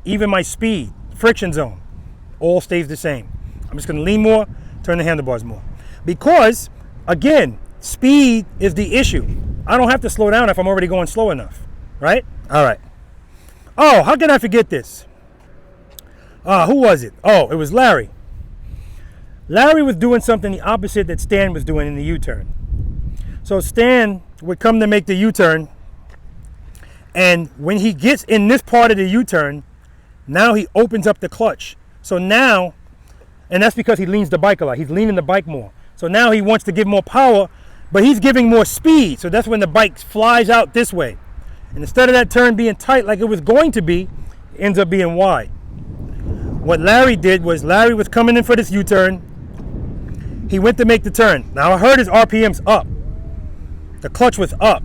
S2: even my speed, friction zone, all stays the same. I'm just going to lean more, turn the handlebars more. Because, again, speed is the issue. I don't have to slow down if I'm already going slow enough. Right? All right. Oh, how can I forget this? Who was it? Oh, it was Larry. Larry was doing something the opposite that Stan was doing in the U-turn. So Stan would come to make the U-turn, and when he gets in this part of the U-turn, now he opens up the clutch. So now, and that's because he leans the bike a lot. He's leaning the bike more. So now he wants to give more power, but he's giving more speed. So that's when the bike flies out this way. And instead of that turn being tight like it was going to be, it ends up being wide. What Larry did was Larry was coming in for this U-turn. He went to make the turn. Now I heard his RPMs up. The clutch was up.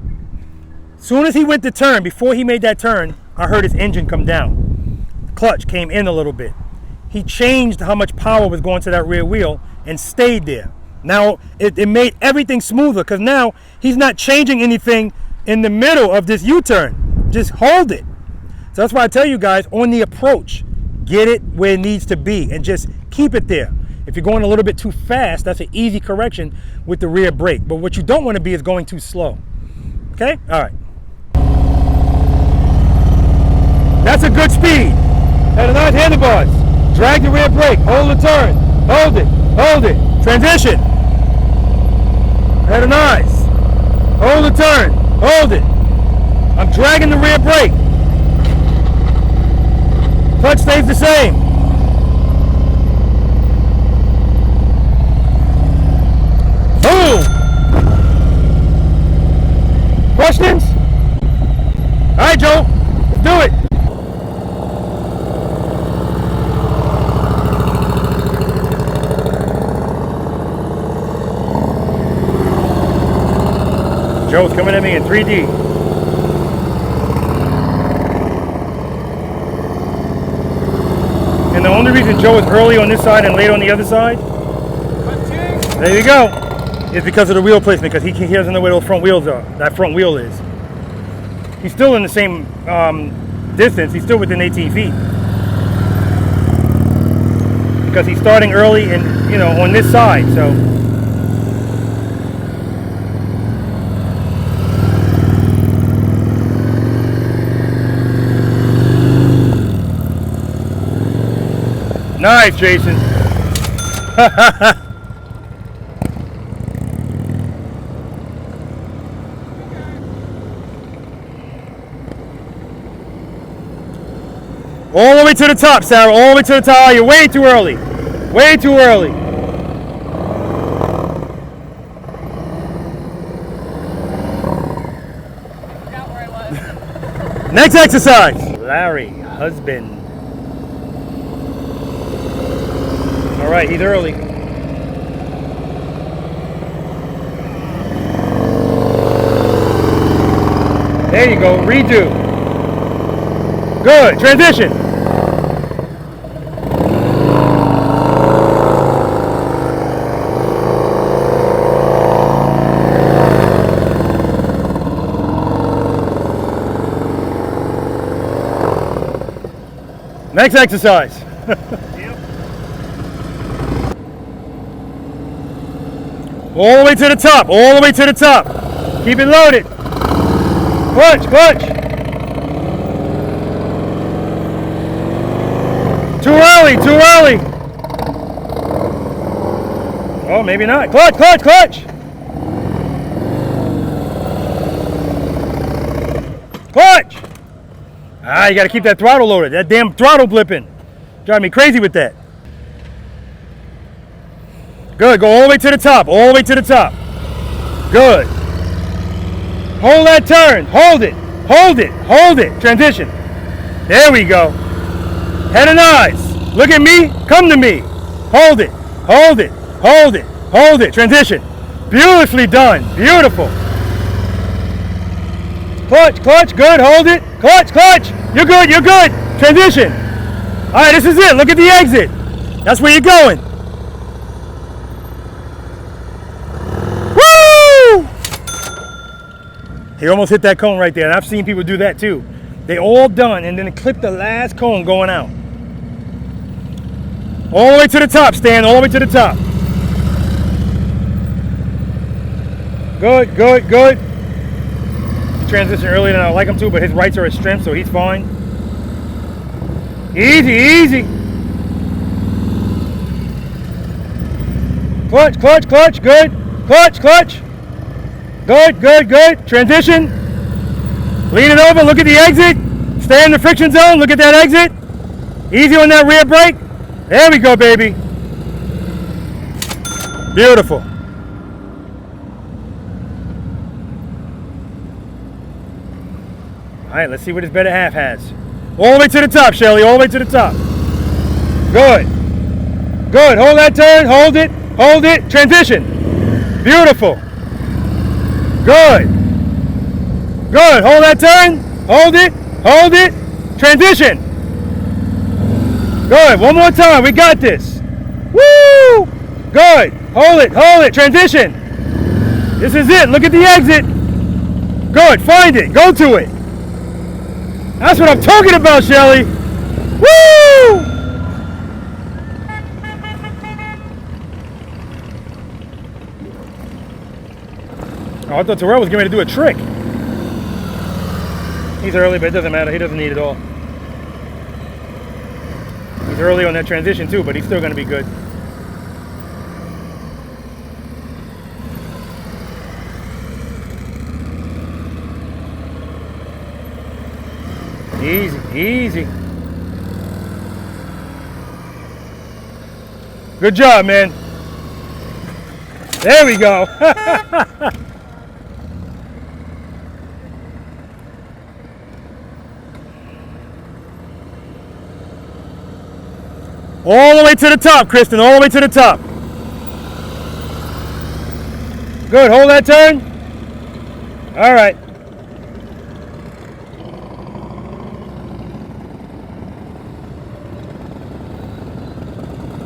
S2: As soon as he went to turn, before he made that turn, I heard his engine come down. The clutch came in a little bit. He changed how much power was going to that rear wheel and stayed there. Now it made everything smoother because now he's not changing anything in the middle of this U-turn. Just hold it. So that's why I tell you guys, on the approach, get it where it needs to be and just keep it there. If you're going a little bit too fast, that's an easy correction with the rear brake. But what you don't want to be is going too slow. Okay? All right. That's a good speed. Head and eyes, handlebars. Drag the rear brake. Hold the turn. Hold it. Hold it. Transition. Head and eyes. Hold the turn. Hold it. I'm dragging the rear brake. Clutch stays the same. Boom! Questions? All right, Joe, let's do it. Joe's coming at me in 3D. And the only reason Joe is early on this side and late on the other side, there you go, is because of the wheel placement, because he doesn't know where those front wheels are, that front wheel is. He's still in the same distance, he's still within 18 feet. Because he's starting early and, you know, on this side, so. Nice, Jason. All the way to the top, Sarah. All the way to the top. You're way too early. Way too early.
S10: Forgot where I was.
S2: Next exercise. Larry, husband. All right, he's early. There you go, redo. Good, transition. Next exercise. All the way to the top, all the way to the top. Keep it loaded. Clutch, clutch. Too early, too early. Oh, maybe not. Clutch, clutch, clutch. Clutch. Ah, you got to keep that throttle loaded. That damn throttle blipping. Driving me crazy with that. Good, go all the way to the top, all the way to the top. Good. Hold that turn, hold it, hold it, hold it. Transition. There we go. Head and eyes. Look at me, come to me. Hold it, hold it, hold it, hold it. Transition. Beautifully done, beautiful. Clutch, clutch, good, hold it. Clutch, clutch. You're good, you're good. Transition. All right, this is it, look at the exit. That's where you're going. He almost hit that cone right there, and I've seen people do that too. They all done, and then they clip the last cone going out. All the way to the top, Stan, all the way to the top. Good, good, good. He transitioned earlier than I like him to, but his rights are his strength, so he's fine. Easy, easy. Clutch, clutch, clutch, good. Clutch, clutch. Good, good, good. Transition. Lean it over, look at the exit. Stay in the friction zone, look at that exit. Easy on that rear brake. There we go, baby. Beautiful. All right, let's see what his better half has. All the way to the top, Shelly, all the way to the top. Good. Good, hold that turn, hold it, transition. Beautiful. Good. Good. Hold that turn. Hold it, transition. Good. One more time. We got this. Woo! Good. Hold it, transition. This is it. Look at the exit. Good. Find it. Go to it. That's what I'm talking about, Shelly. Woo! Oh, I thought Terrell was getting ready to do a trick. He's early, but it doesn't matter. He doesn't need it all. He's early on that transition too, but he's still going to be good. Easy, easy. Good job, man. There we go. All the way to the top, Kristen, all the way to the top. Good, hold that turn. All right.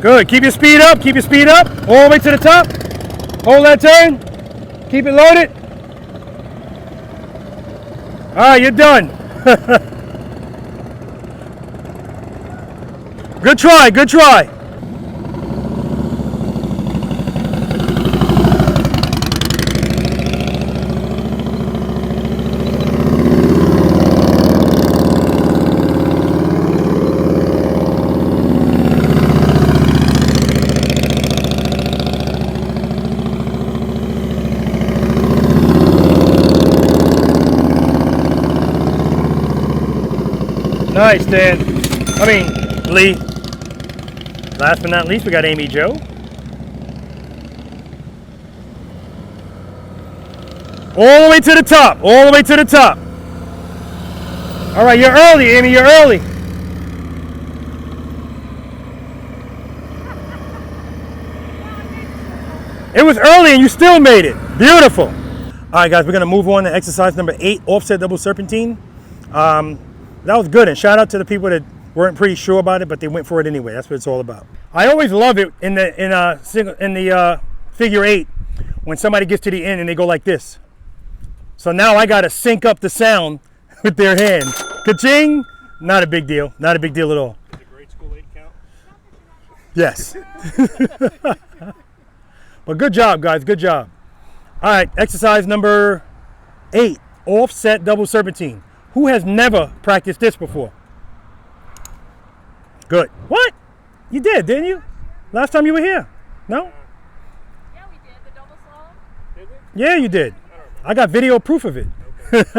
S2: Good, keep your speed up, all the way to the top. Hold that turn, keep it loaded. All right, you're done. Good try, good try. Nice, Dan. I mean, Lee. Last but not least, we got Amy Jo. All the way to the top, all the way to the top. All right, you're early, Amy, you're early. It was early and you still made it. Beautiful. All right, guys, we're gonna move on to exercise number 8, offset double serpentine. That was good, and shout out to the people that weren't pretty sure about it, but they went for it anyway. That's what it's all about. I always love it in the figure 8 when somebody gets to the end and they go like this. So now I got to sync up the sound with their hand. Ka-ching! Not a big deal. Not a big deal at all.
S3: Does the grade school 8 count?
S2: Yes. But good job, guys. Good job. All right, exercise number 8, offset double serpentine. Who has never practiced this before? Good. What? You did, didn't you? Last time you were here. No?
S12: Yeah, we did. The double slalom.
S3: Did we?
S2: Yeah, you did. I got video proof of it.
S3: Okay.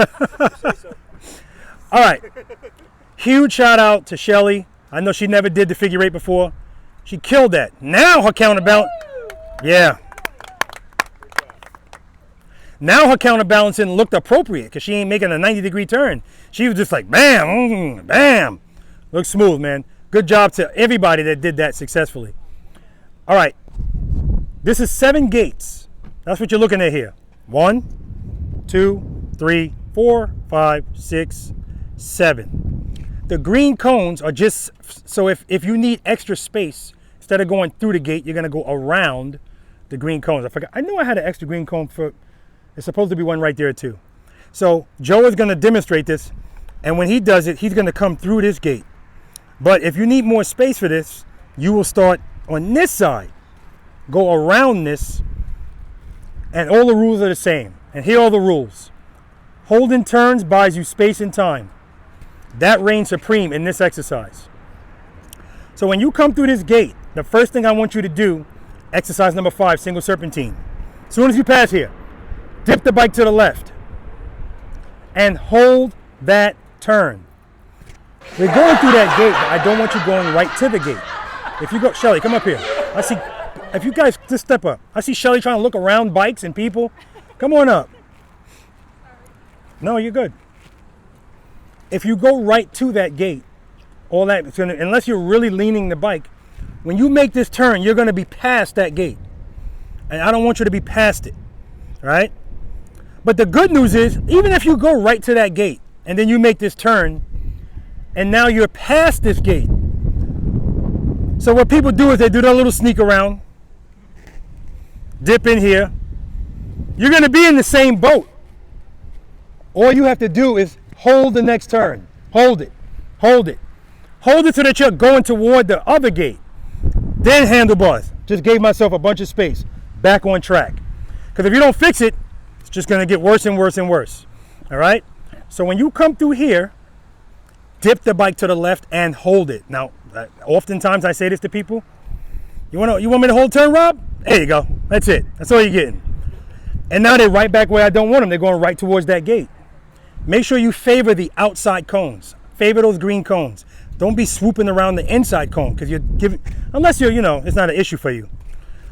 S2: All right. Huge shout out to Shelly. I know she never did the figure 8 before. She killed that. Now her counterbalance. Yeah. Now her counterbalancing looked appropriate because she ain't making a 90-degree turn. She was just like, bam, bam. Looks smooth, man. Good job to everybody that did that successfully. All right. This is 7 gates. That's what you're looking at here. 1, 2, 3, 4, 5, 6, 7. The green cones are just, so if you need extra space, instead of going through the gate, you're going to go around the green cones. I forgot. I knew I had an extra green cone for, there's supposed to be one right there too. So Joe is going to demonstrate this, and when he does it, he's going to come through this gate. But if you need more space for this, you will start on this side, go around this, and all the rules are the same. And here are the rules. Holding turns buys you space and time. That reigns supreme in this exercise. So when you come through this gate, the first thing I want you to do, exercise number 5, single serpentine. As soon as you pass here, dip the bike to the left and hold that turn. We're going through that gate, but I don't want you going right to the gate. If you go, Shelly, come up here. I see, if you guys just step up. I see Shelly trying to look around bikes and people. Come on up. No, you're good. If you go right to that gate, all that, unless you're really leaning the bike, when you make this turn, you're going to be past that gate. And I don't want you to be past it, all right? But the good news is, even if you go right to that gate and then you make this turn, and now you're past this gate. So what people do is they do their little sneak around, dip in here. You're going to be in the same boat. All you have to do is hold the next turn. Hold it. Hold it. Hold it so that you're going toward the other gate. Then handlebars. Just gave myself a bunch of space. Back on track. Because if you don't fix it, it's just going to get worse and worse and worse. All right? So when you come through here, dip the bike to the left and hold it. Now, oftentimes I say this to people. You want me to hold turn, Rob? There you go. That's it. That's all you're getting. And now they're right back where I don't want them. They're going right towards that gate. Make sure you favor the outside cones. Favor those green cones. Don't be swooping around the inside cone because you're giving, unless you're, it's not an issue for you.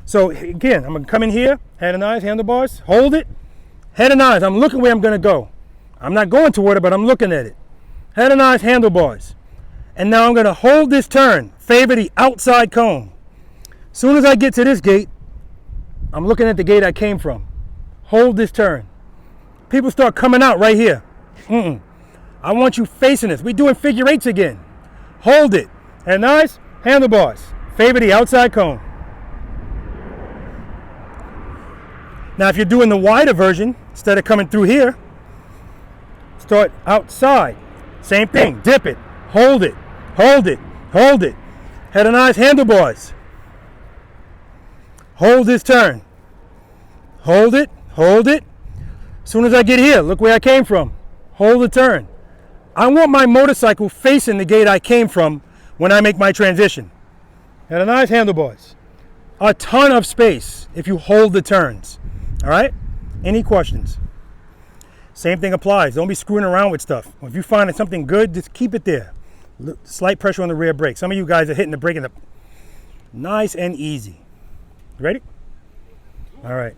S2: So again, I'm gonna come in here, head and eyes, handlebars, hold it, head and eyes. I'm looking where I'm gonna go. I'm not going toward it, but I'm looking at it. Head and eyes, handlebars. And now I'm gonna hold this turn, favor the outside cone. As soon as I get to this gate, I'm looking at the gate I came from. Hold this turn. People start coming out right here. I want you facing this. We're doing figure eights again. Hold it. And nice, handlebars. Favor the outside cone. Now if you're doing the wider version, instead of coming through here, start outside. Same thing, dip it, hold it, hold it, hold it. Head and eyes, handlebars. Hold this turn. Hold it, hold it. As soon as I get here, look where I came from. Hold the turn. I want my motorcycle facing the gate I came from when I make my transition. Head and eyes, handlebars. A ton of space if you hold the turns. All right? Any questions? Same thing applies. Don't be screwing around with stuff. If you find something good, just keep it there. Slight pressure on the rear brake. Some of you guys are hitting the brake in the nice and easy. Ready? All right.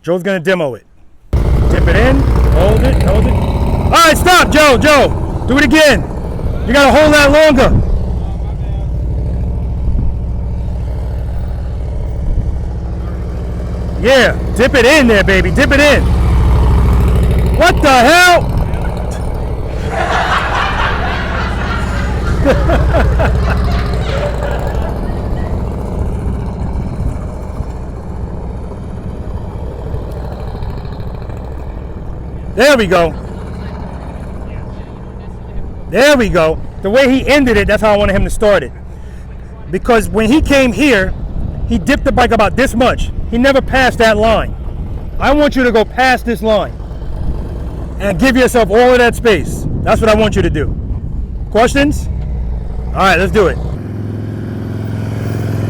S2: Joe's gonna demo it. Dip it in, hold it, hold it. All right, stop, Joe, Joe. Do it again. You gotta hold that longer. Yeah, dip it in there, baby, dip it in. What the hell? There we go. There we go. The way he ended it, that's how I wanted him to start it. Because when he came here, he dipped the bike about this much. He never passed that line. I want you to go past this line and give yourself all of that space. That's what I want you to do. Questions? All right, let's do it.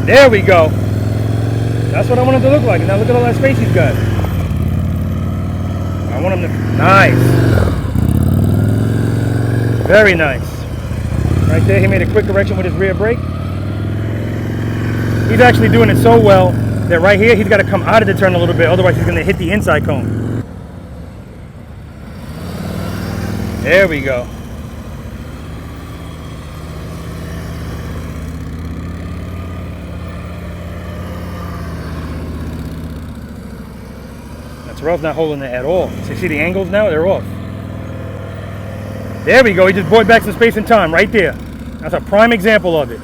S2: There we go. That's what I want it to look like. Now look at all that space he's got. I want him to, nice. Very nice. Right there, he made a quick correction with his rear brake. He's actually doing it so well that right here, he's got to come out of the turn a little bit, otherwise he's going to hit the inside cone. There we go. That's rough, not holding it at all. So you see the angles now? They're off. There we go. He just brought back some space and time right there. That's a prime example of it.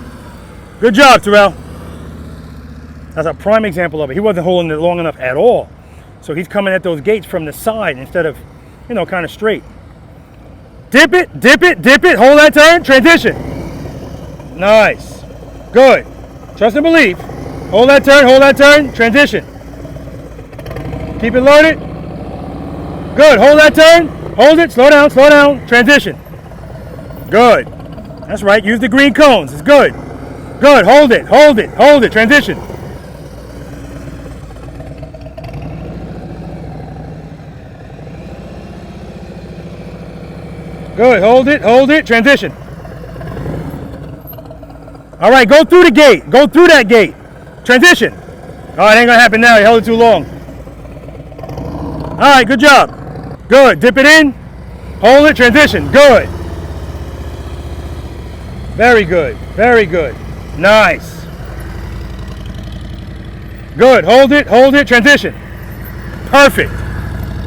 S2: Good job, Terrell. That's a prime example of it. He wasn't holding it long enough at all. So he's coming at those gates from the side instead of, you know, kind of straight. Dip it, dip it, dip it. Hold that turn. Transition. Nice. Good. Trust and believe. Hold that turn, transition. Keep it loaded. Good. Hold that turn. Hold it. Slow down, transition. Good. That's right. Use the green cones. It's good. Good. Hold it, transition. Good. Hold it, transition. All right, go through the gate. Go through that gate. Transition. Oh, it ain't gonna happen now. You held it too long. All right, good job. Good. Dip it in. Hold it. Transition. Good. Very good. Very good. Nice. Good. Hold it. Transition. Perfect.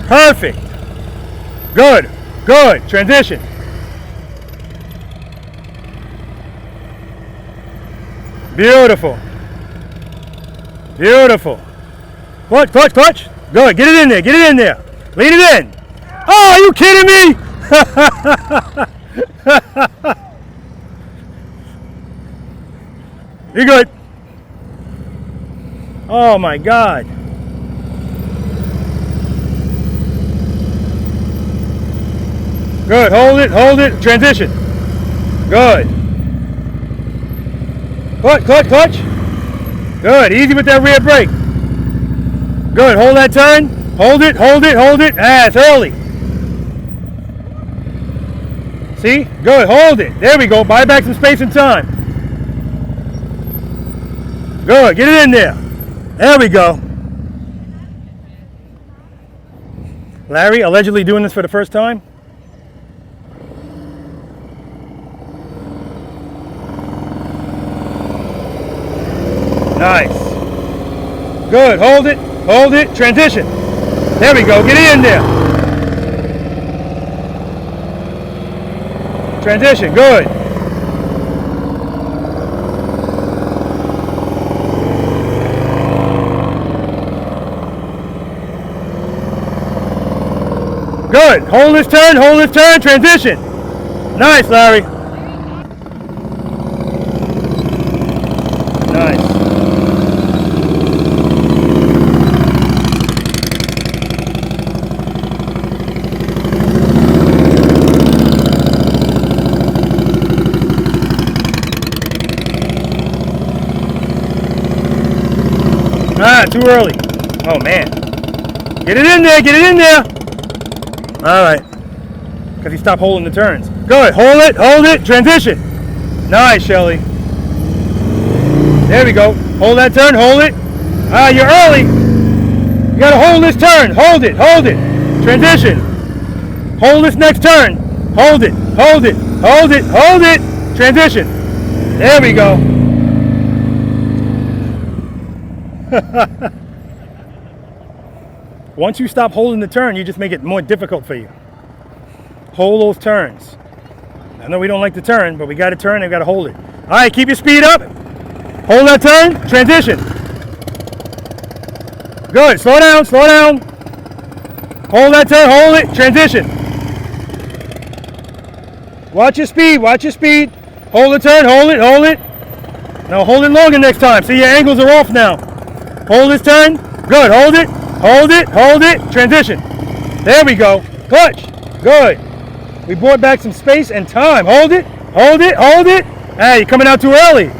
S2: Perfect. Good. Good. Transition. Beautiful. Beautiful. Clutch, clutch, clutch. Good. Get it in there. Get it in there. Lead it in. Oh, are you kidding me? You're good. Oh my God. Good. Hold it. Transition. Good. Clutch, clutch, clutch. Good. Easy with that rear brake. Good. Hold that turn. Hold it. Ah, it's early. See? Good. Hold it. There we go. Buy back some space and time. Good, get it in there. There we go. Larry, allegedly doing this for the first time. Nice. Good, hold it, transition. There we go, get it in there. Transition, good. Good, hold this turn, transition. Nice, Larry. Nice. Ah, too early. Oh, man. Get it in there. All right. Because he stopped holding the turns. Good. Hold it, transition. Nice, Shelly. There we go. Hold that turn, hold it. Ah, you're early. You got to hold this turn. Hold it. Transition. Hold this next turn. Hold it. Transition. There we go. Once you stop holding the turn, you just make it more difficult for you. Hold those turns. I know we don't like the turn, but we got to turn and we got to hold it. All right, keep your speed up. Hold that turn, transition. Good, slow down. Hold that turn, hold it, transition. Watch your speed. Hold the turn, hold it. Now hold it longer next time. See, your angles are off now. Hold this turn, good, hold it, transition. There we go, clutch, good. We brought back some space and time. Hold it. Hey, you're coming out too early.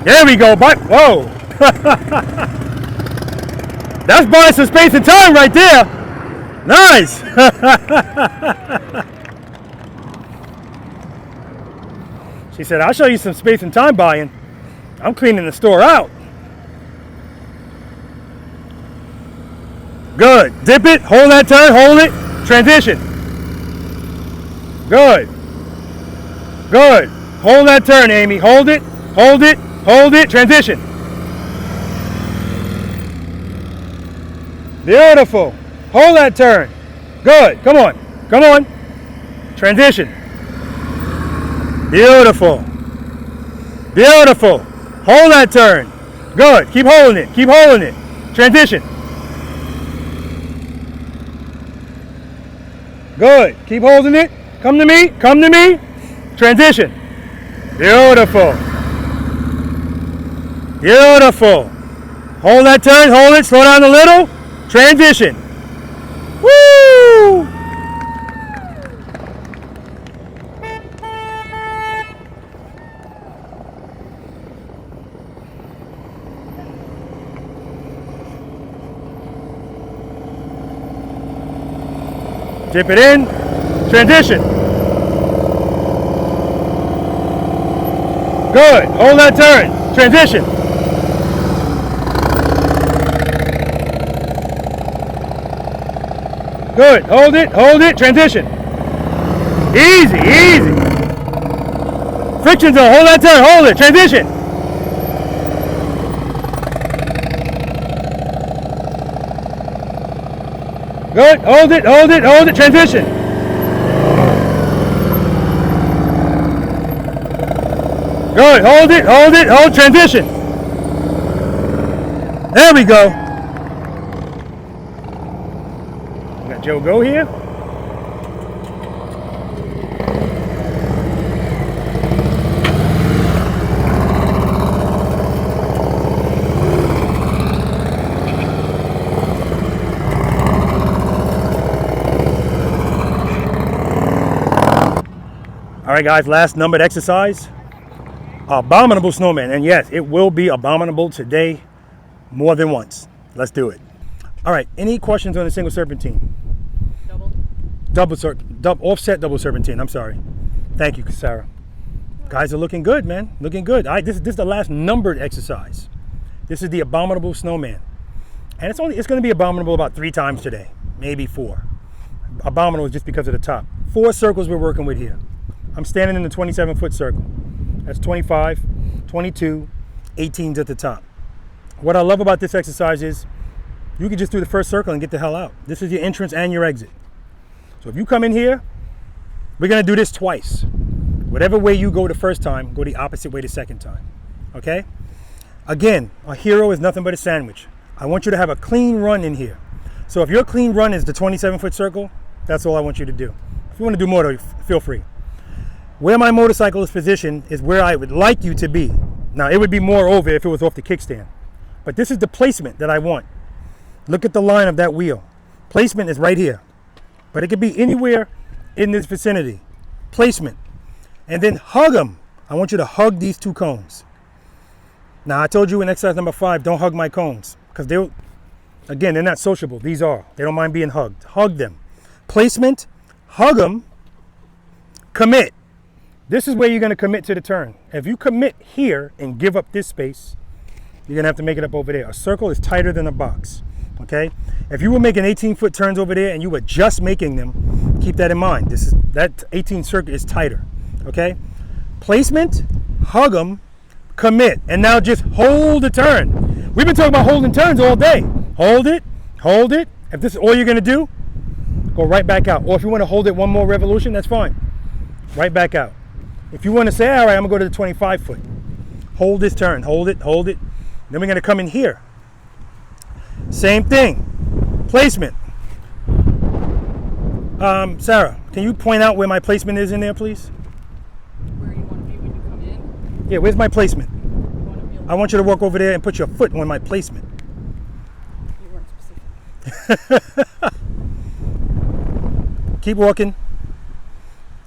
S2: There we go, whoa. That's buying some space and time right there. Nice. She said, I'll show you some space and time buying. I'm cleaning the store out. Good. Dip it. Hold that turn. Hold it. Transition. Good. Hold that turn, Amy. Hold it. Transition. Beautiful. Hold that turn. Good. Come on. Transition. Beautiful. Hold that turn. Good. Keep holding it. Transition. Good. Keep holding it. Come to me. Transition. Beautiful. Hold that turn. Hold it. Slow down a little. Transition. Woo! Dip it in, transition. Good, hold that turn, transition. Good, hold it, transition. Easy. Friction zone, hold that turn, hold it, transition. Good, hold it, transition. Good, hold, transition. There we go. We got Joe Go here. All right, guys, last numbered exercise. Abominable Snowman. And yes, it will be Abominable today more than once. Let's do it. All right, any questions on the single serpentine? Offset double serpentine, I'm sorry. Thank you, Sarah. Guys are looking good, man. Looking good. This is the last numbered exercise. This is the Abominable Snowman. And it's going to be Abominable about 3 times today, maybe 4. Abominable is just because of the top. 4 circles we're working with here. I'm standing in the 27-foot circle. That's 25, 22, 18s at the top. What I love about this exercise is you can just do the first circle and get the hell out. This is your entrance and your exit. So if you come in here, we're gonna do this twice. Whatever way you go the first time, go the opposite way the second time, okay? Again, a hero is nothing but a sandwich. I want you to have a clean run in here. So if your clean run is the 27-foot circle, that's all I want you to do. If you wanna do moto, feel free. Where my motorcycle is positioned is where I would like you to be. Now, it would be more over if it was off the kickstand, but this is the placement that I want. Look at the line of that wheel. Placement is right here, but it could be anywhere in this vicinity. Placement. And then hug them. I want you to hug these 2 cones. Now, I told you in exercise number 5, don't hug my cones, because they're not sociable. These are. They don't mind being hugged. Hug them. Placement, hug them, commit. This is where you're going to commit to the turn. If you commit here and give up this space, you're going to have to make it up over there. A circle is tighter than a box, okay? If you were making 18-foot turns over there and you were just making them, keep that in mind. That 18 circle is tighter, okay? Placement, hug them, commit, and now just hold the turn. We've been talking about holding turns all day. Hold it, hold it. If this is all you're going to do, go right back out. Or if you want to hold it one more revolution, that's fine. Right back out. If you want to say, all right, I'm going to go to the 25-foot. Hold this turn. Hold it, hold it. Then we're going to come in here. Same thing. Placement. Sarah, can you point out where my placement is in there, please?
S6: Where you want to be when you come in?
S2: Yeah, where's my placement? I want you to walk over there and put your foot on my placement.
S6: You weren't specific.
S2: Keep walking.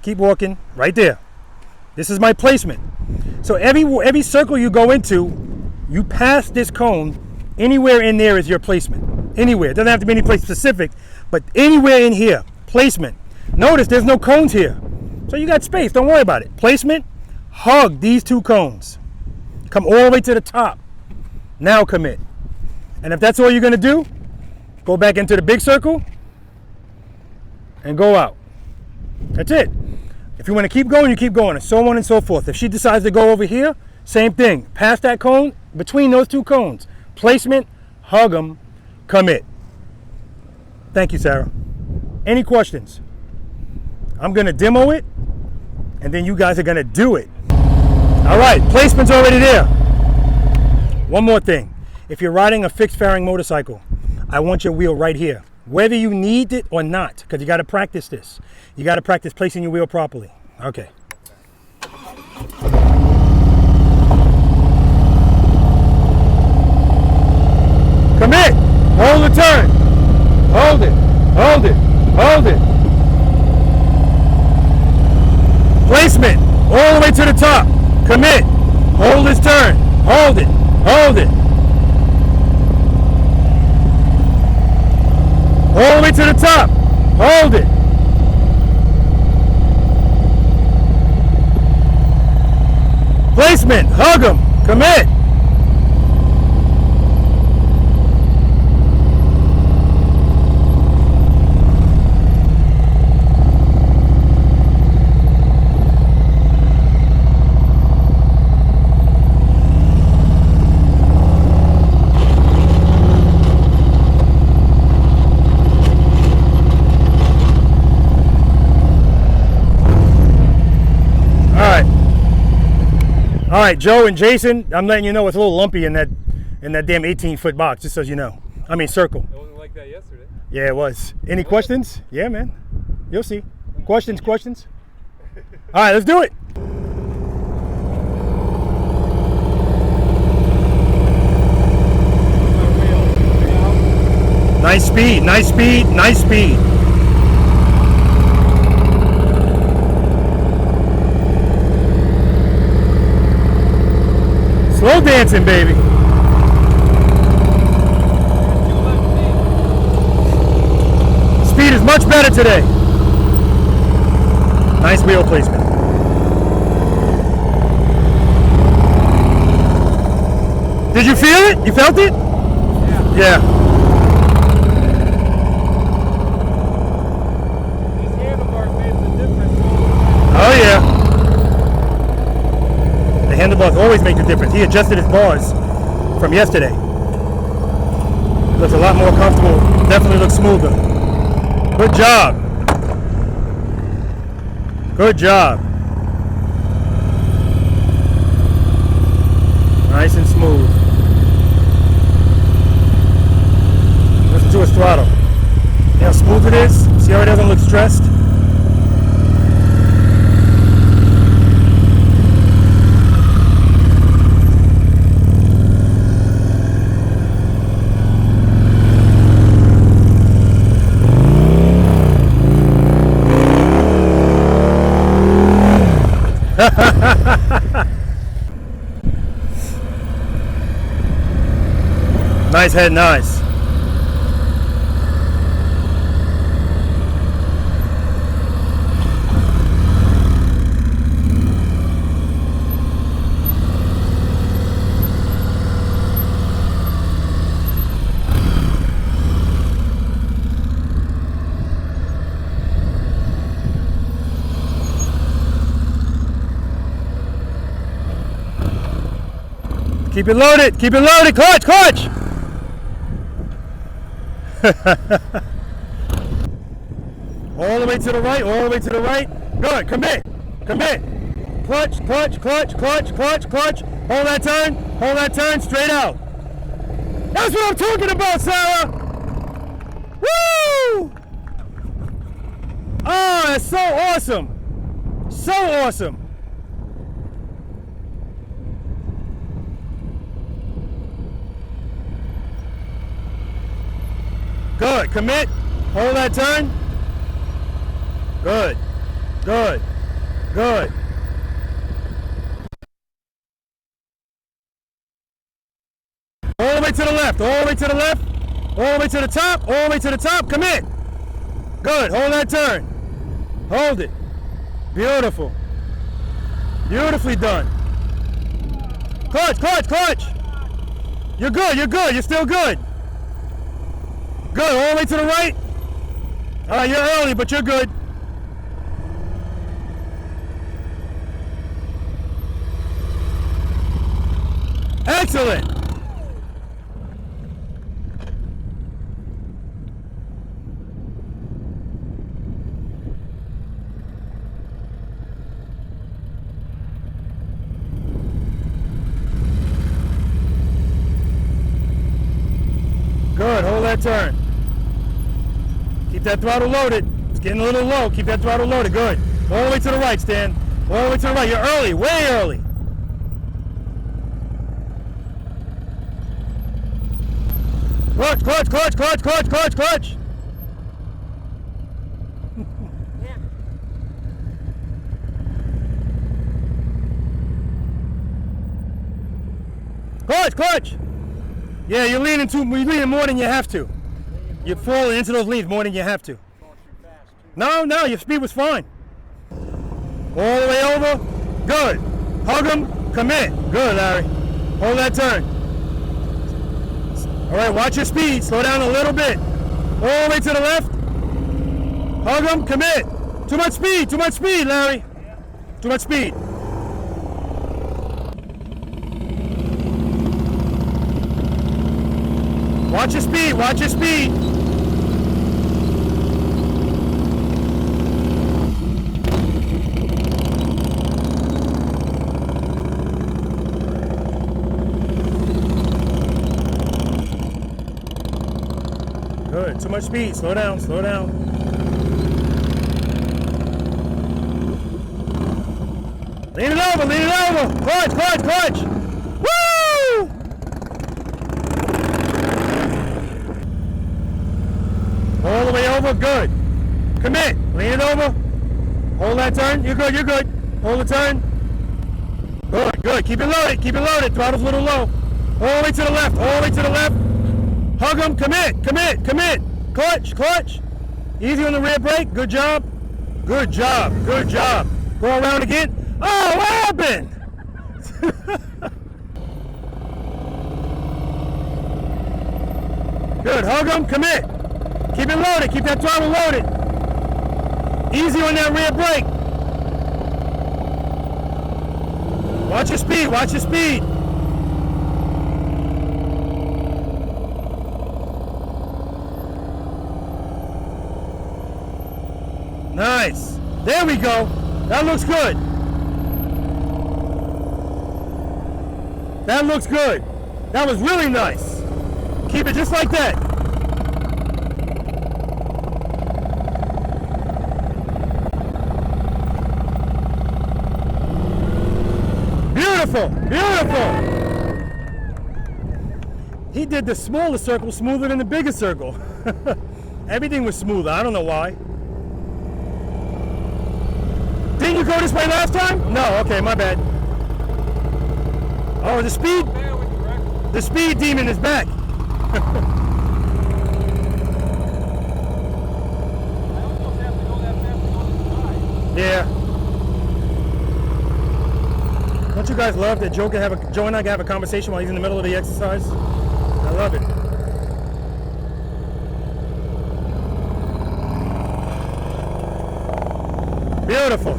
S2: Keep walking. Right there. This is my placement. So every circle you go into, you pass this cone, anywhere in there is your placement. Anywhere. It doesn't have to be any place specific, but anywhere in here, placement. Notice there's no cones here. So you got space, don't worry about it. Placement, hug these 2 cones. Come all the way to the top. Now commit. And if that's all you're gonna do, go back into the big circle and go out. That's it. If you want to keep going, you keep going, and so on and so forth. If she decides to go over here, same thing. Pass that cone, between those 2 cones. Placement, hug them, commit. Thank you, Sarah. Any questions? I'm going to demo it, and then you guys are going to do it. All right, placement's already there. One more thing. If you're riding a fixed fairing motorcycle, I want your wheel right here. Whether you need it or not, because you got to practice this. You got to practice placing your wheel properly. Okay. Commit. Hold the turn. Hold it. Hold it. Hold it. Placement. All the way to the top. Commit. Hold this turn. Hold it. Hold it. All the way to the top. Hold it. Placement. Hug them. Commit. All right, Joe and Jason, I'm letting you know it's a little lumpy in that damn 18-foot box, just so you know. I mean, circle.
S5: It wasn't like that yesterday.
S2: Yeah, it was. Any questions? Yeah, man. You'll see. Questions? All right, let's do it. Nice speed, nice speed, nice speed. Slow dancing, baby. Speed is much better today. Nice wheel placement. Did you feel it? You felt it? Yeah.
S11: These handlebars made the difference.
S2: Oh yeah. The handlebars always make the difference. He adjusted his bars from yesterday. It looks a lot more comfortable. Definitely looks smoother. Good job. Good job. Nice and smooth. Listen to his throttle. See how smooth it is? See how it doesn't look stressed? Nice head, nice. Keep it loaded, clutch, clutch! All the way to the right, all the way to the right. Good, commit, commit. Clutch, clutch, clutch, clutch, clutch, clutch. Hold that turn, straight out. That's what I'm talking about, Sarah! Woo! Oh, that's so awesome. So awesome. Good, commit, hold that turn. Good, good, good. All the way to the left, all the way to the left, all the way to the top, all the way to the top, commit. Good, hold that turn. Hold it. Beautiful. Beautifully done. Clutch, clutch, clutch. You're good, you're still good. Good, all the way to the right. All right, you're early, but you're good. Excellent. Good, hold that turn. Keep that throttle loaded. It's getting a little low. Keep that throttle loaded. Good. All the way to the right, Stan. All the way to the right. You're early, way early. Clutch, clutch, clutch, clutch, clutch, clutch, clutch. Clutch, clutch. Yeah, you're leaning more than you have to. You're falling into those leans more than you have to. No, your speed was fine. All the way over. Good. Hug him. Commit. Good, Larry. Hold that turn. All right, watch your speed. Slow down a little bit. All the way to the left. Hug him. Commit. Too much speed, Larry. Too much speed. Watch your speed, watch your speed. Good, too much speed, slow down, slow down. Lean it over, clutch, clutch, clutch. Woo! All the way over, good. Commit, lean it over. Hold that turn, you're good, you're good. Hold the turn. Good, good, keep it loaded, throttle's a little low. All the way to the left, all the way to the left. Hug them, commit, commit, commit. Clutch, clutch. Easy on the rear brake, good job. Good job, good job. Go around again. Oh, what happened? Good, hug them, commit. Keep it loaded, keep that throttle loaded. Easy on that rear brake. Watch your speed, watch your speed. Nice. There we go. That looks good. That looks good. That was really nice. Keep it just like that. Beautiful, beautiful. He did the smaller circle smoother than the bigger circle. Everything was smoother. I don't know why. Didn't you go this way last time? No, okay, my bad. Oh, the speed demon is back. Yeah. Don't you guys love that Joe and I can have a conversation while he's in the middle of the exercise? I love it. Beautiful.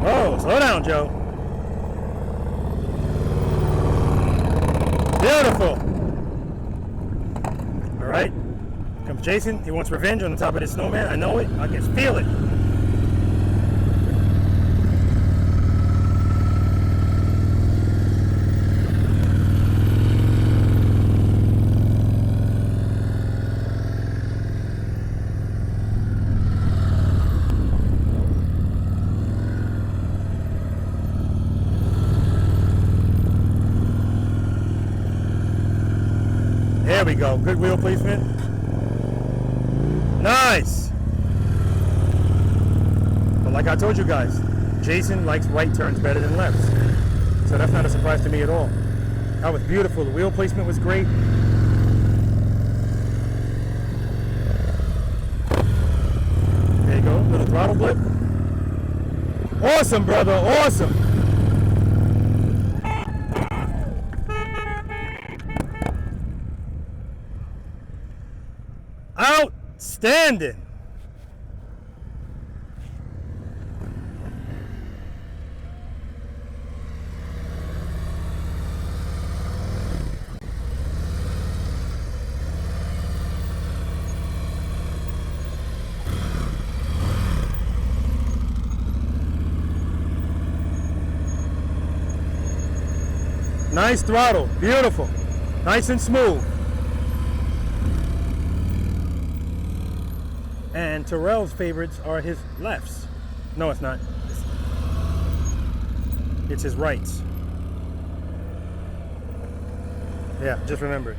S2: Oh, slow down, Joe. Beautiful. All right. Comes Jason. He wants revenge on the top of this snowman. I know it. I can feel it. There we go. Good wheel placement. Nice. But like I told you guys, Jason likes right turns better than lefts. So that's not a surprise to me at all. That was beautiful. The wheel placement was great. There you go. Little throttle blip. Awesome, brother. Awesome. Outstanding. Nice throttle. Beautiful. Nice and smooth. And Terrell's favorites are his lefts. No, it's not. It's his rights. Yeah, just remember it.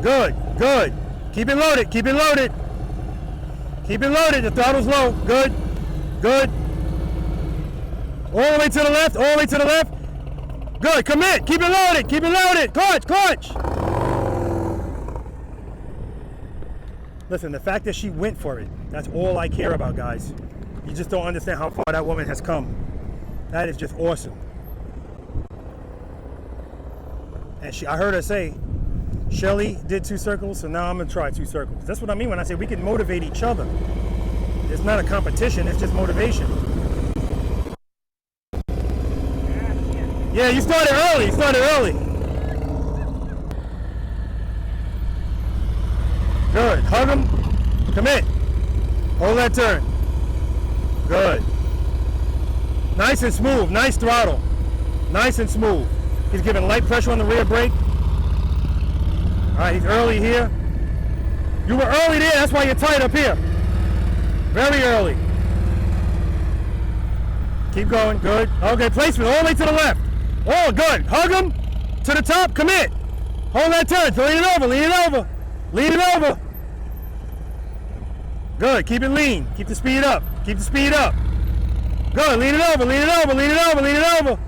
S2: Good, good. Keep it loaded, keep it loaded. Keep it loaded, the throttle's low. Good, good. All the way to the left, all the way to the left. Good, commit, keep it loaded, clutch, clutch. Listen, the fact that she went for it, that's all I care about, guys. You just don't understand how far that woman has come. That is just awesome. And I heard her say, Shelly did 2 circles, so now I'm gonna try 2 circles. That's what I mean when I say we can motivate each other. It's not a competition, it's just motivation. Yeah, you started early, Good, hug him, commit. Hold that turn. Good. Nice and smooth, nice throttle. Nice and smooth. He's giving light pressure on the rear brake. All right, he's early here. You were early there, that's why you're tight up here. Very early. Keep going, good. Okay, placement all the way to the left. Oh, good. Hug him to the top, commit. Hold that turn, lean it over, lean it over. Lean it over. Good, keep it lean. Keep the speed up. Keep the speed up. Good, lean it over, lean it over, lean it over, lean it over.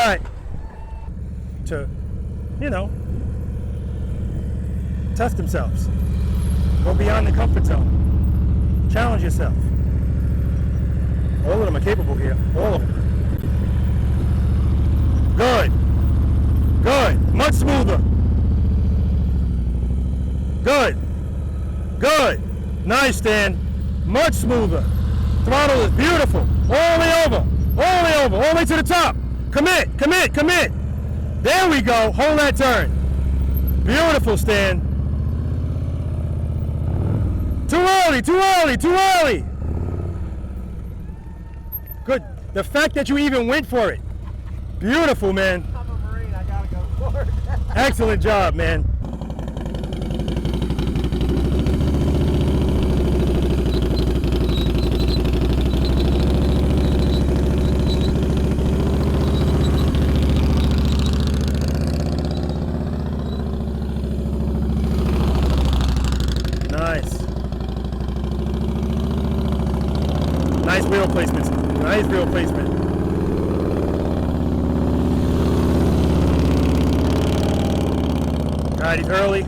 S2: right. To, you know, test themselves. Go beyond the comfort zone. Challenge yourself. All of them are capable here. All of them. Good. Good. Much smoother. Good. Good. Nice, Stan. Much smoother. Throttle is beautiful. All the way over. All the way over. All the way to the top. Commit. Commit. Commit. There we go. Hold that turn. Beautiful, Stan. Too early. Too early. Too early. Good. The fact that you even went for it. Beautiful, man.
S13: I'm a Marine. I gotta go for it.
S2: Excellent job, man. Nice. Nice wheel placement. Nice wheel placement. All right, he's early.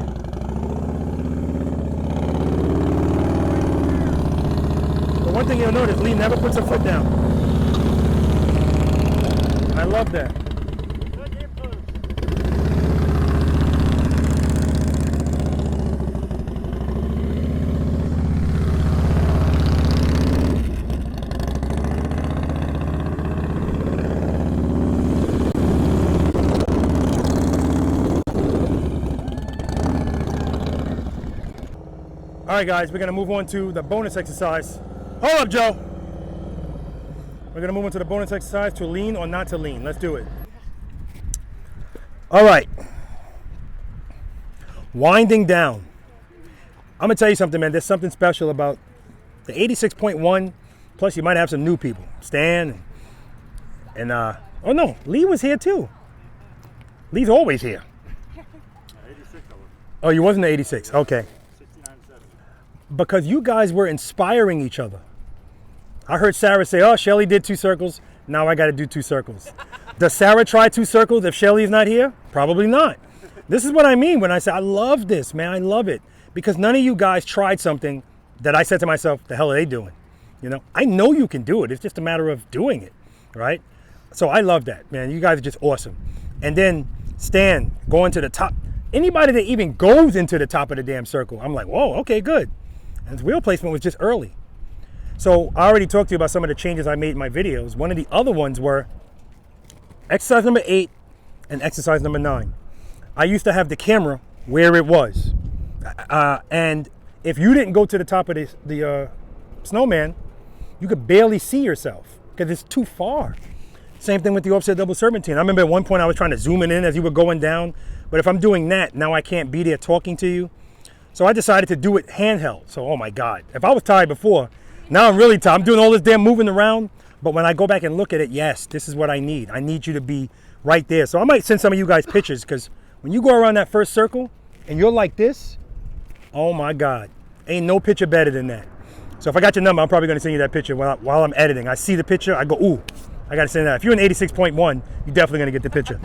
S2: But one thing you'll notice, Lee never puts her foot down. I love that. All right, guys, we're gonna move on to the bonus exercise. Hold up, Joe. We're gonna move on to the bonus exercise, to lean or not to lean. Let's do it. All right. Winding down. I'm gonna tell you something, man. There's something special about the 86.1. Plus, you might have some new people. Stan and oh no, Lee was here too. Lee's always here.
S11: 86 of them.
S2: Oh, you wasn't the 86. Okay. Because you guys were inspiring each other. I heard Sarah say, oh, Shelly did 2 circles. Now I got to do 2 circles. Does Sarah try 2 circles if Shelly's not here? Probably not. This is what I mean when I say I love this, man. I love it. Because none of you guys tried something that I said to myself, the hell are they doing? You know, I know you can do it. It's just a matter of doing it, right? So I love that, man. You guys are just awesome. And then Stan going to the top. Anybody that even goes into the top of the damn circle, I'm like, whoa, okay, good. And his wheel placement was just early. So I already talked to you about some of the changes I made in my videos. One of the other ones were exercise number 8 and exercise number 9. I used to have the camera where it was. And if you didn't go to the top of the Snowman, you could barely see yourself because it's too far. Same thing with the offset double serpentine. I remember at one point I was trying to zoom it in as you were going down. But if I'm doing that, now I can't be there talking to you. So I decided to do it handheld. So, oh my God, if I was tired before, now I'm really tired. I'm doing all this damn moving around. But when I go back and look at it, yes, this is what I need. I need you to be right there. So I might send some of you guys pictures because when you go around that first circle and you're like this, oh my God, ain't no picture better than that. So if I got your number, I'm probably gonna send you that picture while I'm editing. I see the picture, I go, ooh, I gotta send that. If you're in 86.1, you're definitely gonna get the picture.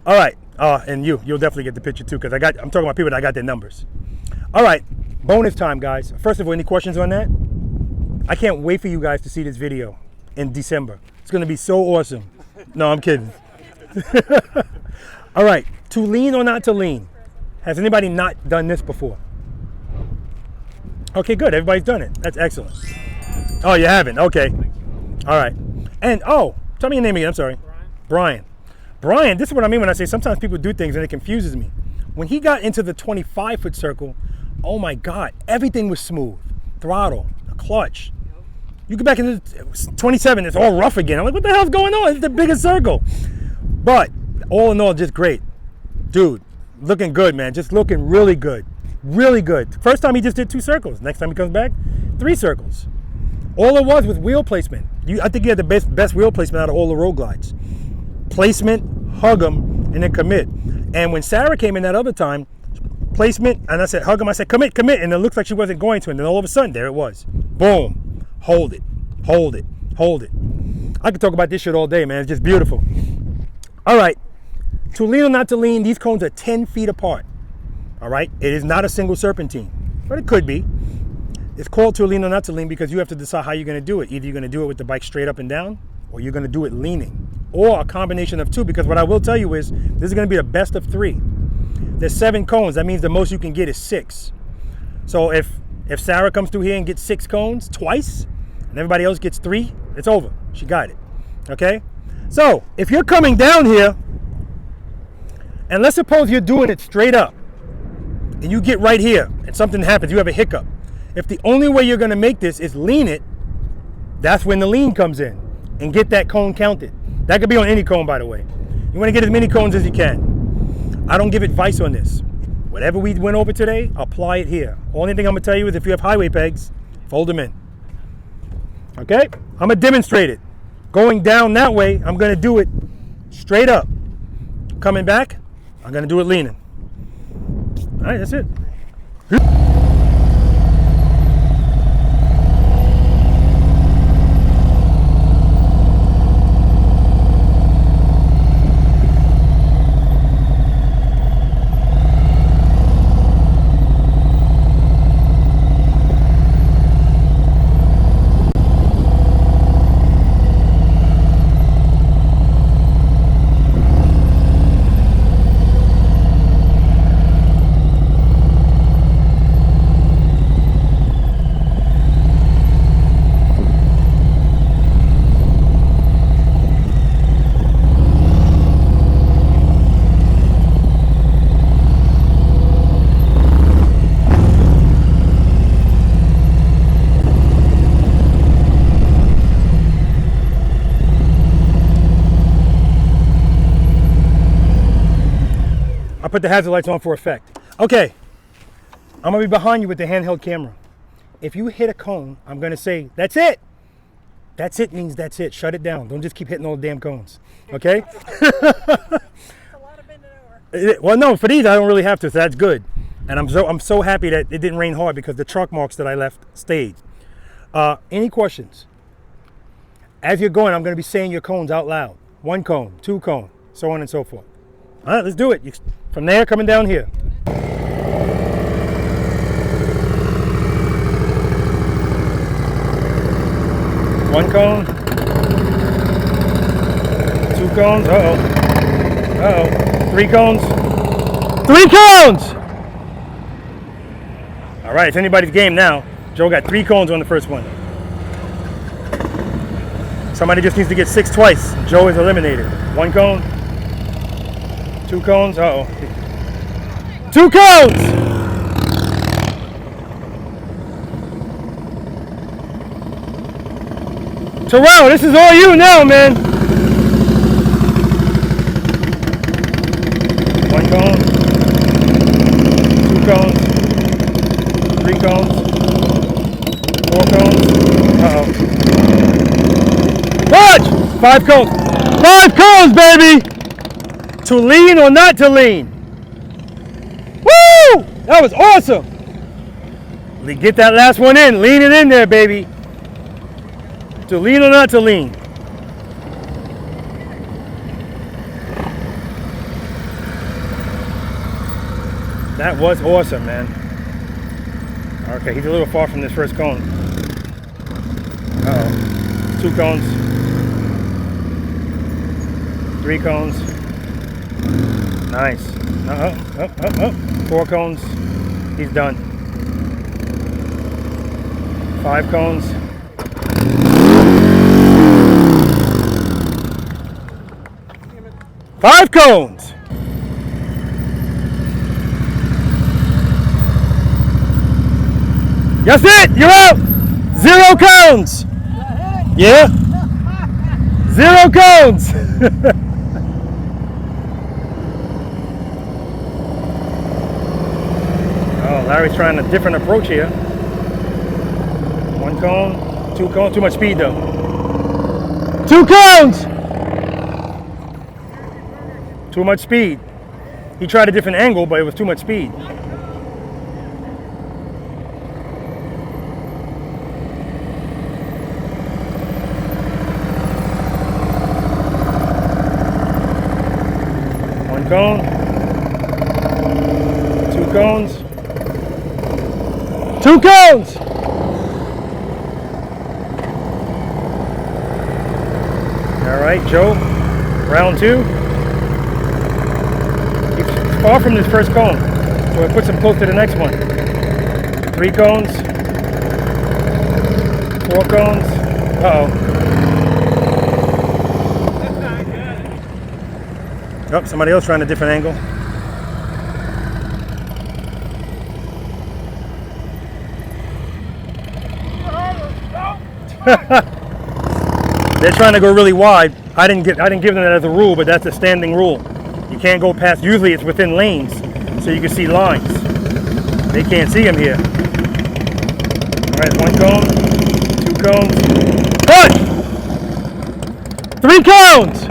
S2: All right, and you'll definitely get the picture too, because I'm talking about people that I got their numbers. All right, bonus time, guys. First of all, any questions on that? I can't wait for you guys to see this video in December. It's gonna be so awesome. No, I'm kidding. All right, to lean or not to lean. Has anybody not done this before? Okay, good, everybody's done it. That's excellent. Oh, you haven't, okay. All right, and oh, tell me your name again, I'm sorry. Brian. Brian, this is what I mean when I say sometimes people do things and it confuses me. When he got into the 25-foot circle, oh my God, everything was smooth. Throttle, the clutch. You get back into 27, it's all rough again. I'm like, what the hell's going on? It's the biggest circle. But all in all, just great. Dude, looking good, man. Just looking really good. Really good. First time he just did 2 circles. Next time he comes back, 3 circles. All it was wheel placement. I think you had the best wheel placement out of all the road glides. Placement, hug them, and then commit. And when Sarah came in that other time, placement, and I said, hug him, I said, commit, and it looks like she wasn't going to, and then all of a sudden, there it was. Boom, hold it, hold it, hold it. I could talk about this shit all day, man. It's just beautiful. All right. To lean or not to lean, these cones are 10 feet apart. All right. It is not a single serpentine, but it could be. It's called to lean or not to lean because you have to decide how you're going to do it. Either you're going to do it with the bike straight up and down, or you're going to do it leaning, or a combination of two. Because what I will tell you is this is going to be the best of 3. There's 7 cones. That means the most you can get is 6. So if Sarah comes through here and gets 6 cones twice, and everybody else gets 3, it's over. She got it. Okay? So if you're coming down here, and let's suppose you're doing it straight up, and you get right here, and something happens, you have a hiccup. If the only way you're going to make this is lean it, that's when the lean comes in, and get that cone counted. That could be on any cone, by the way. You want to get as many cones as you can. I don't give advice on this. Whatever we went over today, apply it here. Only thing I'm going to tell you is if you have highway pegs, fold them in. Okay? I'm going to demonstrate it. Going down that way, I'm going to do it straight up. Coming back, I'm going to do it leaning. All right, that's it. I put the hazard lights on for effect. Okay, I'm gonna be behind you with the handheld camera. If you hit a cone, I'm gonna say, that's it. That's it means that's it. Shut it down. Don't just keep hitting all the damn cones, okay?
S10: It's a lot of bending over.
S2: Well, no, for these I don't really have to, so that's good. And I'm so happy that it didn't rain hard because the chalk marks that I left stayed. Any questions? As you're going, I'm gonna be saying your cones out loud. 1 cone, 2 cone, so on and so forth. All right, let's do it. From there, coming down here. 1 cone. 2 cones. Uh-oh. Uh-oh. 3 cones. 3 cones! All right, it's anybody's game now. Joe got 3 cones on the first one. Somebody just needs to get 6 twice. Joe is eliminated. 1 cone. 2 cones. Uh-oh. 2 cones! Terrell, this is all you now, man. 1 cone. 2 cones. 3 cones. 4 cones. Uh-oh. Watch! 5 cones. 5 cones, baby! To lean or not to lean? Woo! That was awesome! Get that last one in. Lean it in there, baby. To lean or not to lean? That was awesome, man. Okay, he's a little far from this first cone. Uh-oh. 2 cones. 3 cones. Nice. Up. 4 cones. He's done. 5 cones. 5 cones. That's it. You're out. 0 cones. Yeah. 0 cones. Oh, Larry's trying a different approach here. 1 cone, 2 cones. Too much speed though. 2 cones. Too much speed. He tried a different angle, but it was too much speed. cone. 2 cones. 2 cones! All right, Joe, round 2. He's far from this first cone, so it puts him close to the next one. 3 cones. 4 cones. Uh-oh. Oh, somebody else trying a different angle. They're trying to go really wide. I didn't give them that as a rule, but that's a standing rule. You can't go past. Usually it's within lanes, so you can see lines. They can't see them here. All right, 1 cone, 2 cones. Push! 3 cones.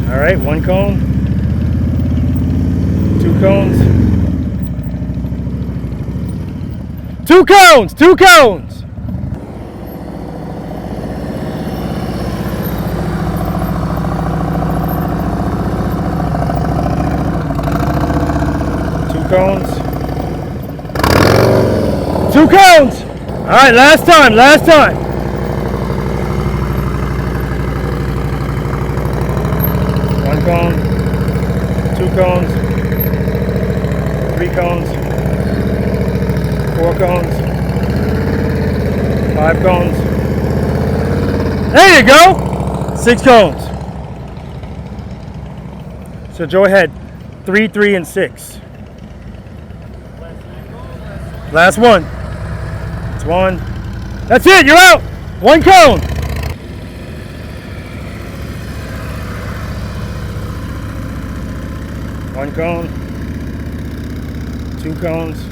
S2: All right, 1 cone, 2 cones, 2 cones, 2 cones. Cones. 2 cones. All right, last time, last time. 1 cone, 2 cones, 3 cones, 4 cones, 5 cones. There you go. 6 cones. So Joe had 3, 3, and 6. Last one. That's 1. That's it, you're out. 1 cone. One cone. 2 cones.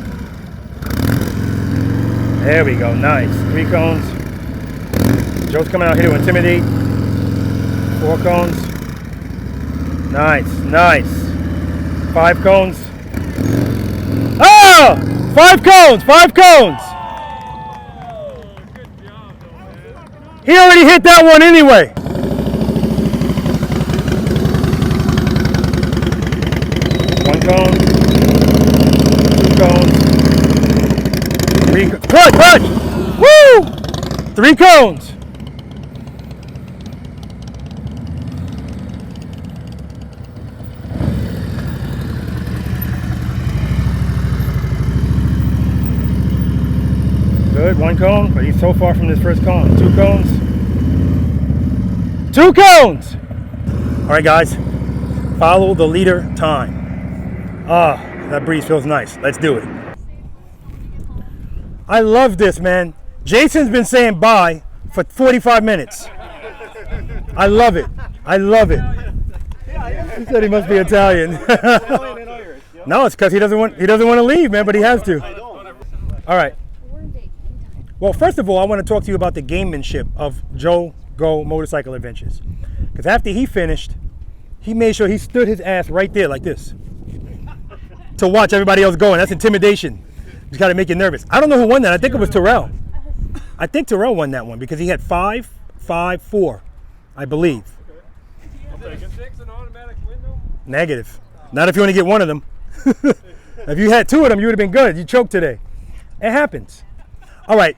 S2: There we go, nice. 3 cones. Joe's coming out here to intimidate. 4 cones. Nice, nice. 5 cones. Oh! 5 cones, 5 cones. He already hit that one anyway. 1 cone, 2 cones, 3 cones. Push, push! Woo! 3 cones. Good, 1 cone, but he's so far from this first cone. 2 cones. 2 cones! All right, guys, follow the leader time. Ah, that breeze feels nice. Let's do it. I love this, man. Jason's been saying bye for 45 minutes. I love it. I love it. He said he must be Italian. No, it's because he doesn't want to leave, man, but he has to. All right. Well, first of all, I want to talk to you about the gamemanship of Joe Go Motorcycle Adventures. Because after he finished, he made sure he stood his ass right there like this to watch everybody else going. That's intimidation. You got to make you nervous. I don't know who won that. I think it was Terrell. I think Terrell won that one because he had 5, 5, 4, I believe. Negative. Not if you only get one of them. If you had 2 of them, you would have been good. You choked today. It happens. All right.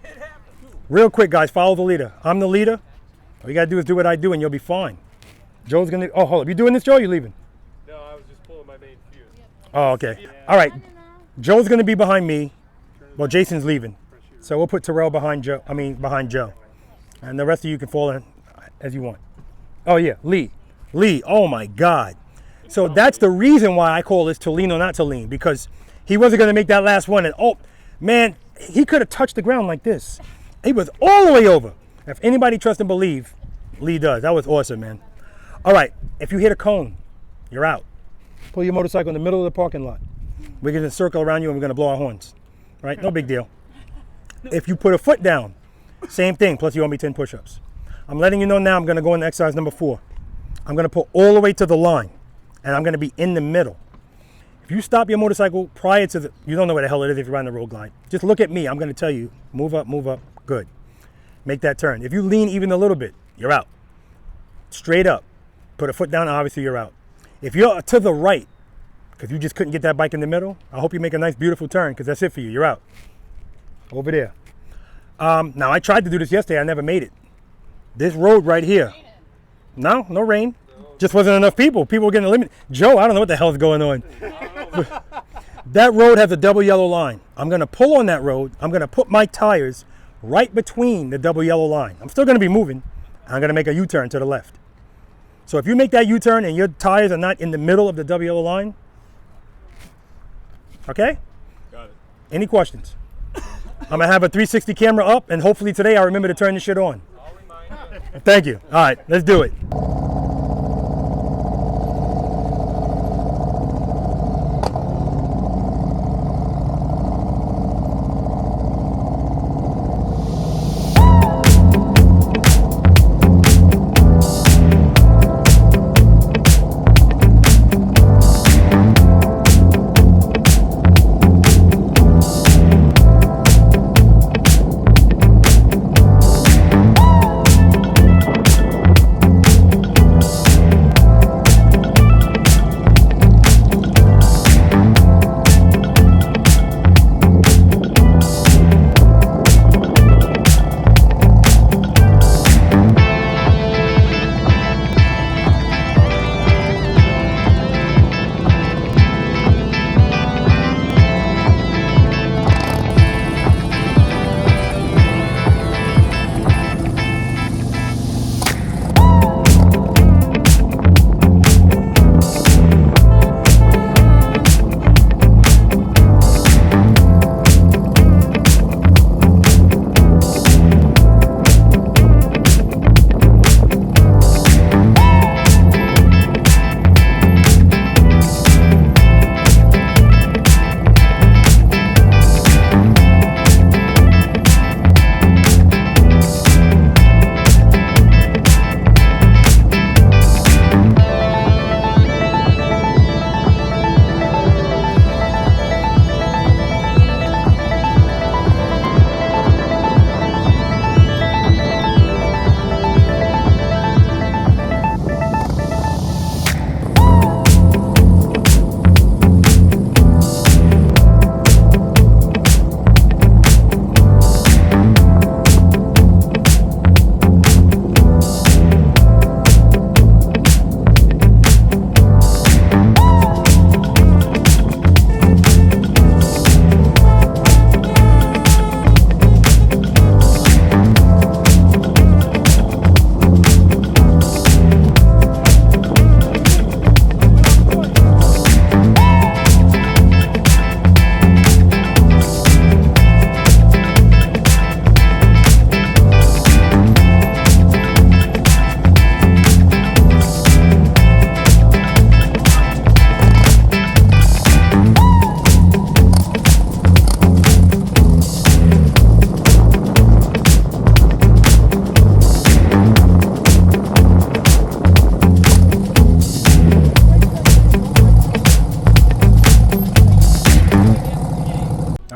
S2: Real quick, guys, follow the leader. I'm the leader. All you got to do is do what I do and you'll be fine. Joe's going to... Oh, hold up. You doing this, Joe, or you leaving?
S11: No, I was just pulling my main fuse.
S2: Oh, okay. All right. Joe's going to be behind me. Well, Jason's leaving. So we'll put Terrell behind Joe. Behind Joe. And the rest of you can fall in as you want. Oh, yeah. Lee. Oh, my God. So that's the reason why I call this to lean or not to lean. Because he wasn't going to make that last one. And, oh, man, he could have touched the ground like this. He was all the way over. If anybody trusts and believe, Lee does. That was awesome, man. All right. If you hit a cone, you're out. Pull your motorcycle in the middle of the parking lot. We're going to circle around you and we're going to blow our horns. Right? No big deal. If you put a foot down, same thing, plus you owe me 10 push-ups. I'm letting you know now I'm going to go into exercise number 4. I'm going to pull all the way to the line, and I'm going to be in the middle. If If you stop your motorcycle prior to the, you don't know where the hell it is if you're riding the road glide. Just look at me. I'm going to tell you, move up, good. Make that turn. If you lean even a little bit, you're out. Straight up. Put a foot down, obviously you're out. If you're to the right, because you just couldn't get that bike in the middle, I hope you make a nice, beautiful turn, because that's it for you. You're out. Over there. Now, I tried to do this yesterday. I never made it. This road right here. No rain. Just wasn't enough people. People were getting eliminated. Joe, I don't know what the hell's going on. That road has a double yellow line. I'm going to pull on that road. I'm going to put my tires right between the double yellow line. I'm still going to be moving. I'm going to make a U-turn to the left. So if you make that U-turn and your tires are not in the middle of the double yellow line, okay?
S11: Got it.
S2: Any questions? I'm going to have a 360 camera up, and hopefully today I remember to turn this shit on.
S11: I'll remind you.
S2: Thank you. All right, let's do it.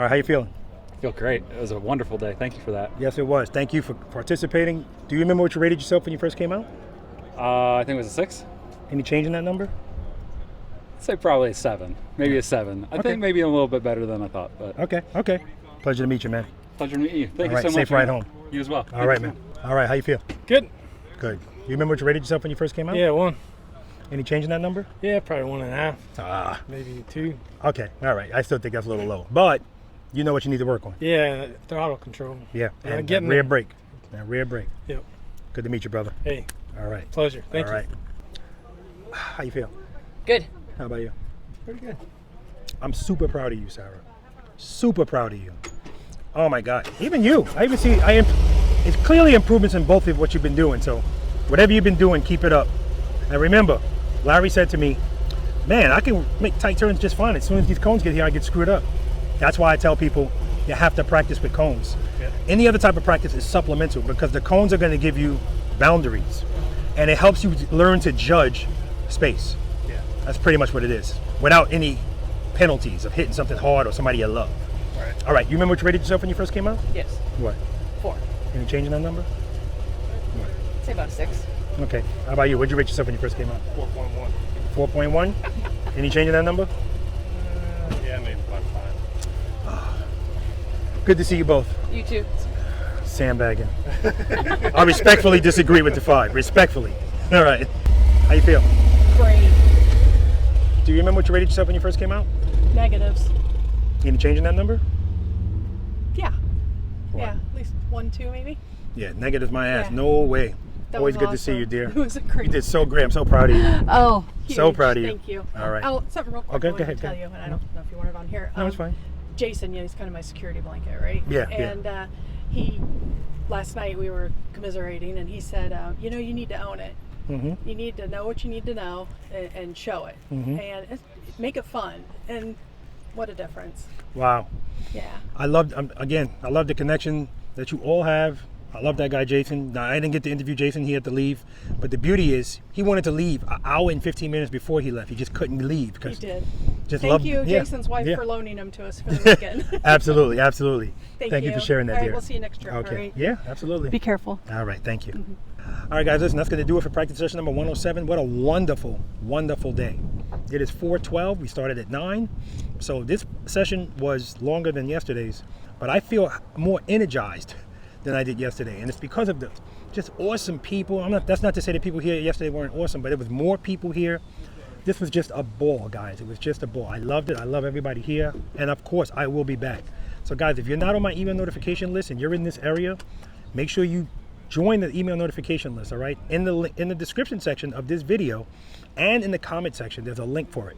S2: How you feeling?
S9: I feel great. It was a wonderful day. Thank you for that.
S2: Yes, it was. Thank you for participating. Do you remember what you rated yourself when you first came out?
S9: I think it was a 6.
S2: Any change in that number?
S9: I'd say probably a 7, maybe a 7. I think maybe a little bit better than I thought. But
S2: Okay. Pleasure to meet you, man.
S9: Pleasure to meet you. Thank
S2: you
S9: so much.
S2: Safe ride home.
S9: You as well.
S2: All right, man. All right, how you feel?
S3: Good.
S2: Good. You remember what you rated yourself when you first came out?
S3: Yeah, 1.
S2: Any change in that number?
S3: Yeah, probably 1.5.
S2: Ah.
S3: Maybe 2.
S2: Okay, all right. I still think that's a little low, but you know what you need to work on.
S3: Yeah, throttle control.
S2: Yeah, and
S3: getting
S2: rear
S3: there.
S2: brake. That rear brake.
S3: Yep.
S2: Good to meet you, brother.
S3: Hey.
S2: All right.
S3: Pleasure. Thank you.
S2: All right. How you feel?
S14: Good.
S2: How about you?
S3: Pretty good.
S2: I'm super proud of you, Sarah. Super proud of you. Oh my God. Even you. I even see. It's clearly improvements in both of what you've been doing. So, whatever you've been doing, keep it up. And remember, Larry said to me, "Man, I can make tight turns just fine. As soon as these cones get here, I get screwed up." That's why I tell people you have to practice with cones. Yeah. Any other type of practice is supplemental because the cones are going to give you boundaries, and it helps you learn to judge space. Yeah. That's pretty much what it is, without any penalties of hitting something hard or somebody you love.
S3: Right.
S2: All right, you remember what you rated yourself when you first came out?
S10: Yes.
S2: What?
S10: 4.
S2: Any change in that number?
S10: Say about a 6.
S2: Okay. How about you? What did you rate yourself when you first came out?
S3: 4.1.
S2: 4.1? Any change in that number?
S3: Yeah, maybe about 5.
S2: Good to see you both.
S10: You too.
S2: Sandbagging. I respectfully disagree with the 5. Respectfully. All right. How you feel?
S10: Great.
S2: Do you remember what you rated yourself when you first came out?
S10: Negatives.
S2: Any change in that number?
S10: Yeah.
S2: What?
S10: Yeah, at least 1, 2 maybe.
S2: Yeah, negative's my ass.
S10: Yeah.
S2: No way.
S10: That
S2: Always
S10: was
S2: good to see
S10: awesome.
S2: you, dear.
S10: It was great.
S2: You did so great. I'm so proud of you.
S10: Oh,
S2: so
S10: huge.
S2: proud of you.
S10: Thank you.
S2: All right.
S10: Oh, something real quick
S2: Okay,
S10: I
S2: go
S10: wanted
S2: ahead,
S10: to
S2: go
S10: tell
S2: ahead.
S10: you, and I don't know if you want it on here.
S2: No, it's fine.
S10: Jason, he's kind of my security blanket, right?
S2: Yeah, yeah.
S10: And he, last night we were commiserating, and he said, you know, you need to own it.
S2: Mm-hmm.
S10: You need to know what you need to know and show it,
S2: Mhm.
S10: and make it fun. And what a difference!
S2: Wow.
S10: Yeah.
S2: I love the connection that you all have. I love that guy, Jason. Now, I didn't get to interview Jason. He had to leave. But the beauty is, he wanted to leave an hour and 15 minutes before he left. He just couldn't leave.
S10: He
S2: Because
S10: did.
S2: just
S10: Thank
S2: loved,
S10: you,
S2: yeah,
S10: Jason's wife,
S2: yeah.
S10: for loaning him to us for the weekend.
S2: Absolutely, absolutely.
S10: Thank
S2: you for sharing that,
S10: All right,
S2: dear.
S10: we'll see you next trip.
S2: Okay.
S10: All right?
S2: Yeah, absolutely.
S10: Be careful.
S2: All right, thank you. All right, guys, listen, that's going to do it for practice session number 107. What a wonderful, wonderful day. It is 4:12. We started at 9. So this session was longer than yesterday's, but I feel more energized than I did yesterday. And it's because of the just awesome people. That's not to say that people here yesterday weren't awesome, but there was more people here. This was just a ball, guys. It was just a ball. I loved it. I love everybody here. And of course, I will be back. So guys, if you're not on my email notification list and you're in this area, make sure you join the email notification list, all right? In the description section of this video and in the comment section, there's a link for it.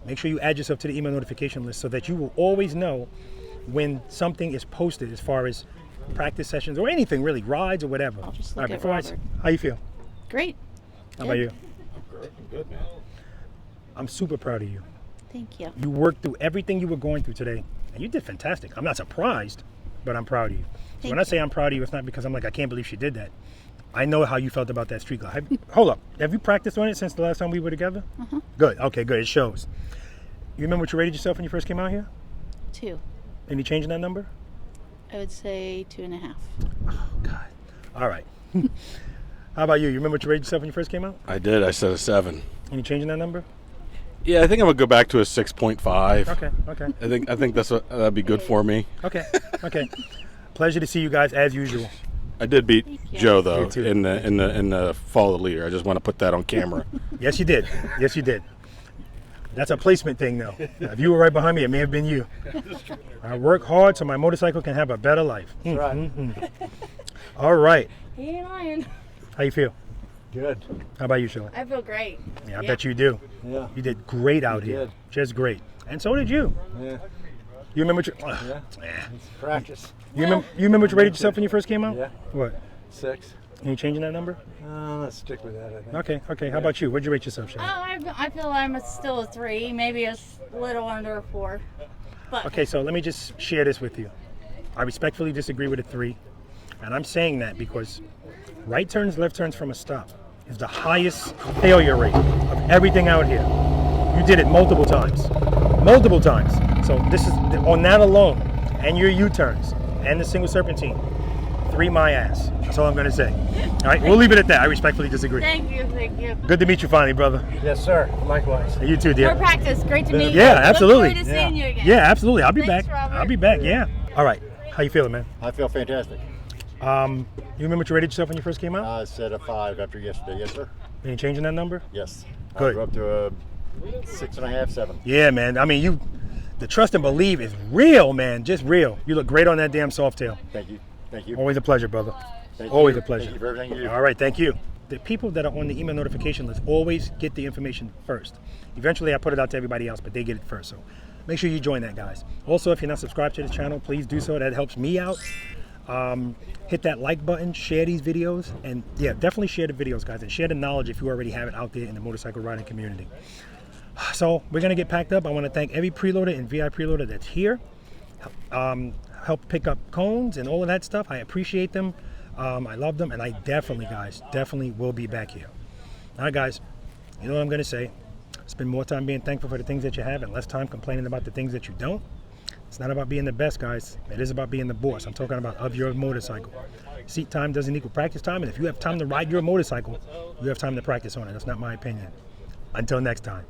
S2: Make sure you add yourself to the email notification list so that you will always know when something is posted as far as practice sessions or anything really, rides or whatever.
S4: I'll just
S2: All
S4: look
S2: right,
S4: at
S2: before
S4: Robert.
S2: how you feel?
S4: Great.
S2: How about you?
S1: I'm great. I'm good, man.
S2: I'm super proud of you.
S4: Thank you.
S2: You worked through everything you were going through today, and you did fantastic. I'm not surprised, but I'm proud of you. So when I say I'm proud of you, it's not because I'm like, I can't believe she did that. I know how you felt about that street glide. Hold up. Have you practiced on it since the last time we were together?
S4: Uh-huh.
S2: Good. Okay, good. It shows. You remember what you rated yourself when you first came out here?
S4: 2.
S2: Any change in that number?
S4: I would say 2.5.
S2: Oh, God. All right. How about you? You remember what you rated yourself when you first came out?
S1: I did. I said a 7.
S2: Any change in that number?
S1: Yeah, I think I'm gonna go back to a 6.5.
S2: Okay, okay.
S1: I think that'd be good for me.
S2: Okay, okay. Pleasure to see you guys as usual.
S1: I did beat Joe though
S2: You too.
S1: in the follow the leader. I just want to put that on camera.
S2: Yes, you did. Yes, you did. That's a placement thing, though. If you were right behind me, it may have been you. I work hard so my motorcycle can have a better life.
S13: That's right.
S2: All right.
S12: He ain't lying.
S2: How you feel?
S13: Good.
S2: How about you, Sheila?
S12: I feel great.
S2: Yeah, I bet you do.
S13: Yeah.
S2: You did great out
S13: You
S2: here.
S13: did.
S2: Just great. And so did you.
S13: Yeah.
S2: You remember what you...
S13: Yeah. It's practice.
S2: You remember what you rated yourself when you first came out?
S13: Yeah.
S2: What?
S13: 6.
S2: Any change in that number?
S13: Let's stick with that, I think.
S2: Okay, okay. How about you? What'd you rate yourself,
S12: Oh,
S2: Sheila?
S12: I feel I'm still a 3, maybe a little under a 4. But
S2: Okay, so let me just share this with you. I respectfully disagree with a 3. And I'm saying that because right turns, left turns from a stop is the highest failure rate of everything out here. You did it multiple times. Multiple times. So this is, on that alone, and your U-turns, and the single serpentine, 3 my ass. That's all I'm going to say. All right, we'll leave it at that. I respectfully disagree.
S12: thank you, thank you.
S2: Good to meet you finally, brother.
S13: Yes, sir. Likewise.
S2: You too, dear.
S12: More practice. Great to meet you.
S2: Yeah, absolutely.
S12: Look forward to seeing you again.
S2: Yeah, absolutely. I'll be
S12: Thanks,
S2: back.
S12: Robert.
S2: I'll be back, yeah. All right. How you feeling, man?
S13: I feel fantastic.
S2: You remember what you rated yourself when you first came out?
S13: I said a 5 after yesterday. Yes, sir.
S2: Any change in that number?
S13: Yes.
S2: Good.
S13: I'll go up to a 6.5, 7.
S2: Yeah, man. I mean, the trust and believe is real, man. Just real. You look great on that damn Softail.
S13: Thank you. Thank you.
S2: Always a pleasure, brother.
S13: Thank
S2: Always
S13: you.
S2: a pleasure.
S13: Thank you for everything you do.
S2: All right, thank you. The people that are on the email notification list always get the information first. Eventually, I put it out to everybody else, but they get it first. So make sure you join that, guys. Also, if you're not subscribed to the channel, please do so. That helps me out. Hit that like button, share these videos, and yeah, definitely share the videos, guys, and share the knowledge if you already have it out there in the motorcycle riding community. So we're gonna get packed up. I want to thank every preloader and V.I.Preloader that's here. Help pick up cones and all of that stuff. I appreciate them. I love them, and I definitely, guys, definitely will be back here. All right, guys, you know what I'm gonna say. Spend more time being thankful for the things that you have and less time complaining about the things that you don't. It's not about being the best, guys. It is about being the boss. I'm talking about of your motorcycle. Seat time doesn't equal practice time, and if you have time to ride your motorcycle, you have time to practice on it. That's not my opinion. Until next time.